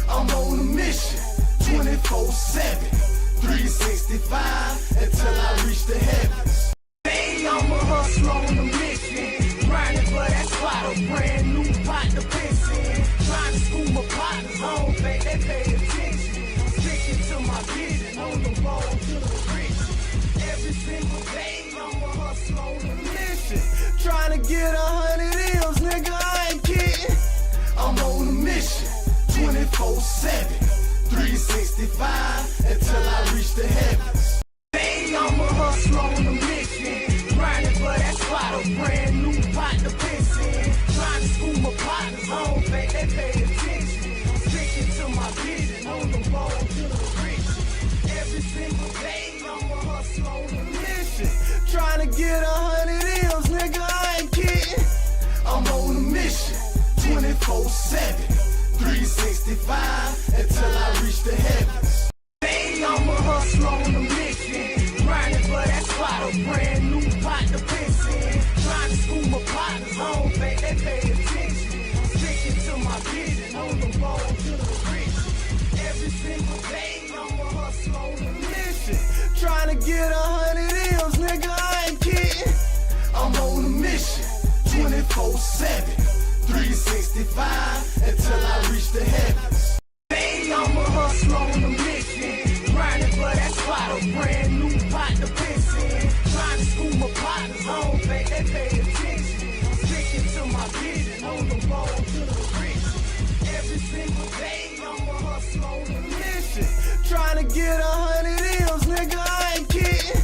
I'm on a mission, 24/7, 365 until I reach the heavens. Hey, I'm a hustler on a mission, grinding for that spot, a brand new pot to piss in. Trying to school my partners home, they pay attention. I'm sticking to my vision on the road to the riches. Every single day I'm a hustler on a mission, trying to get 100 M's, nigga, I ain't kidding. I'm on a mission, 24/7, 365 until I reach the heavens. Hey, I'm a hustler on a mission, grinding for that spot, a brand new pot to piss in. Trying to school my partners home, they pay attention. I'm sticking to my vision on the road to the riches. Every single day I'm a hustler on a mission, trying to get 100 M's, nigga, I ain't kidding. I'm on a mission, 24/7, 365 until I reach the heavens. Hey, I'm a hustler on a mission, grinding for that spot, a brand new pot to piss in. Trying to school my partners home, they pay attention. I'm sticking to my vision on the road to the riches. Every single day I'm a hustler on a mission, trying to get 100 M's, nigga, I ain't kidding. I'm on a mission, 24/7, 365 until I reach the heavens. Hey, I'm a hustler on a mission, grinding for that spot, a brand new pot to piss in. Trying to school my partners home, they pay attention. I'm sticking to my vision on the road to the riches. Every single day I'm a hustler on a mission, trying to get 100 M's, nigga, I ain't kidding.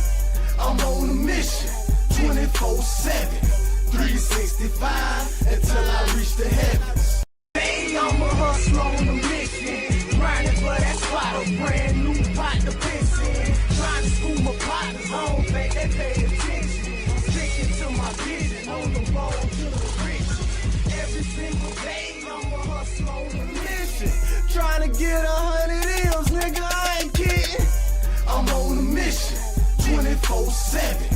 I'm on a mission, 24/7, 365 until I reach the heavens. Hey, I'm a hustler on a mission, grinding for that spot, a brand new pot to piss in. Trying to school my partners home, they pay attention. I'm sticking to my vision on the road to the riches. Every single day I'm a hustler on a mission, trying to get 100 M's, nigga, I ain't kidding. I'm on a mission, 24/7,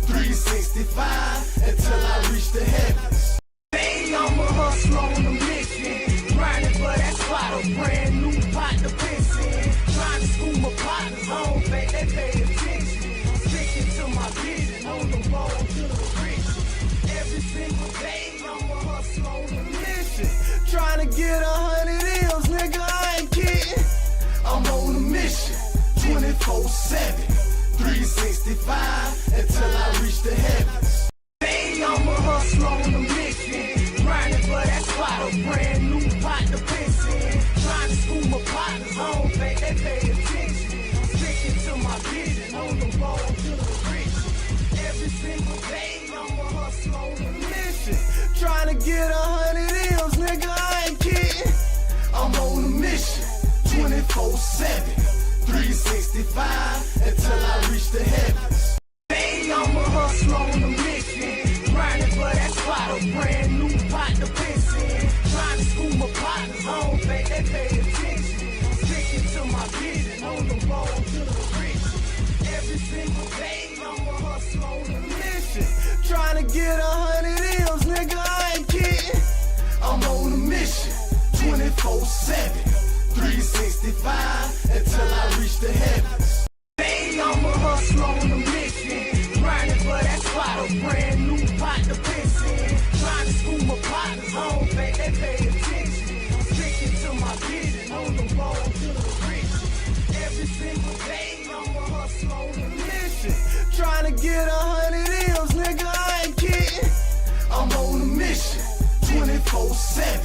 365 until I reach the heavens. Hey, I'm a hustler on a mission, grinding for that spot, a brand new pot to piss in. Trying to school my partners home, they pay attention. I'm sticking to my vision on the road to the riches. Every single day I'm a hustler on a mission, trying to get 100 M's, nigga, I ain't kidding. I'm on a mission, 24/7, 365 until I reach the heavens. Hey, I'm a hustler on a mission, grinding for that spot, a brand new pot to piss in. Trying to school my partners home, they pay attention. I'm sticking to my vision on the road to the riches. Every single day I'm a hustler on a mission, trying to get 100 M's, nigga, I ain't kidding. I'm on a mission, 24/7, 365 until I reach the heavens. Hey, I'm a hustler on a mission, grinding for that spot, a brand new pot to piss in. Trying to school my partners home, they pay attention. I'm sticking to my vision on the road to the riches. Every single day I'm a hustler on a mission, trying to get 100 M's, nigga, I ain't kidding. I'm on a mission, 24/7, 365 until I reach the heavens. Hey, I'm a hustler on a mission, grinding for that spot, a brand new pot to piss in. Trying to school my partners home, they pay attention. I'm sticking to my vision on the road to the riches. Every single day I'm a hustler on a mission, trying to get 100 M's, nigga, I ain't kidding. I'm on a mission, 24/7,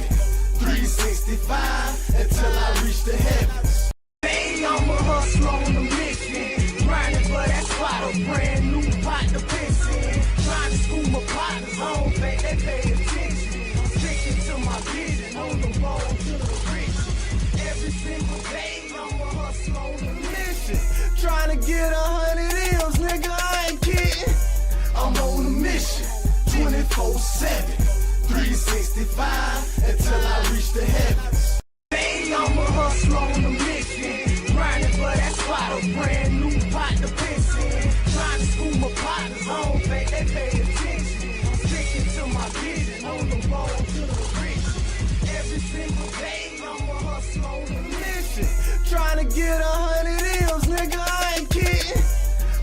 365 until I reach the heavens. Hey, I'm a hustler on a mission, grinding for that spot, a brand new pot to piss in. Trying to school my partners home, they pay attention. I'm sticking to my vision on the road to the riches. Every single day I'm a hustler on a mission, trying to get 100 M's, nigga, I ain't kidding. I'm on a mission, 24/7, 365 until I reach the heavens. Hey, I'm a hustler on a mission, grinding for that spot, brand new pot to piss in. Trying to school my partners home, babe, they pay attention. I'm sticking to my vision on the road to the rich. Every single day I'm a hustle on a mission. Trying to get 100 M's, nigga, I ain't kidding.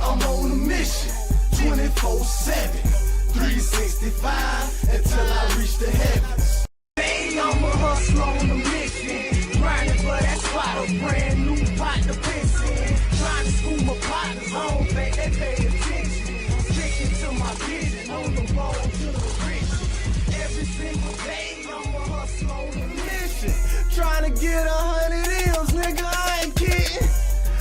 I'm on a mission, 24/7, 365 until I reach the heavens. Hey, I'm a hustle on a mission, grinding for that spot, a brand new pot to piss in. Trying to school my partners home, babe, they pay attention. I'm sticking to my vision on the road to the rich. Every single day I'm a hustle on a mission, trying to get 100 M's, nigga, I ain't kidding.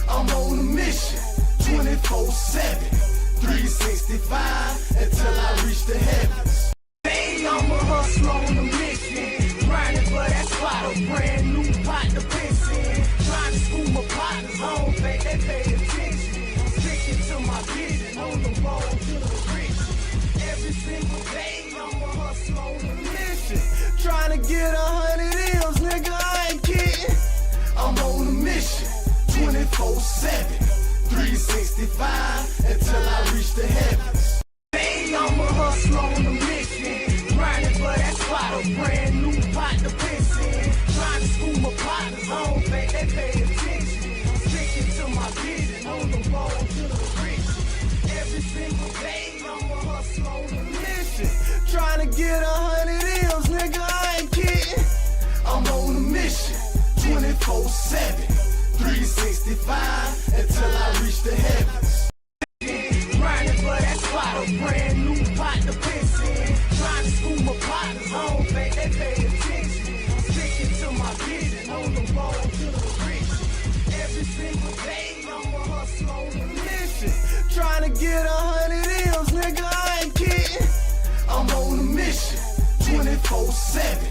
I'm on a mission, 24/7, 365 until I reach the heavens. Hey, I'm a hustle on a mission, grinding for that spot, a brand new pot to piss in. Trying to school my partners home, babe, they pay attention. I'm sticking to my vision on the road to the rich. Every single day I'm a hustle on a mission, trying to get 100 M's, nigga, I ain't kidding. I'm on a mission, 24/7, 365 until I reach the heavens. Hey, I'm a hustle on a mission, grinding for that spot, a brand new pot to piss in. Trying to school my partners home, babe, they pay attention. I'm sticking to my vision on the road to the rich. Every single day I'm a hustle on a mission, trying to get 100 M's, nigga, I ain't kidding. I'm on a mission, 24/7, 365 until I reach the heavens. Grinding for that spot, a brand new pot to piss in. Trying to school my partners home, babe, they pay attention. I'm sticking to my vision on the road to the rich. Every single day I'm a hustle on a mission, trying to get 100 M's, nigga, I ain't kidding. I'm on a mission, 24/7,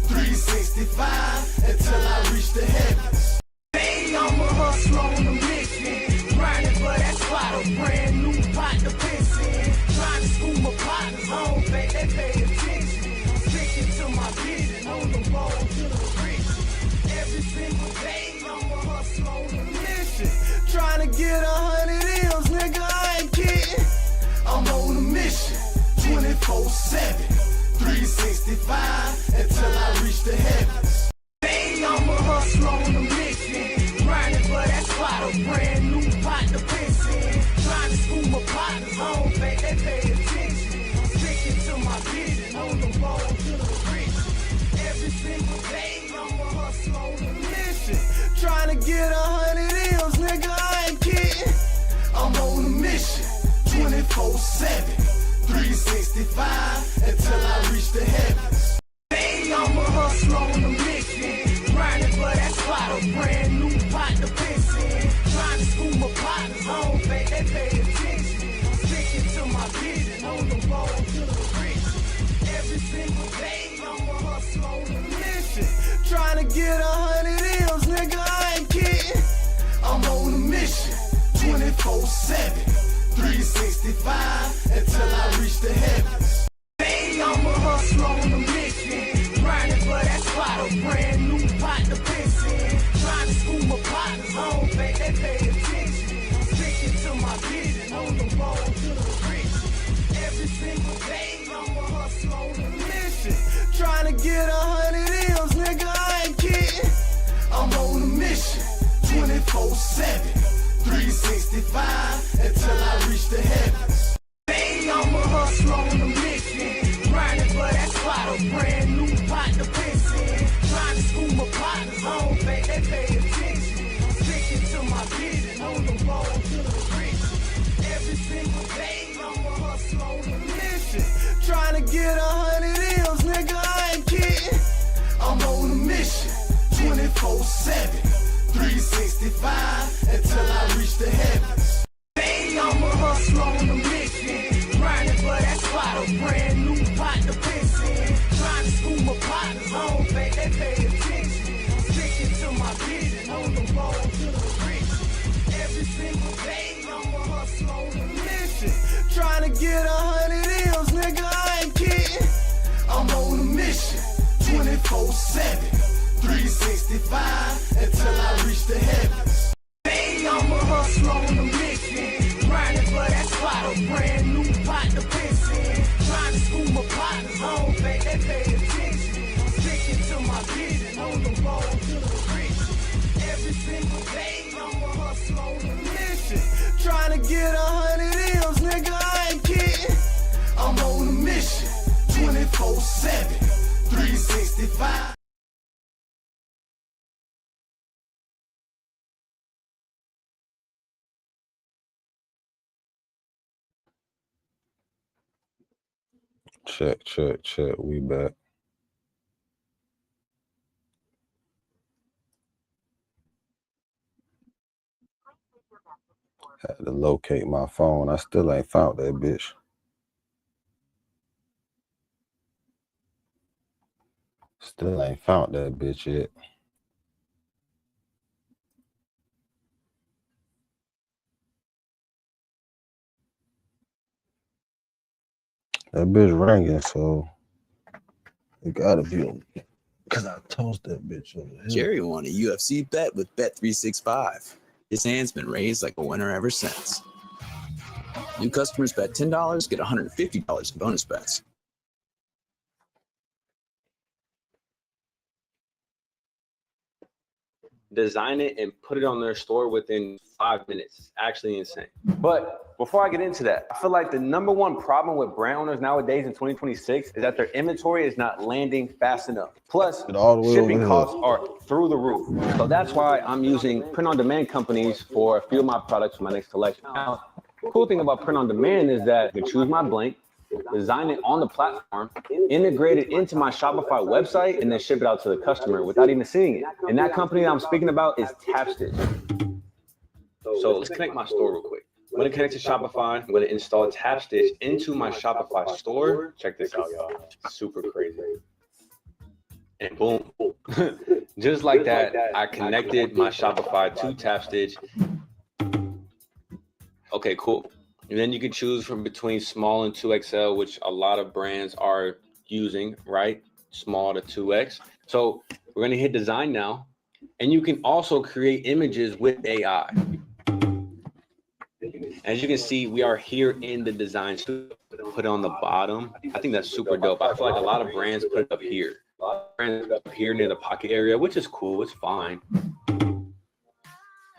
365 until I reach the heavens. Hey, I'm a hustle on a mission, grinding for that spot, a brand new pot to piss in. Trying to school my partners home, babe, they pay attention. I'm sticking to my vision on the road to the rich. Every single day I'm a hustle on a mission, trying to get 100 M's, nigga, I ain't kidding. I'm on a mission, 24/7, 365 until I reach the heavens. Hey, I'm a hustle on a mission, grinding for that spot, a brand new pot to piss in. Trying to school my partners home, babe, they pay attention. I'm sticking to my vision on the road to the rich. Every single day I'm a hustle on a mission, trying to get 100 M's, nigga, I ain't kidding. I'm on a mission, 24/7, 365 until I reach the heavens. Hey, I'm a hustle on a mission, grinding for that spot, a brand new pot to piss in. Trying to school my partners home, babe, they pay attention. I'm sticking to my vision on the road to the rich. Every single day I'm a hustle on a mission, trying to get 100 M's, nigga, I ain't kidding. I'm on a mission, 24/7, 365 until I reach the heavens. Hey, I'm a hustle on a mission, grinding for that spot, a brand new pot to piss in. Trying to school my partners home, babe, they pay attention. I'm sticking to my vision on the road to the rich. Every single day I'm a hustle on a mission, trying to get 100 M's, nigga, I ain't kidding. I'm on a mission, 24/7, 365 until I reach the heavens. Hey, I'm a hustle on a mission, grinding for that spot, a brand new pot to piss in. Trying to school my partners home, babe, they pay attention. I'm sticking to my vision on the road to the rich. Every single day I'm a hustle on a mission, trying to get 100 M's, nigga, I ain't kidding. I'm on a mission, 24/7, 365 until I reach the heavens. Hey, I'm a hustle on a mission, grinding for that spot, a brand new pot to piss in. Trying to school my partners home, babe, they pay attention. I'm sticking to my vision on the road to the rich. Every single day I'm a hustle on a mission, trying to get 100 M's, nigga, I ain't kidding. I'm on a mission, 24/7, 365 until I reach the heavens. Hey, I'm a hustle they pay attention. I'm sticking to my vision on the road to the riches. Every single day, I'm a hustle on a mission. Trying to get 100 M's, nigga, I ain't kidding. I'm on a mission, 24/7, 365. Check. We back. Had to locate my phone. I still ain't found that bitch. Still ain't found that bitch yet. That bitch ringing, so it gotta be on. Cause I toast that bitch over here. Jerry won a UFC bet with Bet365. His hand's been raised like a winner ever since. New customers bet $10, get $150 in bonus bets. Design it and put it on their store within 5 minutes. It's actually insane. But before I get into that, I feel like the number one problem with brand owners nowadays in 2026 is that their inventory is not landing fast enough. Plus, shipping costs are through the roof. So that's why I'm using print-on-demand companies for a few of my products for my next collection. Now, the cool thing about print-on-demand is that I can choose my blank, design it on the platform, integrate it into my Shopify website, and then ship it out to the customer without even seeing it. And that company that I'm speaking about is TapStitch. So let's connect my store real quick. I'm gonna connect to Shopify. I'm gonna install TapStitch into my Shopify store. Check this out, y'all. Super crazy. And boom, just like that, I connected my Shopify to TapStitch. Okay, cool. And then you can choose from between small and 2XL, which a lot of brands are using, right? Small to 2X. So we're gonna hit design now. And you can also create images with AI. As you can see, we are here in the design studio. Put it on the bottom. I think that's super dope. I feel like a lot of brands put it up here. Brands put it up here near the pocket area, which is cool, it's fine.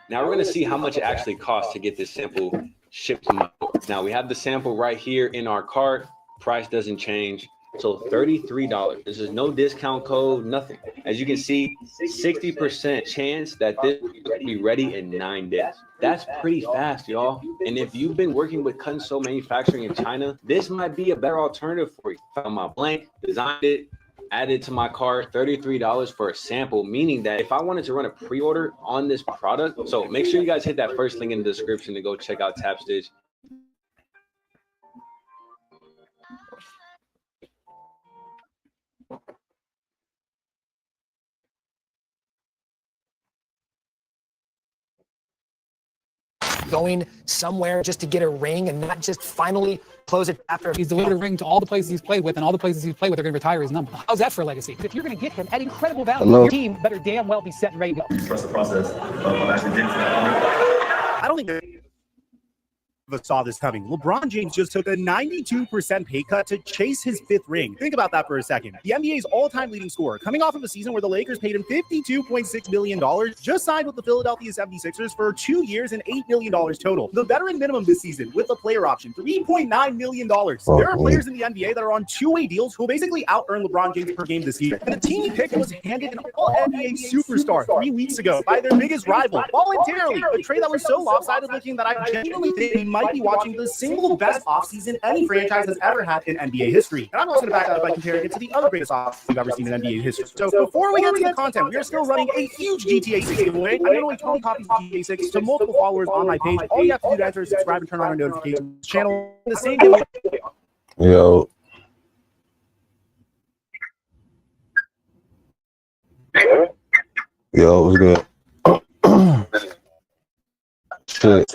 Now we're gonna see how much it actually costs to get this sample shipped to my door. Now we have the sample right here in our cart. Price doesn't change. So $33. This is no discount code, nothing. As you can see, 60% chance that this will be ready in 9 days. That's pretty fast, y'all. And if you've been working with cut-and-sew manufacturing in China, this might be a better alternative for you. Found my blank, designed it, added to my cart, $33 for a sample, meaning that if I wanted to run a pre-order on this product, so make sure you guys hit that first link in the description to go check out TapStitch. Going somewhere just to get a ring and not just finally close it after. He's delivered a ring to all the places he's played with, and all the places he's played with are going to retire his number. How's that for a legacy? If you're going to get him at incredible value, your team better damn well be set and ready to go. Trust the process of actually getting to that. I don't think saw this coming. LeBron James just took a 92% pay cut to chase his 5th ring. Think about that for a second. The NBA's all-time leading scorer, coming off of a season where the Lakers paid him $52.6 million, just signed with the Philadelphia 76ers for 2 years and $8 million total. The veteran minimum this season with the player option, $3.9 million. There are players in the NBA that are on two-way deals who will basically out-earn LeBron James per game this year. And the team he picked was handed an all-NBA superstar 3 weeks ago by their biggest rival, voluntarily. A trade that was so lopsided looking that I genuinely think he might be watching the single best offseason any franchise has ever had in NBA history. And I'm also going to back that up by comparing it to the other greatest offseason we've ever seen in NBA history. So before we get to the content, we are still running a huge GTA 6 giveaway. I'm giving away 20 copies of GTA 6 to multiple followers on my page. All you have to do to enter is subscribe and turn on our notifications channel. The same giveaway. Yo. Yo, what's good? Shit.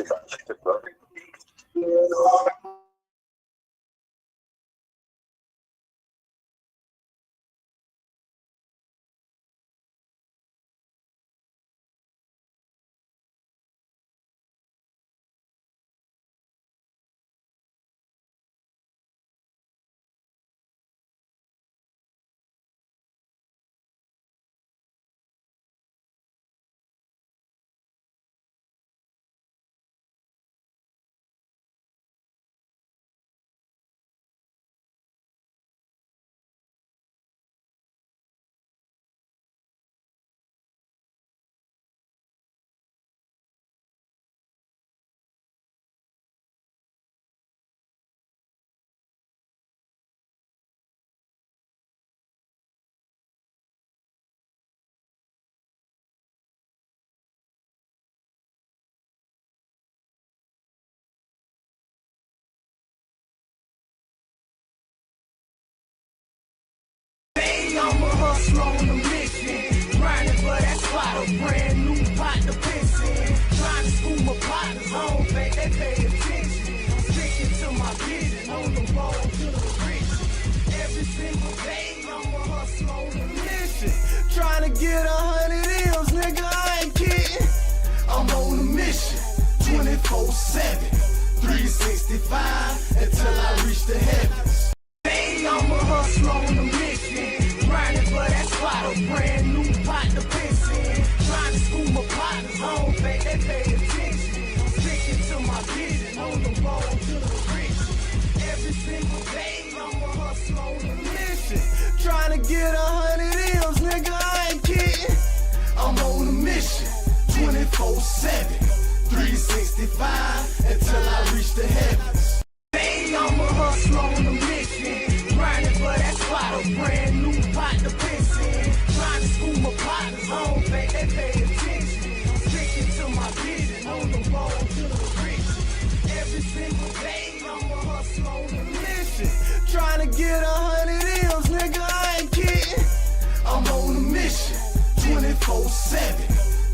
on the road to the riches. Every single day I'm a hustle on a mission. Trying to get 100 M's, nigga, I ain't kidding. I'm on a mission, 24/7, 365 until I reach the heavens. Hey, I'm a hustler on a mission, grinding for that spot, a brand new pot to piss in. Trying to school my partners, I don't think they pay attention. Sticking to my vision on the road to the riches. Every single day I'm a hustler on a mission, trying to get 100 M's, nigga, I ain't kidding. I'm on a mission, 24/7,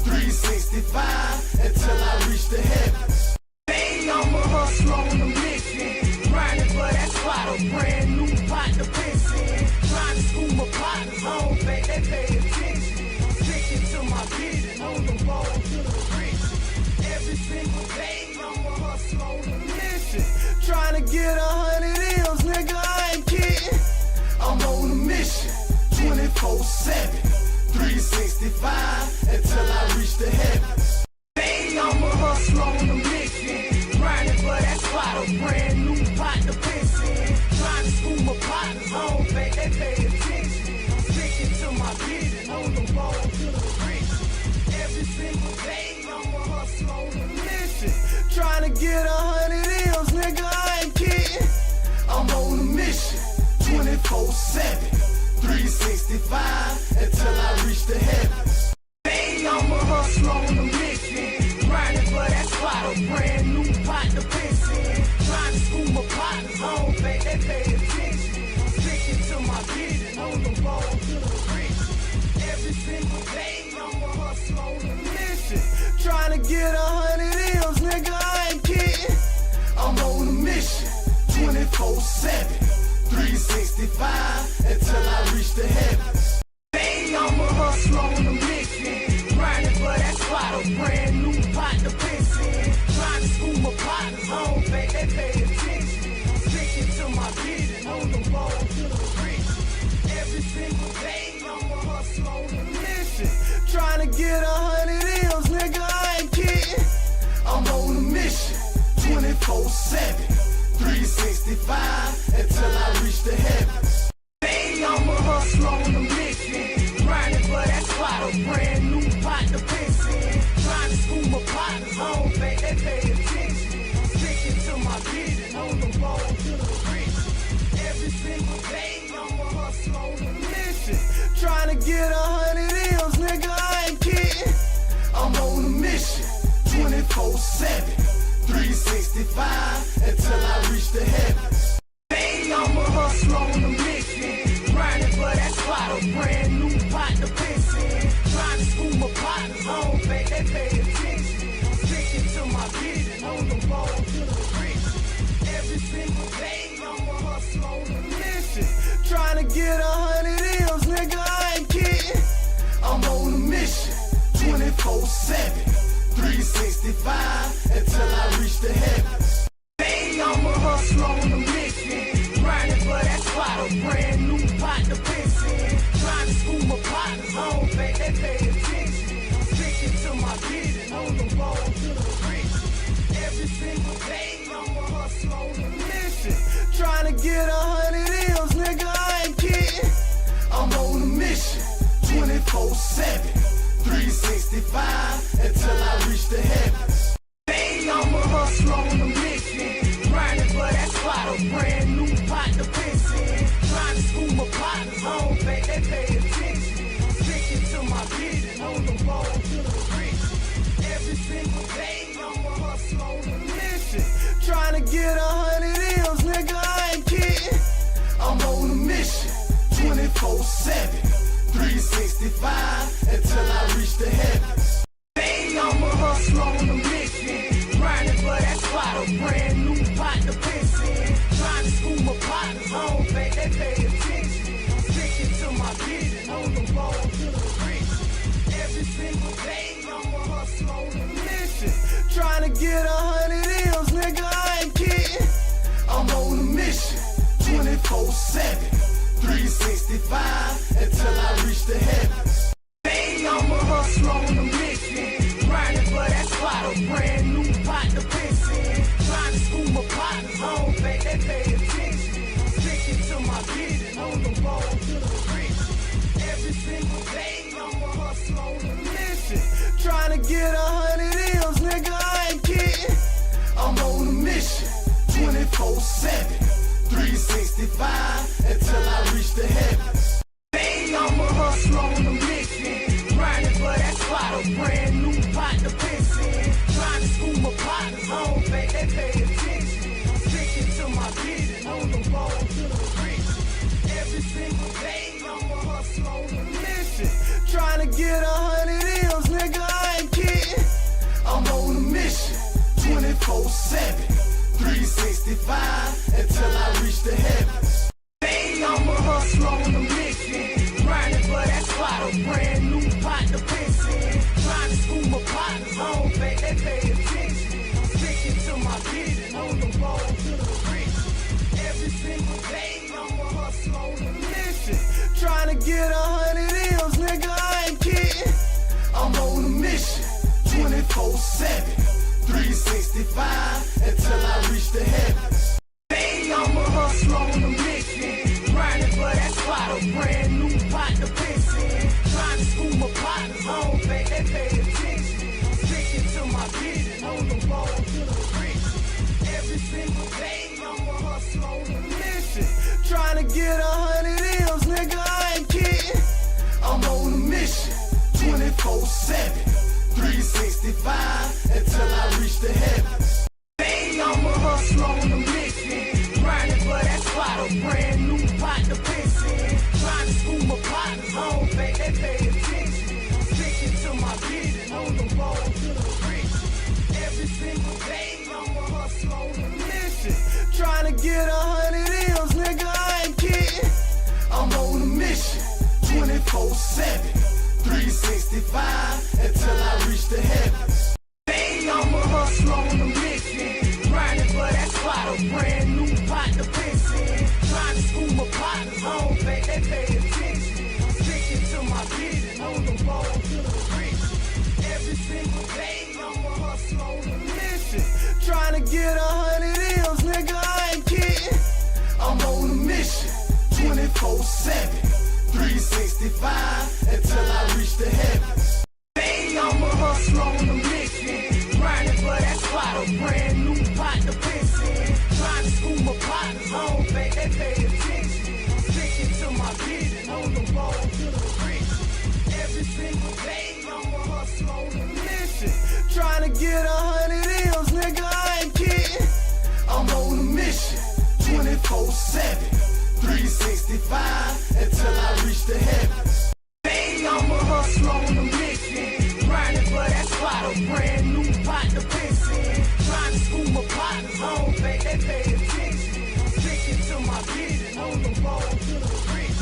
365 until I reach the heavens. Hey, I'm a hustler on a mission, grinding for that spot, a brand new pot to piss in. Trying to school my partners, I don't think they pay attention. Sticking to my vision on the road to the riches. Every single day I'm a hustler on a mission, trying to get 100 M's, nigga, I ain't kidding. I'm on a mission, 24/7, 365 until I reach the heavens. Hey, I'm a hustler on a mission, grinding for that spot, a brand new pot to piss in. Trying to school my partners, I don't think they pay attention. Sticking to my vision on the road to the riches. Every single day I'm a hustler on a mission, trying to get 100 M's, nigga, I ain't kidding. I'm on a mission, 24/7, 365 until I reach the heavens. Hey, I'm a hustler on a mission, grinding for that spot, a brand new pot to piss in. Trying to school my partners, I don't think they pay attention. Sticking to my vision on the road to the riches. Every single day I'm a hustler on a mission, trying to get 100 M's, nigga, I ain't kidding. I'm on a mission, 24/7, 365 until I reach the heavens. Hey, I'm a hustler on a mission, grinding for that spot, a brand new pot to piss in. Trying to school my partners, I don't think they pay attention. Sticking to my vision on the road to the riches. Every single day I'm a hustler on a mission, trying to get 100 M's, nigga, I ain't kidding. I'm on a mission, 24/7, 365 until I reach the heavens. Hey, I'm a hustler on a mission, grinding for that spot, a brand new pot to piss in. Trying to school my partners, I don't think they pay attention. Sticking to my vision on the road to the riches. Every single day I'm a hustler on a mission, trying to get 100 M's, nigga, I ain't kidding. I'm on a mission, 24/7, 365 until I reach the heavens. Hey, I'm a hustler on a mission, grinding for that spot, a brand new pot to piss in. Trying to school my partners, I don't think they pay attention. Sticking to my vision on the road to the riches. Every single day I'm a hustler on a mission, trying to get 100 M's, nigga, I ain't kidding. I'm on a mission, 24/7, 365 until I reach the heavens. Hey, I'm a hustler on a mission, grinding for that spot, a brand new pot to piss in. Trying to school my partners, I don't think they pay attention. Sticking to my vision on the road to the riches. Every single day I'm a hustler on a mission, trying to get 100 M's, nigga, I ain't kidding. I'm on a mission, 24/7, 365 until I reach the heavens. Hey, I'm a hustler on a mission, grinding for that spot, a brand new pot to piss in. Trying to school my partners, I don't think they pay attention. Sticking to my vision on the road to the riches. Every single day I'm a hustler on a mission, trying to get 100 M's, nigga, I ain't kidding. I'm on a mission, 24/7, 365 until I reach the heavens. Hey, I'm a hustler on a mission, grinding for that spot, a brand new pot to piss in. Trying to school my partners, I don't think they pay attention. Sticking to my vision on the road to the riches. Every single day I'm a hustler on a mission, trying to get 100 M's, nigga, I ain't kidding. I'm on a mission, 24/7, 365 until I reach the heavens. Hey, I'm a hustler on a mission, grinding for that spot, a brand new pot to piss in. Trying to they pay attention. Sticking to my vision on the road to the rich. Every single day I'm a hustle on a mission. Trying to get 100 M's, nigga, I ain't kidding. I'm on a mission, 24/7, 365 until I reach the heavens. Hey, I'm a hustle on a mission, grinding for that spot, a brand new pot to piss in. Trying to school my partners, I don't think they pay attention. Sticking to my vision on the road to the rich. Every single day I'm a hustle on a mission, trying to get 100 M's, nigga, I ain't kidding. I'm on a mission, 24/7, 365 until I reach the heavens. Hey, I'm a hustle on a mission, grinding for that spot, a brand new pot to piss in. Trying to school my partners, I don't think they pay attention. Sticking to my vision on the road to the rich. Every single day I'm a hustle on a mission, trying to get 100 M's, nigga, I ain't kidding. I'm on a mission, 24/7, 365 until I reach the heavens. Hey, I'm a hustle on a mission, grinding for that spot, a brand new pot to piss in. Trying to school my partners, I don't think they pay attention. Sticking to my vision on the road to the rich. Every single day I'm a hustle on a mission, trying to get 100 M's, nigga, I ain't kidding. I'm on a mission, 24/7, 365 until I reach the heavens. Hey, I'm a hustle on a mission, grinding for that spot, a brand new pot to piss in. Trying to school my partners, I don't think they pay attention. Sticking to my vision on the road to the rich. Every single day I'm a hustle on a mission, trying to get 100 M's, nigga, I ain't kidding. I'm on a mission, 24/7, 365 until I reach the heavens. Hey, I'm a hustle on a mission, grinding for that spot, a brand new pot to piss in. Trying to school my partners, I don't think they pay attention. Sticking to my vision on the road to the rich. Every single day I'm a hustle on a mission, trying to get 100 M's, nigga, I ain't kidding. I'm on a mission, 24/7, 365 until I reach the heavens. Hey, I'm a hustle on a mission, grinding for that spot, a brand new pot to piss in. Trying to school my partners, I don't think they pay attention. Sticking to my vision on the road to the rich.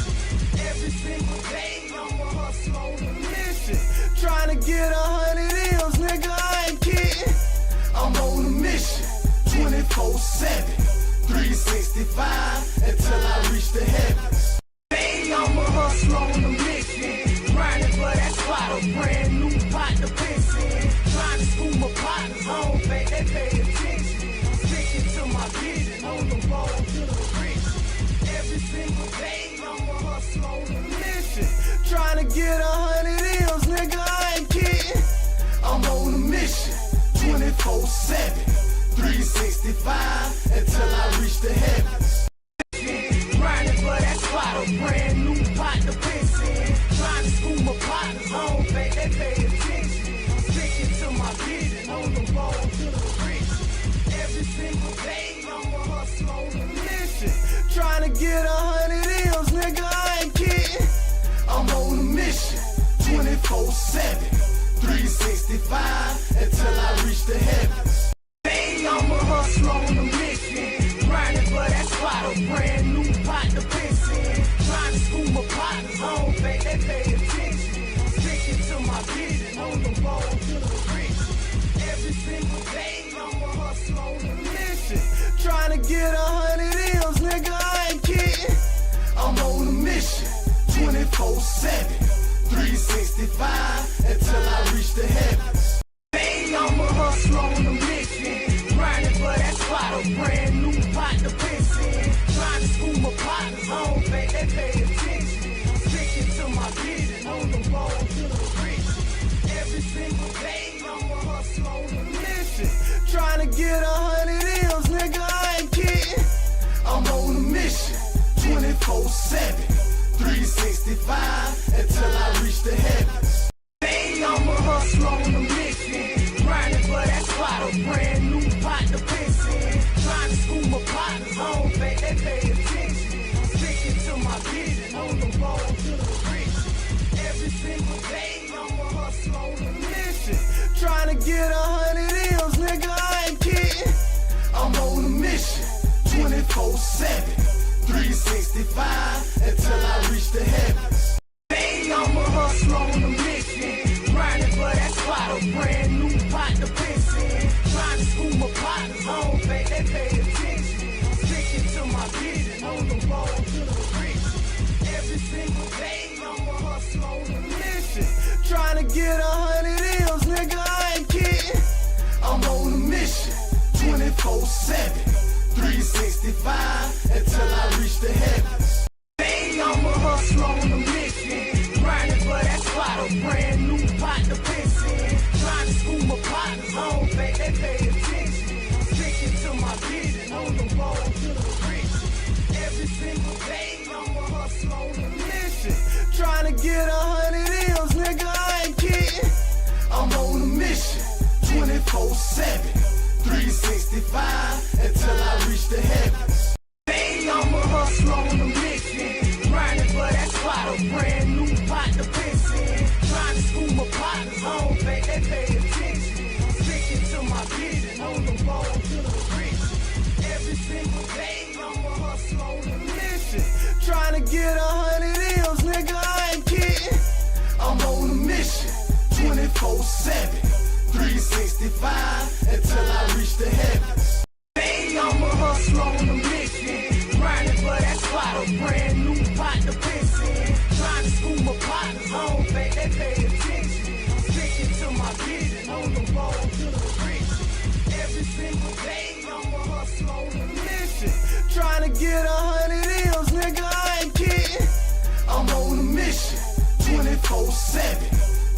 Every single day I'm a hustle on a mission, trying to get 100 M's, nigga, I ain't kidding. I'm on a mission, 24/7, 365 until I reach the heavens. Hey, I'm a hustle on a mission, grinding for that spot, a brand new pot to piss in. Trying to school my partners, I don't think they pay attention. Sticking to my vision on the road to the rich. Every single day I'm a hustle on a mission, trying to get 100 M's, nigga, I ain't kidding. I'm on a mission, 24/7, 365 until I reach the heavens. Grinding for that spot, a brand new pot to piss in. Trying to school my partners, I don't think they pay attention. Sticking to my vision on the road to the rich. Every single day I'm a hustle on a mission, trying to get 100 M's, nigga, I ain't kidding. I'm on a mission, 24/7, 365 until I reach the heavens. Hey, I'm a hustle on a mission, grinding for that spot, a brand new pot to piss in. Trying to school my partners, I don't think they pay attention. Sticking to my vision on the road to the rich. Every single day I'm a hustle on a mission, trying to get 100 M's, nigga, I ain't kidding. I'm on a mission, 24/7, 365 until I reach the heavens. Hey, I'm a hustle on a mission, grinding for that spot, a brand new pot to piss in. Trying to school my partners, I don't think they pay attention. Sticking to my vision on the road to the rich. Every single day I'm a hustle on a mission, trying to get 100 M's, nigga, I ain't kidding. I'm on a mission, 24/7, 365 until I reach the heavens. Hey, I'm a hustle on a mission, grinding for that spot, a brand new pot to piss 24/7, 365 until I reach the heavens. Hey, I'm a hustler on a mission, grinding for that spot, a brand new pot to piss in. Trying to school my partners, I don't think they pay attention. Sticking to my vision, on the road to the riches. Every single day, I'm a hustler on a mission. Trying to get 100 M's, nigga, I ain't kidding. I'm on a mission, 24/7, 365 until I reach the heavens. Hey, I'm a hustler on a mission, grinding for that spot, a brand new pot to piss in. Trying to school my partners, I don't think they pay attention. Sticking to my vision, on the road to the riches. Every single day, I'm a hustler on a mission. Trying to get 100 M's, nigga, I ain't kidding. I'm on a mission, 24/7, 365 until I reach the heavens. Hey, I'm a hustler on a mission, grinding for that spot, a brand new pot to piss in. Trying to school my partners, I don't think they pay attention. Sticking to my vision, on the road to the riches. Every single day, I'm a hustler on a mission. Trying to get 100 M's, nigga, I ain't kidding. I'm on a mission, 24/7,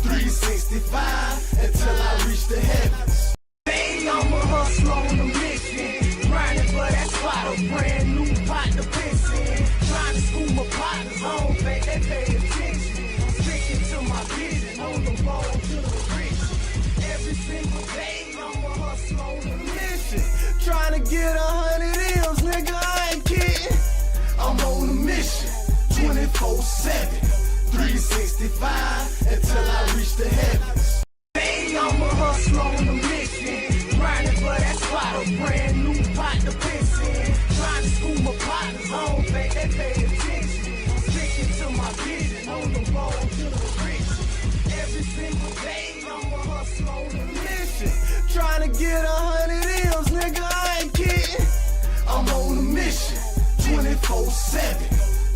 365 until I reach the heavens. Hey, I'm a hustler on a mission, grinding for that spot, a brand new pot to piss in. Trying to school my partners, I don't think they pay attention. Sticking to my vision, on the road to the riches. Every single day, I'm a hustler on a mission. Trying to get 100 M's, nigga, I ain't kidding. I'm on a mission, 24/7, 365 until I reach the heavens. Hey, I'm a hustler on a mission, grinding for that spot, a brand new pot to piss in. Trying to school my partners, I don't think they pay attention. Sticking to my vision, on the road to the riches. Every single day, I'm a hustler on a mission. Trying to get 100 M's, nigga, I ain't kidding. I'm on a mission, 24/7,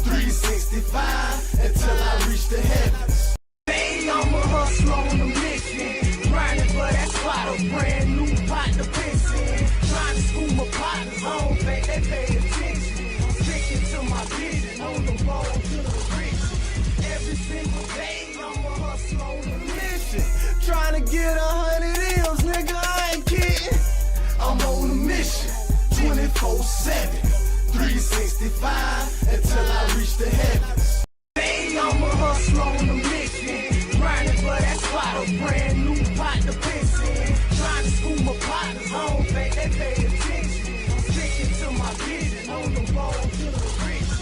365 until I reach the heavens. Hey, I'm a hustler on a mission, grinding for that spot, a brand new pot to piss in. Trying to school my partners, I don't think they pay attention. Sticking to my vision, on the road to the riches. Every single day, I'm a hustler on a mission. Trying to get 100 M's, nigga, I ain't kidding. I'm on a mission, 24/7, 365 until I reach the heavens. Hey, I'm a hustler on a mission, grinding for that spot, a brand new pot to piss in. Trying to school my partners, I don't think they pay attention. Sticking to my vision, on the road to the riches.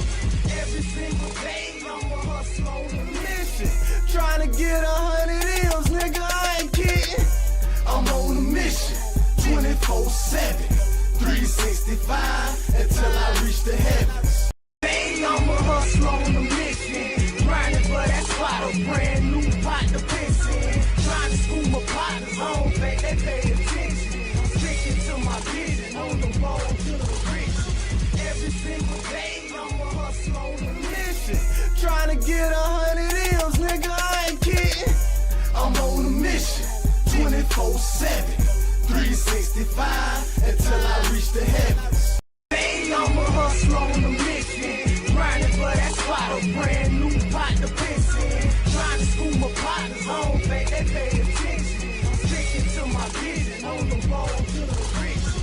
Every single day, I'm a hustler on a mission. Trying to get 100 M's, nigga, I ain't kidding. I'm on a mission, 24/7, 365 until I reach the heavens. Hey, I'm a hustler on a mission, grinding for that spot, a brand new pot to piss in. Trying to school my partners, I don't think they pay attention. Sticking to my vision, on the road to the riches. Every single day, I'm a hustler on a mission. Trying to get 100 M's, nigga, I ain't kidding. I'm on a mission, 24/7, 365 until I reach the heavens. Hey, I'm a hustler on a mission, grinding for that spot, a brand new pot to piss in. Trying to school my partners, I don't think they pay attention. Sticking to my vision, on the road to the riches.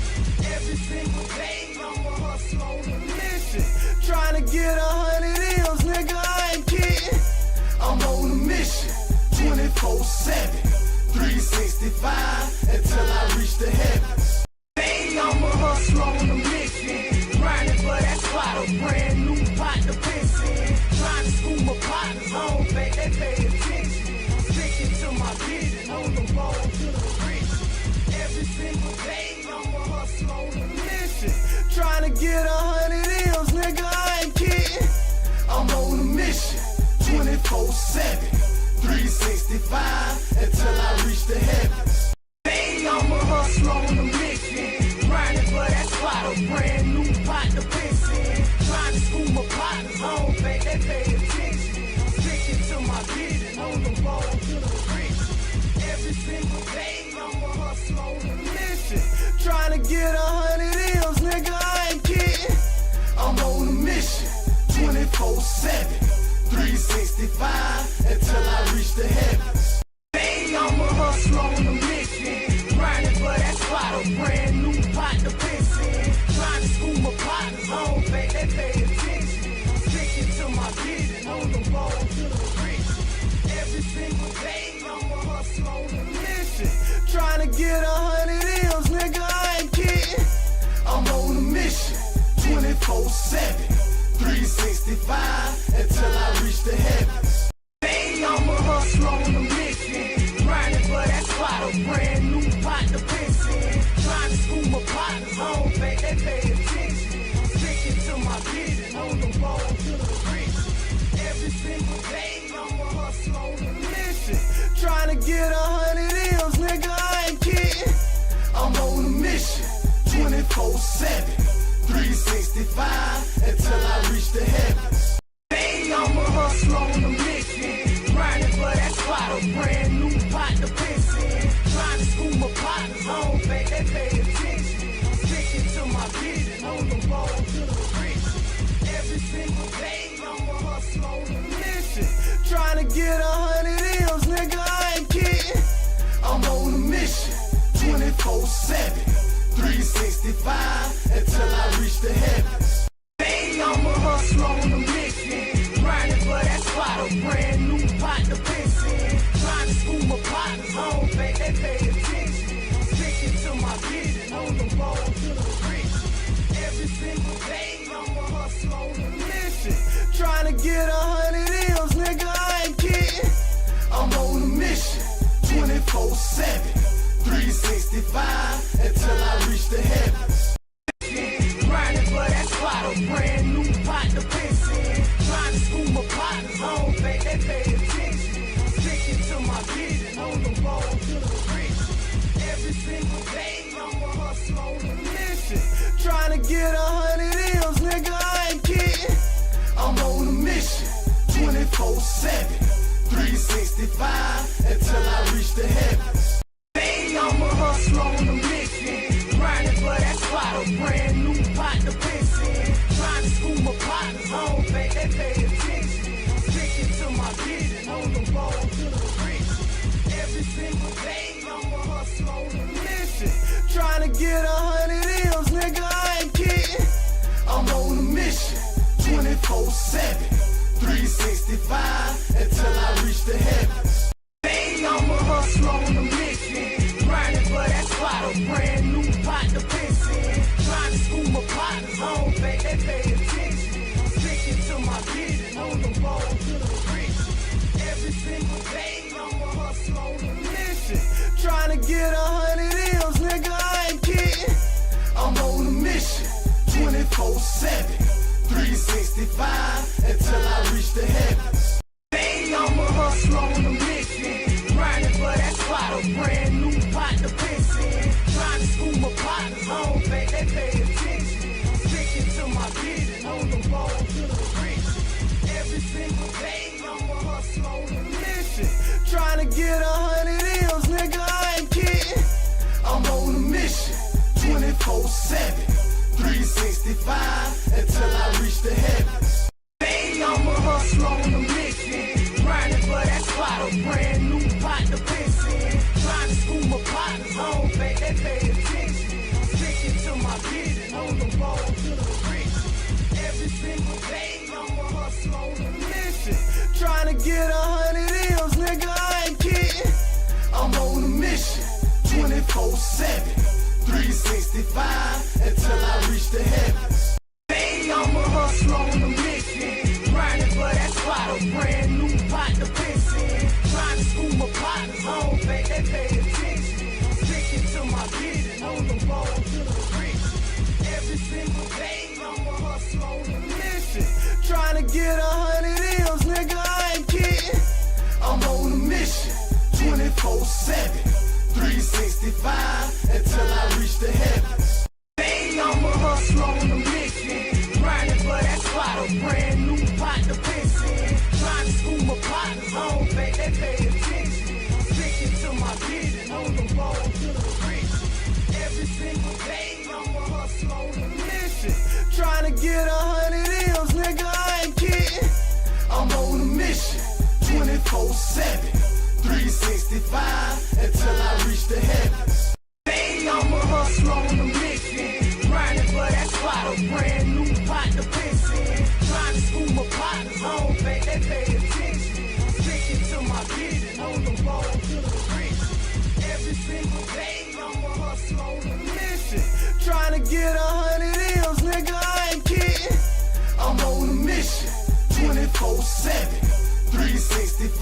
Every single day, I'm a hustler on a mission. Trying to get 100 M's, nigga, I ain't kidding. I'm on a mission, 24/7, 365 until I reach the heavens. Hey, I'm a hustler on a mission, grinding for that spot, a brand new pot to piss in. Trying to school my partners, I don't think they pay attention. Sticking to my vision, on the road to the riches. Every single day, I'm a hustler on a mission. Trying to get 100 M's, nigga, I ain't kidding. I'm on a mission, 24/7, 365 until I reach the heavens. Hey, I'm a hustler on a mission, grinding for that spot, a brand new pot to piss in. Trying to school my partners, I don't think they pay attention. Sticking to my vision, on the road to the riches. Every single day, I'm a hustler on a mission. Trying to get 100 365 until I reach the heavens. Hey, I'm a hustler on a mission, grinding for that spot, a brand new pot to piss in. Trying to school my partners, I don't think they pay attention. Sticking to my vision, on the road to the riches. Every single day, I'm a hustler on a mission. Trying to get 100 M's, nigga, I ain't kidding. I'm on a mission, 24/7. 365 until I reach the heavens. Hey, I'm a hustler on a mission, grinding for that spot, a brand new pot to piss in. Trying to school my partners, I don't think they pay attention. Sticking to my vision, on the road to the riches. Every single day, I'm a hustler on a mission. Trying to get 100 M's, nigga, I ain't kidding. I'm on a mission, 24/7. 365 until I reach the heavens. Hey, I'm a hustler on a mission, grinding for that spot, a brand new pot to piss in. Trying to school my partners, I don't think they pay attention. Sticking to my vision, on the road to the riches. Every single day, I'm a hustler on a mission. Trying to get 100 M's, nigga, I ain't kidding. I'm on a mission, 24/7. 365 until I reach the heavens. Hey, I'm a hustler on a mission, grinding for that spot, a brand new pot to piss in. Trying to school my partners, I don't think they pay attention. Sticking to my vision, on the road to the riches. Every single day, I'm a hustler on a mission. Trying to get 100 M's, nigga, I ain't kidding. I'm on a mission, 24/7. 365 until I reach the heavens. Grinding for that spot, a brand new pot to piss in. Trying to school my partners, I don't think they pay attention. Sticking to my vision, on the road to the riches. Every single day, I'm a hustler on a mission. Trying to get 100 M's, nigga, I ain't kidding. I'm on a mission, 24/7. 365 until I reach the heavens. Hey, I'm a hustler on a mission, grinding for that spot, a brand new pot to piss in. Trying to school my partners, I don't think they pay attention. Sticking to my vision, on the road to the riches. Every single day, I'm a hustler on a mission. Trying to get 100 M's, nigga, I ain't kidding. I'm on a mission, 24/7. 365 until I reach the heavens. Hey, I'm a hustler on a mission, grinding for that spot, a brand new pot to piss in. Trying to school my partners, I don't think they pay attention. Sticking to my vision, on the road to the riches. Every single day, I'm a hustler on a mission. Trying to get 100 M's, nigga, I ain't kidding. I'm on a mission, 24/7. 365 until I reach the heavens. Hey, I'm a hustler on a mission, grinding for that spot, a brand new pot to piss in. Trying to school my partners, I don't think they pay attention. Sticking to my vision, on the road to the riches. Every single day, I'm a hustler on a mission. Trying to get 100 M's, nigga, I ain't kidding. I'm on a mission, 24/7. 365 until I reach the heavens. Hey, I'm a hustler on a mission, grinding for that spot, a brand new pot to piss in. Trying to school my partners, I don't think they pay attention. Sticking to my vision, on the road to the riches. Every single day, I'm a hustler on a mission. Trying to get 100 M's, nigga, I ain't kidding. I'm on a mission, 24/7. 365 until I reach the heavens. Hey, I'm a hustler on a mission, grinding for that spot, a brand new pot to piss in. Trying to school my partners, I don't think they pay attention. Sticking to my vision, on the road to the riches. Every single day, I'm a hustler on a mission. Trying to get 100 M's, nigga, I ain't kidding. I'm on a mission, 24/7. 365 until I reach the heavens. Hey, I'm a hustler on a mission, grinding for that spot, a brand new pot to piss in. Trying to school my partners, I don't think they pay attention. Sticking to my vision, on the road to the riches. Every single day, I'm a hustler on a mission. Trying to get 100 M's, nigga, I ain't kidding. I'm on a mission. 24/7, 365 until I reach the heavens. Hey, I'm a hustler on a mission, grinding for that spot, a brand new pot to piss in. Trying to school my partners, I don't think they pay attention. Sticking to my vision on the road to the riches. Every single day, I'm a hustler on a mission. Trying to get 100 M's, nigga, I ain't kidding. I'm on a mission, 24/7, 365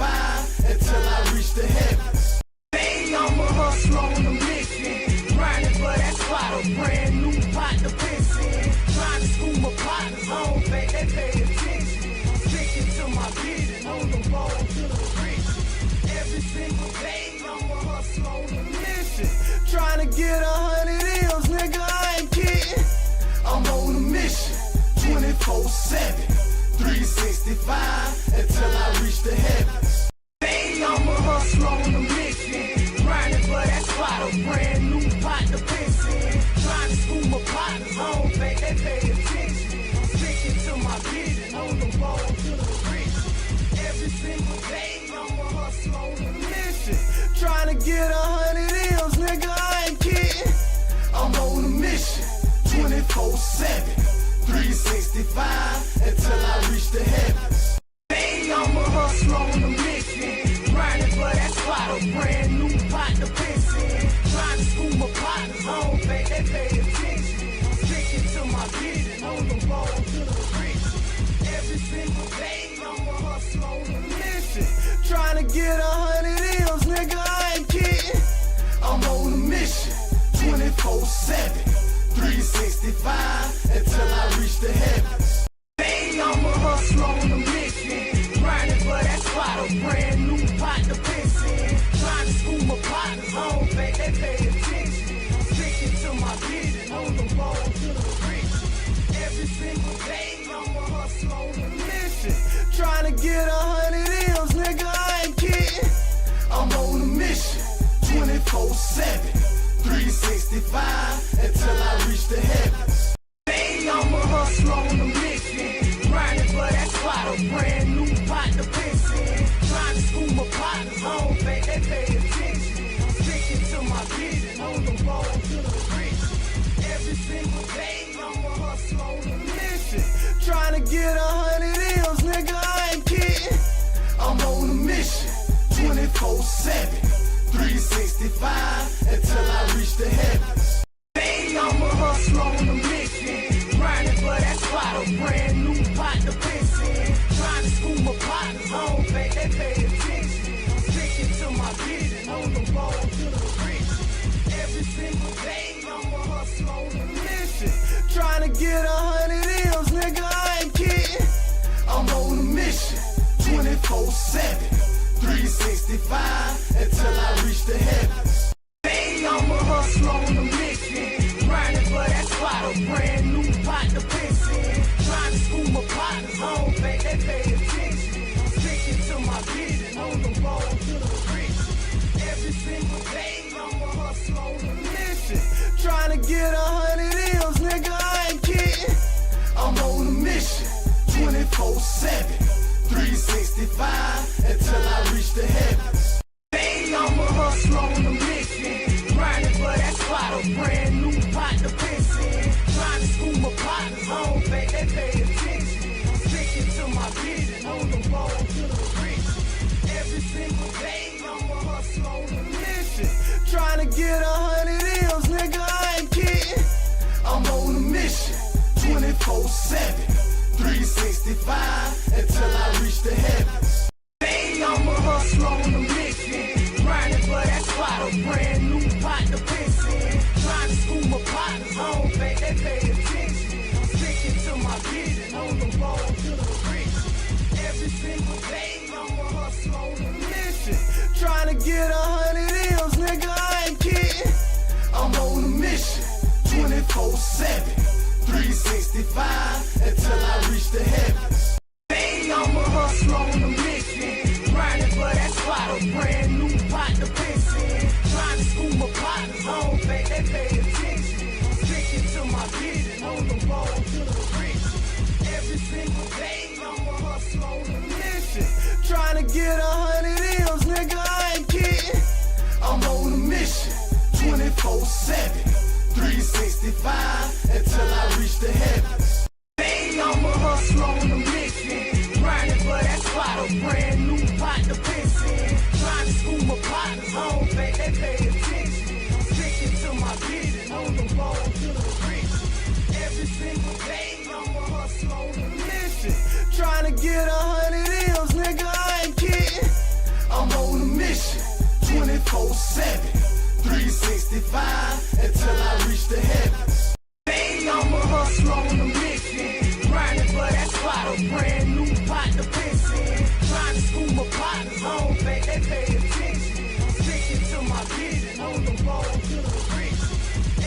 until I reach the heavens. Hey, I'm a hustler on a mission, grinding for that spot, a brand new pot to piss in. Trying to school my partners, I don't think they pay attention. Sticking to my vision on the road to the riches. Every single day, I'm a hustler on a mission. Trying to get 100 M's, nigga, I ain't kidding. I'm on a mission, 24/7, 365 until I reach the heavens. Hey, I'm a hustler on a mission, grinding for that spot, a brand new pot to piss in. Trying to school my partners, I don't think they pay attention. Sticking to my vision on the road to the riches. Every single day, I'm a hustler on a mission. Trying to get 100 M's, nigga, I ain't kidding. I'm on a mission, 24/7, 365 until I reach the heavens. Hey, I'm a hustler on a mission, grinding for that spot, a brand new pot to piss in. Trying to school my partners, I don't think they pay attention. Sticking to my vision on the road to the riches. Every single day, I'm a hustler on a mission. Trying to get 100 M's, nigga, I ain't kidding. I'm on a mission, 24/7, 365 until I reach the heavens. Hey, I'm a hustler on a mission, grinding for that spot, a brand new pot to piss in. Trying to school my partners, I don't think they pay attention. Sticking to my vision on the road to the riches. Every single day, I'm a hustler on a mission. Trying to get 100 M's, nigga, I ain't kidding. I'm on a mission, 24/7, 365 until I reach the heavens. Hey, I'm a hustler on a mission, grinding for that spot, a brand new pot to piss in. Trying to school my partners, I don't think they pay attention. Sticking to my vision on the road to the riches. Every single day, I'm a hustler on a mission. Trying to get 100 M's, nigga, I ain't kidding. I'm on a mission, 24/7, 365 until I reach the heavens. Hey, I'm a hustler on a mission, grinding for that spot, a brand new pot to piss in. Trying to school my partners, I don't think they pay attention. Sticking to my vision on the road to the riches. Every single day, I'm a hustler on a mission. Trying to get 100 M's, nigga, I ain't kidding. I'm on a mission, 24/7, 365 until I reach the heavens. Hey, I'm a hustler on a mission, grinding for that spot, a brand new pot to piss in. Trying to school my partners, I don't think they pay attention. Sticking to my vision on the road to the riches. Every single day, I'm a hustler on a mission. Trying to get 100 M's, nigga, I ain't kidding. I'm on a mission, 24/7, 365 until I reach the heavens. Hey, I'm a hustler on a mission, grinding for that spot, a brand new pot to piss in. Trying to school my partners, I don't think they pay attention. Sticking to my vision on the road to the riches. Every single day, I'm a hustler on a mission. Trying to get 100 M's, nigga, I ain't kidding. I'm on a mission, 24/7, 365 until I reach the heavens. Hey, I'm a hustler on a mission, grinding for that spot, a brand new pot to piss in. Trying to school my partners, I don't think they pay attention. Sticking to my vision on the road to the riches. Every single day, I'm a hustler on a mission. Trying to get 100 M's, nigga, I ain't kidding. I'm on a mission, 24/7, 365 until I reach the heavens. Hey, I'm a hustler on a mission, grinding for that spot, a brand new pot to piss in. Trying to school my partners, I don't think they pay attention. Sticking to my vision on the road to the riches. Every single day, I'm a hustler on a mission. Trying to get 100 24/7, 365 until I reach the heavens. Hey, I'm a hustler on a mission, grinding for that spot, a brand new pot to piss in. Trying to school my partners, I don't think they pay attention. I'm sticking to my vision, on the road to the riches. Every single day, I'm a hustler on a mission, trying to get 100 M's, nigga, I ain't kidding. I'm on a mission, 24/7, 365 until I reach the heavens. Hey, I'm a hustler on a mission, grinding for that spot, a brand new pot to piss in. Trying to school my partners, I don't think they pay attention. I'm sticking to my vision, on the road to the riches.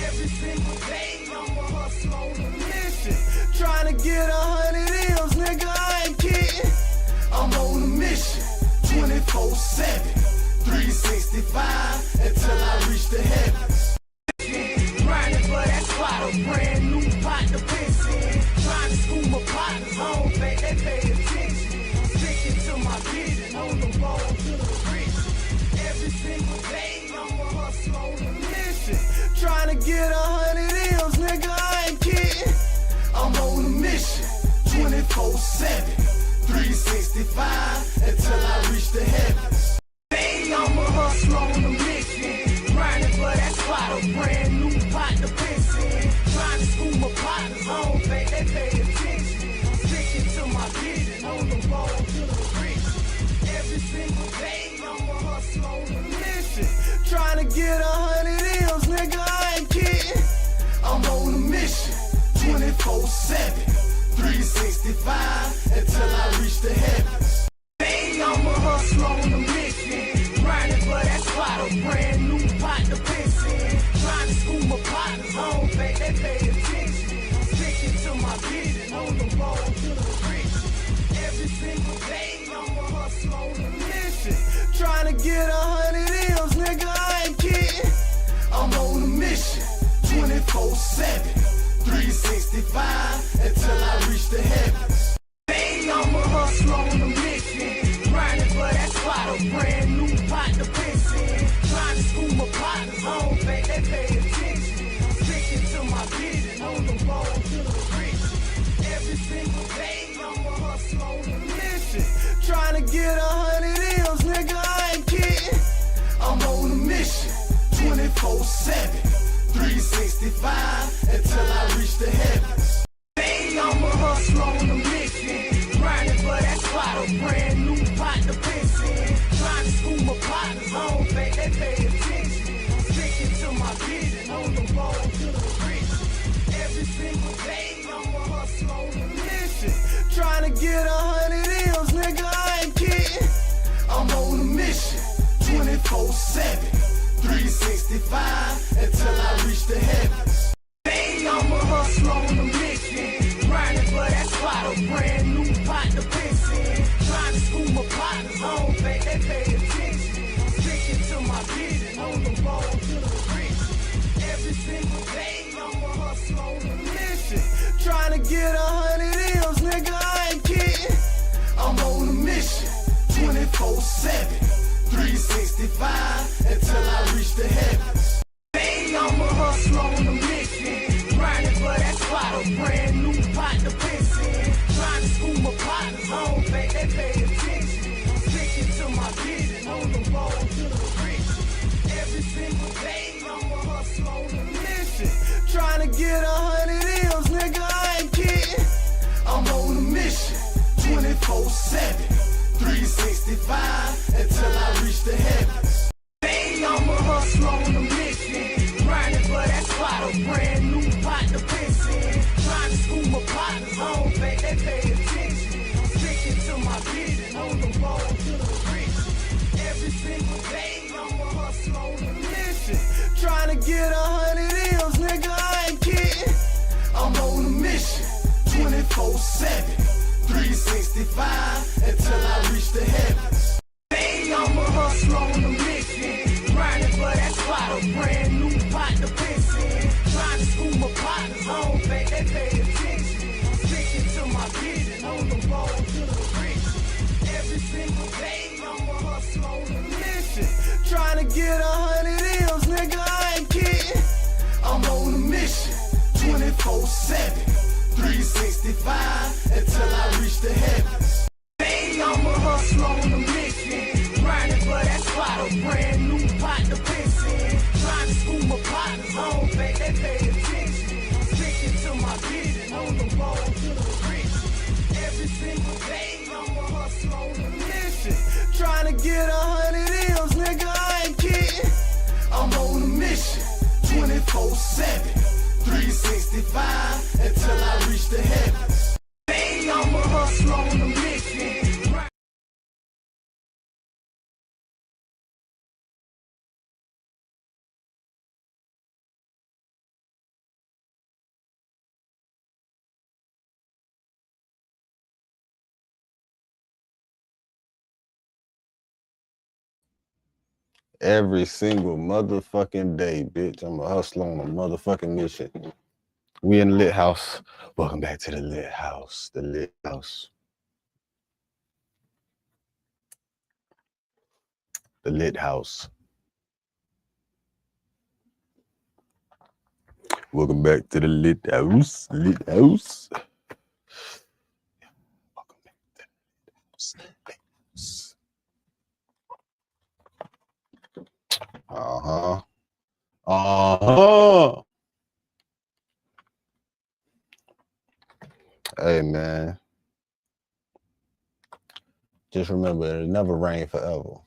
Every single day, I'm a hustler on a mission, trying to get 100 M's, nigga, I ain't kidding. I'm on a mission, 24/7, 365 until I reach the heavens. Grinding for that spot, a brand new pot to piss in. Trying to school my partners, I don't think they pay attention. I'm sticking to my vision, on the road to the riches. Every single day, I'm a hustler on a mission, trying to get 100 M's, nigga, I ain't kidding. I'm on a mission, 24/7, 365 until I reach the heavens. Hey, I'm a hustler on a mission, grinding for that spot, a brand new pot to piss in. Trying to school my partners, I don't think they pay attention. I'm sticking to my vision, on the road to the riches. Every single day, I'm a hustler on a mission, trying to get 100 M's, nigga, I ain't kidding. I'm on a mission, 24/7, 365 until I reach the heavens. Hey, I'm a hustler on a mission, grinding for that spot, a brand new pot to piss in. Trying to school my partners, I don't think they pay attention. I'm sticking to my vision, on the road to the riches. Every single day, I'm a hustler on a mission, trying to get 100 M's, nigga, I ain't kidding. I'm on a mission, 24/7, 365 until I reach the heavens. Hey, I'm a hustler on a mission, grinding for that spot, a brand new pot to piss in. Trying to school my partners, I don't think they pay attention. I'm sticking to my vision, on the road to the riches. Every single day, I'm a hustler on a mission, trying to get 100 M's, nigga, I ain't kidding. I'm on a mission, 24/7, 365 until I reach the heavens. Hey, I'm a hustler on a mission, grinding for that spot, a brand new pot to piss in. Trying to school my partners, I don't think they pay attention. I'm sticking to my vision, on the road to the riches. Every single day, I'm a hustler on a mission, trying to get 100 M's, nigga, I ain't kidding. I'm on a mission, 24/7, 365 until I reach the heavens. Hey, I'm a hustler on a mission, grinding for that spot, a brand new pot to piss in. Trying to school my partners, I don't think they pay attention. I'm sticking to my vision, on the road to the riches. Every single day, I'm a hustler on a mission, trying to get 100 M's, nigga, I ain't kidding. I'm on a mission, 24/7, 365 until I reach the heavens. Hey, I'm a hustler on a mission, grinding for that spot, a brand new pot to piss in. Trying to school my partners, I don't think they pay attention. I'm sticking to my vision, on the road to the riches. Every single day, I'm a hustler on a mission, trying to get 100 M's, nigga, I ain't kidding. I'm on a mission, 24/7, 365 until I reach the heavens. Hey, I'm a hustler on a mission, grinding for that spot, a brand new pot to piss in. Trying to school my partners, I don't think they pay attention. I'm sticking to my vision, on the road to the riches. Every single day, I'm a hustler on a mission, trying to get 100 M's, nigga, I ain't kidding. I'm on a mission, 24/7, 365 until I reach the heavens. Hey, I'm a hustler on a mission, grinding for that spot, a brand new pot to piss in. Trying to school my partners, I don't think they pay attention. I'm sticking to my vision, on the road to the riches. Every single day, I'm a hustler on a mission, trying to get 100 M's, nigga, I ain't kidding. 24/7, 365 until I reach the heavens. Hey, I'm a hustler on a mission, grinding for that spot, a brand new pot to piss in. Trying to school my partners, I don't think they pay attention. I'm sticking to my vision, on the road to the riches. Every single day, I'm a hustler on a mission, trying to get 100 M's, nigga, I ain't kidding. I'm on a mission, 24/7, 365 until I reach the heavens. Hey, I'm a hustler on a mission. Every single motherfucking day, bitch. I'm a hustler on a motherfucking mission. We in the lit house. Welcome back to the lit house. The lit house. The lit house. Welcome back to the lit house. Lit house. Welcome back to the lit house. Uh-huh. Uh-huh. Hey, man. Just remember, it'll never rain forever.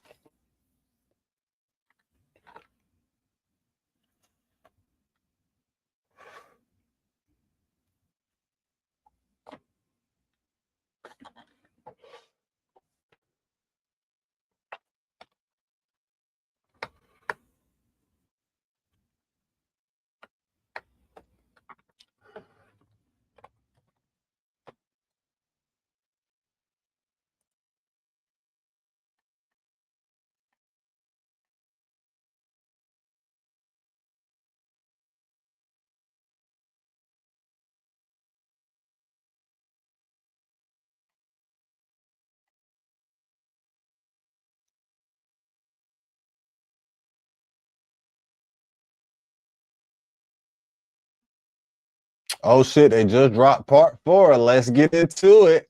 Oh shit, they just dropped part 4. Let's get into it.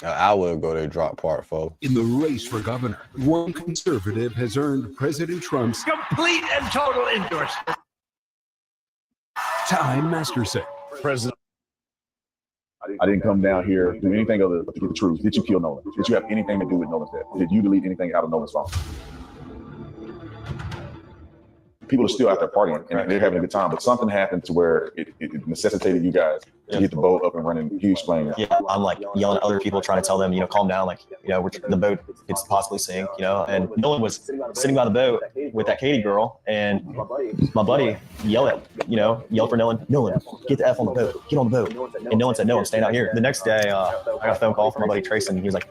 An hour ago, they dropped part 4. In the race for governor, one conservative has earned President Trump's complete and total endorsement. Time Masterson. President, I didn't come down here to do anything other than to get the truth. Did you kill Nolan? Did you have anything to do with Nolan's death? Did you delete anything out of Nolan's phone? People are still out there partying and they're having a good time, but something happened to where it necessitated you guys to get the boat up and running. Can you explain that? Yeah, I'm like yelling at other people, trying to tell them, calm down, like, the boat could possibly sink, and Nolan was sitting by the boat with that Katie girl, and my buddy yelled for Nolan, get the F on the boat, get on the boat. And Nolan said, no, I'm staying out here. The next day, I got a phone call from my buddy Trace, and he was like,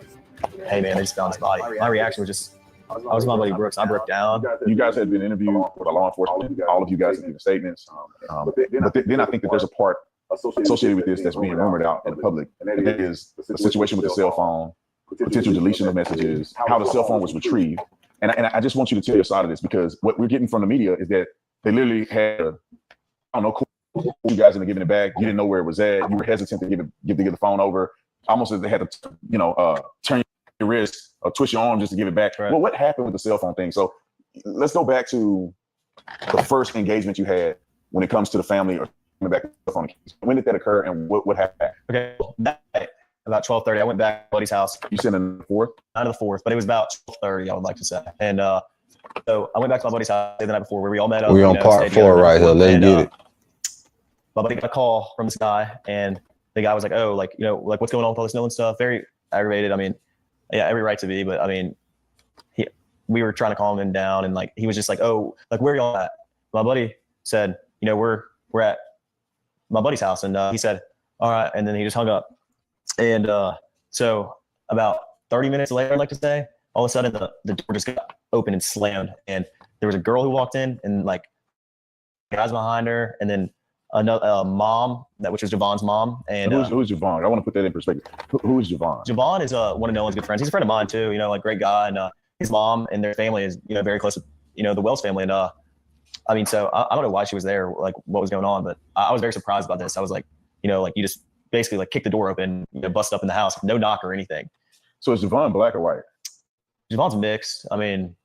hey man, they just found his body. My reaction was just, I was with my buddy Brooks. I broke down. You guys had been interviewed with law enforcement. All of you guys have given statements. But then I think that there's a part associated with this that's being rumored out in the public. And that is the situation with the cell phone, potential deletion of messages, how the cell phone was retrieved. And I just want you to tell your side of this, because what we're getting from the media is that they literally had, I don't know, you guys into giving it back. You didn't know where it was at. You were hesitant to give the phone over. Almost as they had to, turn your wrist or twist your arm just to give it back. Right. Well, what happened with the cell phone thing? So let's go back to the first engagement you had when it comes to the family or back to the phone. When did that occur and what happened? Okay, that night, about 12:30, I went back to buddy's house. You said in the 4th? Not in the 4th, but it was about 12:30, I would like to say. And so I went back to my buddy's house the night before where we all met up. We on part 4 right here. Let's get it. My buddy got a call from this guy, and the guy was like, oh, what's going on with all this Nolan stuff? Very aggravated. I mean, yeah, every right to be, but I mean, we were trying to calm him down, and he was just like, oh, where are y'all at? My buddy said, we're at my buddy's house, and he said, all right, and then he just hung up. And so about 30 minutes later, I'd like to say, all of a sudden the door just got open and slammed, and there was a girl who walked in, and guys behind her, and then another mom, which was Javon's mom. And who's Javon? I want to put that in perspective. Who is Javon? Javon is one of Nolan's good friends. He's a friend of mine too. Great guy, and his mom and their family is very close with the Wells family. And I mean, so I don't know why she was there, like what was going on, but I was very surprised about this. I was like, you know, like you just basically like kick the door open, you know, bust up in the house, no knock or anything. So is Javon black or white? Javon's mixed. I mean,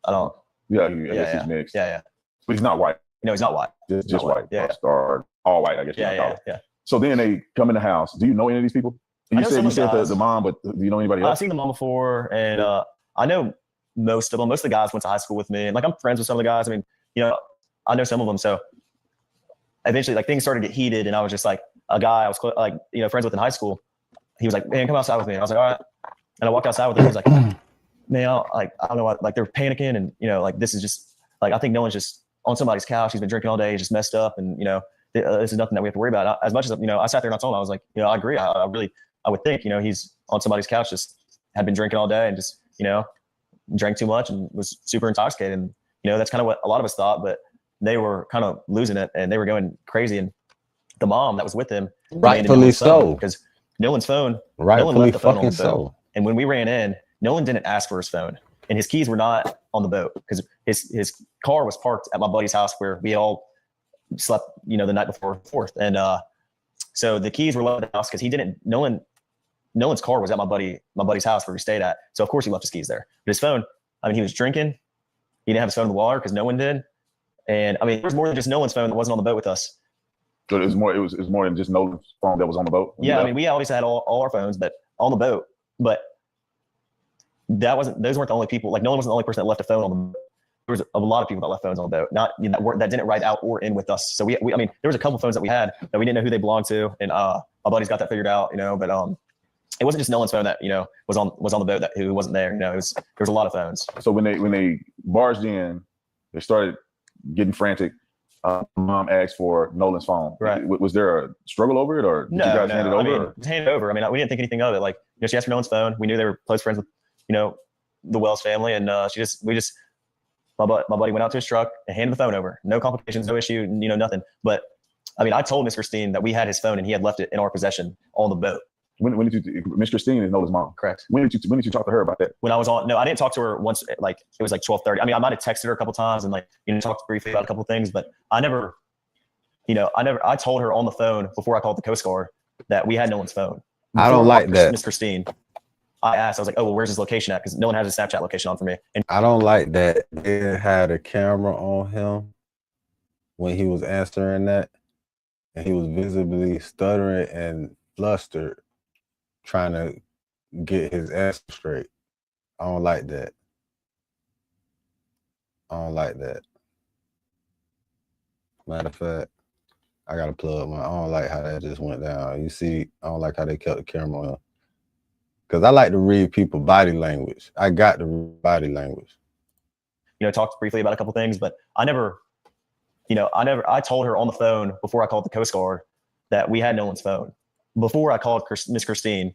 I don't. Yeah, I guess he's mixed. Yeah. But he's not white. No, he's not white. Just white. Yeah. Or all white, I guess. Yeah. So then they come in the house. Do you know any of these people? You said the mom, but do you know anybody else? I've seen the mom before, and I know most of them. Most of the guys went to high school with me, and like I'm friends with some of the guys. I mean, you know, I know some of them. So eventually, like things started to get heated, and I was just like a guy I was like, you know, friends with in high school. He was like, "Man, come outside with me." And I was like, "All right." And I walked outside with him. He was like, "Man, I don't know what." Like they're panicking, and you know, like this is just like I think no one's just on somebody's couch. He's been drinking all day, he's just messed up, and you know, this is nothing that we have to worry about. As much as you know, I sat there and I told him, I was like, you know, I agree. I would think, you know, he's on somebody's couch, just had been drinking all day and just, you know, drank too much and was super intoxicated. And, you know, that's kind of what a lot of us thought, but they were kind of losing it and they were going crazy. And the mom that was with him, rightfully so, because Nolan's phone, rightfully Nolan left the phone fucking on the boat. so. And when we ran in, Nolan didn't ask for his phone and his keys were not on the boat because his car was parked at my buddy's house where we all slept, you know, the night before 4th. And so the keys were left at the house because Nolan's car was at my buddy's house where we stayed at. So of course he left his keys there. But his phone, I mean, he was drinking. He didn't have his phone in the water because no one did. And I mean, there was more than just Nolan's phone that wasn't on the boat with us. So it was more than just Nolan's phone that was on the boat. Yeah, I mean, we obviously had all our phones, but on the boat. But those weren't the only people. Like Nolan wasn't the only person that left a phone on the boat. There was a lot of people that left phones on the boat, not that didn't ride out or in with us. So we I mean, there was a couple phones that we had that we didn't know who they belonged to, and my buddy's got that figured out, you know. But it wasn't just Nolan's phone that, you know, was on the boat who wasn't there. You know, there was a lot of phones. So when they barged in, they started getting frantic. Mom asked for Nolan's phone. Right. Was there a struggle over it, or did you guys hand it over? I mean, hand it over. I mean, we didn't think anything of it. Like, you know, she asked for Nolan's phone. We knew they were close friends with, you know, the Wells family, and my buddy went out to his truck and handed the phone over. No complications, no issue, you know, nothing. But I mean, I told Miss Christine that we had his phone and he had left it in our possession on the boat. When did you, Miss Christine is Nolan's mom? Correct. When did you talk to her about that? When I was no, I didn't talk to her once. Like it was like 12:30. I mean, I might have texted her a couple times and like, you know, talked briefly about a couple things, but I told her on the phone before I called the Coast Guard that we had Nolan's phone. I don't like that. Miss Christine, I asked, I was like, "Oh, well, where's his location at?" Because no one has his Snapchat location on for me. And I don't like that they had a camera on him when he was answering that, and he was visibly stuttering and flustered, trying to get his answer straight. I don't like that. I don't like that. Matter of fact, I gotta plug my. I don't like how that just went down. You see, I don't like how they kept the camera on. Because I like to read people's body language. I got to read body language. You know, talked briefly about a couple things, but I told her on the phone before I called the Coast Guard that we had Nolan's phone. Before I called Miss Christine,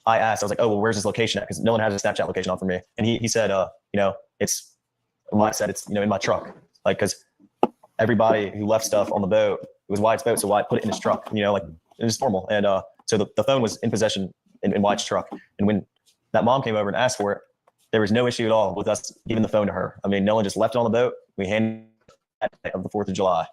I asked, I was like, "Oh, well, where's his location at?" Because Nolan has his Snapchat location on for me. And he said, you know, it's, well, I said, it's, you know, in my truck. Like, because everybody who left stuff on the boat, it was Wyatt's boat, so Wyatt put it in his truck, you know, like it was normal. And so the phone was in possession in Wyatt's truck. And when that mom came over and asked for it, there was no issue at all with us giving the phone to her. I mean, Nolan just left it on the boat. We handed it of the 4th of July.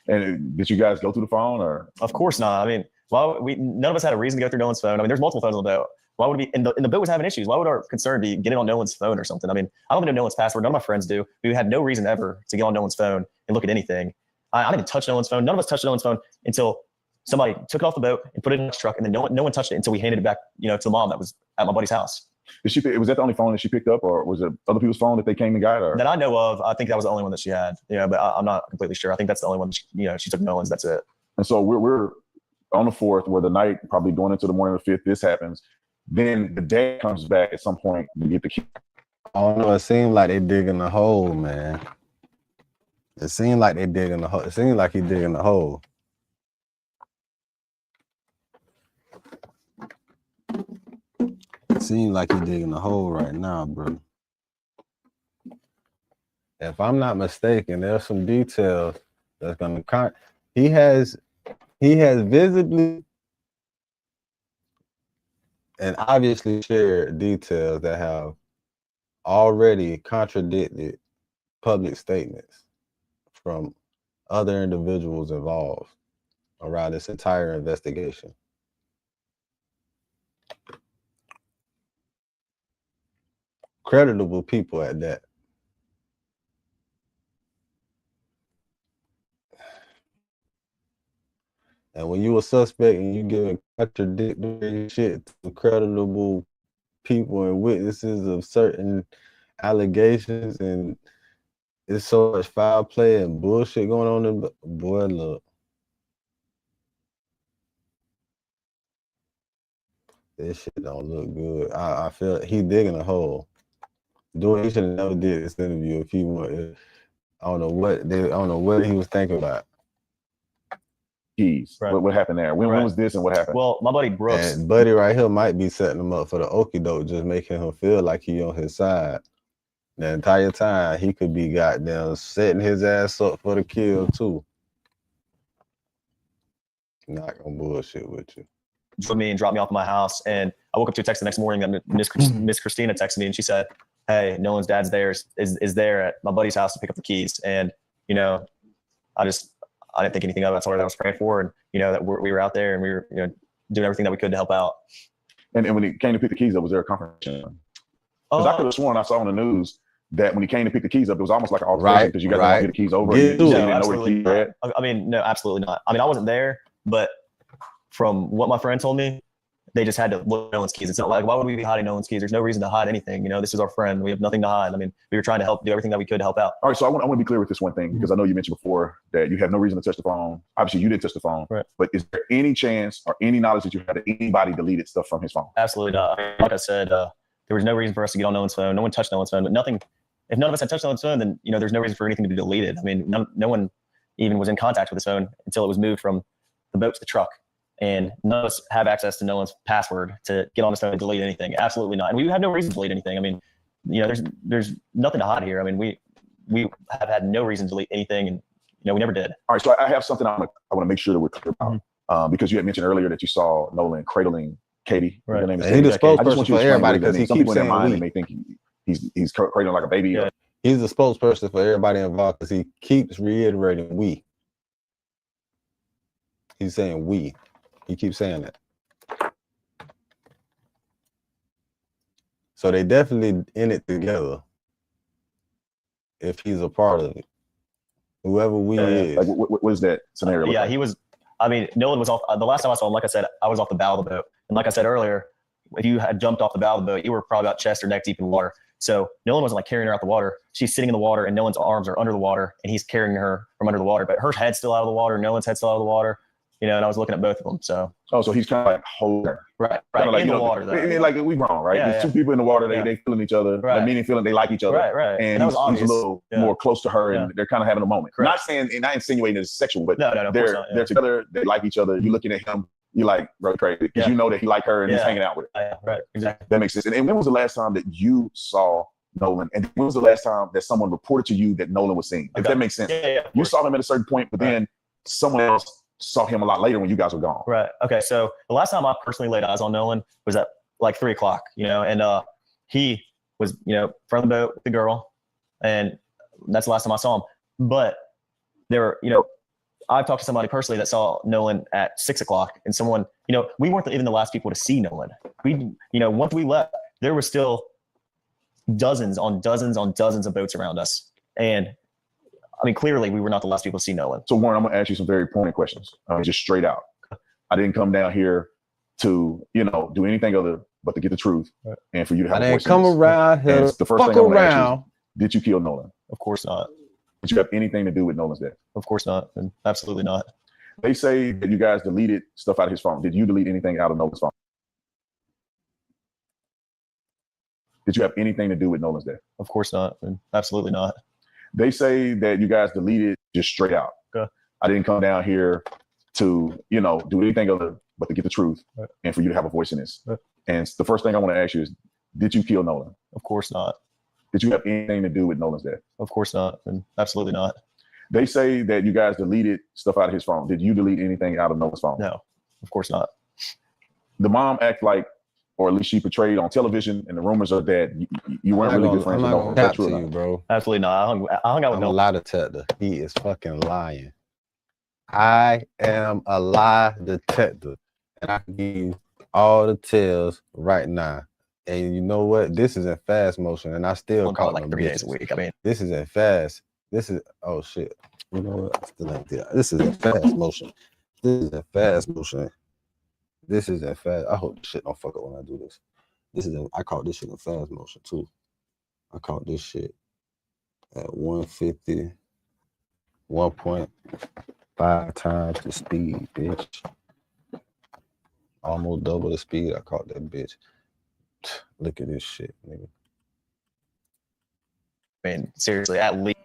And did you guys go through the phone, or? Of course not. I mean, none of us had a reason to go through Nolan's phone. I mean, there's multiple phones on the boat. Why would we? And the boat was having issues. Why would our concern be getting on Nolan's phone or something? I mean, I don't even know Nolan's password. None of my friends do. We had no reason ever to get on Nolan's phone and look at anything. I didn't touch Nolan's phone. None of us touched Nolan's phone until somebody took it off the boat and put it in his truck, and then no one touched it until we handed it back, you know, to the mom that was at my buddy's house. Was that the only phone that she picked up, or was it other people's phone that they came and got? Or? That I know of, I think that was the only one that she had. Yeah, but I'm not completely sure. I think that's the only one. She took Nolan's. That's it. And so we're on the 4th, where the night, probably going into the morning of the 5th, this happens. Then the dad comes back at some point to get the key. I don't know. It seemed like they digging the hole, man. It seemed like they digging the hole. It seemed like he digging the hole. It seems like he's digging a hole right now, bro. If I'm not mistaken, there's some details that's gonna he has visibly and obviously shared details that have already contradicted public statements. from other individuals involved around this entire investigation. Creditable people at that. And when you a suspect and you give contradictory shit to creditable people and witnesses of certain allegations, and it's so much foul play and bullshit going on, boy, look. This shit don't look good. I feel he digging a hole. Doing he should have never did this interview if he wanted. I don't know what he was thinking about. Keys. Right. What happened there? When was this and what happened? Well, my buddy Brooks. And Buddy right here might be setting him up for the okie doke, just making him feel like he on his side. The entire time he could be goddamn setting his ass up for the kill too. Not gonna bullshit with you. For me and dropped me off at my house, and I woke up to a text the next morning that Miss Christina texted me, and she said, "Hey, Nolan's dad's there is there at my buddy's house to pick up the keys." And you know, I didn't think anything of it. That's what I was praying for, and you know that we were out there and we were doing everything that we could to help out. And when he came to pick the keys up, was there a confrontation? Because I could have sworn I saw on the news that when he came to pick the keys up, it was almost like an altercation because you guys didn't get the keys over. You didn't know where the keys were at. I mean, no, absolutely not. I mean, I wasn't there, but from what my friend told me, they just had to look at Nolan's keys. It's not like, why would we be hiding Nolan's keys? There's no reason to hide anything. You know, this is our friend. We have nothing to hide. I mean, we were trying to help, do everything that we could to help out. All right, so I want to be clear with this one thing, because I know you mentioned before that you have no reason to touch the phone. Obviously, you didn't touch the phone. Right. But is there any chance or any knowledge that you had that anybody deleted stuff from his phone? Absolutely not. Like I said, there was no reason for us to get on Nolan's phone. No one touched Nolan's phone. But nothing. If none of us had touched Nolan's phone, then there's no reason for anything to be deleted. I mean, no one even was in contact with his phone until it was moved from the boat to the truck. And none of us have access to Nolan's password to get on his phone and delete anything. Absolutely not. And we have no reason to delete anything. I mean, there's nothing to hide here. I mean, we have had no reason to delete anything, and we never did. All right, so I have something I want to make sure that we're clear about, because you had mentioned earlier that you saw Nolan cradling Katie. Right. Her name is He's the spokesperson for everybody because he some keeps people in their mind saying they may think he's cradling like a baby. Yeah. He's the spokesperson for everybody involved because he keeps reiterating we. He's saying we. He keeps saying that. So they definitely in it together. If he's a part of it, whoever we is. Like, what is that scenario? Yeah, he was. I mean, Nolan was off. The last time I saw him, like I said, I was off the bow of the boat, and like I said earlier, if you had jumped off the bow of the boat, you were probably about chest or neck deep in water. So Nolan wasn't like carrying her out the water. She's sitting in the water, and Nolan's arms are under the water, and he's carrying her from under the water. But her head's still out of the water. Nolan's head's still out of the water. And I was looking at both of them. So so he's kind of like holding her. Right. Like, in the water, though. I mean, like we wrong, right? Yeah, There's two people in the water. They feeling each other. Right. Like, meaning feeling they like each other. Right. And he's a little more close to her, and they're kind of having a moment. Correct. Not insinuating it's sexual, but no, they're together. They like each other. You're looking at him. You're like, bro, crazy, because you know that he like her and he's hanging out with her. Yeah, right. Exactly. That makes sense. And when was the last time that you saw Nolan? And when was the last time that someone reported to you that Nolan was seen? If that makes sense. Yeah, you saw him at a certain point, but then someone else saw him a lot later when you guys were gone. Right. Okay. So the last time I personally laid eyes on Nolan was at like 3:00, and he was, from the boat with the girl, and that's the last time I saw him. But there were, I've talked to somebody personally that saw Nolan at 6:00, and someone, we weren't even the last people to see Nolan. We, once we left, there was still dozens on dozens on dozens of boats around us. And I mean, clearly we were not the last people to see Nolan. So Warren, I'm gonna ask you some very pointed questions, just straight out. I didn't come down here to, do anything other but to get the truth, and for you to have. I didn't come around here. The first thing I want to ask you, did you kill Nolan? Of course not. Did you have anything to do with Nolan's death? Of course not. Absolutely not. They say that you guys deleted stuff out of his phone. Did you delete anything out of Nolan's phone? Did you have anything to do with Nolan's death? Of course not. Absolutely not. They say that you guys deleted just straight out. Okay. I didn't come down here to, do anything other but to get the truth and for you to have a voice in this. And the first thing I want to ask you is, did you kill Nolan? Of course not. Did you have anything to do with Nolan's death? Of course not. Absolutely not. They say that you guys deleted stuff out of his phone. Did you delete anything out of Nolan's phone? No, of course not. The mom act like, or at least she portrayed on television, and the rumors are that you weren't really good friends with Nolan. Is that true or not? Bro. Absolutely not. I hung out with I'm a Nolan. lie detector. He is fucking lying. I am a lie detector, and I can give you all the tells right now. And you know what? This is in fast motion, and I still call it like 3 days a week. I mean, this is in fast. This is shit. You know what? I still ain't there. This is in fast motion. This is in fast motion. This is in fast. I hope this shit don't fuck up when I do this. I caught this shit in fast motion too. I caught this shit at 150, 1.5 times the speed, bitch. Almost double the speed. I caught that bitch. Look at this shit, nigga. I mean, seriously, at least.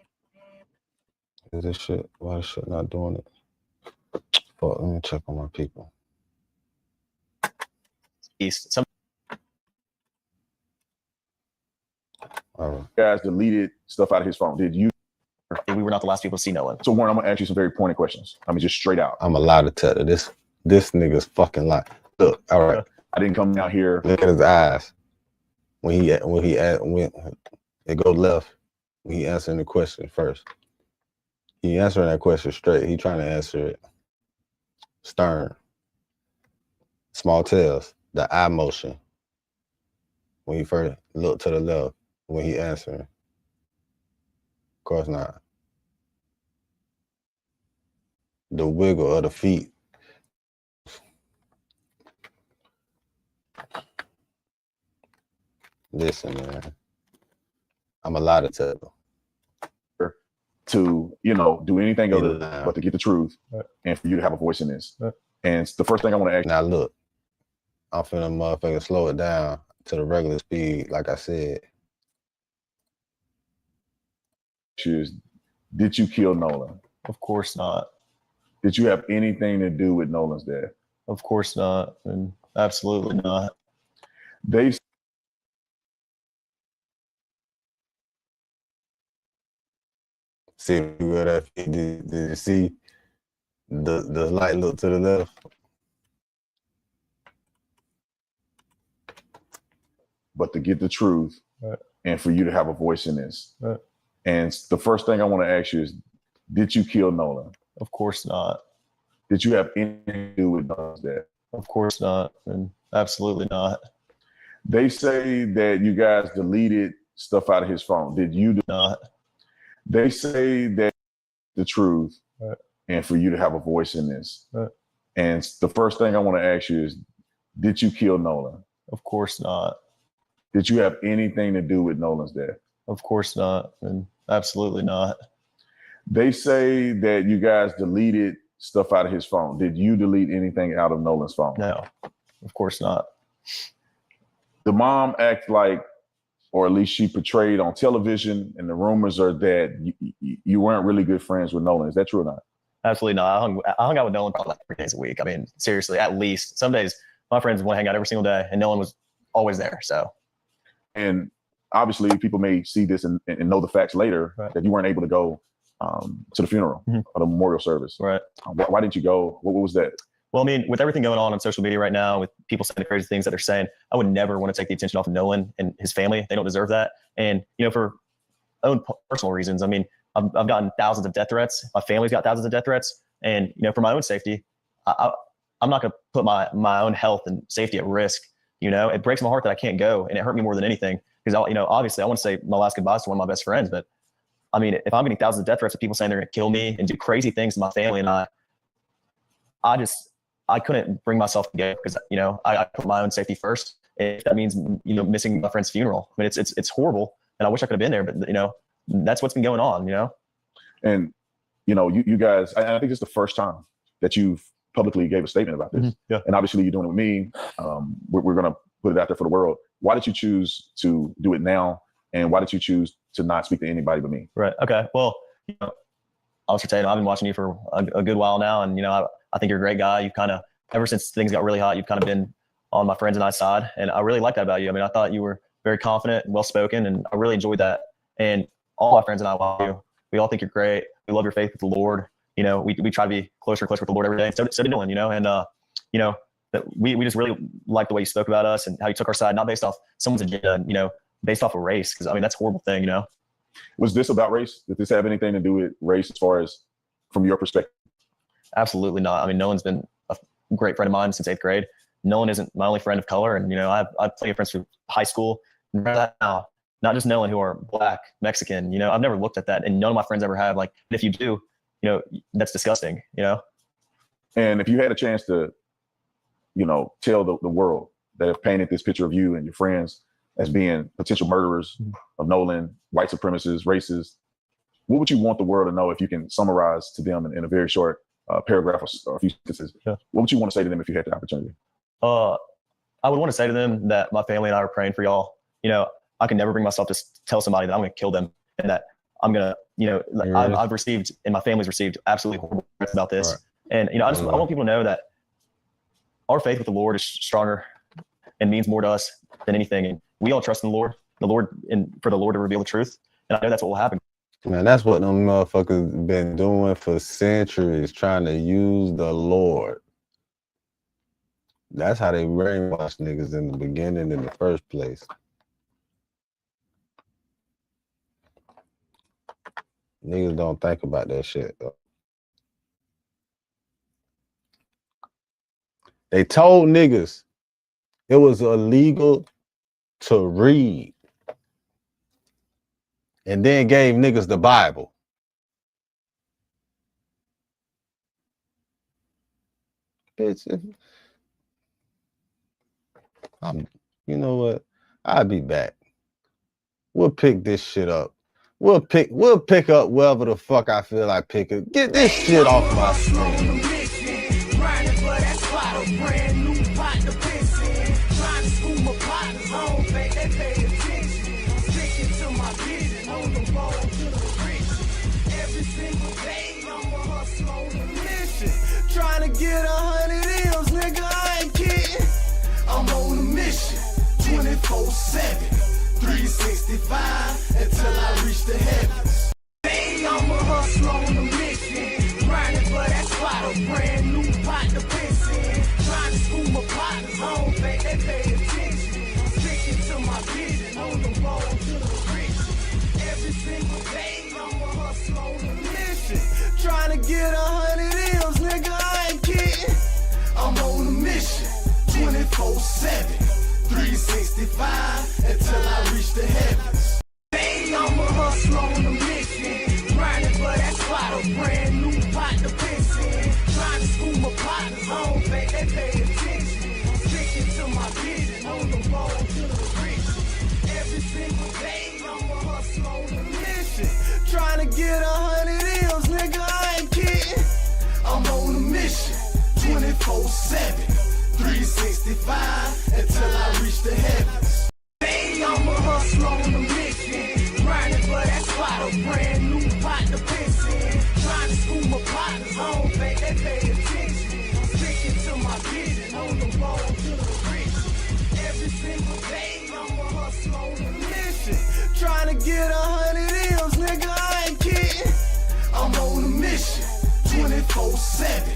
Is this shit? Why this shit not doing it? Fuck, let me check on my people. Some guys deleted stuff out of his phone. Did you? We were not the last people to see Nolan. So Warren, I'm gonna ask you some very pointed questions. I mean, just straight out. I'm a lie detector. This nigga's fucking lie. Look, all right. I didn't come out here. Look at his eyes. When it go left, when he answering the question first. He answering that question straight. He trying to answer it stern. Small tails. The eye motion. When he first look to the left, when he answering. Of course not. The wiggle of the feet. Listen, man. I'm a lie detector. To, do anything other but to get the truth and for you to have a voice in this. And the first thing I want to ask now, look, I'm finna motherfucking slow it down to the regular speed, like I said. Did you kill Nolan? Of course not. Did you have anything to do with Nolan's death? Of course not, and absolutely not. They see where that did you see the light look to the left? But to get the truth and for you to have a voice in this. And the first thing I want to ask you is, did you kill Nolan? Of course not. Did you have anything to do with Nolan's death? Of course not, and absolutely not. They say that you guys deleted stuff out of his phone. Did you do not? They say that the truth and for you to have a voice in this. And the first thing I want to ask you is, did you kill Nolan? Of course not. Did you have anything to do with Nolan's death? Of course not, and absolutely not. They say that you guys deleted stuff out of his phone. Did you delete anything out of Nolan's phone? No, of course not. The mom act like, or at least she portrayed on television, and the rumors are that you weren't really good friends with Nolan. Is that true or not? Absolutely not. I hung out with Nolan probably like 3 days a week. I mean, seriously, at least. Some days my friends want to hang out every single day, and Nolan was always there. So, and obviously people may see this and know the facts later that you weren't able to go to the funeral or the memorial service. Right. Why didn't you go? What was that? Well, I mean, with everything going on social media right now, with people saying the crazy things that they're saying, I would never want to take the attention off of Nolan and his family. They don't deserve that. And, for own personal reasons, I mean, I've gotten thousands of death threats. My family's got thousands of death threats. And, for my own safety, I'm not going to put my own health and safety at risk. It breaks my heart that I can't go. And it hurt me more than anything because, obviously I want to say my last goodbyes to one of my best friends. But, I mean, if I'm getting thousands of death threats of people saying they're going to kill me and do crazy things to my family and I couldn't bring myself to go because, I put my own safety first. If that means, missing my friend's funeral. I mean, it's horrible and I wish I could have been there, but that's what's been going on, And, you guys, I think it's the first time that you've publicly gave a statement about this. Mm-hmm. Yeah. And obviously you're doing it with me. We're going to put it out there for the world. Why did you choose to do it now? And why did you choose to not speak to anybody but me? Right. Okay. Well, Officer Tatum, I've been watching you for a good while now. And, I think you're a great guy. You've kind of, ever since things got really hot, you've kind of been on my friends and I's side. And I really like that about you. I mean, I thought you were very confident and well-spoken, and I really enjoyed that. And all my friends and I love you. We all think you're great. We love your faith with the Lord. We try to be closer and closer with the Lord every day. So did Nolan, and, that we just really like the way you spoke about us and how you took our side, not based off someone's agenda, you know, based off of race. Because I mean, that's a horrible thing, you know. Was this about race? Did this have anything to do with race as far as from your perspective? Absolutely not. I mean, Nolan's been a great friend of mine since 8th grade. Nolan isn't my only friend of color, and you know, I have plenty of friends from high school and right now, not just Nolan, who are Black, Mexican. You know, I've never looked at that, and none of my friends ever have. Like, if you do, you know, that's disgusting. You know. And if you had a chance to, you know, tell the world that have painted this picture of you and your friends as being potential murderers of Nolan, white supremacists, racists, what would you want the world to know if you can summarize to them in a very short paragraph or a few sentences? Yeah. What would you want to say to them if you had the opportunity? I would want to say to them that my family and I are praying for y'all. You know, I can never bring myself to tell somebody that I'm going to kill them and that I'm going to, you know, like I've received and my family's received absolutely horrible threats about this. Right. And, you know, I want people to know that our faith with the Lord is stronger and means more to us than anything. And we all trust in the Lord, and for the Lord to reveal the truth. And I know that's what will happen. Man, that's what them motherfuckers been doing for centuries, trying to use the Lord. That's how they brainwashed niggas in the beginning in the first place. Niggas don't think about that shit, though. They told niggas it was illegal to read, and then gave niggas the Bible. Bitch, you know what? I'll be back. We'll pick this shit up. We'll pick up wherever the fuck I feel like picking. Get this shit off my screen. Trying to get 100 M's, nigga, I ain't kidding. I'm on a mission, 24/7, 365, until I reach the heavens. Hey, I'm a hustler on a mission, grinding for that spot, a brand new pot to piss in. Trying to school my partners, I don't think they pay attention. Sticking to my vision, on the road to the rich. Every single day, I'm a hustler on a mission, trying to get 100 M's, nigga, I ain't kidding. I'm on a mission, 24/7, 365, until I reach the heavens. Hey, I'm a hustler on a mission, grinding for that spot, a brand new pot to piss in. Trying to school my partners, I don't think they pay attention. Sticking to my vision, on the road to the rich. Every single day, I'm a hustler on a mission, trying to get 100 M's, nigga, I ain't kidding. I'm on a mission, 24/7, 365, until I reach the heavens. Hey, I'm a hustler on a mission, grinding for that spot, a brand new pot to piss in. Trying to school my partners, I don't think they pay attention. Sticking to my vision, on the road to the rich. Every single day, I'm a hustler on a mission, trying to get 100 M's, nigga, I ain't kidding. I'm on a mission, 24/7,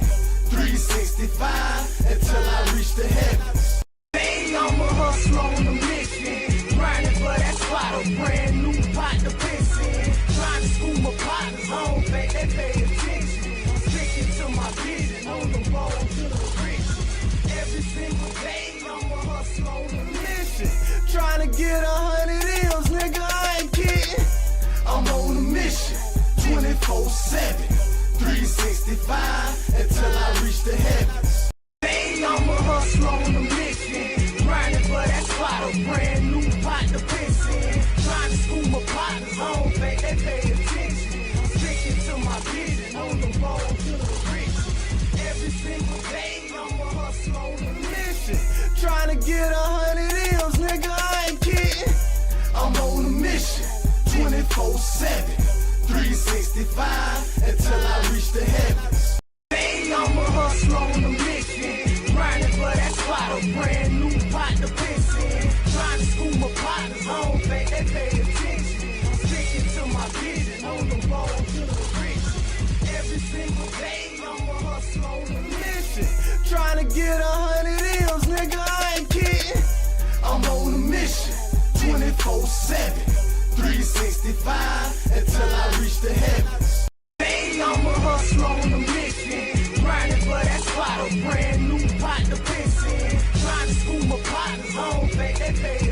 365, until I reach the heavens. Hey, I'm a hustler on a mission, grinding for that spot, a brand new pot to piss in. Trying to school my partners, I don't think they pay attention. Sticking to my vision, on the road to the rich. Every single day, I'm a hustler on a mission, trying to get 100 M's, nigga, I ain't kidding. I'm on a mission, 24/7, 365, until I reach the heavens. Hey, I'm a hustler on a mission, grinding for that spot, a brand new pot to piss in. Trying to school my partners, I don't think they pay attention. Sticking to my vision, on the road to the rich. Every single day, I'm a hustler on a mission, trying to get 100 M's, nigga, I ain't kidding. I'm on a mission, 24/7, 365, until I reach the heavens. Hey, I'm a hustler on a mission, grinding for that spot, a brand new pot to piss in. Trying to school my partners, I don't think they pay attention. Sticking to my vision, on the road to the rich. Every single day, I'm a hustler on a mission, trying to get 100 24/7, 365 until I reach the heavens. Hey, I'm a hustler on a mission, grinding for that spot, a brand new pot to piss in. Trying to school my partners, I don't think they pay